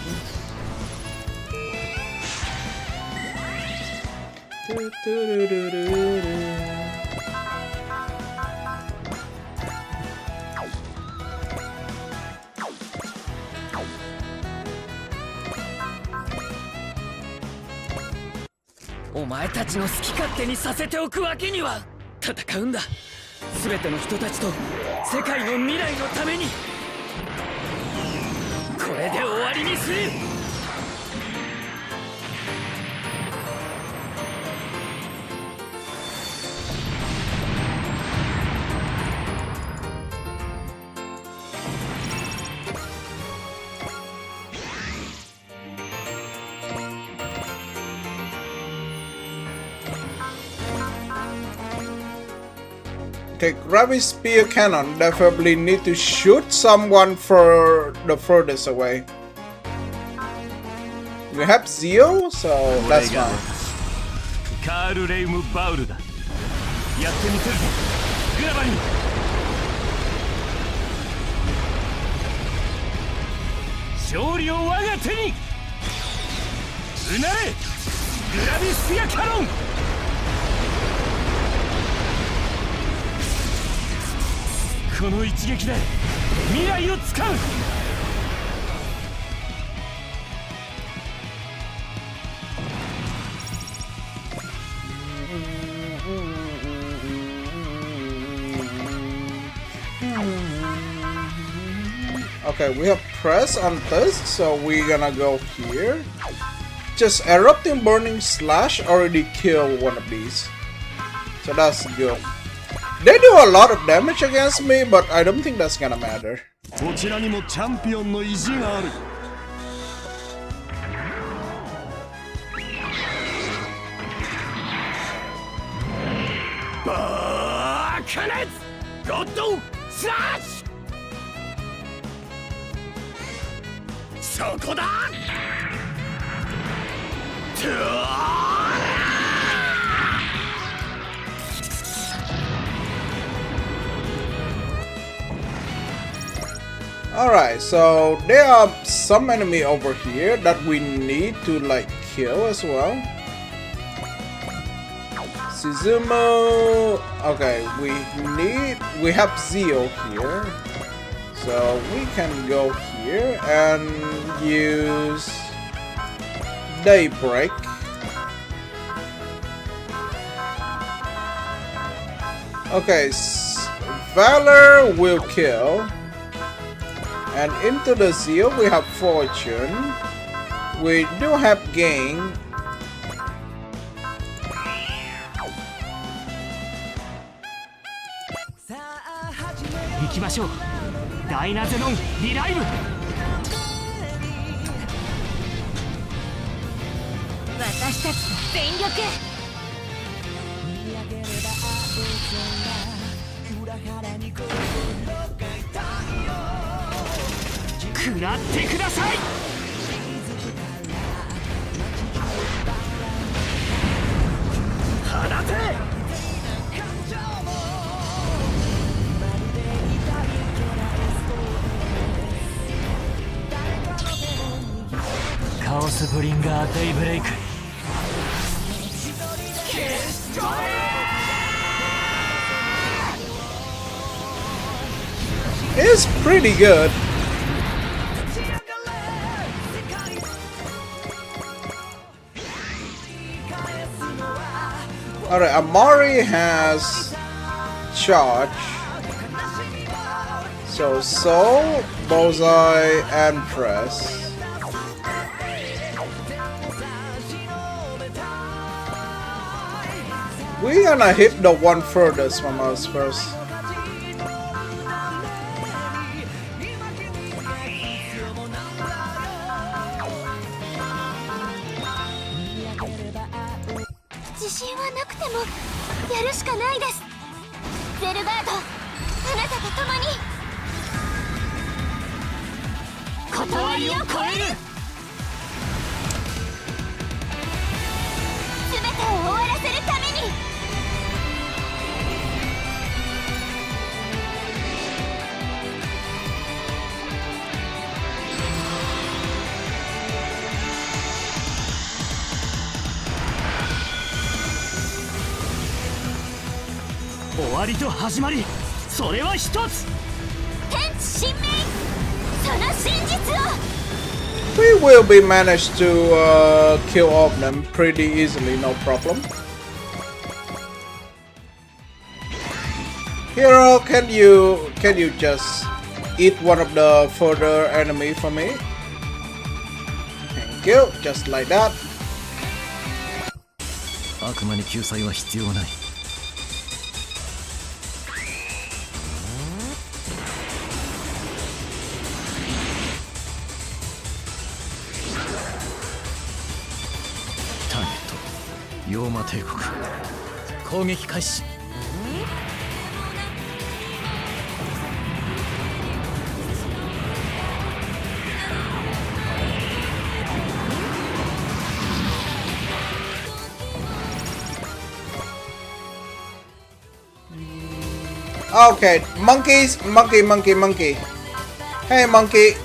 お前たちの好き勝手にさせておくわけには。戦うんだ、全ての人たちと世界の未来のために。これで終わりにする。Okay, gravity spear cannon definitely need to shoot someone for the furthest away. We have Zio, so that's fine. カール・レイム・バウルだ。やってみせるぞ、グラバリン。勝利を我が手に。うなれ、グラビスピアカノン。この一撃で未来を使う。Okay, we have press on this, so we're gonna go here. Just erupting burning slash already killed one of these, so that's good. They do a lot of damage against me, but I don't think that's gonna matter. こちらにもチャンピオンの意地がある。バーカネッゴッドスラッシュ。そこだ。Alright, so there are some enemy over here that we need to like kill as well. Suzumo. Okay, we have Zio here, so we can go here and use Daybreak. Okay, Valor will kill. And into the Zio we have Fortune. We do have Gain. Let's 行きましょう。ダイナゼノンリライブ。私たちの全力。食らってください。放て。カオスブリンガーデイブレイク。It's pretty good. Alright, Amari has charge. So Soul, Bullseye, and Press. We're gonna hit the one furthest from us first.終わりと始まり、それは一つ。天地神明、その真実を。We will be managed to kill all of them pretty easily, no problem. Hero, can you just eat one of the further enemy for me? Thank you, just like that. 悪魔に救済は必要ない。ターゲット、妖魔帝国。攻撃開始。Okay, monkeys, monkey. Hey, monkey.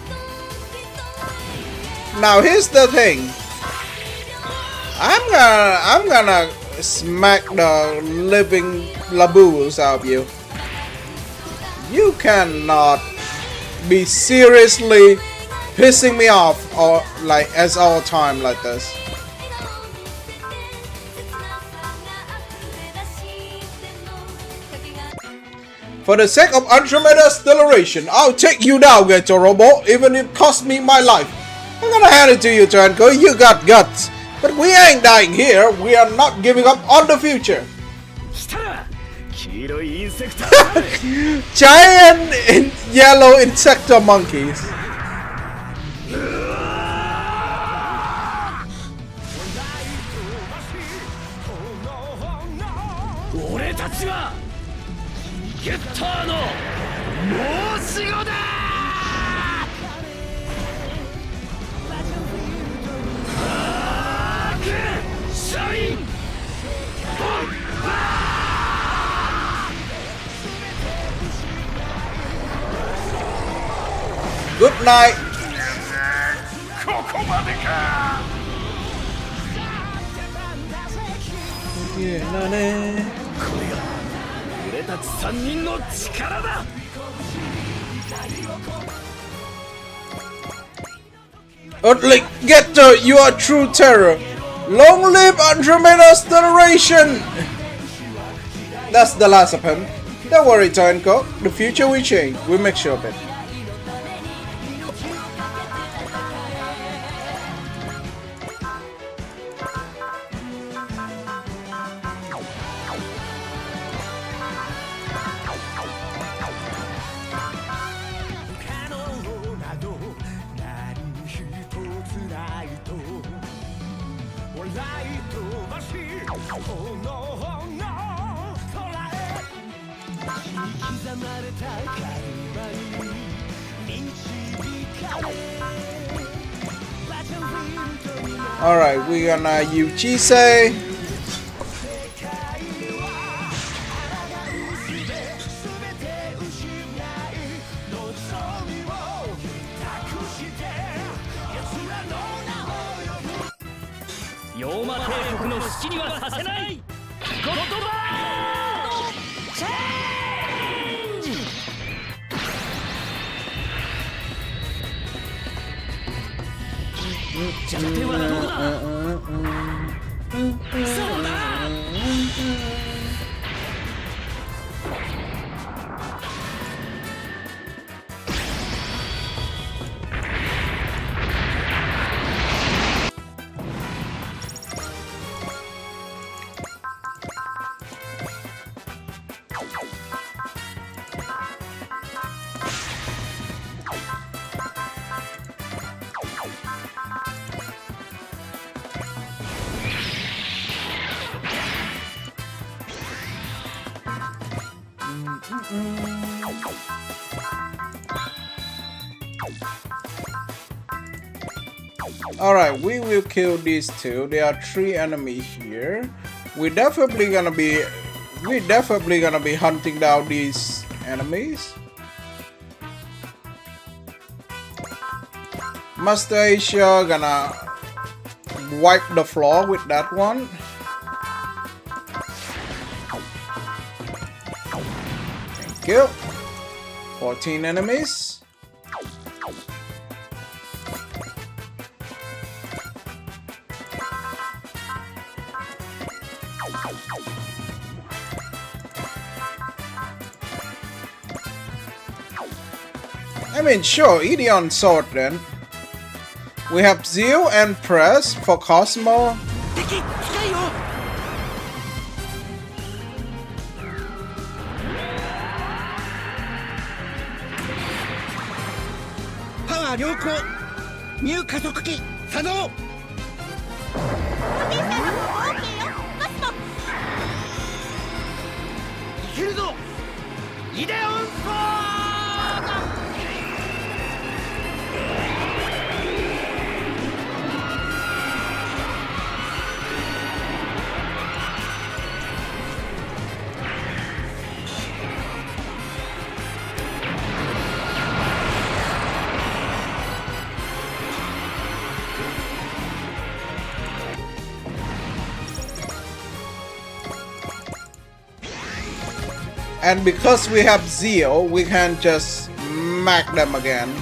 Now here's the thing. I'm gonna smack the living laboos out of you. You cannot be seriously pissing me off or like as all time like this. For the sake of Andromeda's acceleration, I'll take you down, Gator Robo, even if it costs me my life. I'm gonna hand it to you, Tranko. You got guts. But we ain't dying here. We are not giving up on the future. Giant yellow insector monkeys. Good night. Earthling, Getter, you are true terror. Long live Andromeda's acceleration. That's the last of him. Don't worry, Tanko. The future will change. We'll make sure of it. Alright, we're gonna use Chisei. Alright, we will kill these two. There are 3 enemies here. We're definitely gonna be hunting down these enemies. Master Asia gonna wipe the floor with that one. Thank you. 14 enemies. I mean, sure, Ideon Sword then. We have Zeal and Press for Cosmo. 敵近いよ。パワー良好。ニュー加速器作動。いけるぞ。イデオンソード。And because we have Zeal, we can just smack them again.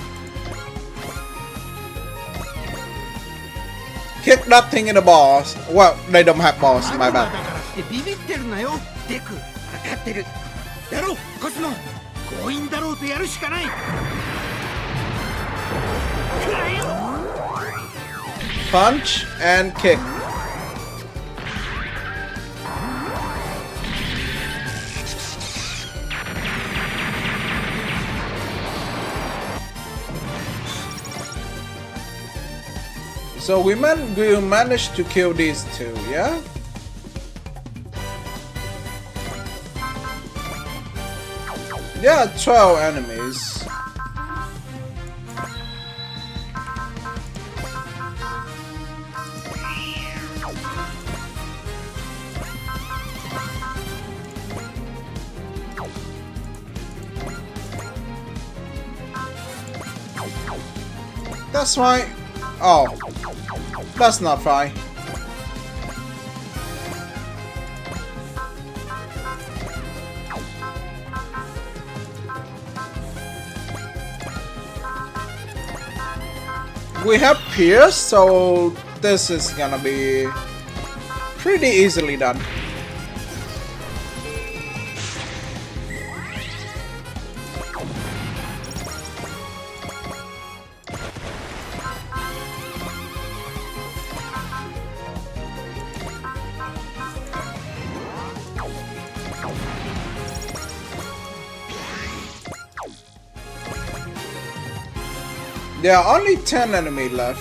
Kick that thing in the balls. Well, they don't have balls, my だ bad. からってビビってるなよデク。分かってる。やろうコスモ。強引だろうとやるしかない。くらえよ。 Punch and kick. So we managed to kill these two, yeah? There are 12 enemies. That's right. Oh, that's not fine. We have Pierce, so this is gonna be pretty easily done. There are only 10 enemies left.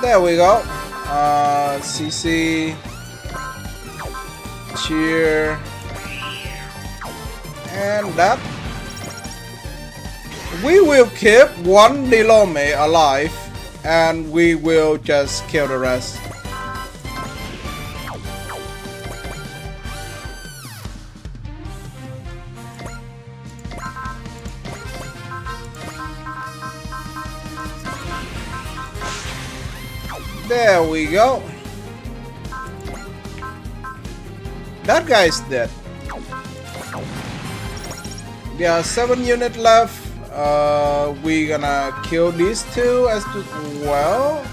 There we go. CC. Cheer. And that. We will keep one Delome alive and we will just kill the rest. There we go. That guy's dead. There are 7 units left. We're gonna kill these two as well.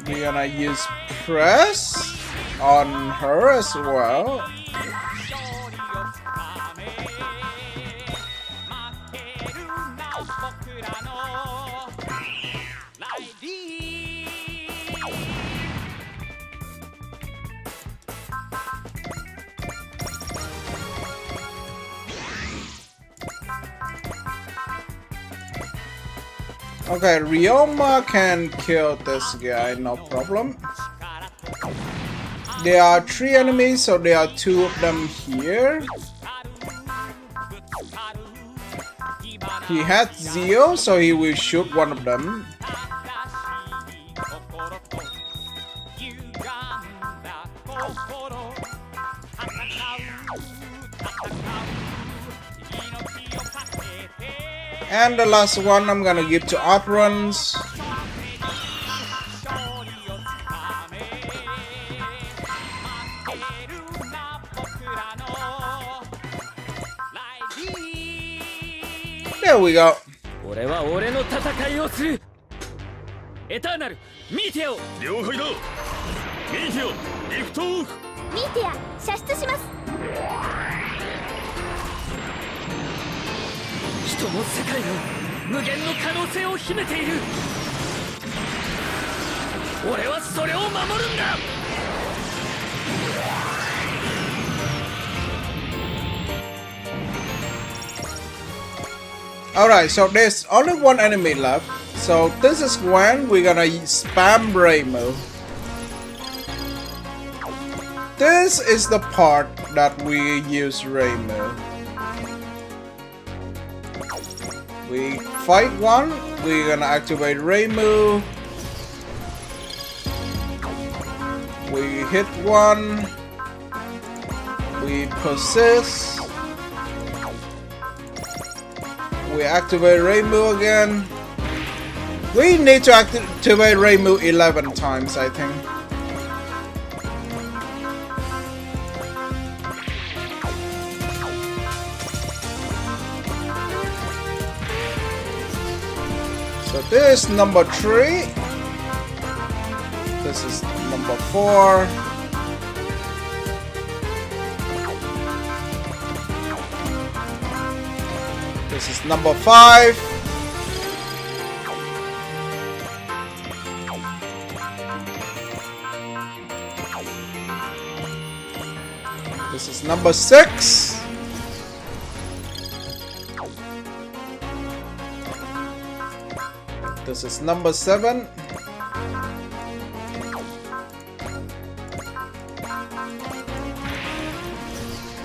We're gonna use press on her as well. Okay, Ryoma can kill this guy, no problem. There are 3 enemies, so there are 2 of them here. He had Zio, so he will shoot one of them. And the last one I'm gonna give to Outrun's. There we go. 俺は俺の戦いをする。エターナル、ミーティアを。了解だ。ミーティア、リフトオフ。ミーティア射出します。人の世界の無限の可能性を秘めている。俺はそれを守るんだ。Alright, so there's only one enemy left. So this is when we're gonna spam Reimu. This is the part that we use Reimu. We fight one, we're gonna activate Reimu. We hit one. We persist. We activate Reimu again. We need to activate Reimu 11 times, I think. So this is number 3. This is number 4. This is number 5. This is number 6. This is number 7.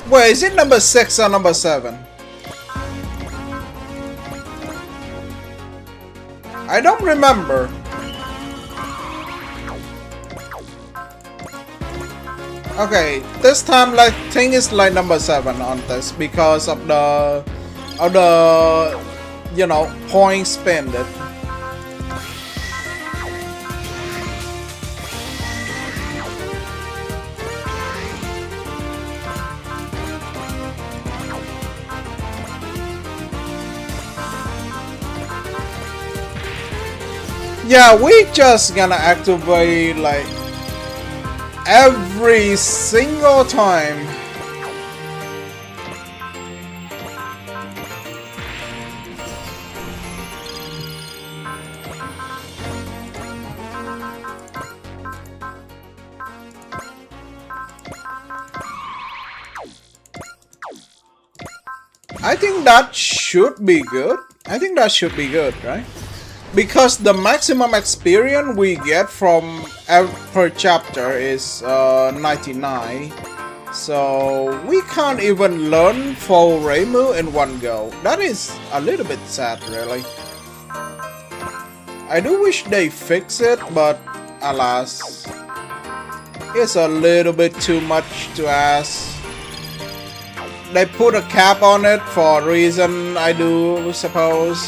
Wait, is it number 6 or number 7? I don't remember. Okay, this time I think it's like number 7 on this because of the you know, point spent. Yeah, we just gonna activate like every single time. I think that should be good. I think that should be good, right? Because the maximum experience we get from per chapter is 99, so we can't even learn full Reimu in one go. That is a little bit sad, really. I do wish they fix it, but alas, it's a little bit too much to ask. They put a cap on it for a reason, I do suppose.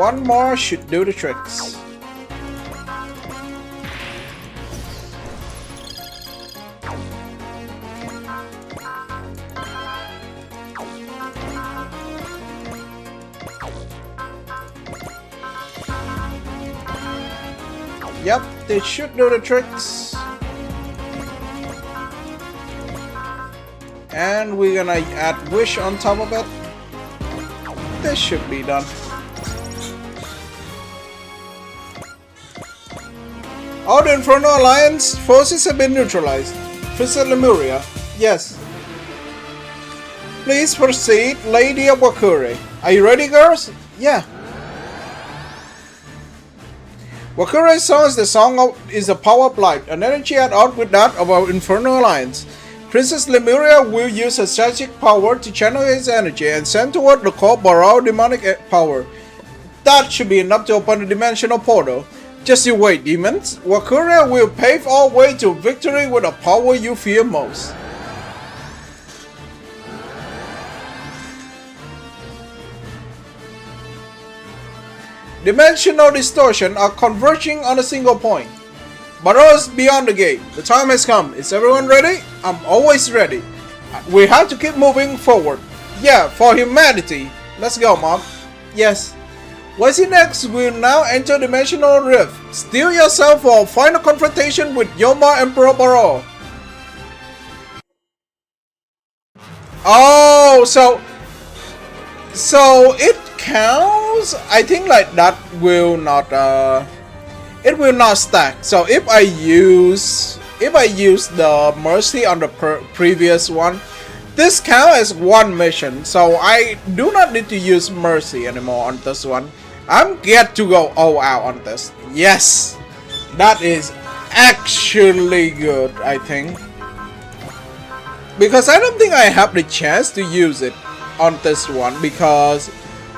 One more should do the tricks. Yep, they should do the tricks. And we're gonna add Wish on top of it. This should be done. All the Inferno Alliance forces have been neutralized. Visit Lemuria. Yes. Please proceed, Lady of Wakure. Are you ready, girls? Yeah. Wakure's song is the is a power of light, an energy at odds with that of our Infernal Alliance. Princess Lemuria will use her psychic power to channel his energy and send toward the core borrow demonic power. That should be enough to open the dimensional portal. Just you wait, demons. Wakure will pave our way to victory with the power you fear most. Dimensional distortion are converging on a single point. Barrows beyond the gate. The time has come. Is everyone ready? I'm always ready. We have to keep moving forward. Yeah, for humanity. Let's go, Mom. Yes. YC will now enter Dimensional Rift. Steel yourself for a final confrontation with Yoma Emperor Barrow. Oh, so it counts. I think like that will not it will not stack. So if I use the mercy on the previous one, this counts as one mission. So I do not need to use mercy anymore on this one. I'm get to go all out on this. Yes, that is actually good. I think because I don't think I have the chance to use it on this one because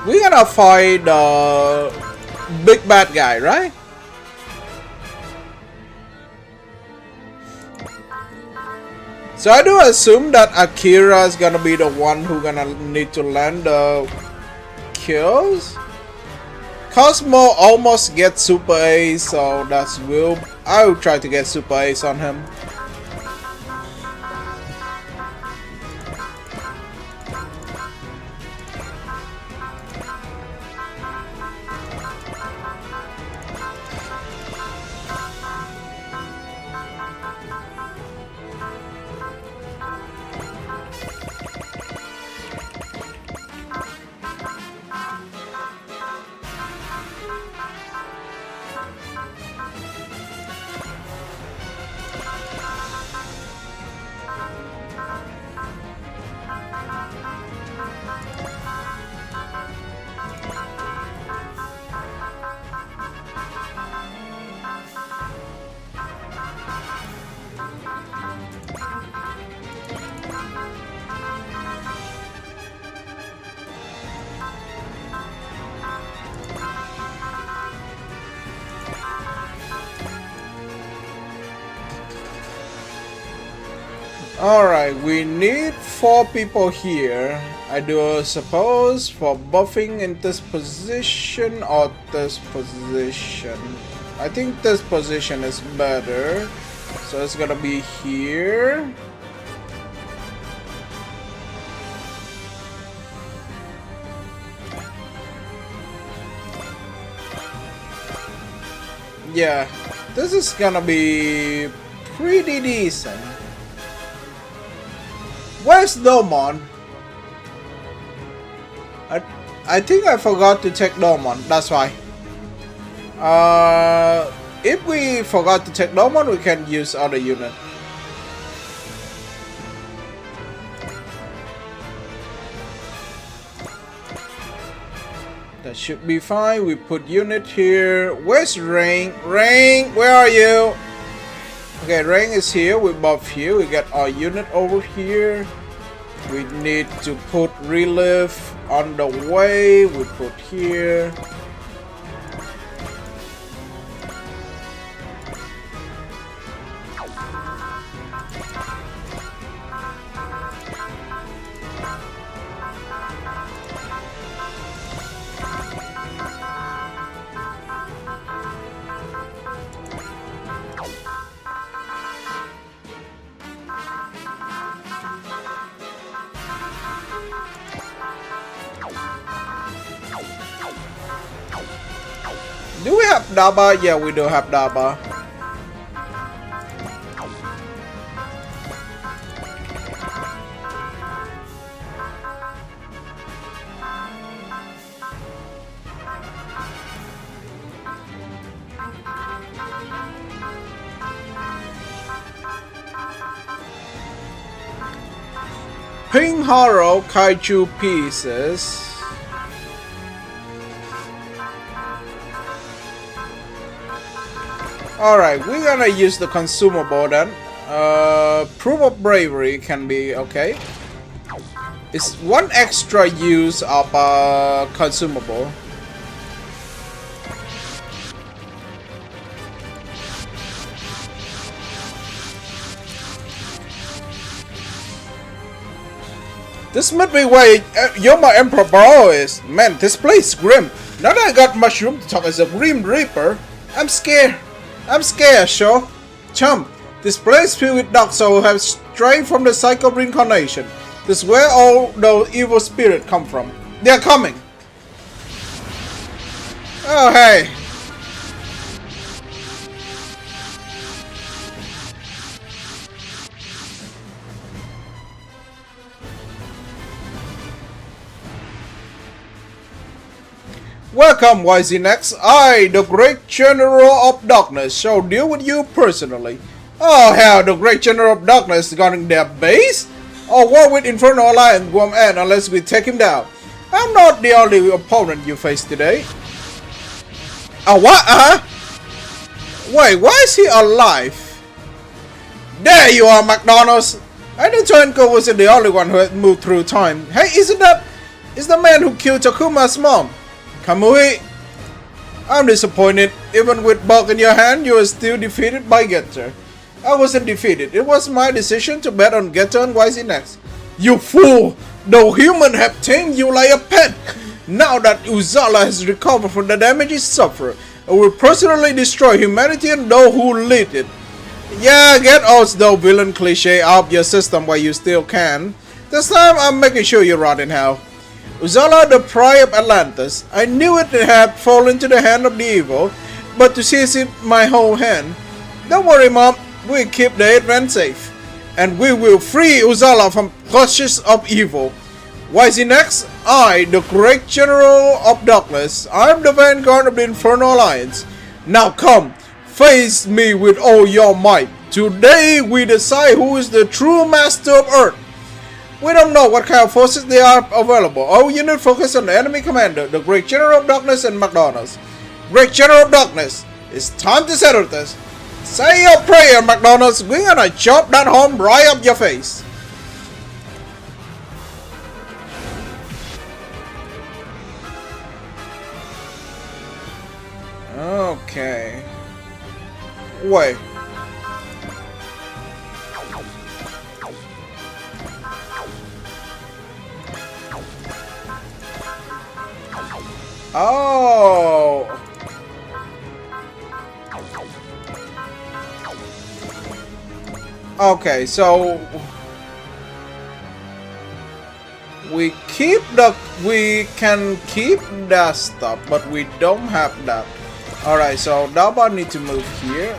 we're gonna fight the big bad guy, right? So I do assume that Akira is gonna be the one who gonna need to land the kills. Cosmo almost gets Super Ace, so that's will. I will try to get Super Ace on him. Alright, we need 4 people here. I do suppose for buffing in this position or this position. I think this position is better. So it's gonna be here. Yeah, this is gonna be pretty decent. Where's Domon? I think I forgot to take Domon, that's why. If we forgot to take Domon, we can use other unit. That should be fine. We put unit here. Where's Rain? Rain, where are you? Okay, Rain is here. We buff you. We got our unit over here. We need to put relief on the way. We put here. Do we have Daba? Yeah, we do have Daba. Pink Horror Kaiju pieces. Alright, we're gonna use the consumable then. Proof of bravery can be okay. It's one extra use of consumable. This might be where Yoma Emperor Bro is. Man, this place is grim. Now that I got much room to talk as a Grim Reaper, I'm scared. I'm scared, sure. Chump, this place filled with dark souls have strayed from the cycle of reincarnation. This is where all those evil spirits come from. They're coming. Oh, hey. Welcome, YZNex. I, the Great General of Darkness, shall deal with you personally. Oh hell, the Great General of Darkness is guarding their base? Or war with Infernal Alliance won't end unless we take him down. I'm not the only opponent you face today. What? Wait, why is he alive? There you are, McDonald's. I knew Twinkle wasn't the only one who had moved through time. Hey, isn't that... is the man who killed Takuma's mom? Kamui, I'm disappointed. Even with Bulk in your hand, you are still defeated by Getter. I wasn't defeated. It was my decision to bet on Getter and YZNex. You fool! The human have tamed you like a pet. Now that Uzala has recovered from the damage he suffered, I will personally destroy humanity and those who lead it. Yeah, get all the villain cliche out of your system while you still can. This time, I'm making sure you rot in hell. Uzala, the pride of Atlantis. I knew it had fallen into the hand of the evil, but to seize it my whole hand. Don't worry, Mom. We'll keep the advent safe. And we will free Uzala from clutches of evil. YZNex, I, the Great General of Darkness, I'm the vanguard of the Infernal Alliance. Now come, face me with all your might. Today we decide who is the true master of Earth. We don't know what kind of forces they are available. Our unit focus on the enemy commander, the Great General of Darkness and McDonald's. Great General of Darkness, it's time to settle this. Say your prayer, McDonald's. We're gonna chop that home right up your face. Okay. Wait. Oh. Okay, so we can keep that stuff, but we don't have that. Alright, so Daba need to move here.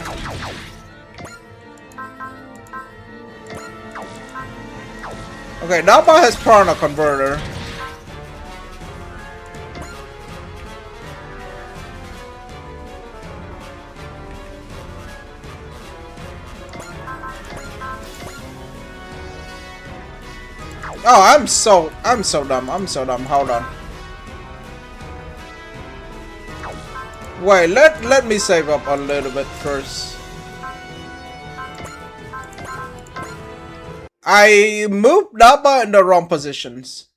Okay, Daba has Prana Converter. Oh, I'm so dumb. Hold on. Wait, let me save up a little bit first. I moved Daba in the wrong positions.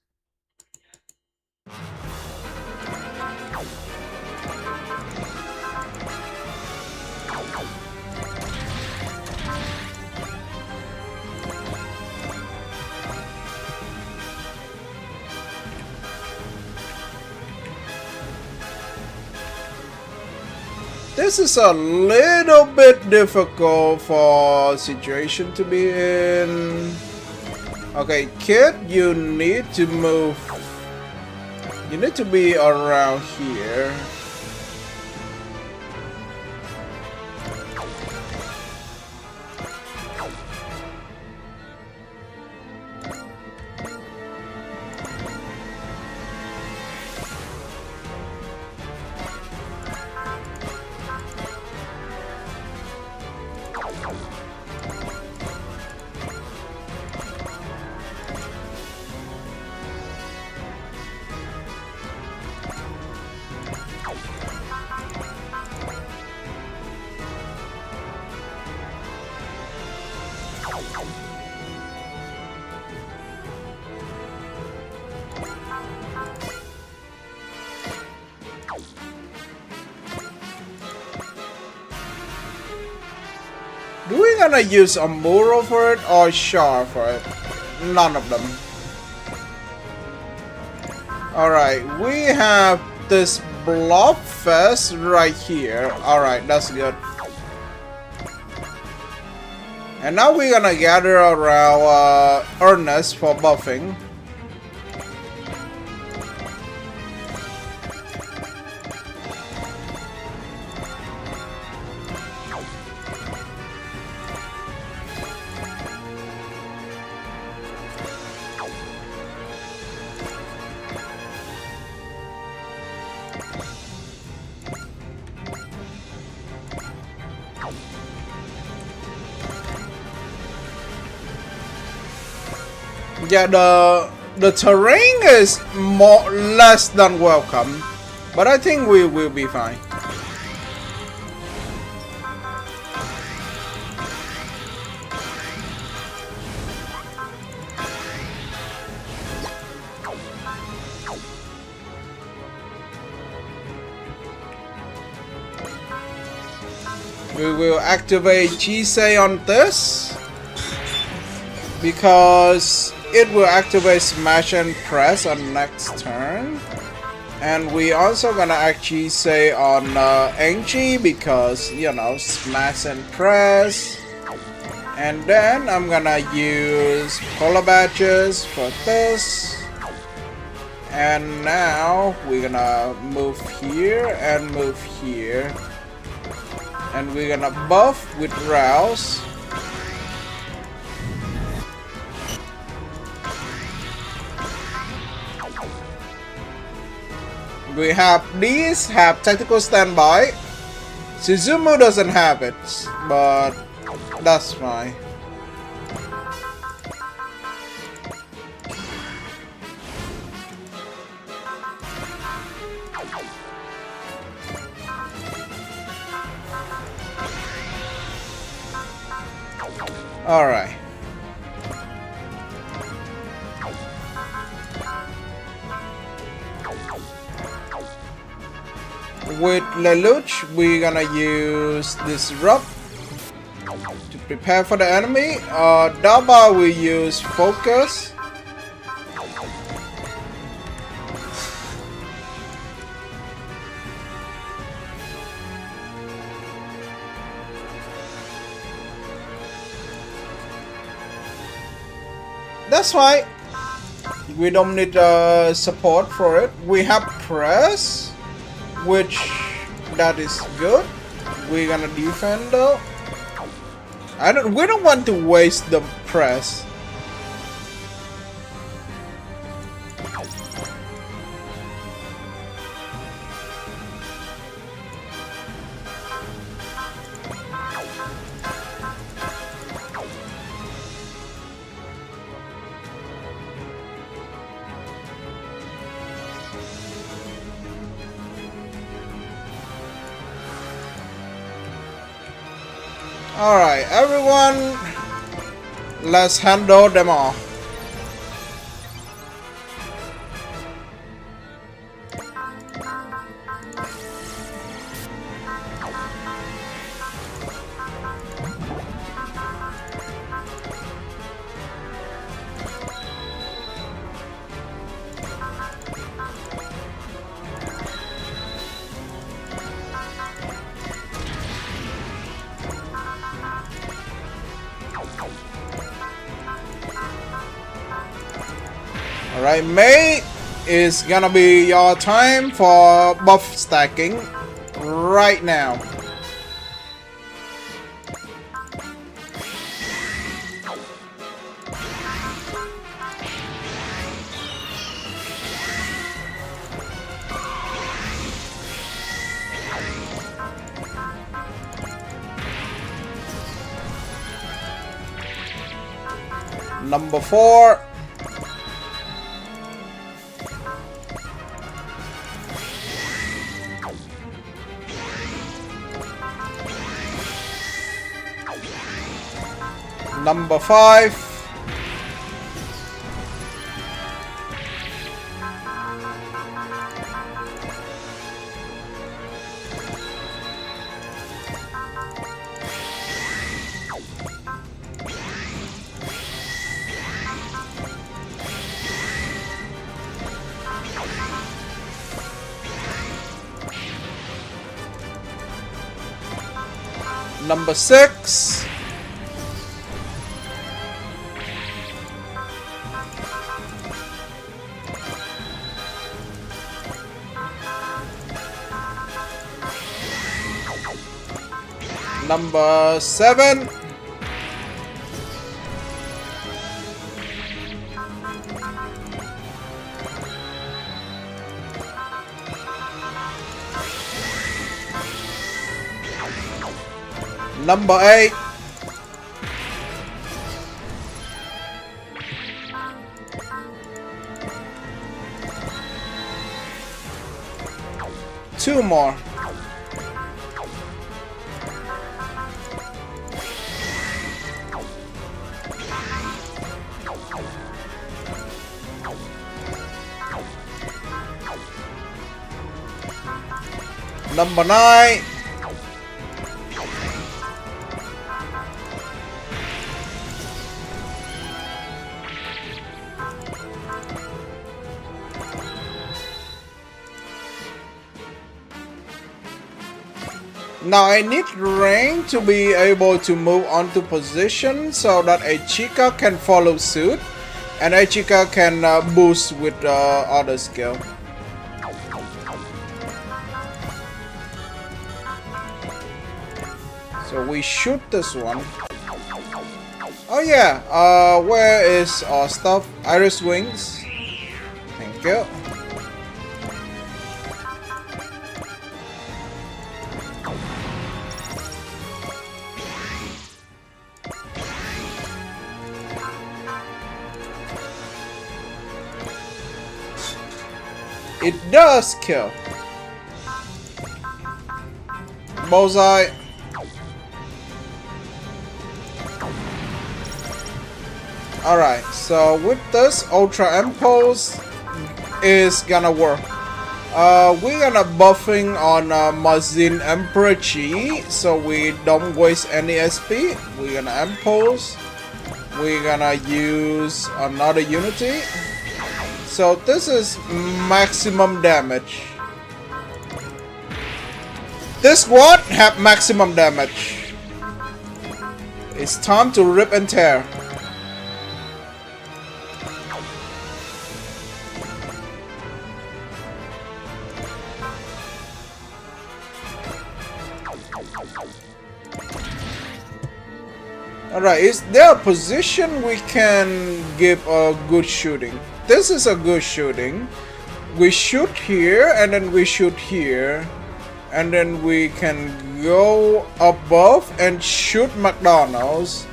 This is a little bit difficult for situation to be in. Okay, kid, you need to move. You need to be around here. Do we gonna use a Muro for it or Char for it? None of them. Alright, we have this Blobfest right here. Alright, that's good. And now we're gonna gather around Ernest for buffing. Yeah, the terrain is less than welcome, but I think we will be fine. We will activate Jisei on this because it will activate Smash and Press on next turn. And we also gonna actually say on Angie because, you know, Smash and Press. And then I'm gonna use Polar Badges for this. And now we're gonna move here and move here. And we're gonna buff with Rouse. We have these have tactical standby. Suzumu doesn't have it, but that's fine. All right. With Lelouch, we're gonna use Disrupt to prepare for the enemy. Daba, we use Focus. That's right. We don't need support for it. We have Press, which that is good. We're gonna defend though. We don't want to waste the Press. Alright, everyone, let's handle them all. Alright, May is gonna be your time for buff stacking right now. Number 4. Number 5. Number 6. Number 7. Number 8. Two more. Number 9. Now I need Rain to be able to move onto position so that a Chica can follow suit and a Chica can boost with other skill. So we shoot this one. Oh yeah, where is our stuff? Iris Wings. Thank you. It does kill. Bullseye. Alright, so with this Ultra Impulse is gonna work. We're gonna buffing on Mazin Emperor Chi so we don't waste any SP. We're gonna Impulse. We're gonna use another Unity. So this is maximum damage. This squad have maximum damage. It's time to rip and tear. Alright, is there a position we can give a good shooting? This is a good shooting. We shoot here and then we shoot here. And then we can go above and shoot McDonald's.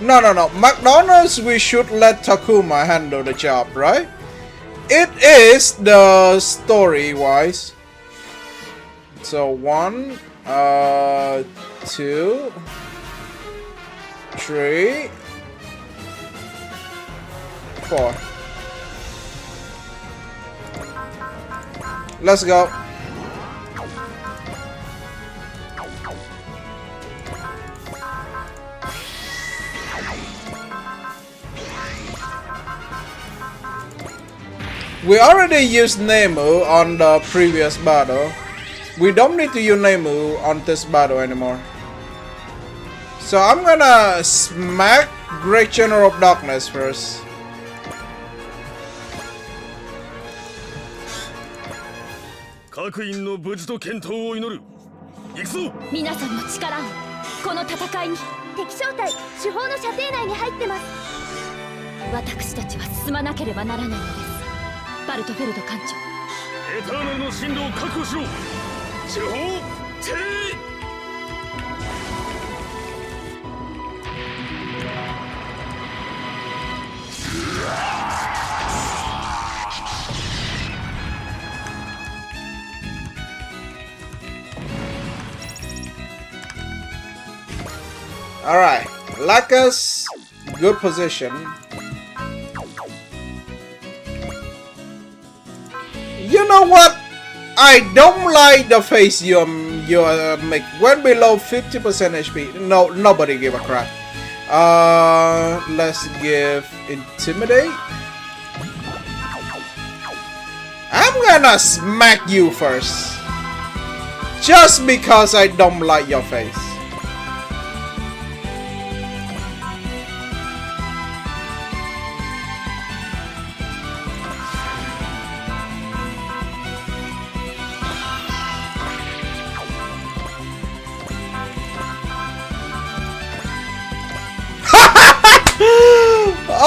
No. McDonald's we should let Takuma handle the job, right? It is the story wise. So 1, 2, 3, 4. Let's go. We already used Nemu on the previous battle. We don't need to use Nemu on this battle anymore. So I'm gonna smack Great General of Darkness first.皆さんの力をこの戦いに。敵小隊主砲の射程内に入ってます。私たちは進まなければならないのです。バルトフェルド艦長。エターナルの進路を確保しろ。主砲チェイ。Alright, Lacus, good position. You know what? I don't like the face you make when below 50% HP. No, nobody give a crap. Let's give Intimidate. gonna smack you first. Just because I don't like your face.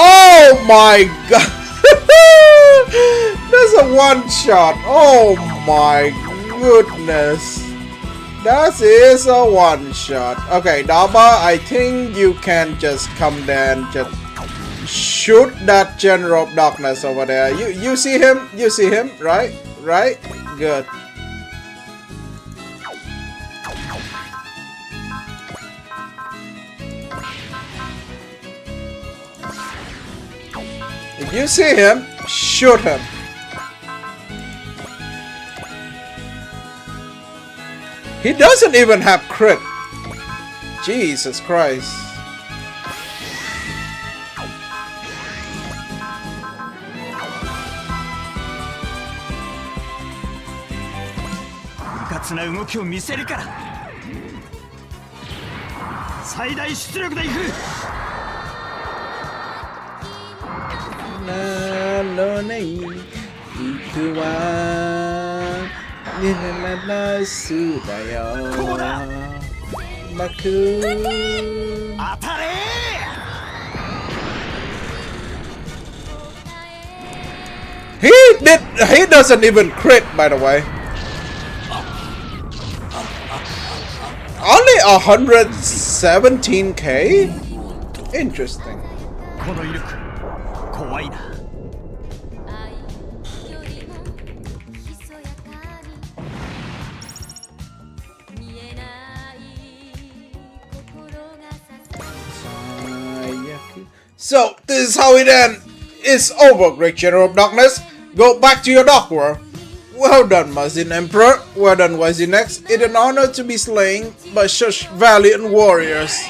Oh my god. That's a one shot. Oh my goodness. That is a one shot. Okay, Daba, I think you can just come there and just shoot that General of Darkness over there. You see him? You see him? Right? Right? Good. If you see him, shoot him. He doesn't even have crit. Jesus Christ. He doesn't even crit, by the way. Only 117k? Interesting. So, this is how it ends. It's over, Great General of Darkness. Go back to your dark world. Well done, Mazin Emperor. Well done, Wazinex. It's an honor to be slain by such valiant warriors.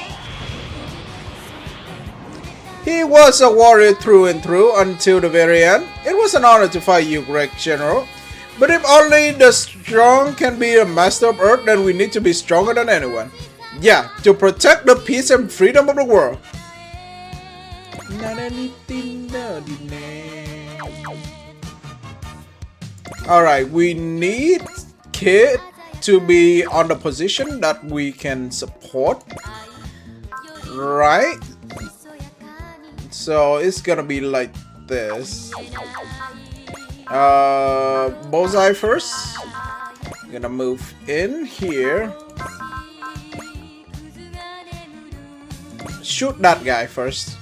He was a warrior through and through until the very end. It was an honor to fight you, Great General. But if only the strong can be a master of Earth, then we need to be stronger than anyone. Yeah, to protect the peace and freedom of the world. Alright, we need Kid to be on the position that we can support. Right? So it's gonna be like this. Bullseye first. Gonna move in here. Shoot that guy first.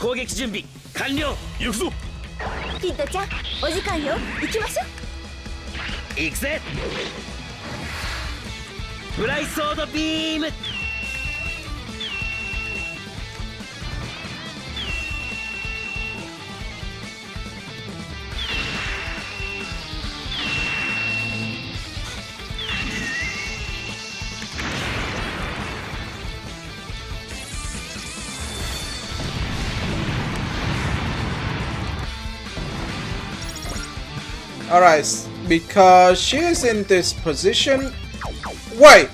攻撃準備完了。行くぞ。キッドちゃん、お時間よ。行きましょう。行くぜ。フライソードビーム。Alright, because she is in this position. Wait!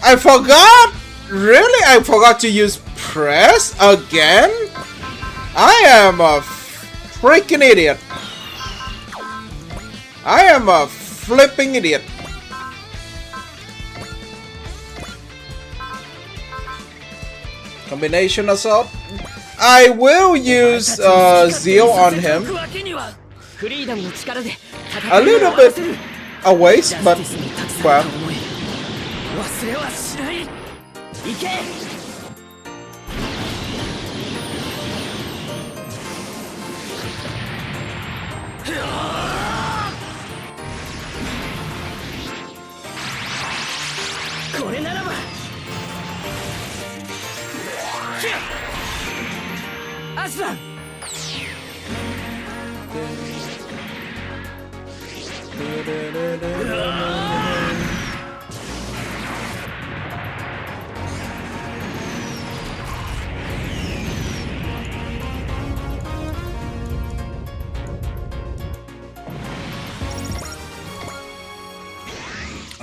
I forgot? Really? I forgot to use press again? I am a freaking idiot. I am a flipping idiot. Combination assault. I will use Zeal on him. A little bit a waste, but well.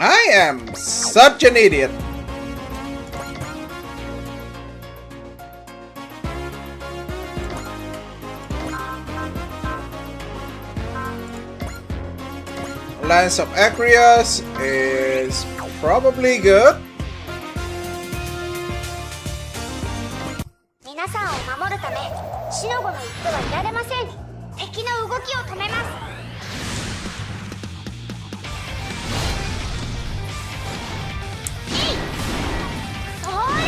I am such an idiot. Lance of Acreus is probably good. 皆さんを守るためシノゴの行ってはいられません。敵の動きを止めます。えいそれはあ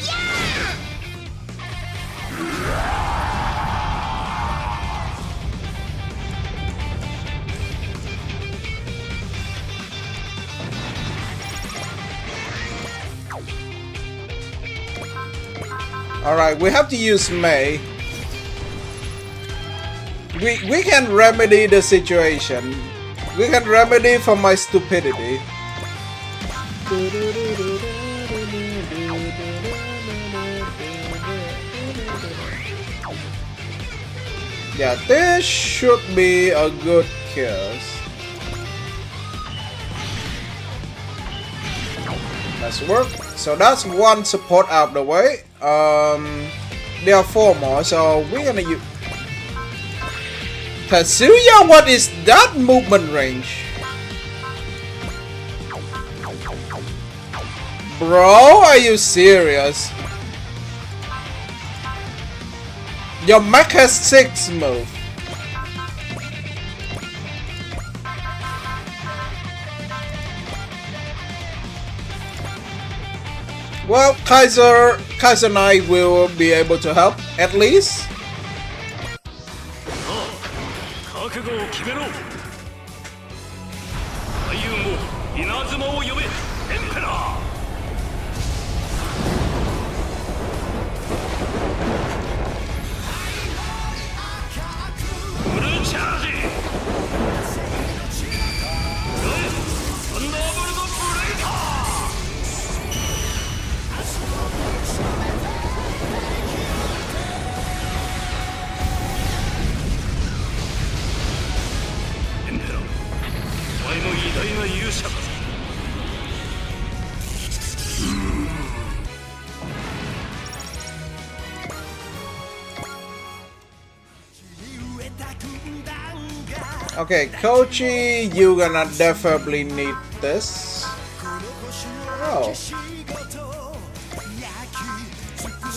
やー Alright, we have to use May. We can remedy the situation. We can remedy for my stupidity. Yeah, this should be a good kiss. Let's work. So that's one support out of the way. There are 4 more, so we're gonna use Tatsuya. What is that movement range? Bro, are you serious? Your mech has 6 move. Well, Kaiser Knight will be able to help, at least. 覚悟を決めろ。俳優も稲妻を呼べ。エンペラー。フルチャージ。サンダーボルトブレイカー。 Okay, Kochi, you're gonna definitely need this. Oh.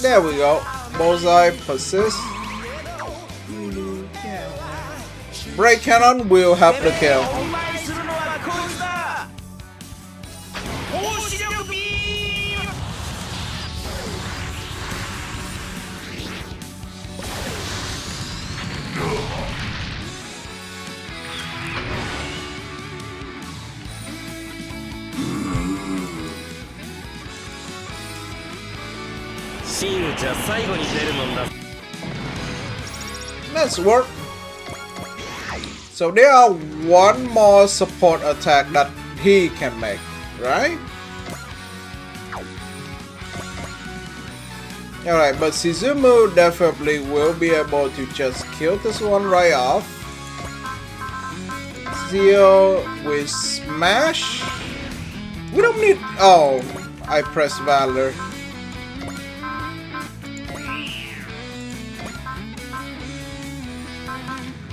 There we go. Bullseye persist. Break cannon will help the kill. Let's work. So there are 1 more support attack that he can make, right? Alright, but Shizumu definitely will be able to just kill this one right off. Zio with smash. We don't need. Oh, I pressed Valor.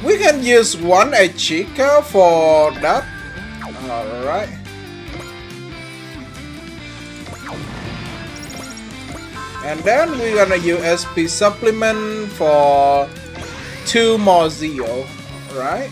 We can use 1 Echika for that. Alright. And then we're gonna use SP supplement for 2 more Zio. Right?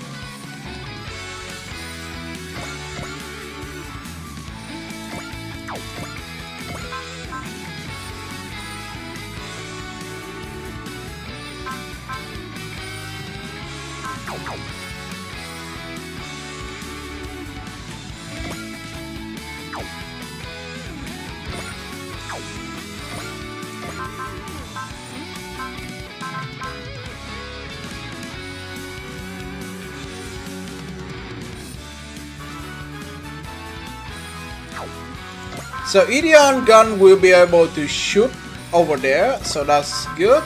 So Ideon gun will be able to shoot over there, so that's good.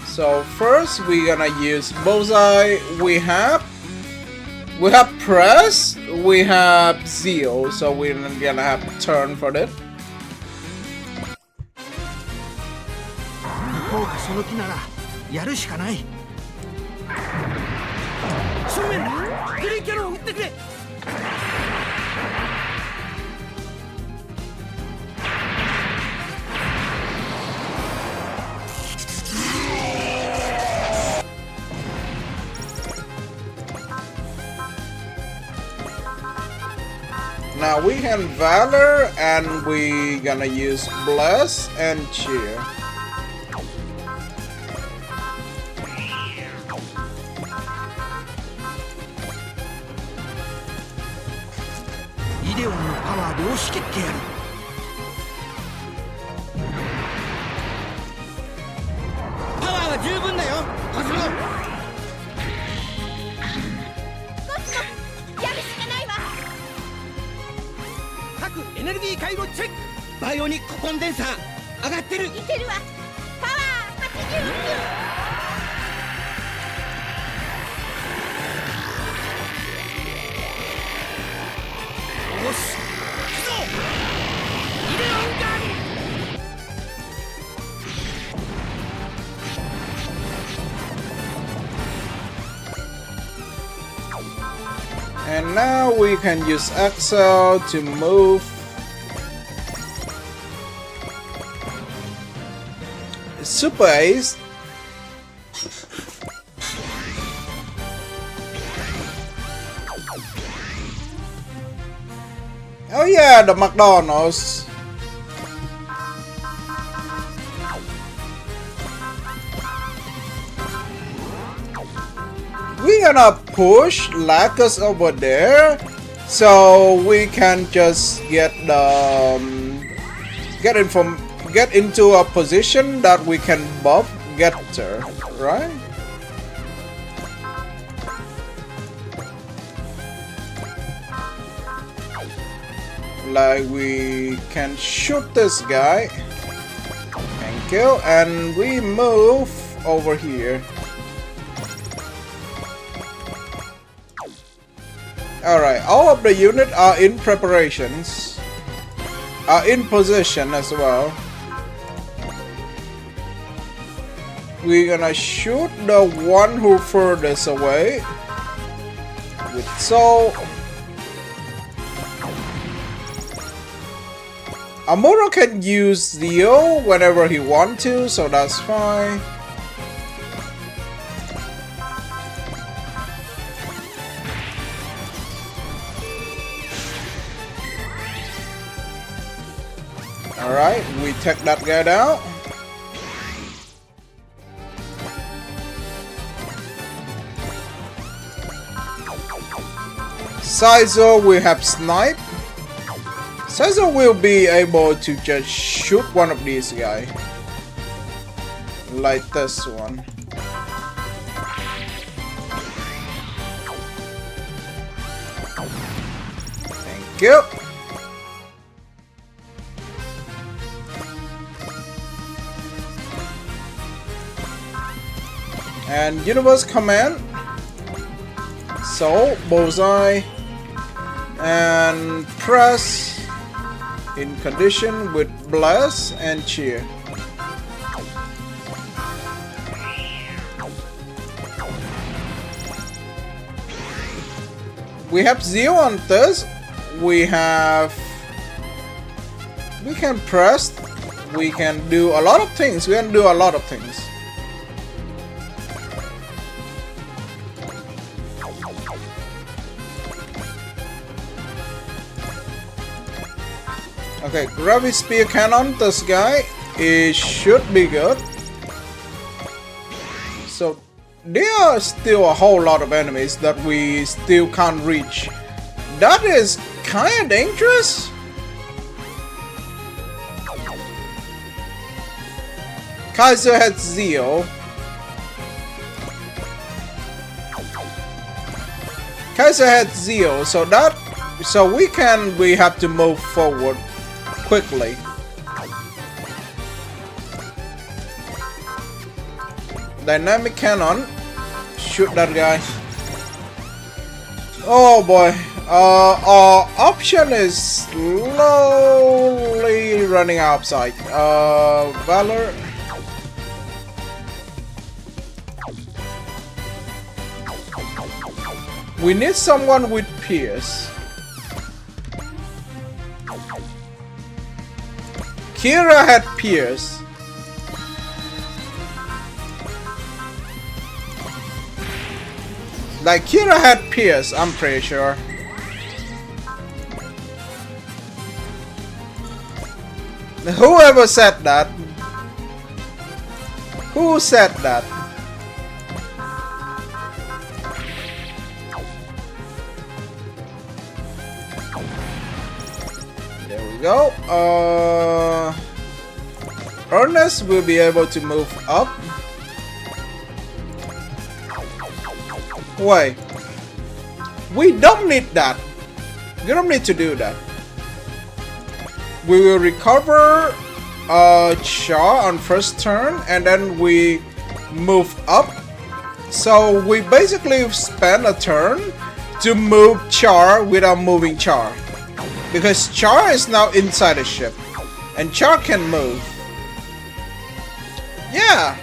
So first we're gonna use Bullseye. We have We have press, we have zeal, so we're gonna have turn for that. 行こうかその気ならやるしかない。正面だ。グリーンキャノンを撃ってくれ。Now we can valor and we gonna use bless and cheer. イデオンのパワーで押し切ってやる。パワーは十分だよ。コスモ。やるしかないわ。各エネルギー回路チェック。バイオニックコンデンサー上がってる。いけるわ。パワー80。よし、行くぞ。イデオンガン。 And now we can use Excel to move. Super Ace. Oh yeah, the McDonald's. We're gonna push Lacus over there, so we can just get the get into a position that we can buff Getter, right? Like we can shoot this guy and kill, and we move over here. Alright, all of the units are in preparations, are in position as well. We're gonna shoot the one who furthest away with Soul. Amuro can use Zio whenever he wants to, so that's fine. Alright, we take that guy down. Sizo, we have Snipe. Sizo will be able to just shoot one of these guys. Like this one. Thank you. And Universe Command. So, Bullseye. And Press. In condition with Bless and Cheer. We have Zio on this. We can press. We can do a lot of things. Okay, Gravity Spear Cannon, this guy, it should be good. So, there are still a whole lot of enemies that we still can't reach. That is kinda dangerous. Kaiser has Zio. Kaiser has Zio, so we have to move forward quickly. Dynamic cannon, shoot that guy. Oh boy. Our option is slowly running outside. Valor. We need someone with Pierce. Kira had Pierce. Like Kira had Pierce, I'm pretty sure. Whoever said that? Who said that? There we go. Ernest will be able to move up. Wait. We don't need that. We don't need to do that. We will recover Char on first turn and then we move up. So we basically spend a turn to move Char without moving Char. Because Char is now inside the ship. And Char can move. Yeah.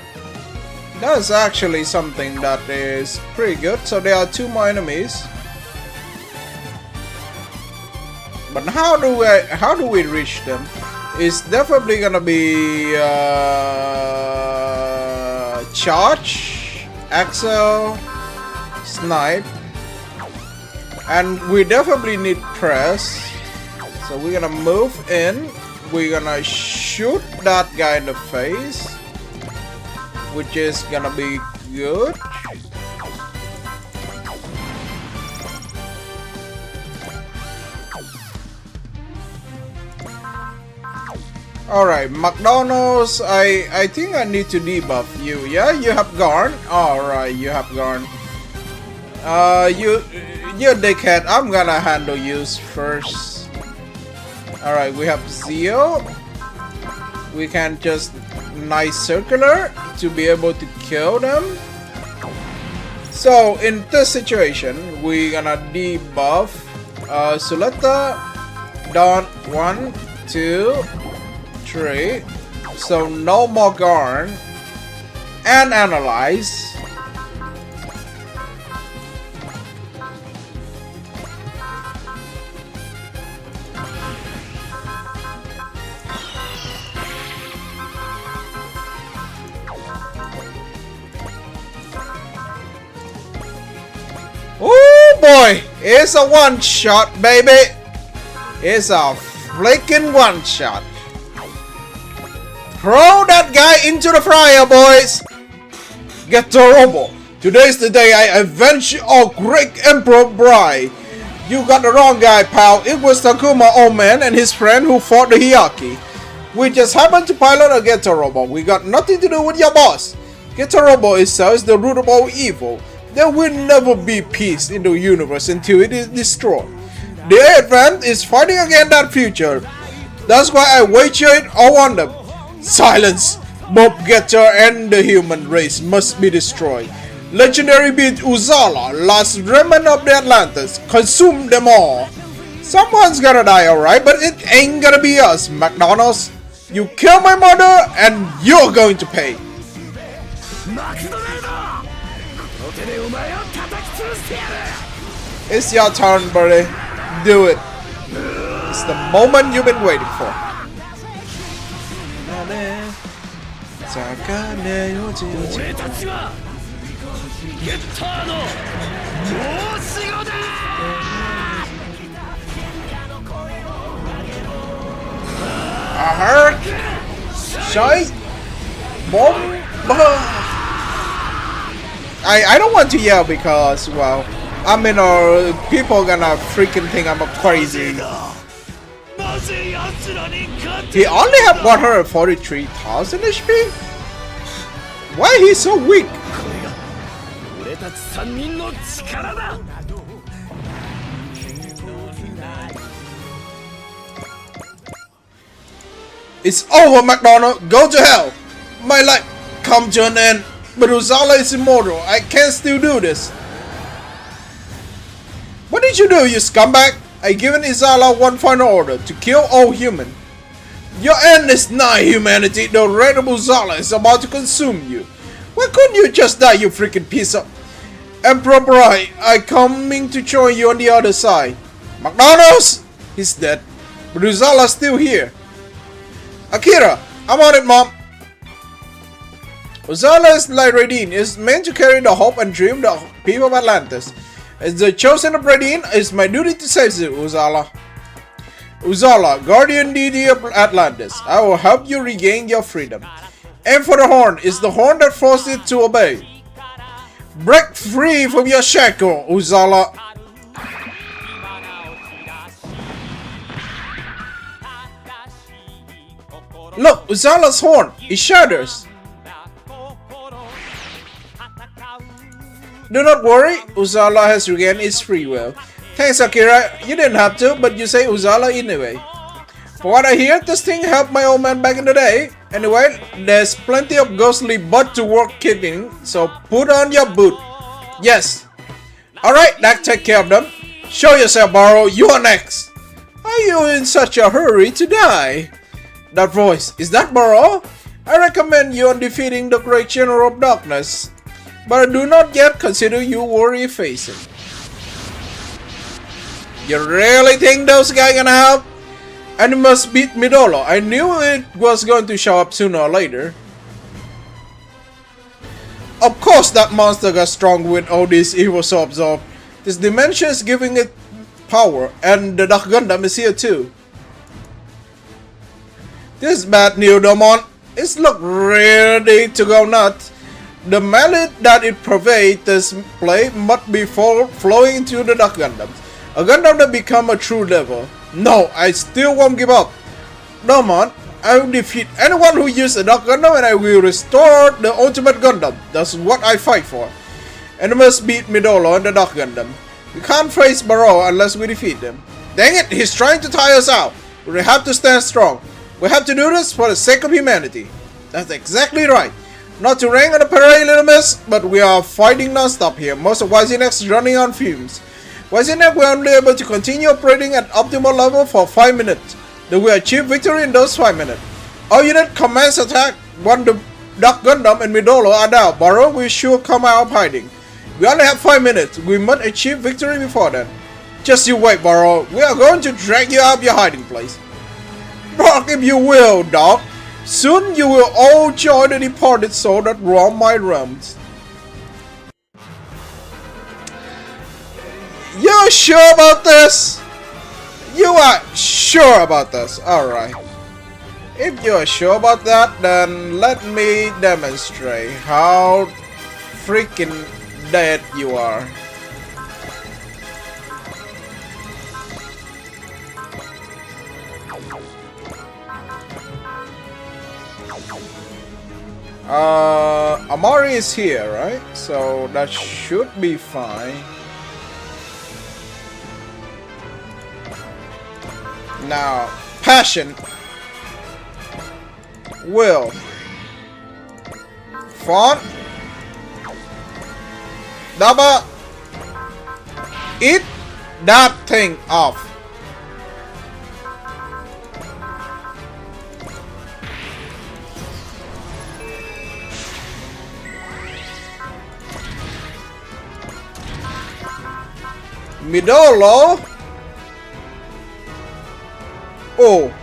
That's actually something that is pretty good. So there are 2 more enemies. But how do we reach them? It's definitely gonna be charge, Axel, snipe, and we definitely need press. So we're gonna move in. We're gonna shoot that guy in the face, which is gonna be good. Alright, McDonald's, I think I need to debuff you. Yeah, you have Garn? Alright, you have Garn. You dickhead, I'm gonna handle you first. Alright, we have Zeo. We can just nice circular to be able to kill them. So in this situation, we're gonna debuff Suleta. Down 1, 2, 3. So no more Garn. And analyze. Oh boy, it's a one shot, baby. It's a flaking one shot. Throw that guy into the fryer, boys. Get the robo. Today's the day I avenge our great Emperor Brai. You got the wrong guy, pal. It was Takuma old man and his friend who fought the Hiyaki. We just happened to pilot a Getter Robo. We got nothing to do with your boss. Getter Robo itself is the root of all evil. There will never be peace in the universe until it is destroyed. The Advent is fighting against that future. That's why I wager it all on them. Silence! Bob Getter and the human race must be destroyed. Legendary beast Uzala, last remnant of the Atlantis, consume them all. Someone's gonna die, alright, but it ain't gonna be us, McDonald's. You kill my mother, and you're going to pay. It's your turn, buddy. Do it. It's the moment you've been waiting for. I heard. Shite. Bomb. I don't want to yell because, well, I mean, people gonna freaking think I'm crazy. He only have 143,000 HP? Why he's so weak? It's over, McDonald. Go to hell. My life come to an end. But Uzala is immortal. I can still do this. What did you do, you scumbag? I given Izala one final order to kill all human. Your end is nigh, humanity. The red Uzala is about to consume you. Why couldn't you just die, you freaking piece of... Emperor Bright, I coming to join you on the other side. McDonald's! He's dead. But Uzala's still here. Akira, I'm on it, Mom. Uzala's Light Radin is meant to carry the hope and dream of the people of Atlantis. As the chosen of Radin, it's my duty to save you, Uzala. Uzala, guardian deity of Atlantis, I will help you regain your freedom. Aim for the horn, it's the horn that forces it to obey. Break free from your shackle, Uzala. Look, Uzala's horn, it shatters. Do not worry, Uzala has regained its free will. Thanks, Akira. You didn't have to, but you say Uzala anyway. For what I hear, this thing helped my old man back in the day. Anyway, there's plenty of ghostly butt to work kidding, so put on your boot. Yes. Alright, that take care of them. Show yourself, Barrow. You are next. Are you in such a hurry to die? That voice, is that Barrow? I recommend you on defeating the Great General of Darkness, but I do not yet consider you worthy facing. You really think those guys gonna help? And you must beat Midolo. I knew it was going to show up sooner or later. Of course that monster got strong with all these evil so absorbed. This dimension is giving it power, and the Dark Gundam is here too. This is bad news, Domon. It's look ready to go nuts. The mallet that it pervades this play must be flowing into the Dark Gundams. A Gundam that become a true devil. No, I still won't give up. Domon, I will defeat anyone who uses a Dark Gundam and I will restore the Ultimate Gundam. That's what I fight for. And we must beat Midolo and the Dark Gundam. We can't face Barrow unless we defeat them. Dang it, he's trying to tire us out. We have to stand strong. We have to do this for the sake of humanity. That's exactly right. Not to rain on the parade, little miss, but we are fighting non-stop here. Most of YZNX is running on fumes. YZNX were only able to continue operating at optimal level for 5 minutes. Then we achieved victory in those 5 minutes. Our unit commenced attack when the Dark Gundam and Midolo are down. Barrow will sure come out of hiding. We only have 5 minutes. We must achieve victory before then. Just you wait, Barrow. We are going to drag you out of your hiding place. Bark if you will, dog. Soon you will all join the departed soul that roam my realms. You're sure about this? You are sure about this? Alright. If you're sure about that, then let me demonstrate how freaking dead you are. Amari is here, right? So that should be fine. Now, passion, will, font, double, eat that thing off. Midolo. Oh,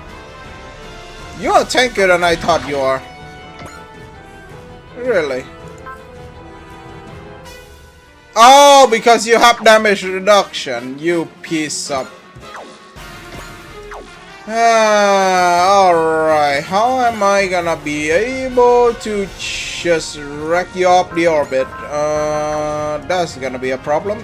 you're tankier than I thought you are. Really? Oh, because you have damage reduction, you piece of... Alright, how am I gonna be able to just wreck you off the orbit? That's gonna be a problem.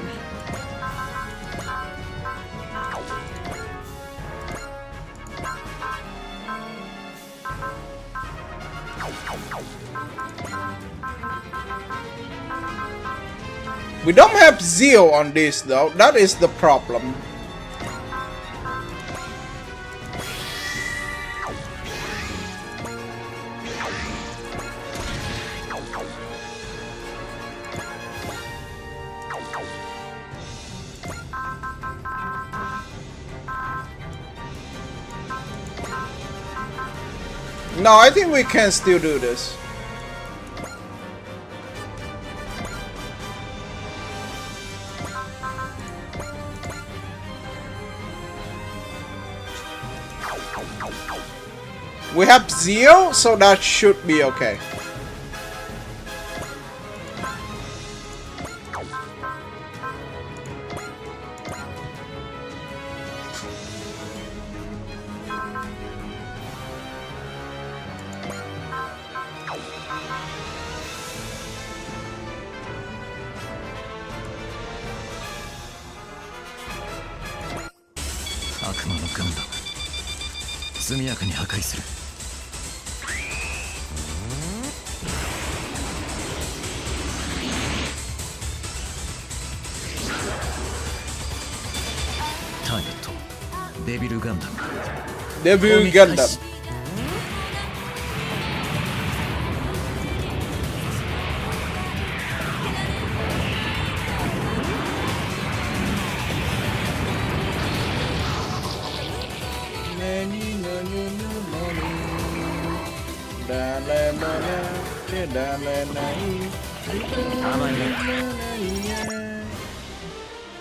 We don't have Zeo on this though, that is the problem. No, I think we can still do this. We have Zio, so that should be okay. Devil Gundam.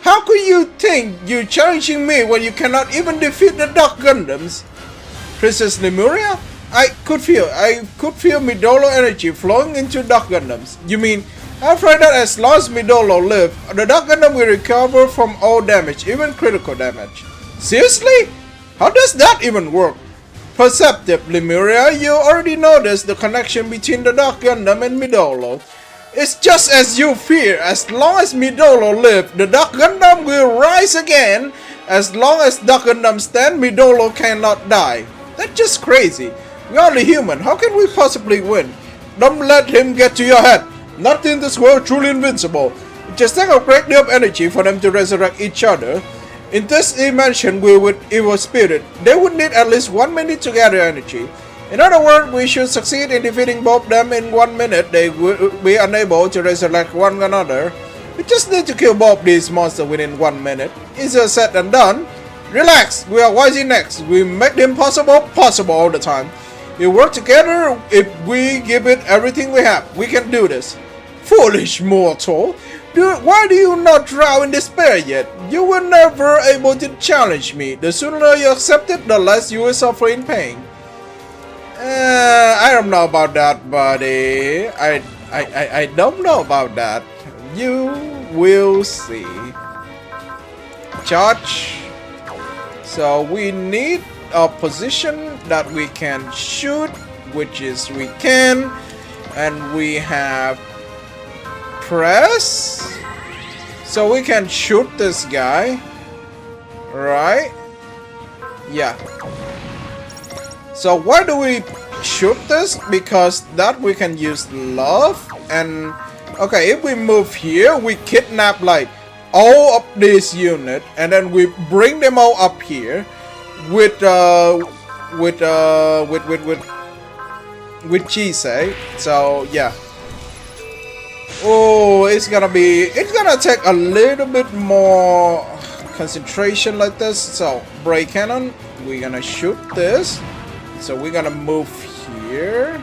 How could you think you're challenging me when you cannot even defeat the Dark Gundams? Princess Lemuria? I could feel Midolo energy flowing into Dark Gundams. You mean, I'm afraid that as long as Midolo lives, the Dark Gundam will recover from all damage, even critical damage. Seriously? How does that even work? Perceptive Lemuria, you already noticed the connection between the Dark Gundam and Midolo. It's just as you fear. As long as Midolo lives, the Dark Gundam will rise again. As long as Dark Gundam stand, Midolo cannot die. That's just crazy. We're only human. How can we possibly win? Don't let him get to your head. Nothing in this world truly invincible. It just takes a great deal of energy for them to resurrect each other. In this dimension with evil spirit, they would need at least 1 minute to gather energy. In other words, we should succeed in defeating both them in 1 minute. They will be unable to resurrect one another. We just need to kill both these monsters within 1 minute. Easier said than done. Relax, we are YZ next. We make the impossible possible all the time. We work together. If we give it everything we have, we can do this. Foolish mortal. Why do you not drown in despair yet? You were never able to challenge me. The sooner you accept it, the less you will suffer in pain. I don't know about that, buddy. I don't know about that. You will see. Charge. So we need a position that we can shoot, which is we can, and we have press, so we can shoot this guy, right? Yeah. So why do we shoot this? Because that we can use love. And okay, if we move here, we kidnap like all of this unit, and then we bring them all up here with Jisei. So yeah. Oh, it's gonna take a little bit more concentration like this. So break cannon, we're gonna shoot this. So we're gonna move here.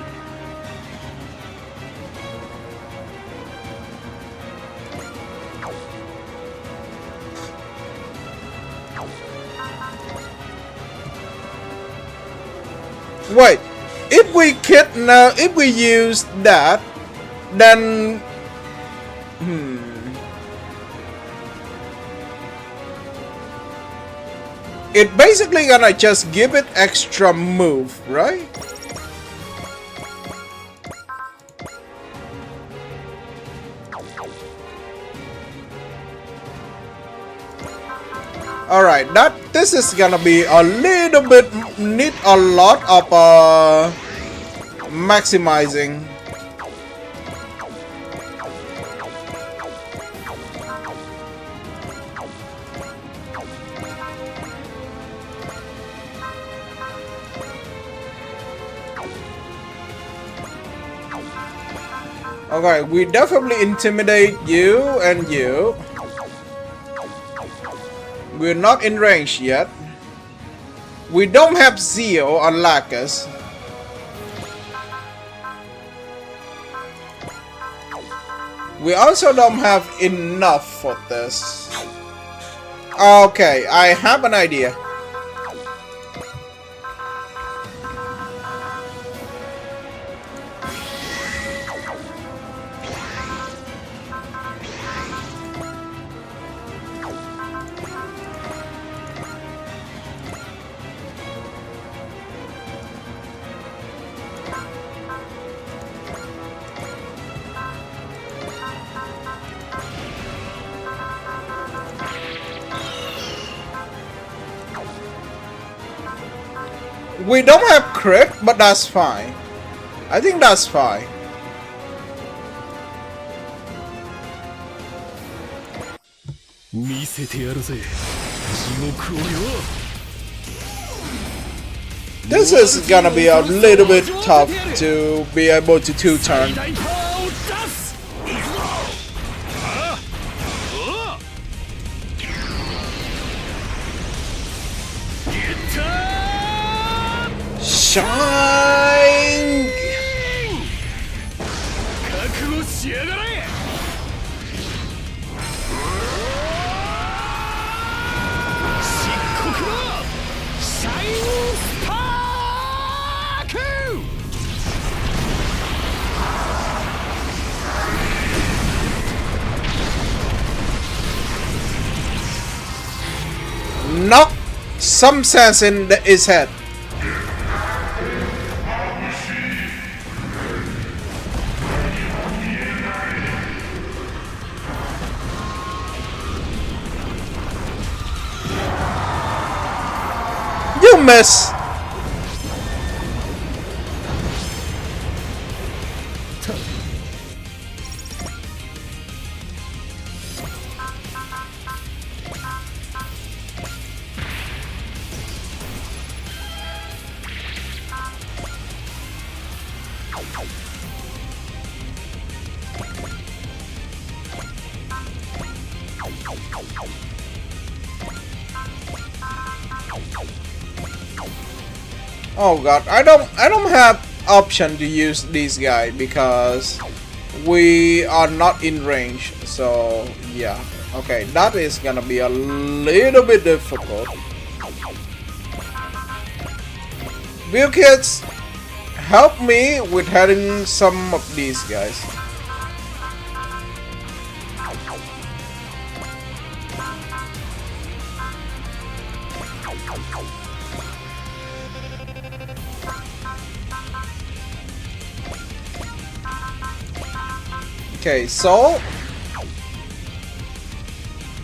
Wait, if we use that, then it basically gonna just give it extra move, right? Alright, this is gonna be a little bit, need a lot of maximizing. Okay, we definitely intimidate you and you. We're not in range yet. We don't have Zio, unlike us. We also don't have enough for this. Okay, I have an idea. We don't have crit, but that's fine. I think that's fine. This is gonna be a little bit tough to be able to two-turn. Shine! Knock some sense in his head. You miss. Oh god, I don't have option to use this guy because we are not in range. So yeah, okay, that is gonna be a little bit difficult. Bill kids, help me with hitting some of these guys. Okay, so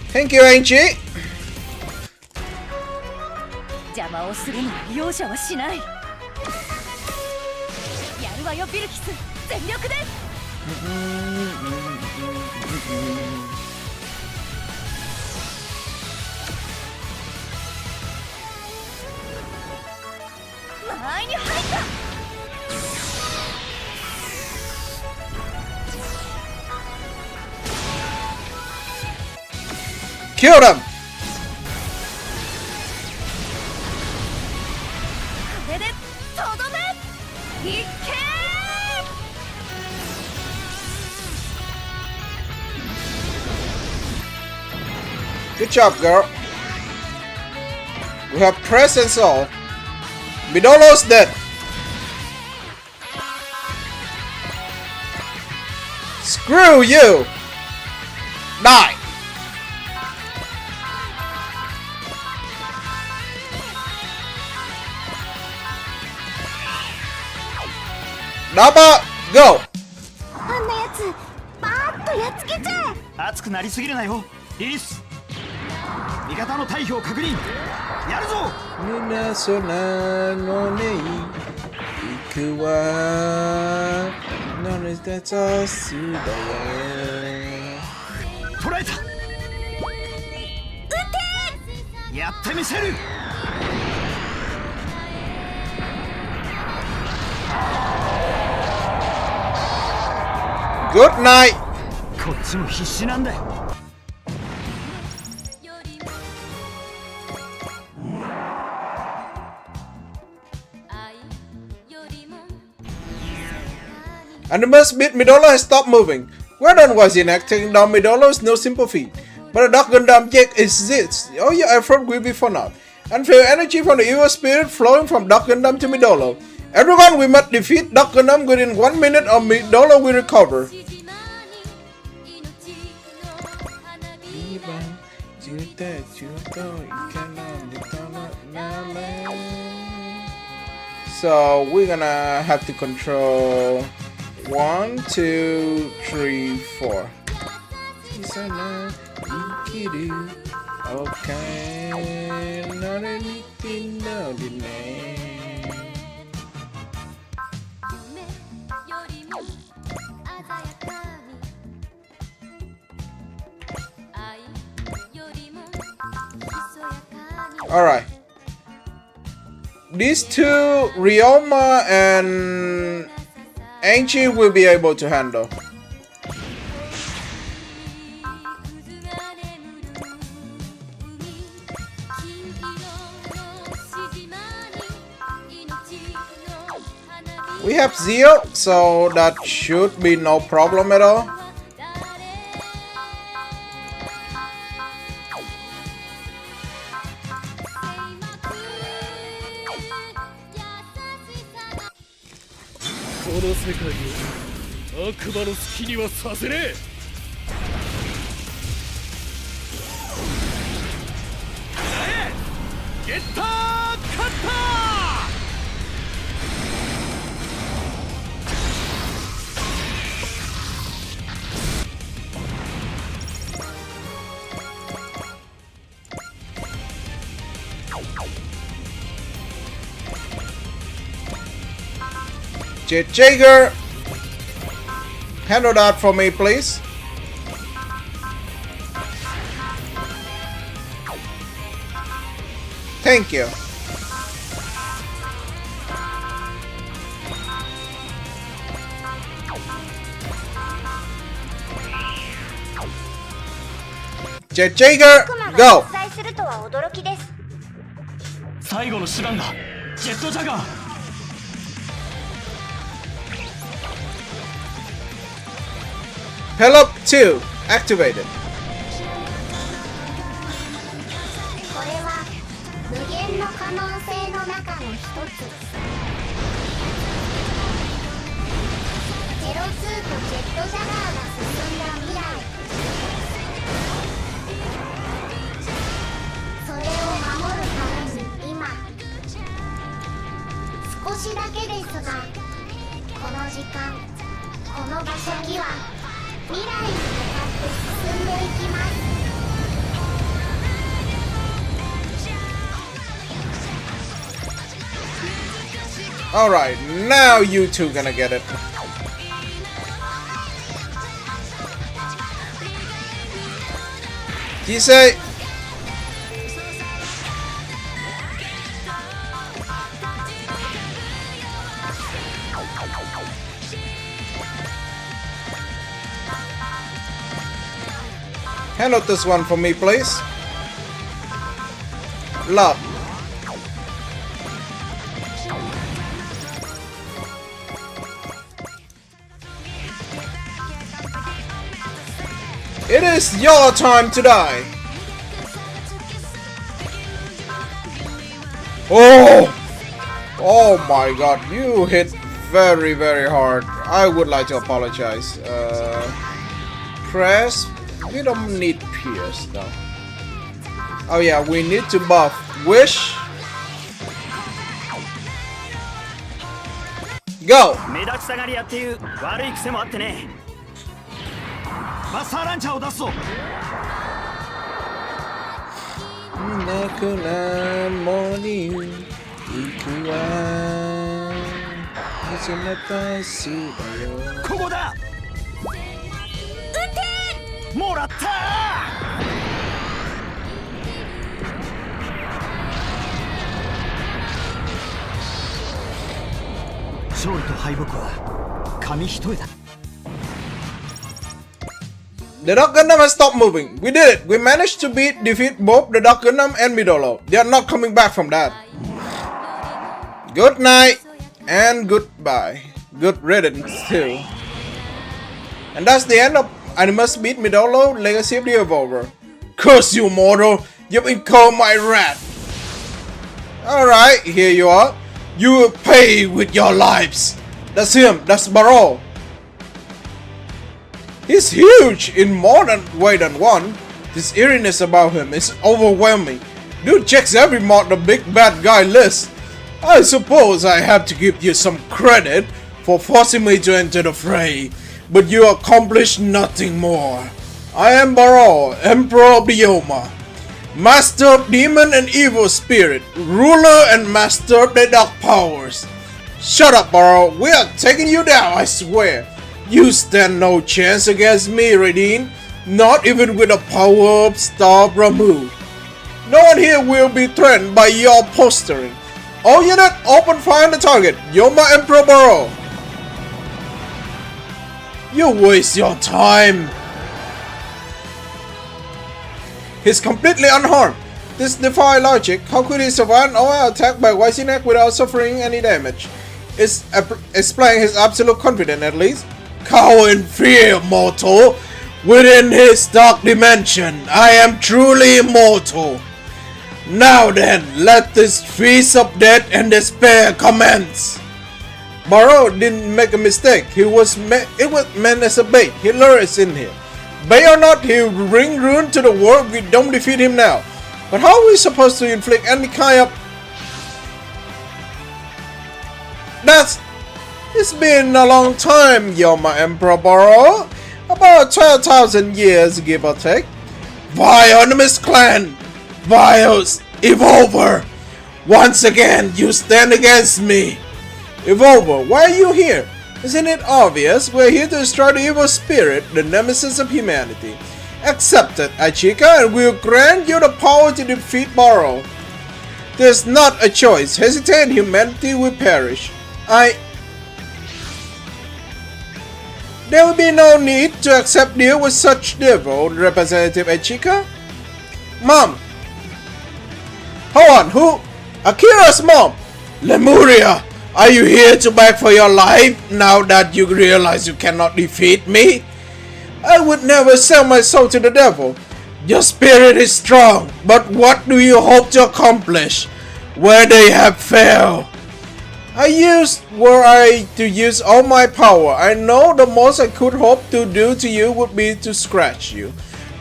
thank you, Angie. 邪魔をするのは容赦はしない。やるわよビルキス、全力で。間合いに入った。Kill them! これでとどめ。いっけー。 Good job, girl. We have presence all. Midolo's dead. Screw you! Die! Naba, go! あんなやつバーッとやっつけちゃえ。熱くなりすぎるなよリリス。味方の退避を確認。やるぞ。皆空のね行くわ何でざすだよ。捕らえた。撃て。やってみせる。Good night! こっちも必死なんだよ。And the must bit Midola has stopped moving. Gordon was enacting down Midolo is no simple feat, but a Dark Gundam Jake exists. All your effort will be for naught. Unfair energy from the evil spirit flowing from Dark Gundam to Midolo. Everyone, we must defeat Dark Gundam within 1 minute or Midolo will recover. So we're gonna have to control 1, 2, 3, 4. Okay, not anything, no name. Alright. These two, Ryoma and Angie, will be able to handle. We have Zio, so that should be no problem at all. Jet Jaeger, handle that for me, please. Thank you. Jet Jaeger, go. 在するとは驚きです。最後の手段だ。ジェットジャガー。Pelop 2 activated. これは無限の可能性の中の一つ。ゼロ2とジェットジャガーが進んだ未来。それを守るために今、少しだけですが、この時間、この場所には未来に向かって進んでいきます。Alright, now you two gonna get it. Jisei. Handle this one for me, please. Love. It is your time to die. Oh! Oh my god, you hit very, very hard. I would like to apologize. Press. We don't need Pierce though. Oh yeah, we need to buff Wish. Go! 目立ちたがり屋っていう悪い癖もあってね。マスターランチャーを出すぞ。泣くなもに行くわ。始めたすだよ。ここだ。もらったー。勝利と敗北は紙一重だ。The Dark Gundam has stopped moving. We did it. We managed to defeat both the Dark Gundam and Midolo. They are not coming back from that. Good night and goodbye. Good riddance too. And that's the end of Animus Beat Midolo Legacy of the Evolver. Curse you, mortal! You've become my rat! Alright, here you are. You will pay with your lives. That's him, that's Barrow. He's huge in more than way than one. This eeriness about him is overwhelming. Dude checks every mod the big bad guy list. I suppose I have to give you some credit for forcing me to enter the fray, but you accomplished nothing more. I am Barrow, Emperor of the Yoma, Master of Demon and Evil Spirit, Ruler and Master of the Dark Powers. Shut up, Barrow, we are taking you down, I swear. You stand no chance against me, Radine, not even with the power of Star Ramu. No one here will be threatened by your posturing. All unit, open fire on the target. Yoma Emperor Barrow. You waste your time. He's completely unharmed. This defies logic. How could he survive an all-out attack by Wysinek without suffering any damage? It's explaining his absolute confidence at least. Cower in fear, mortal. Within his dark dimension, I am truly immortal. Now then, let this feast of death and despair commence. Barrow didn't make a mistake. It was meant as a bait. He lures in here. Bait or not, he'll bring ruin to the world if we don't defeat him now. But how are we supposed to inflict any kind of... It's been a long time, Yoma Emperor Barrow. About 12,000 years, give or take. Vile Animus Clan! Viles Evolver! Once again, you stand against me! Evolver, why are you here? Isn't it obvious? We're here to destroy the evil spirit, the nemesis of humanity. Accept it, Achika, and we'll grant you the power to defeat Barrow. There's not a choice. Hesitate and humanity will perish. There will be no need to accept deal with such devil, Representative Achika. Mom! Hold on, who? Akira's mom! Lemuria! Are you here to beg for your life now that you realize you cannot defeat me? I would never sell my soul to the devil. Your spirit is strong, but what do you hope to accomplish where they have failed? Were I to use all my power, I know the most I could hope to do to you would be to scratch you.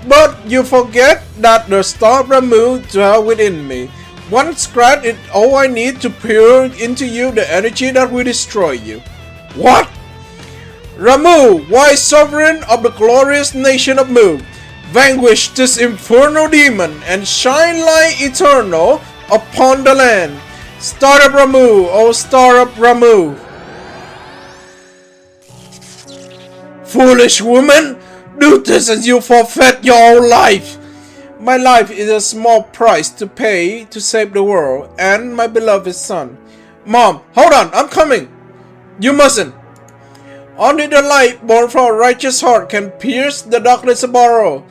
But you forget that the Star Ramu dwell within me. One scratch is all I need to pour into you the energy that will destroy you. What? Ramu, wise sovereign of the glorious nation of Mu, vanquish this infernal demon and shine light eternal upon the land. Star of Ramu, O Star of Ramu. Foolish woman, do this and you forfeit your own life. My life is a small price to pay to save the world and my beloved son. Mom, hold on, I'm coming. You mustn't. Only the light born from a righteous heart can pierce the darkness of Barrow.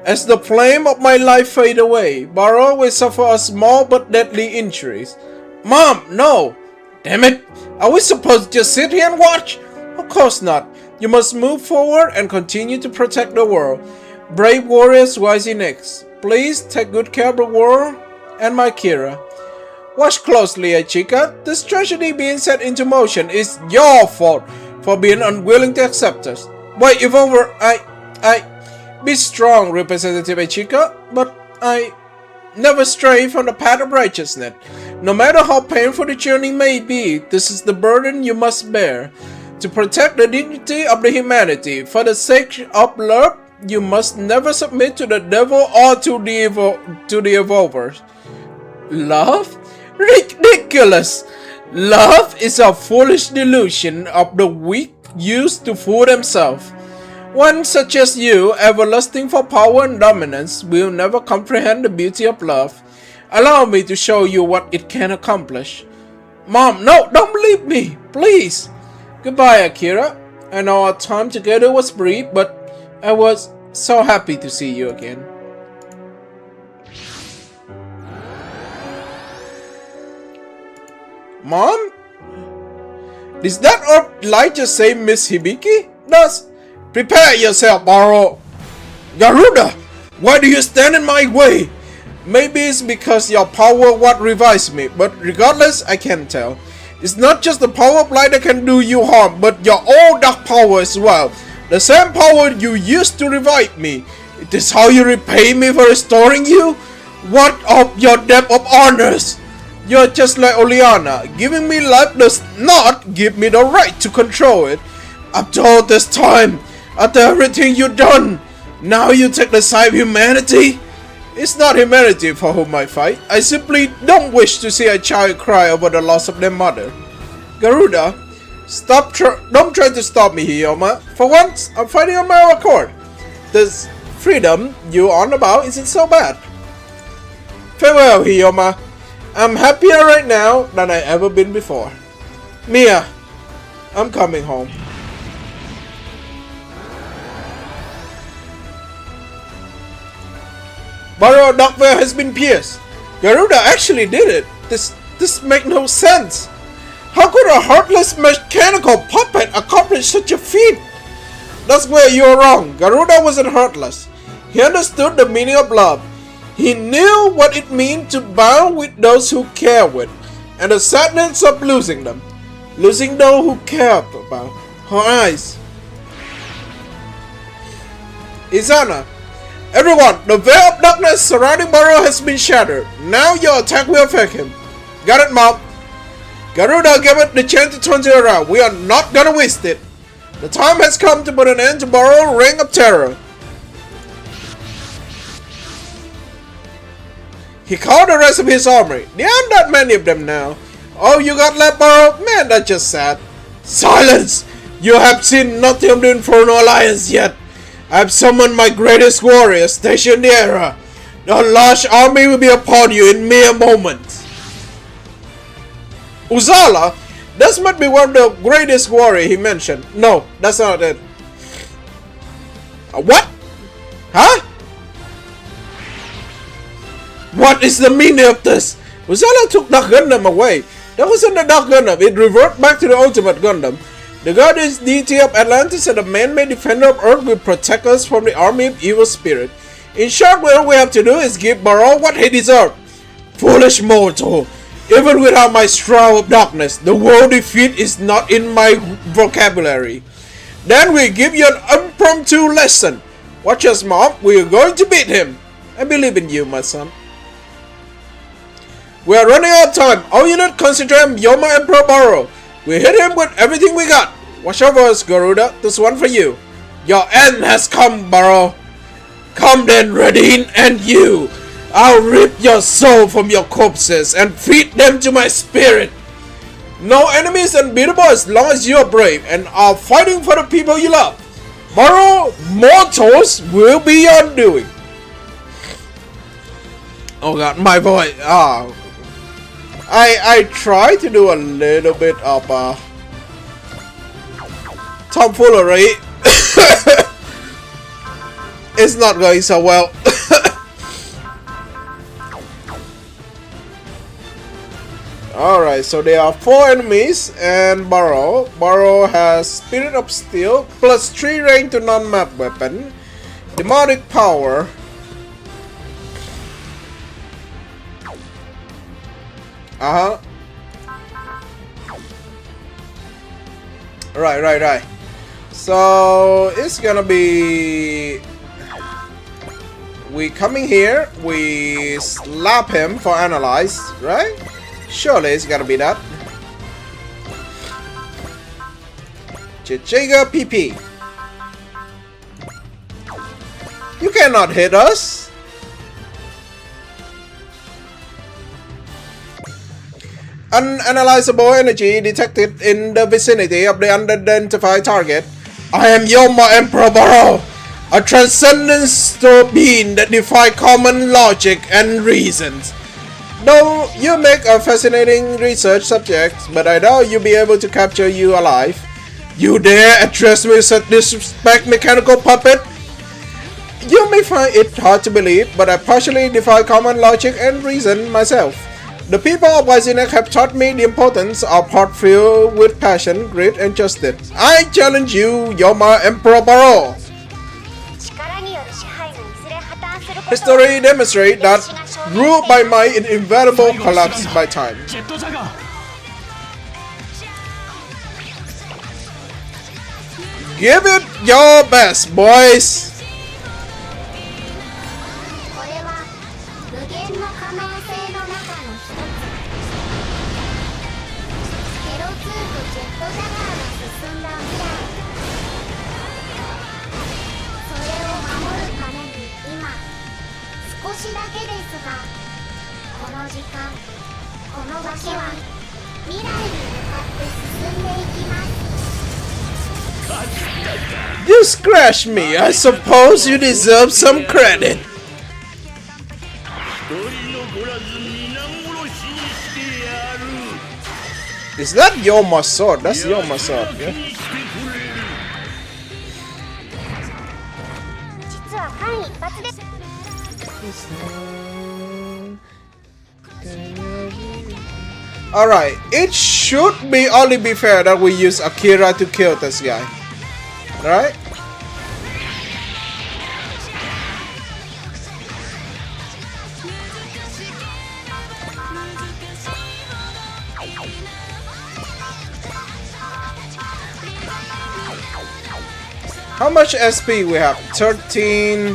As the flame of my life fade away, Barrow will suffer a small but deadly injuries. Mom, no! Damn it! Are we supposed to just sit here and watch? Of course not. You must move forward and continue to protect the world. Brave warriors rising next. Please take good care of the world and my Kira. Watch closely, Achika. This tragedy being set into motion is your fault for being unwilling to accept us. Wait, Evolver, be strong, Representative Achika, but I never stray from the path of righteousness. No matter how painful the journey may be, this is the burden you must bear. To protect the dignity of the humanity, for the sake of love, you must never submit to the devil or to the evolvers. Love? Ridiculous! Love is a foolish delusion of the weak used to fool themselves. One such as you, ever lusting for power and dominance, will never comprehend the beauty of love. Allow me to show you what it can accomplish. Mom, no, don't leave me, please. Goodbye, Akira. I know our time together was brief, but I was so happy to see you again. Mom? Does that light just say Miss Hibiki? Prepare yourself, Baro. Garuda, why do you stand in my way? Maybe it's because your power what revives me, but regardless, I can't tell. It's not just the power of light that can do you harm, but your own dark power as well. The same power you used to revive me. It is how you repay me for restoring you? What of your debt of honors? You're just like Oleana. Giving me life does not give me the right to control it. After all this time, after everything you've done, now you take the side of humanity? It's not humanity for whom I fight. I simply don't wish to see a child cry over the loss of their mother. Garuda, don't try to stop me, Hiyoma. For once, I'm fighting on my own accord. This freedom you're on about isn't so bad. Farewell, Hiyoma. I'm happier right now than I ever been before. Mia, I'm coming home. Baro Darkveil has been pierced. Garuda actually did it. This makes no sense. How could a heartless mechanical puppet accomplish such a feat? That's where you're wrong. Garuda wasn't heartless. He understood the meaning of love. He knew what it meant to bond with those who care with, and the sadness of losing them. Losing those who cared about. Her eyes. Izana. Everyone, the veil of darkness surrounding Baro has been shattered. Now your attack will affect him. Got it, Mom? Garuda gave it the chance to turn it around. We are not gonna waste it. The time has come to put an end to Baro's reign of terror. He called the rest of his army. There aren't that many of them now. Oh, you got left, Baro? Man, that's just sad. Silence! You have seen nothing of the Infernal Alliance yet. I have summoned my greatest warrior, stationed the era. The large army will be upon you in mere moments. Uzala? This might be one of the greatest warrior he mentioned. No, that's not it. What? Huh? What is the meaning of this? Uzala took Dark Gundam away. That wasn't the Dark Gundam. It reverted back to the Ultimate Gundam. The goddess deity of Atlantis and the man-made defender of Earth will protect us from the army of evil spirit. In short, what we have to do is give Baro what he deserves. Foolish mortal. Even without my shroud of darkness, the world defeat is not in my vocabulary. Then we give you an impromptu lesson. Watch us, Mom. We are going to beat him. I believe in you, my son. We are running out of time. All unit concentrate on Yoma Emperor Baro. We hit him with everything we got. Watch over us, Garuda. This one for you. Your end has come, Baro. Come then, Radin, and you. I'll rip your soul from your corpses and feed them to my spirit. No enemy is unbeatable as long as you are brave and are fighting for the people you love. Baro, mortals will be your undoing. Oh god, my voice. I try to do a little bit of tomfoolery. It's not going so well. Alright, so there are 4 enemies and Baro. Baro has Spirit of Steel, plus 3 range to non-map weapon, Demonic Power, Right. So it's gonna be we coming here, we slap him for analyze, right? Surely it's gotta be that. Chichiga PP. You cannot hit us. Unanalyzable energy detected in the vicinity of the unidentified target. I am Yoma Emperor Baro, a transcendental being that defies common logic and reasons. Though you make a fascinating research subject, but I doubt you'll be able to capture you alive. You dare address me with such disrespect, mechanical puppet? You may find it hard to believe, but I partially defy common logic and reason myself. The people of Wyzinek have taught me the importance of heart filled with passion, grit, and justice. I challenge you, Yoma Emperor Baro. 力による支配がいずれ破綻することを History demonstrates that rule by might is inevitable collapse by time. ジェットジャガー Give it your best, boys. これは無限の可能性の中の一つケロ2とジェットジャガーが進んだ未来それを守るために今少しだけですがこの時間この場所は未来に向かって進んでいきます You scratched me. I suppose you deserve some credit. 一人残らず皆殺しにしてやる Is that Yoma's sword? That's Yoma's sword, yeah? 実は間一髪で Alright, it should be only be fair that we use Akira to kill this guy. Right? How much SP we have? 13.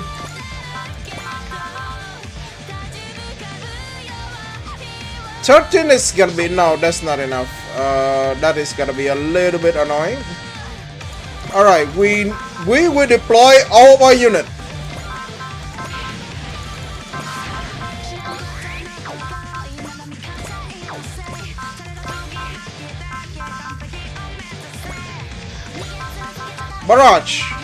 Is gonna be no, that's not enough. That is gonna be a little bit annoying. Alright, we will deploy all of our unit. Barrage. Now,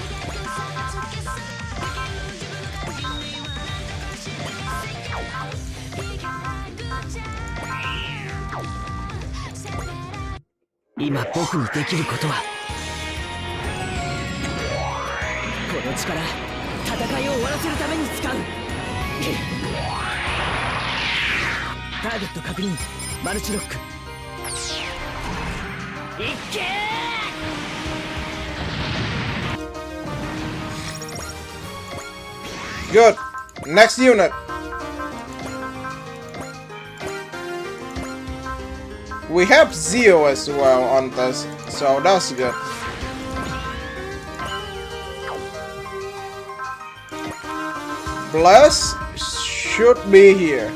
今僕にできることはこの力戦いを終わらせるために使うターゲット確認マルチロックいっけー Good. Next unit. We have Zeo as well on this, so that's good. Bless should be here.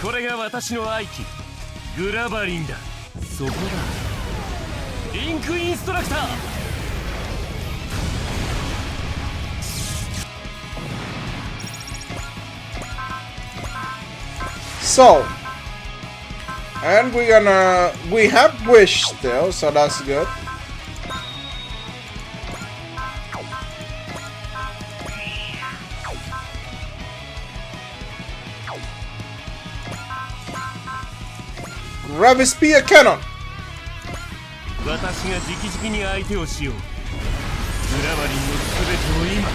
これが私の愛機グラバリンだそこだリンクインストラクター So, and we have wish still, so that's good. Ravi Spear Cannon. 私が直々に相手をしようグラバリンの全てを今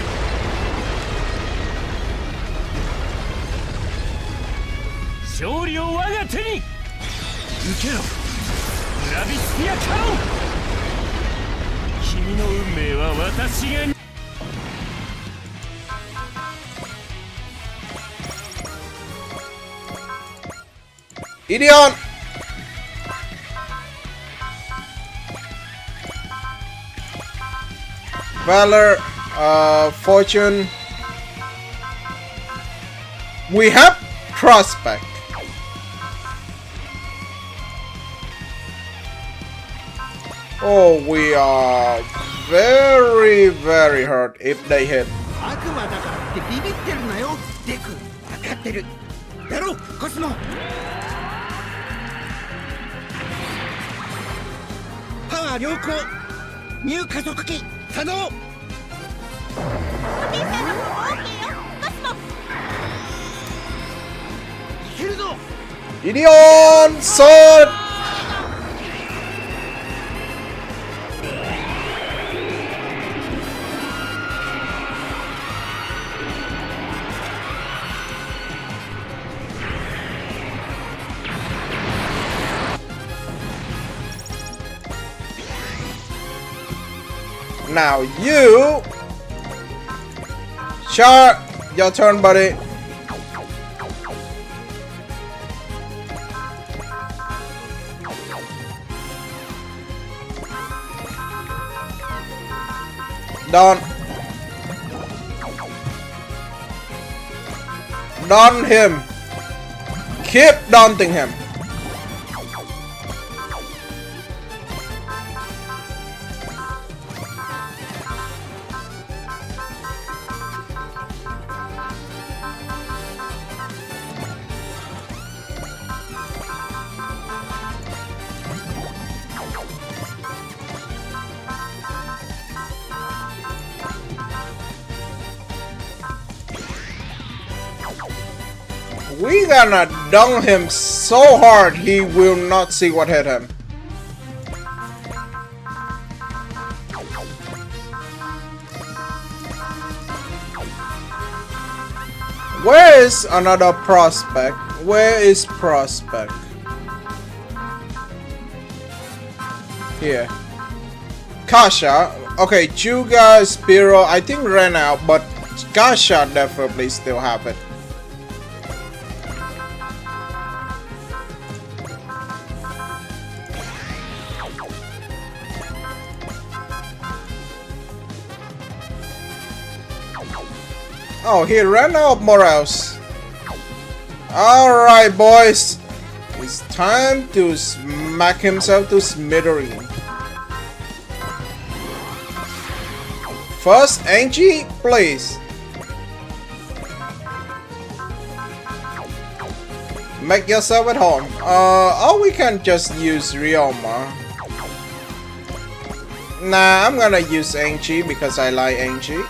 勝利を我が手に受けろグラビスピアカノン君の運命は私が Ideon. Valor, Fortune. We have Prospect. Oh, we are very, very hurt if they hit. 悪魔だからってビビってるなよデク分かってるやろうコスモパワー良好ミュー加速器作動いけるぞ Ideon Sword. Now you. Char, your turn, buddy. Done. Done him. Keep daunting him. We gonna dunk him so hard he will not see what hit him. Where is another prospect? Where is prospect? Here. Kasha. Okay, Juga, Spiro, I think ran out, but Kasha definitely still have it. Oh, he ran out of morals. Alright, boys. It's time to smack himself to smithereen. First, Angie, please. Make yourself at home. Or we can just use Ryoma. Nah, I'm gonna use Angie because I like Angie.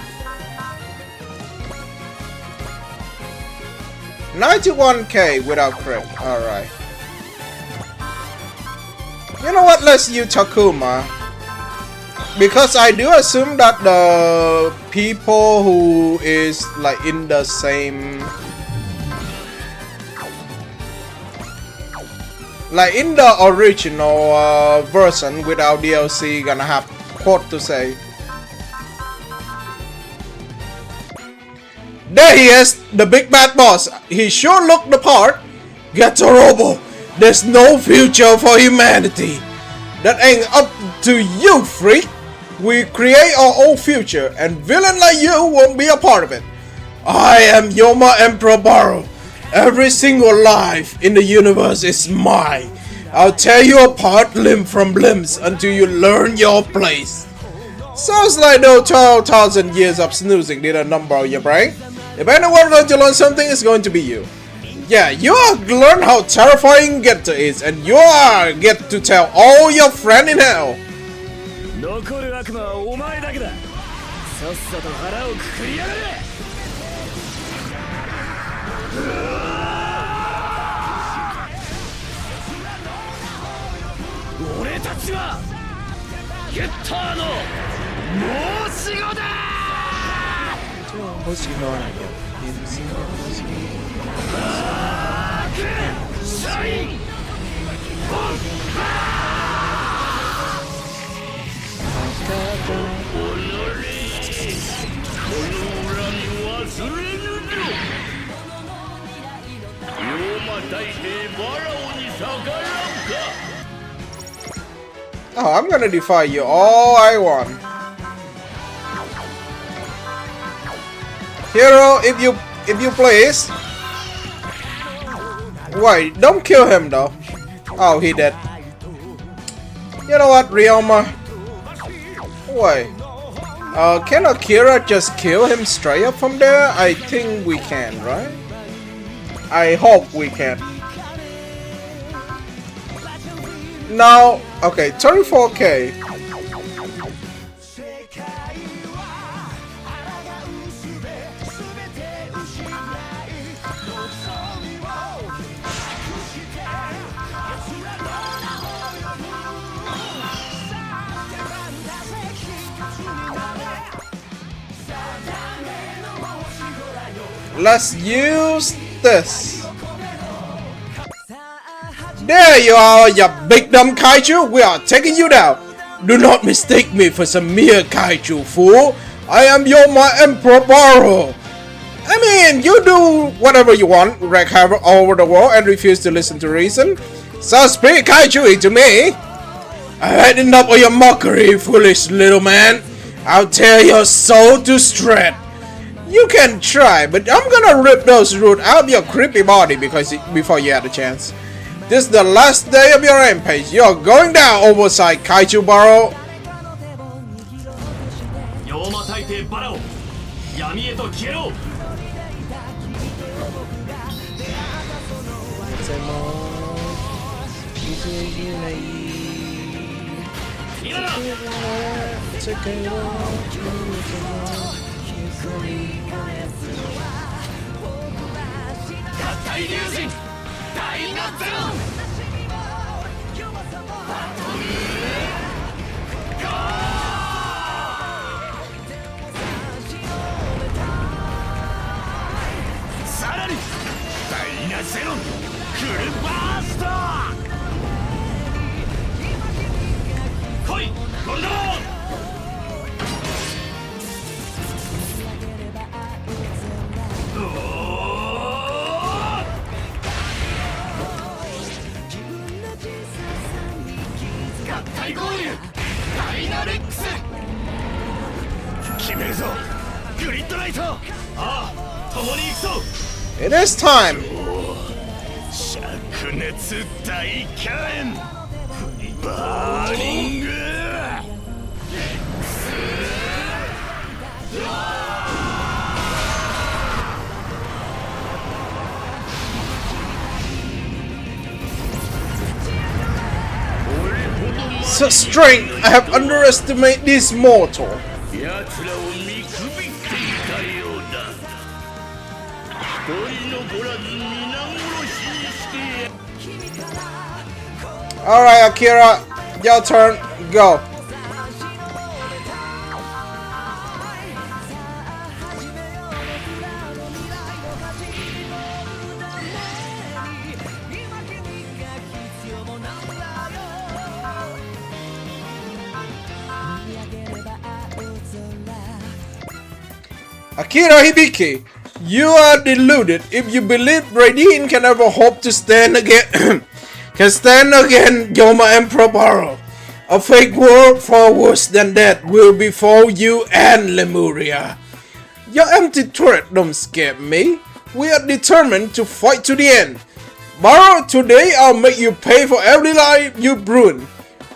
91k without crit. Alright. You know what? Let's use Takuma. Because I do assume that the people who is like in the same... like in the original version without DLC gonna have quote to say. There he is, the big bad boss. He sure looked the part. Get a robo. There's no future for humanity. That ain't up to you, freak. We create our own future, and villain like you won't be a part of it. I am Yoma Emperor Baru. Every single life in the universe is mine. I'll tear you apart limb from limbs until you learn your place. Sounds like those 12,000 years of snoozing did a number on your brain. If anyone's going to learn something, it's going to be you. Yeah, you are learn how terrifying Getter is, and you are get to tell all your friends in hell. 残る悪魔はお前だけだ。さっさと腹をくくりやがれ。俺たちはゲッターの申し子だ。シャイン。Oh, I'm gonna defy you all I want. Hero, if you please. Wait, don't kill him though. Oh, he dead. You know what, Ryoma? Wait. Can Akira just kill him straight up from there? I think we can, right? I hope we can. No. Okay, 34k. Let's use this. There you are, you big dumb kaiju. We are taking you down. Do not mistake me for some mere kaiju, fool. I am Yoma Emperor Baro. I mean, you do whatever you want, wreak havoc all over the world and refuse to listen to reason. So speak kaiju to me. I've had enough of your mockery, foolish little man. I'll tear your soul to shreds. You can try, but I'm gonna rip those roots out of your creepy body before you had a chance. This is the last day of your rampage. You're going down, oversight kaiju Baro. 妖魔大帝バラを闇へと消えろ。今だ。合体竜神ダイナゼロン。さらにダイナゼロンフルバースト。来いゴルドン。合体合流ダイナレックス。決めるぞグリッドライト。ああ共に行くぞ。It is time. 灼熱大火炎バーニング。So strength, I have underestimated this mortal. 奴らを見くびっていたようだ。一人残らず皆殺しにしてや。Alright, Akira, your turn. Go. Akira Hibiki, you are deluded if you believe Raiden can ever hope to stand again. Can stand again, Yoma Emperor Baro. A fake world far worse than that will befall you and Lemuria. Your empty threat don't scare me. We are determined to fight to the end. Baro, today I'll make you pay for every life you ruined.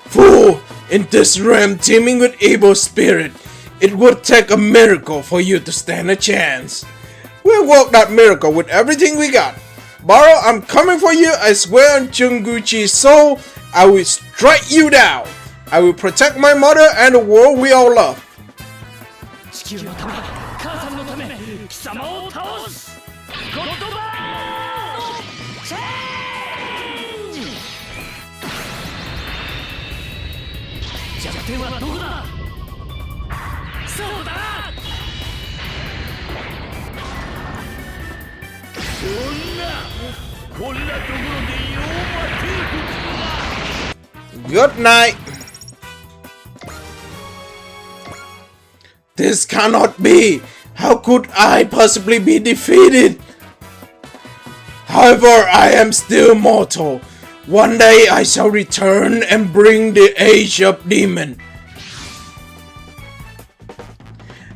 Fool, in this realm teeming with evil spirit, it would take a miracle for you to stand a chance. We'll work that miracle with everything we got. Baro, I'm coming for you. I swear on Junguchi's soul, I will strike you down. I will protect my mother and the world we all love. 地球のため母さんのため貴様を倒す。言葉チェンジ。弱点はどこだ。そうだな。こんなところで妖魔帝国は。 Good night. This cannot be. How could I possibly be defeated? However, I am still mortal. One day I shall return and bring the age of demon.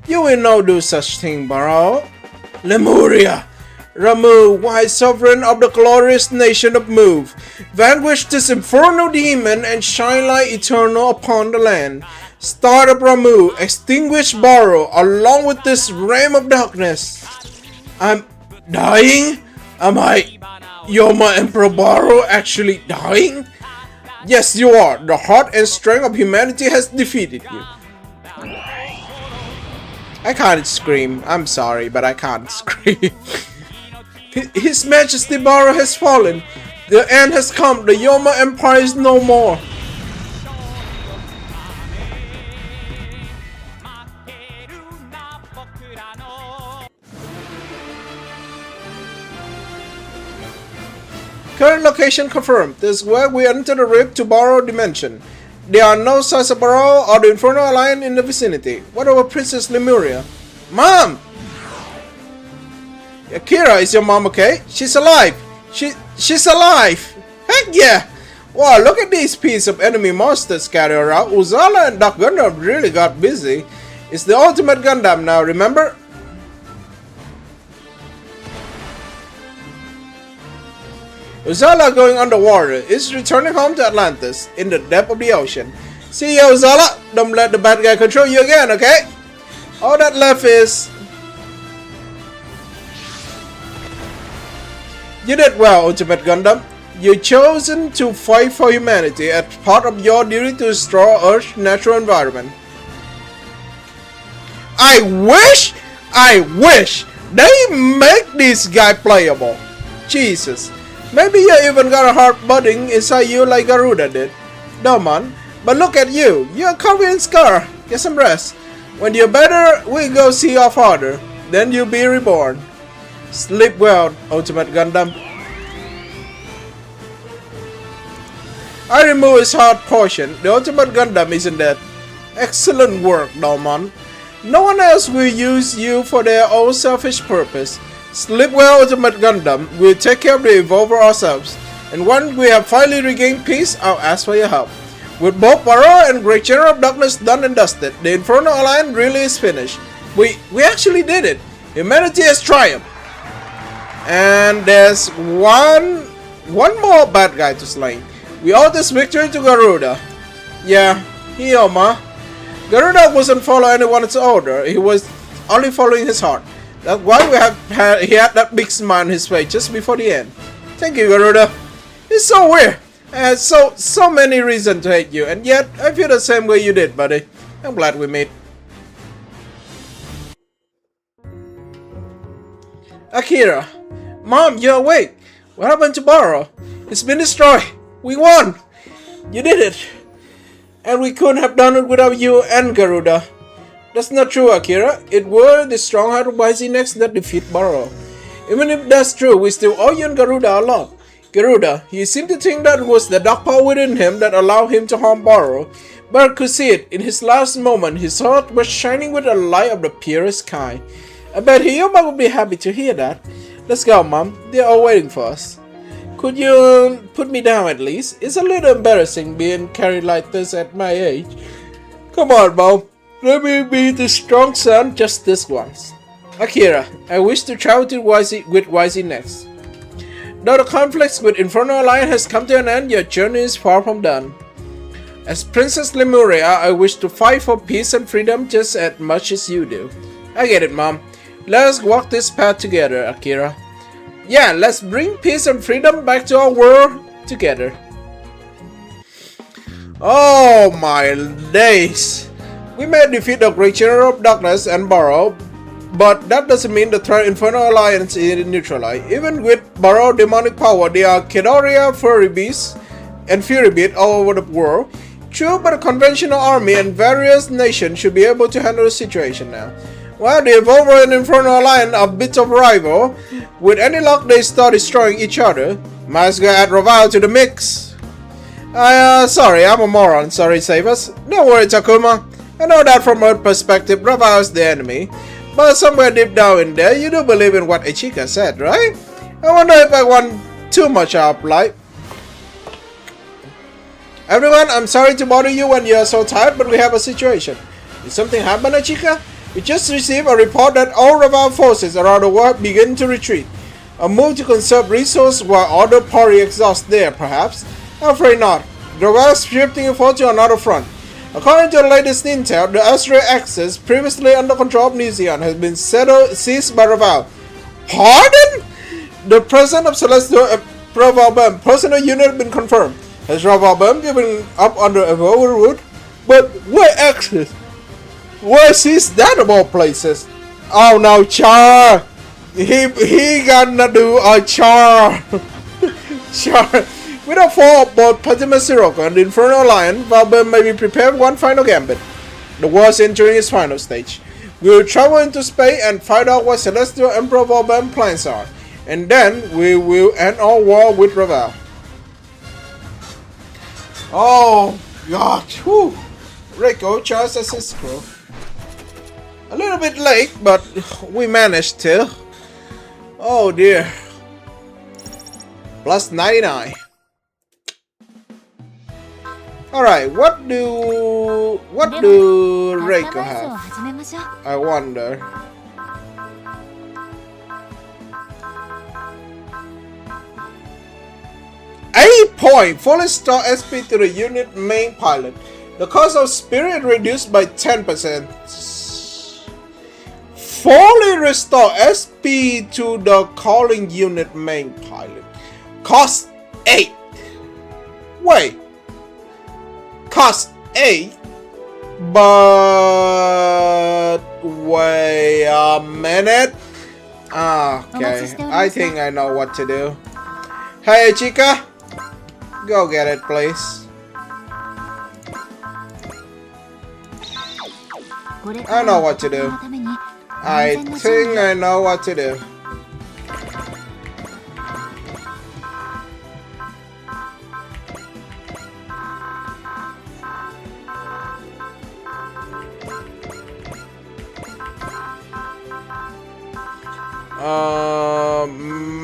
You will not do such thing, Baro. Lemuria, Ramu, wise sovereign of the glorious nation of Move, vanquish this infernal demon and shine light eternal upon the land. Start up Ramu, extinguish Baro along with this realm of darkness. I'm dying? Am I, Yoma Emperor Baro, actually dying? Yes, you are. The heart and strength of humanity has defeated you. I can't scream. I'm sorry, but I can't scream. His Majesty Baro has fallen. The end has come. The Yoma Empire is no more. Current location confirmed. This is where we enter the rift to Baro dimension. There are no signs of Barrow or the Infernal Alliance in the vicinity. What about Princess Lemuria? Mom! Akira, is your mom okay? She's alive! She's alive! Heck yeah! Wow, look at these pieces of enemy monsters scattered around. Uzala and Doc Gundam really got busy. It's the ultimate Gundam now, remember? Uzala going underwater is returning home to Atlantis in the depth of the ocean. See ya, Uzala! Don't let the bad guy control you again, okay? All that left is... You did well, Ultimate Gundam. You chosen to fight for humanity as part of your duty to restore Earth's natural environment. I wish they make this guy playable. Jesus. Maybe you even got a heart budding inside you like Garuda did. No man, but look at you. You're covered in scar. Get some rest. When you're better, we go see your father. Then you'll be reborn. Sleep well, Ultimate Gundam. I remove his heart portion. The Ultimate Gundam isn't dead. Excellent work, Dalman. No one else will use you for their own selfish purpose. Sleep well, Ultimate Gundam. We'll take care of the Evolver ourselves. And when we have finally regained peace, I'll ask for your help. With both Barrow and Great General of Darkness done and dusted, the Infernal Alliance really is finished. We actually did it. Humanity has triumphed. And there's one more bad guy to slay. We owe this victory to Garuda. Yeah, Hioma. Garuda wasn't following anyone's order. He was only following his heart. That's why he had that big smile on his face just before the end. Thank you, Garuda. It's so weird. I had so many reasons to hate you, and yet I feel the same way you did, buddy. I'm glad we met. Akira. Mom, you're awake. What happened to Barrow? It's been destroyed. We won. You did it. And we couldn't have done it without you and Garuda. That's not true, Akira. It were the strong-hearted YZ-Nex that defeat Barrow. Even if that's true, we still owe you and Garuda a lot. Garuda, he seemed to think that it was the dark power within him that allowed him to harm Barrow, but I could see it. In his last moment, his heart was shining with the light of the purest kind. I bet Hiyoma would be happy to hear that. Let's go, Mom. They're all waiting for us. Could you put me down at least? It's a little embarrassing being carried like this at my age. Come on, Mom. Let me be the strong son just this once. Akira, I wish to travel to with YZ-Nex. Though the conflict with Infernal Alliance has come to an end, your journey is far from done. As Princess Lemuria, I wish to fight for peace and freedom just as much as you do. I get it, Mom. Let's walk this path together, Akira. Yeah, let's bring peace and freedom back to our world together. Oh my days. We may defeat the Great General of Darkness and Barrow, but that doesn't mean the threat Infernal Alliance is neutralized. Even with Barrow demonic power, there are Kedoria furry beasts and fury beasts all over the world. True, but a conventional army and various nations should be able to handle the situation now. Well, the Evolver and Infernal Alliance are bits of rival. With any luck, they start destroying each other. Might as well add Raval to the mix. Sorry, I'm a moron. Sorry, save us. Don't worry, Takuma. I know that from Earth perspective, Raval is the enemy. But somewhere deep down in there, you do believe in what Ichika said, right? I wonder if I want too much out of life. Everyone, I'm sorry to bother you when you're so tired, but we have a situation. Did something happen, Ichika? We just received a report that all Raval forces around the world begin to retreat. A move to conserve resources while other party exhaust there, perhaps? I'm afraid not. Raval is shifting force to another front. According to the latest intel, the Astral Axis, previously under control of Nezion, has been seized by Raval. Pardon? The presence of Celestial Raval Bem personal unit has been confirmed. Has Raval Bem given up under Evolver route? But what Axis? Where is that of all places? Oh no, Char! He gonna do a Char! Char! With a fall of both Platinum Sirocco and the Infernal Alliance, Valbem may be prepared for one final gambit. The war is entering its final stage. We will travel into space and find out what Celestial Emperor Valbem's plans are. And then we will end our war with Raval. Oh God, whew. Reiko charged as his crew. A little bit late, but we managed to. Oh dear. Plus 99. Alright, what do Reiko have? I wonder. 8 point! Fully restore SP to the unit main pilot. The cost of spirit reduced by 10%. Fully restore SP to the calling unit main pilot. Cost 8. Wait. Cost 8? But wait a minute. Okay, I think I know what to do. Hey Chica, go get it please. I know what to do. I think I know what to do.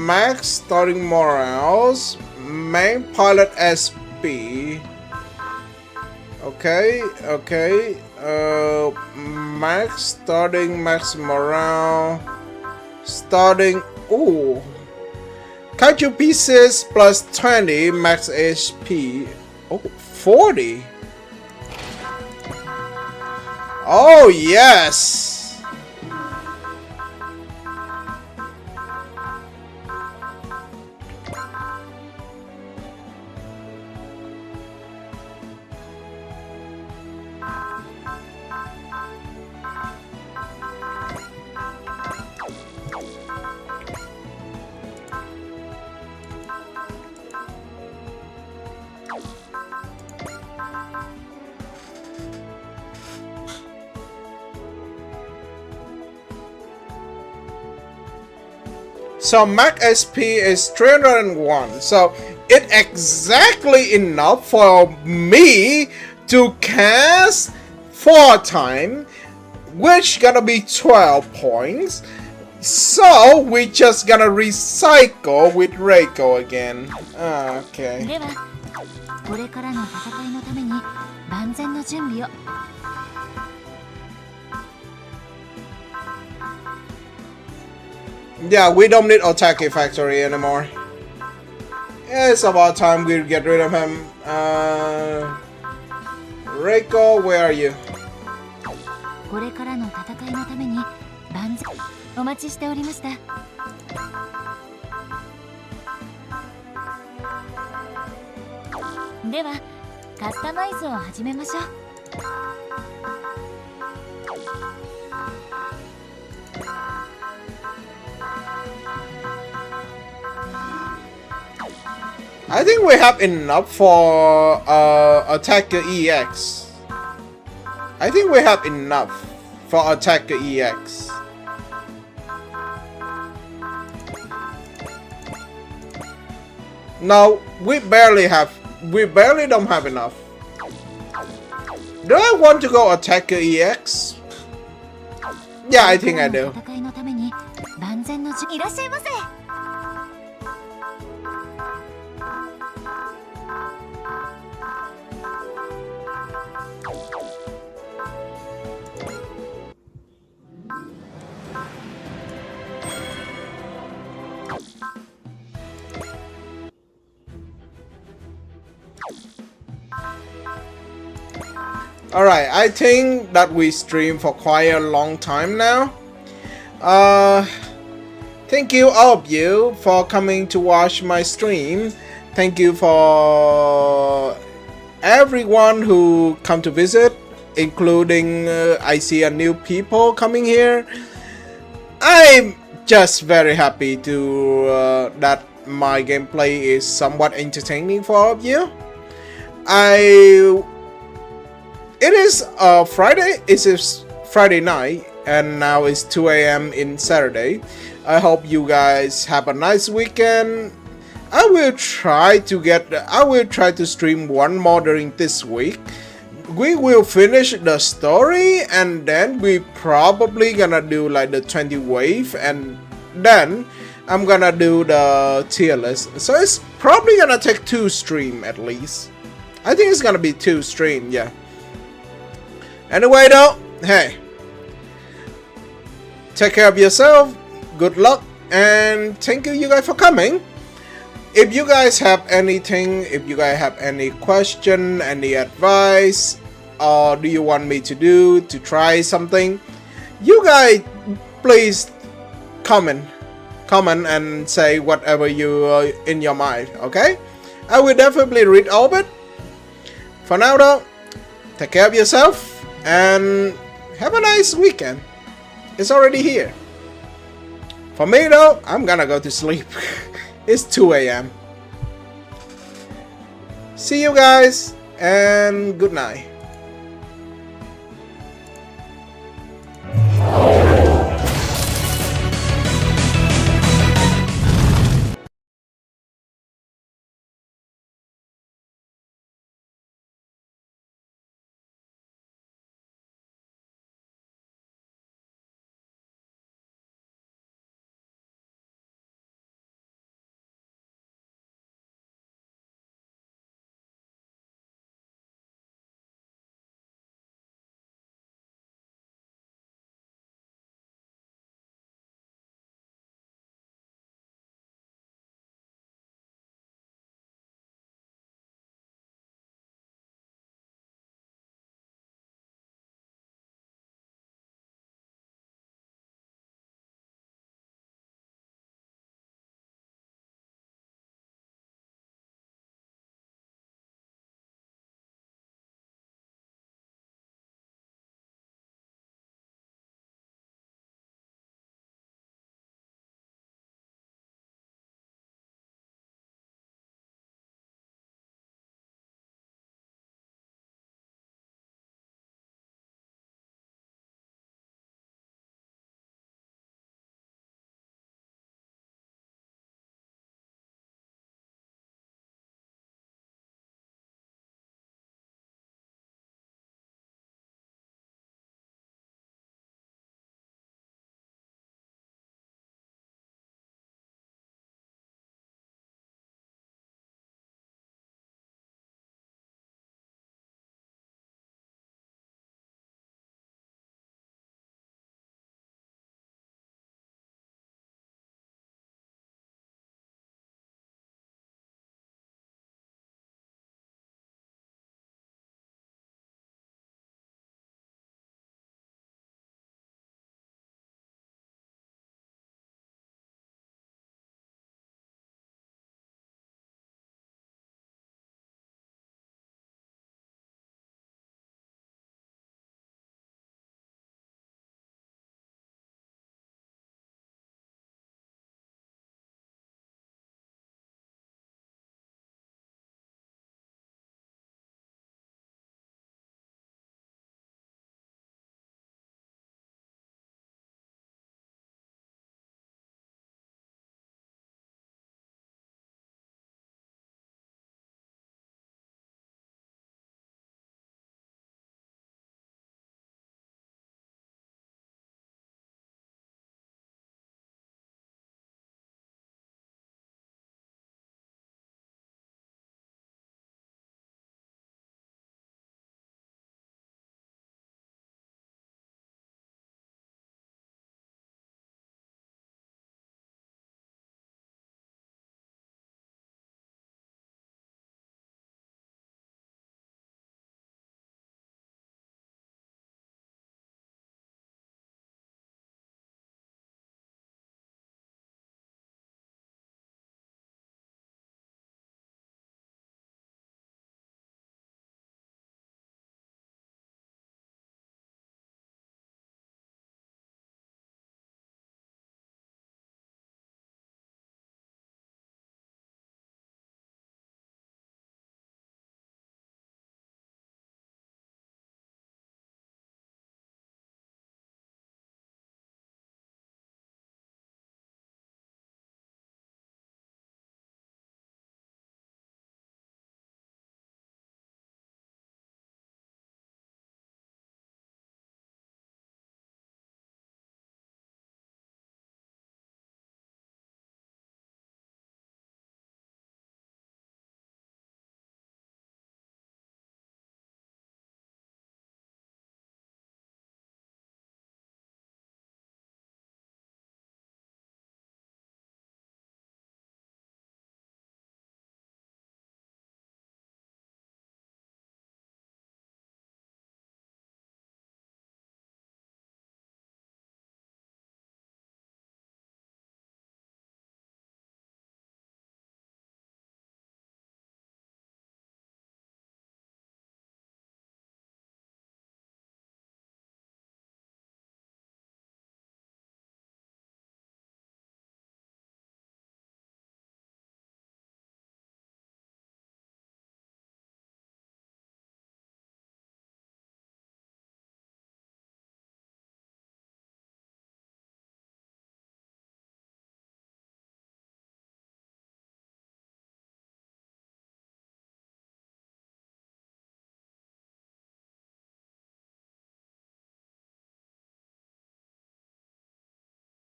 Max starting morals, main pilot SP. Okay. Max starting max morale. Starting. Ooh. Kaiju pieces plus 20 max HP. Oh, 40. Oh yes. So max SP is 301. So it exactly enough for me to cast 4 times, which gonna be 12 points. So we just gonna recycle with Reiko again. Okay. ではこれからの戦いのために万全の準備を。Yeah, we don't need Otake Factory anymore. It's about time we get rid of him. Reiko, where are you? これからの戦いのために万全お待ちしておりました。ではカスタマイズを始めましょう。I think we have enough for Attacker EX. I think we have enough for Attacker EX. No, we barely don't have enough. Do I want to go Attacker EX? Yeah, I think I do. 戦いのために万全のいらっしゃいませ。Alright, I think that we stream for quite a long time now. Thank you all of you for coming to watch my stream. Thank you for everyone who come to visit, including I see a new people coming here. I'm just very happy to that my gameplay is somewhat entertaining for all of you. It is Friday. It is Friday night, and now it's 2 a.m. in Saturday. I hope you guys have a nice weekend. I will try to stream one more during this week. We will finish the story and then we probably gonna do like the 20 wave, and then I'm gonna do the tier list. So it's probably gonna take 2 stream at least. I think it's gonna be 2 stream, yeah. Anyway though, hey, take care of yourself, good luck, and thank you guys for coming. If you guys have anything, if you guys have any question, any advice, or do you want me to try something, you guys please comment and say whatever you in your mind, okay? I will definitely read all of it. For now though, take care of yourself and have a nice weekend. It's already here. For me though, I'm gonna go to sleep. It's 2 a.m. See you guys and good night.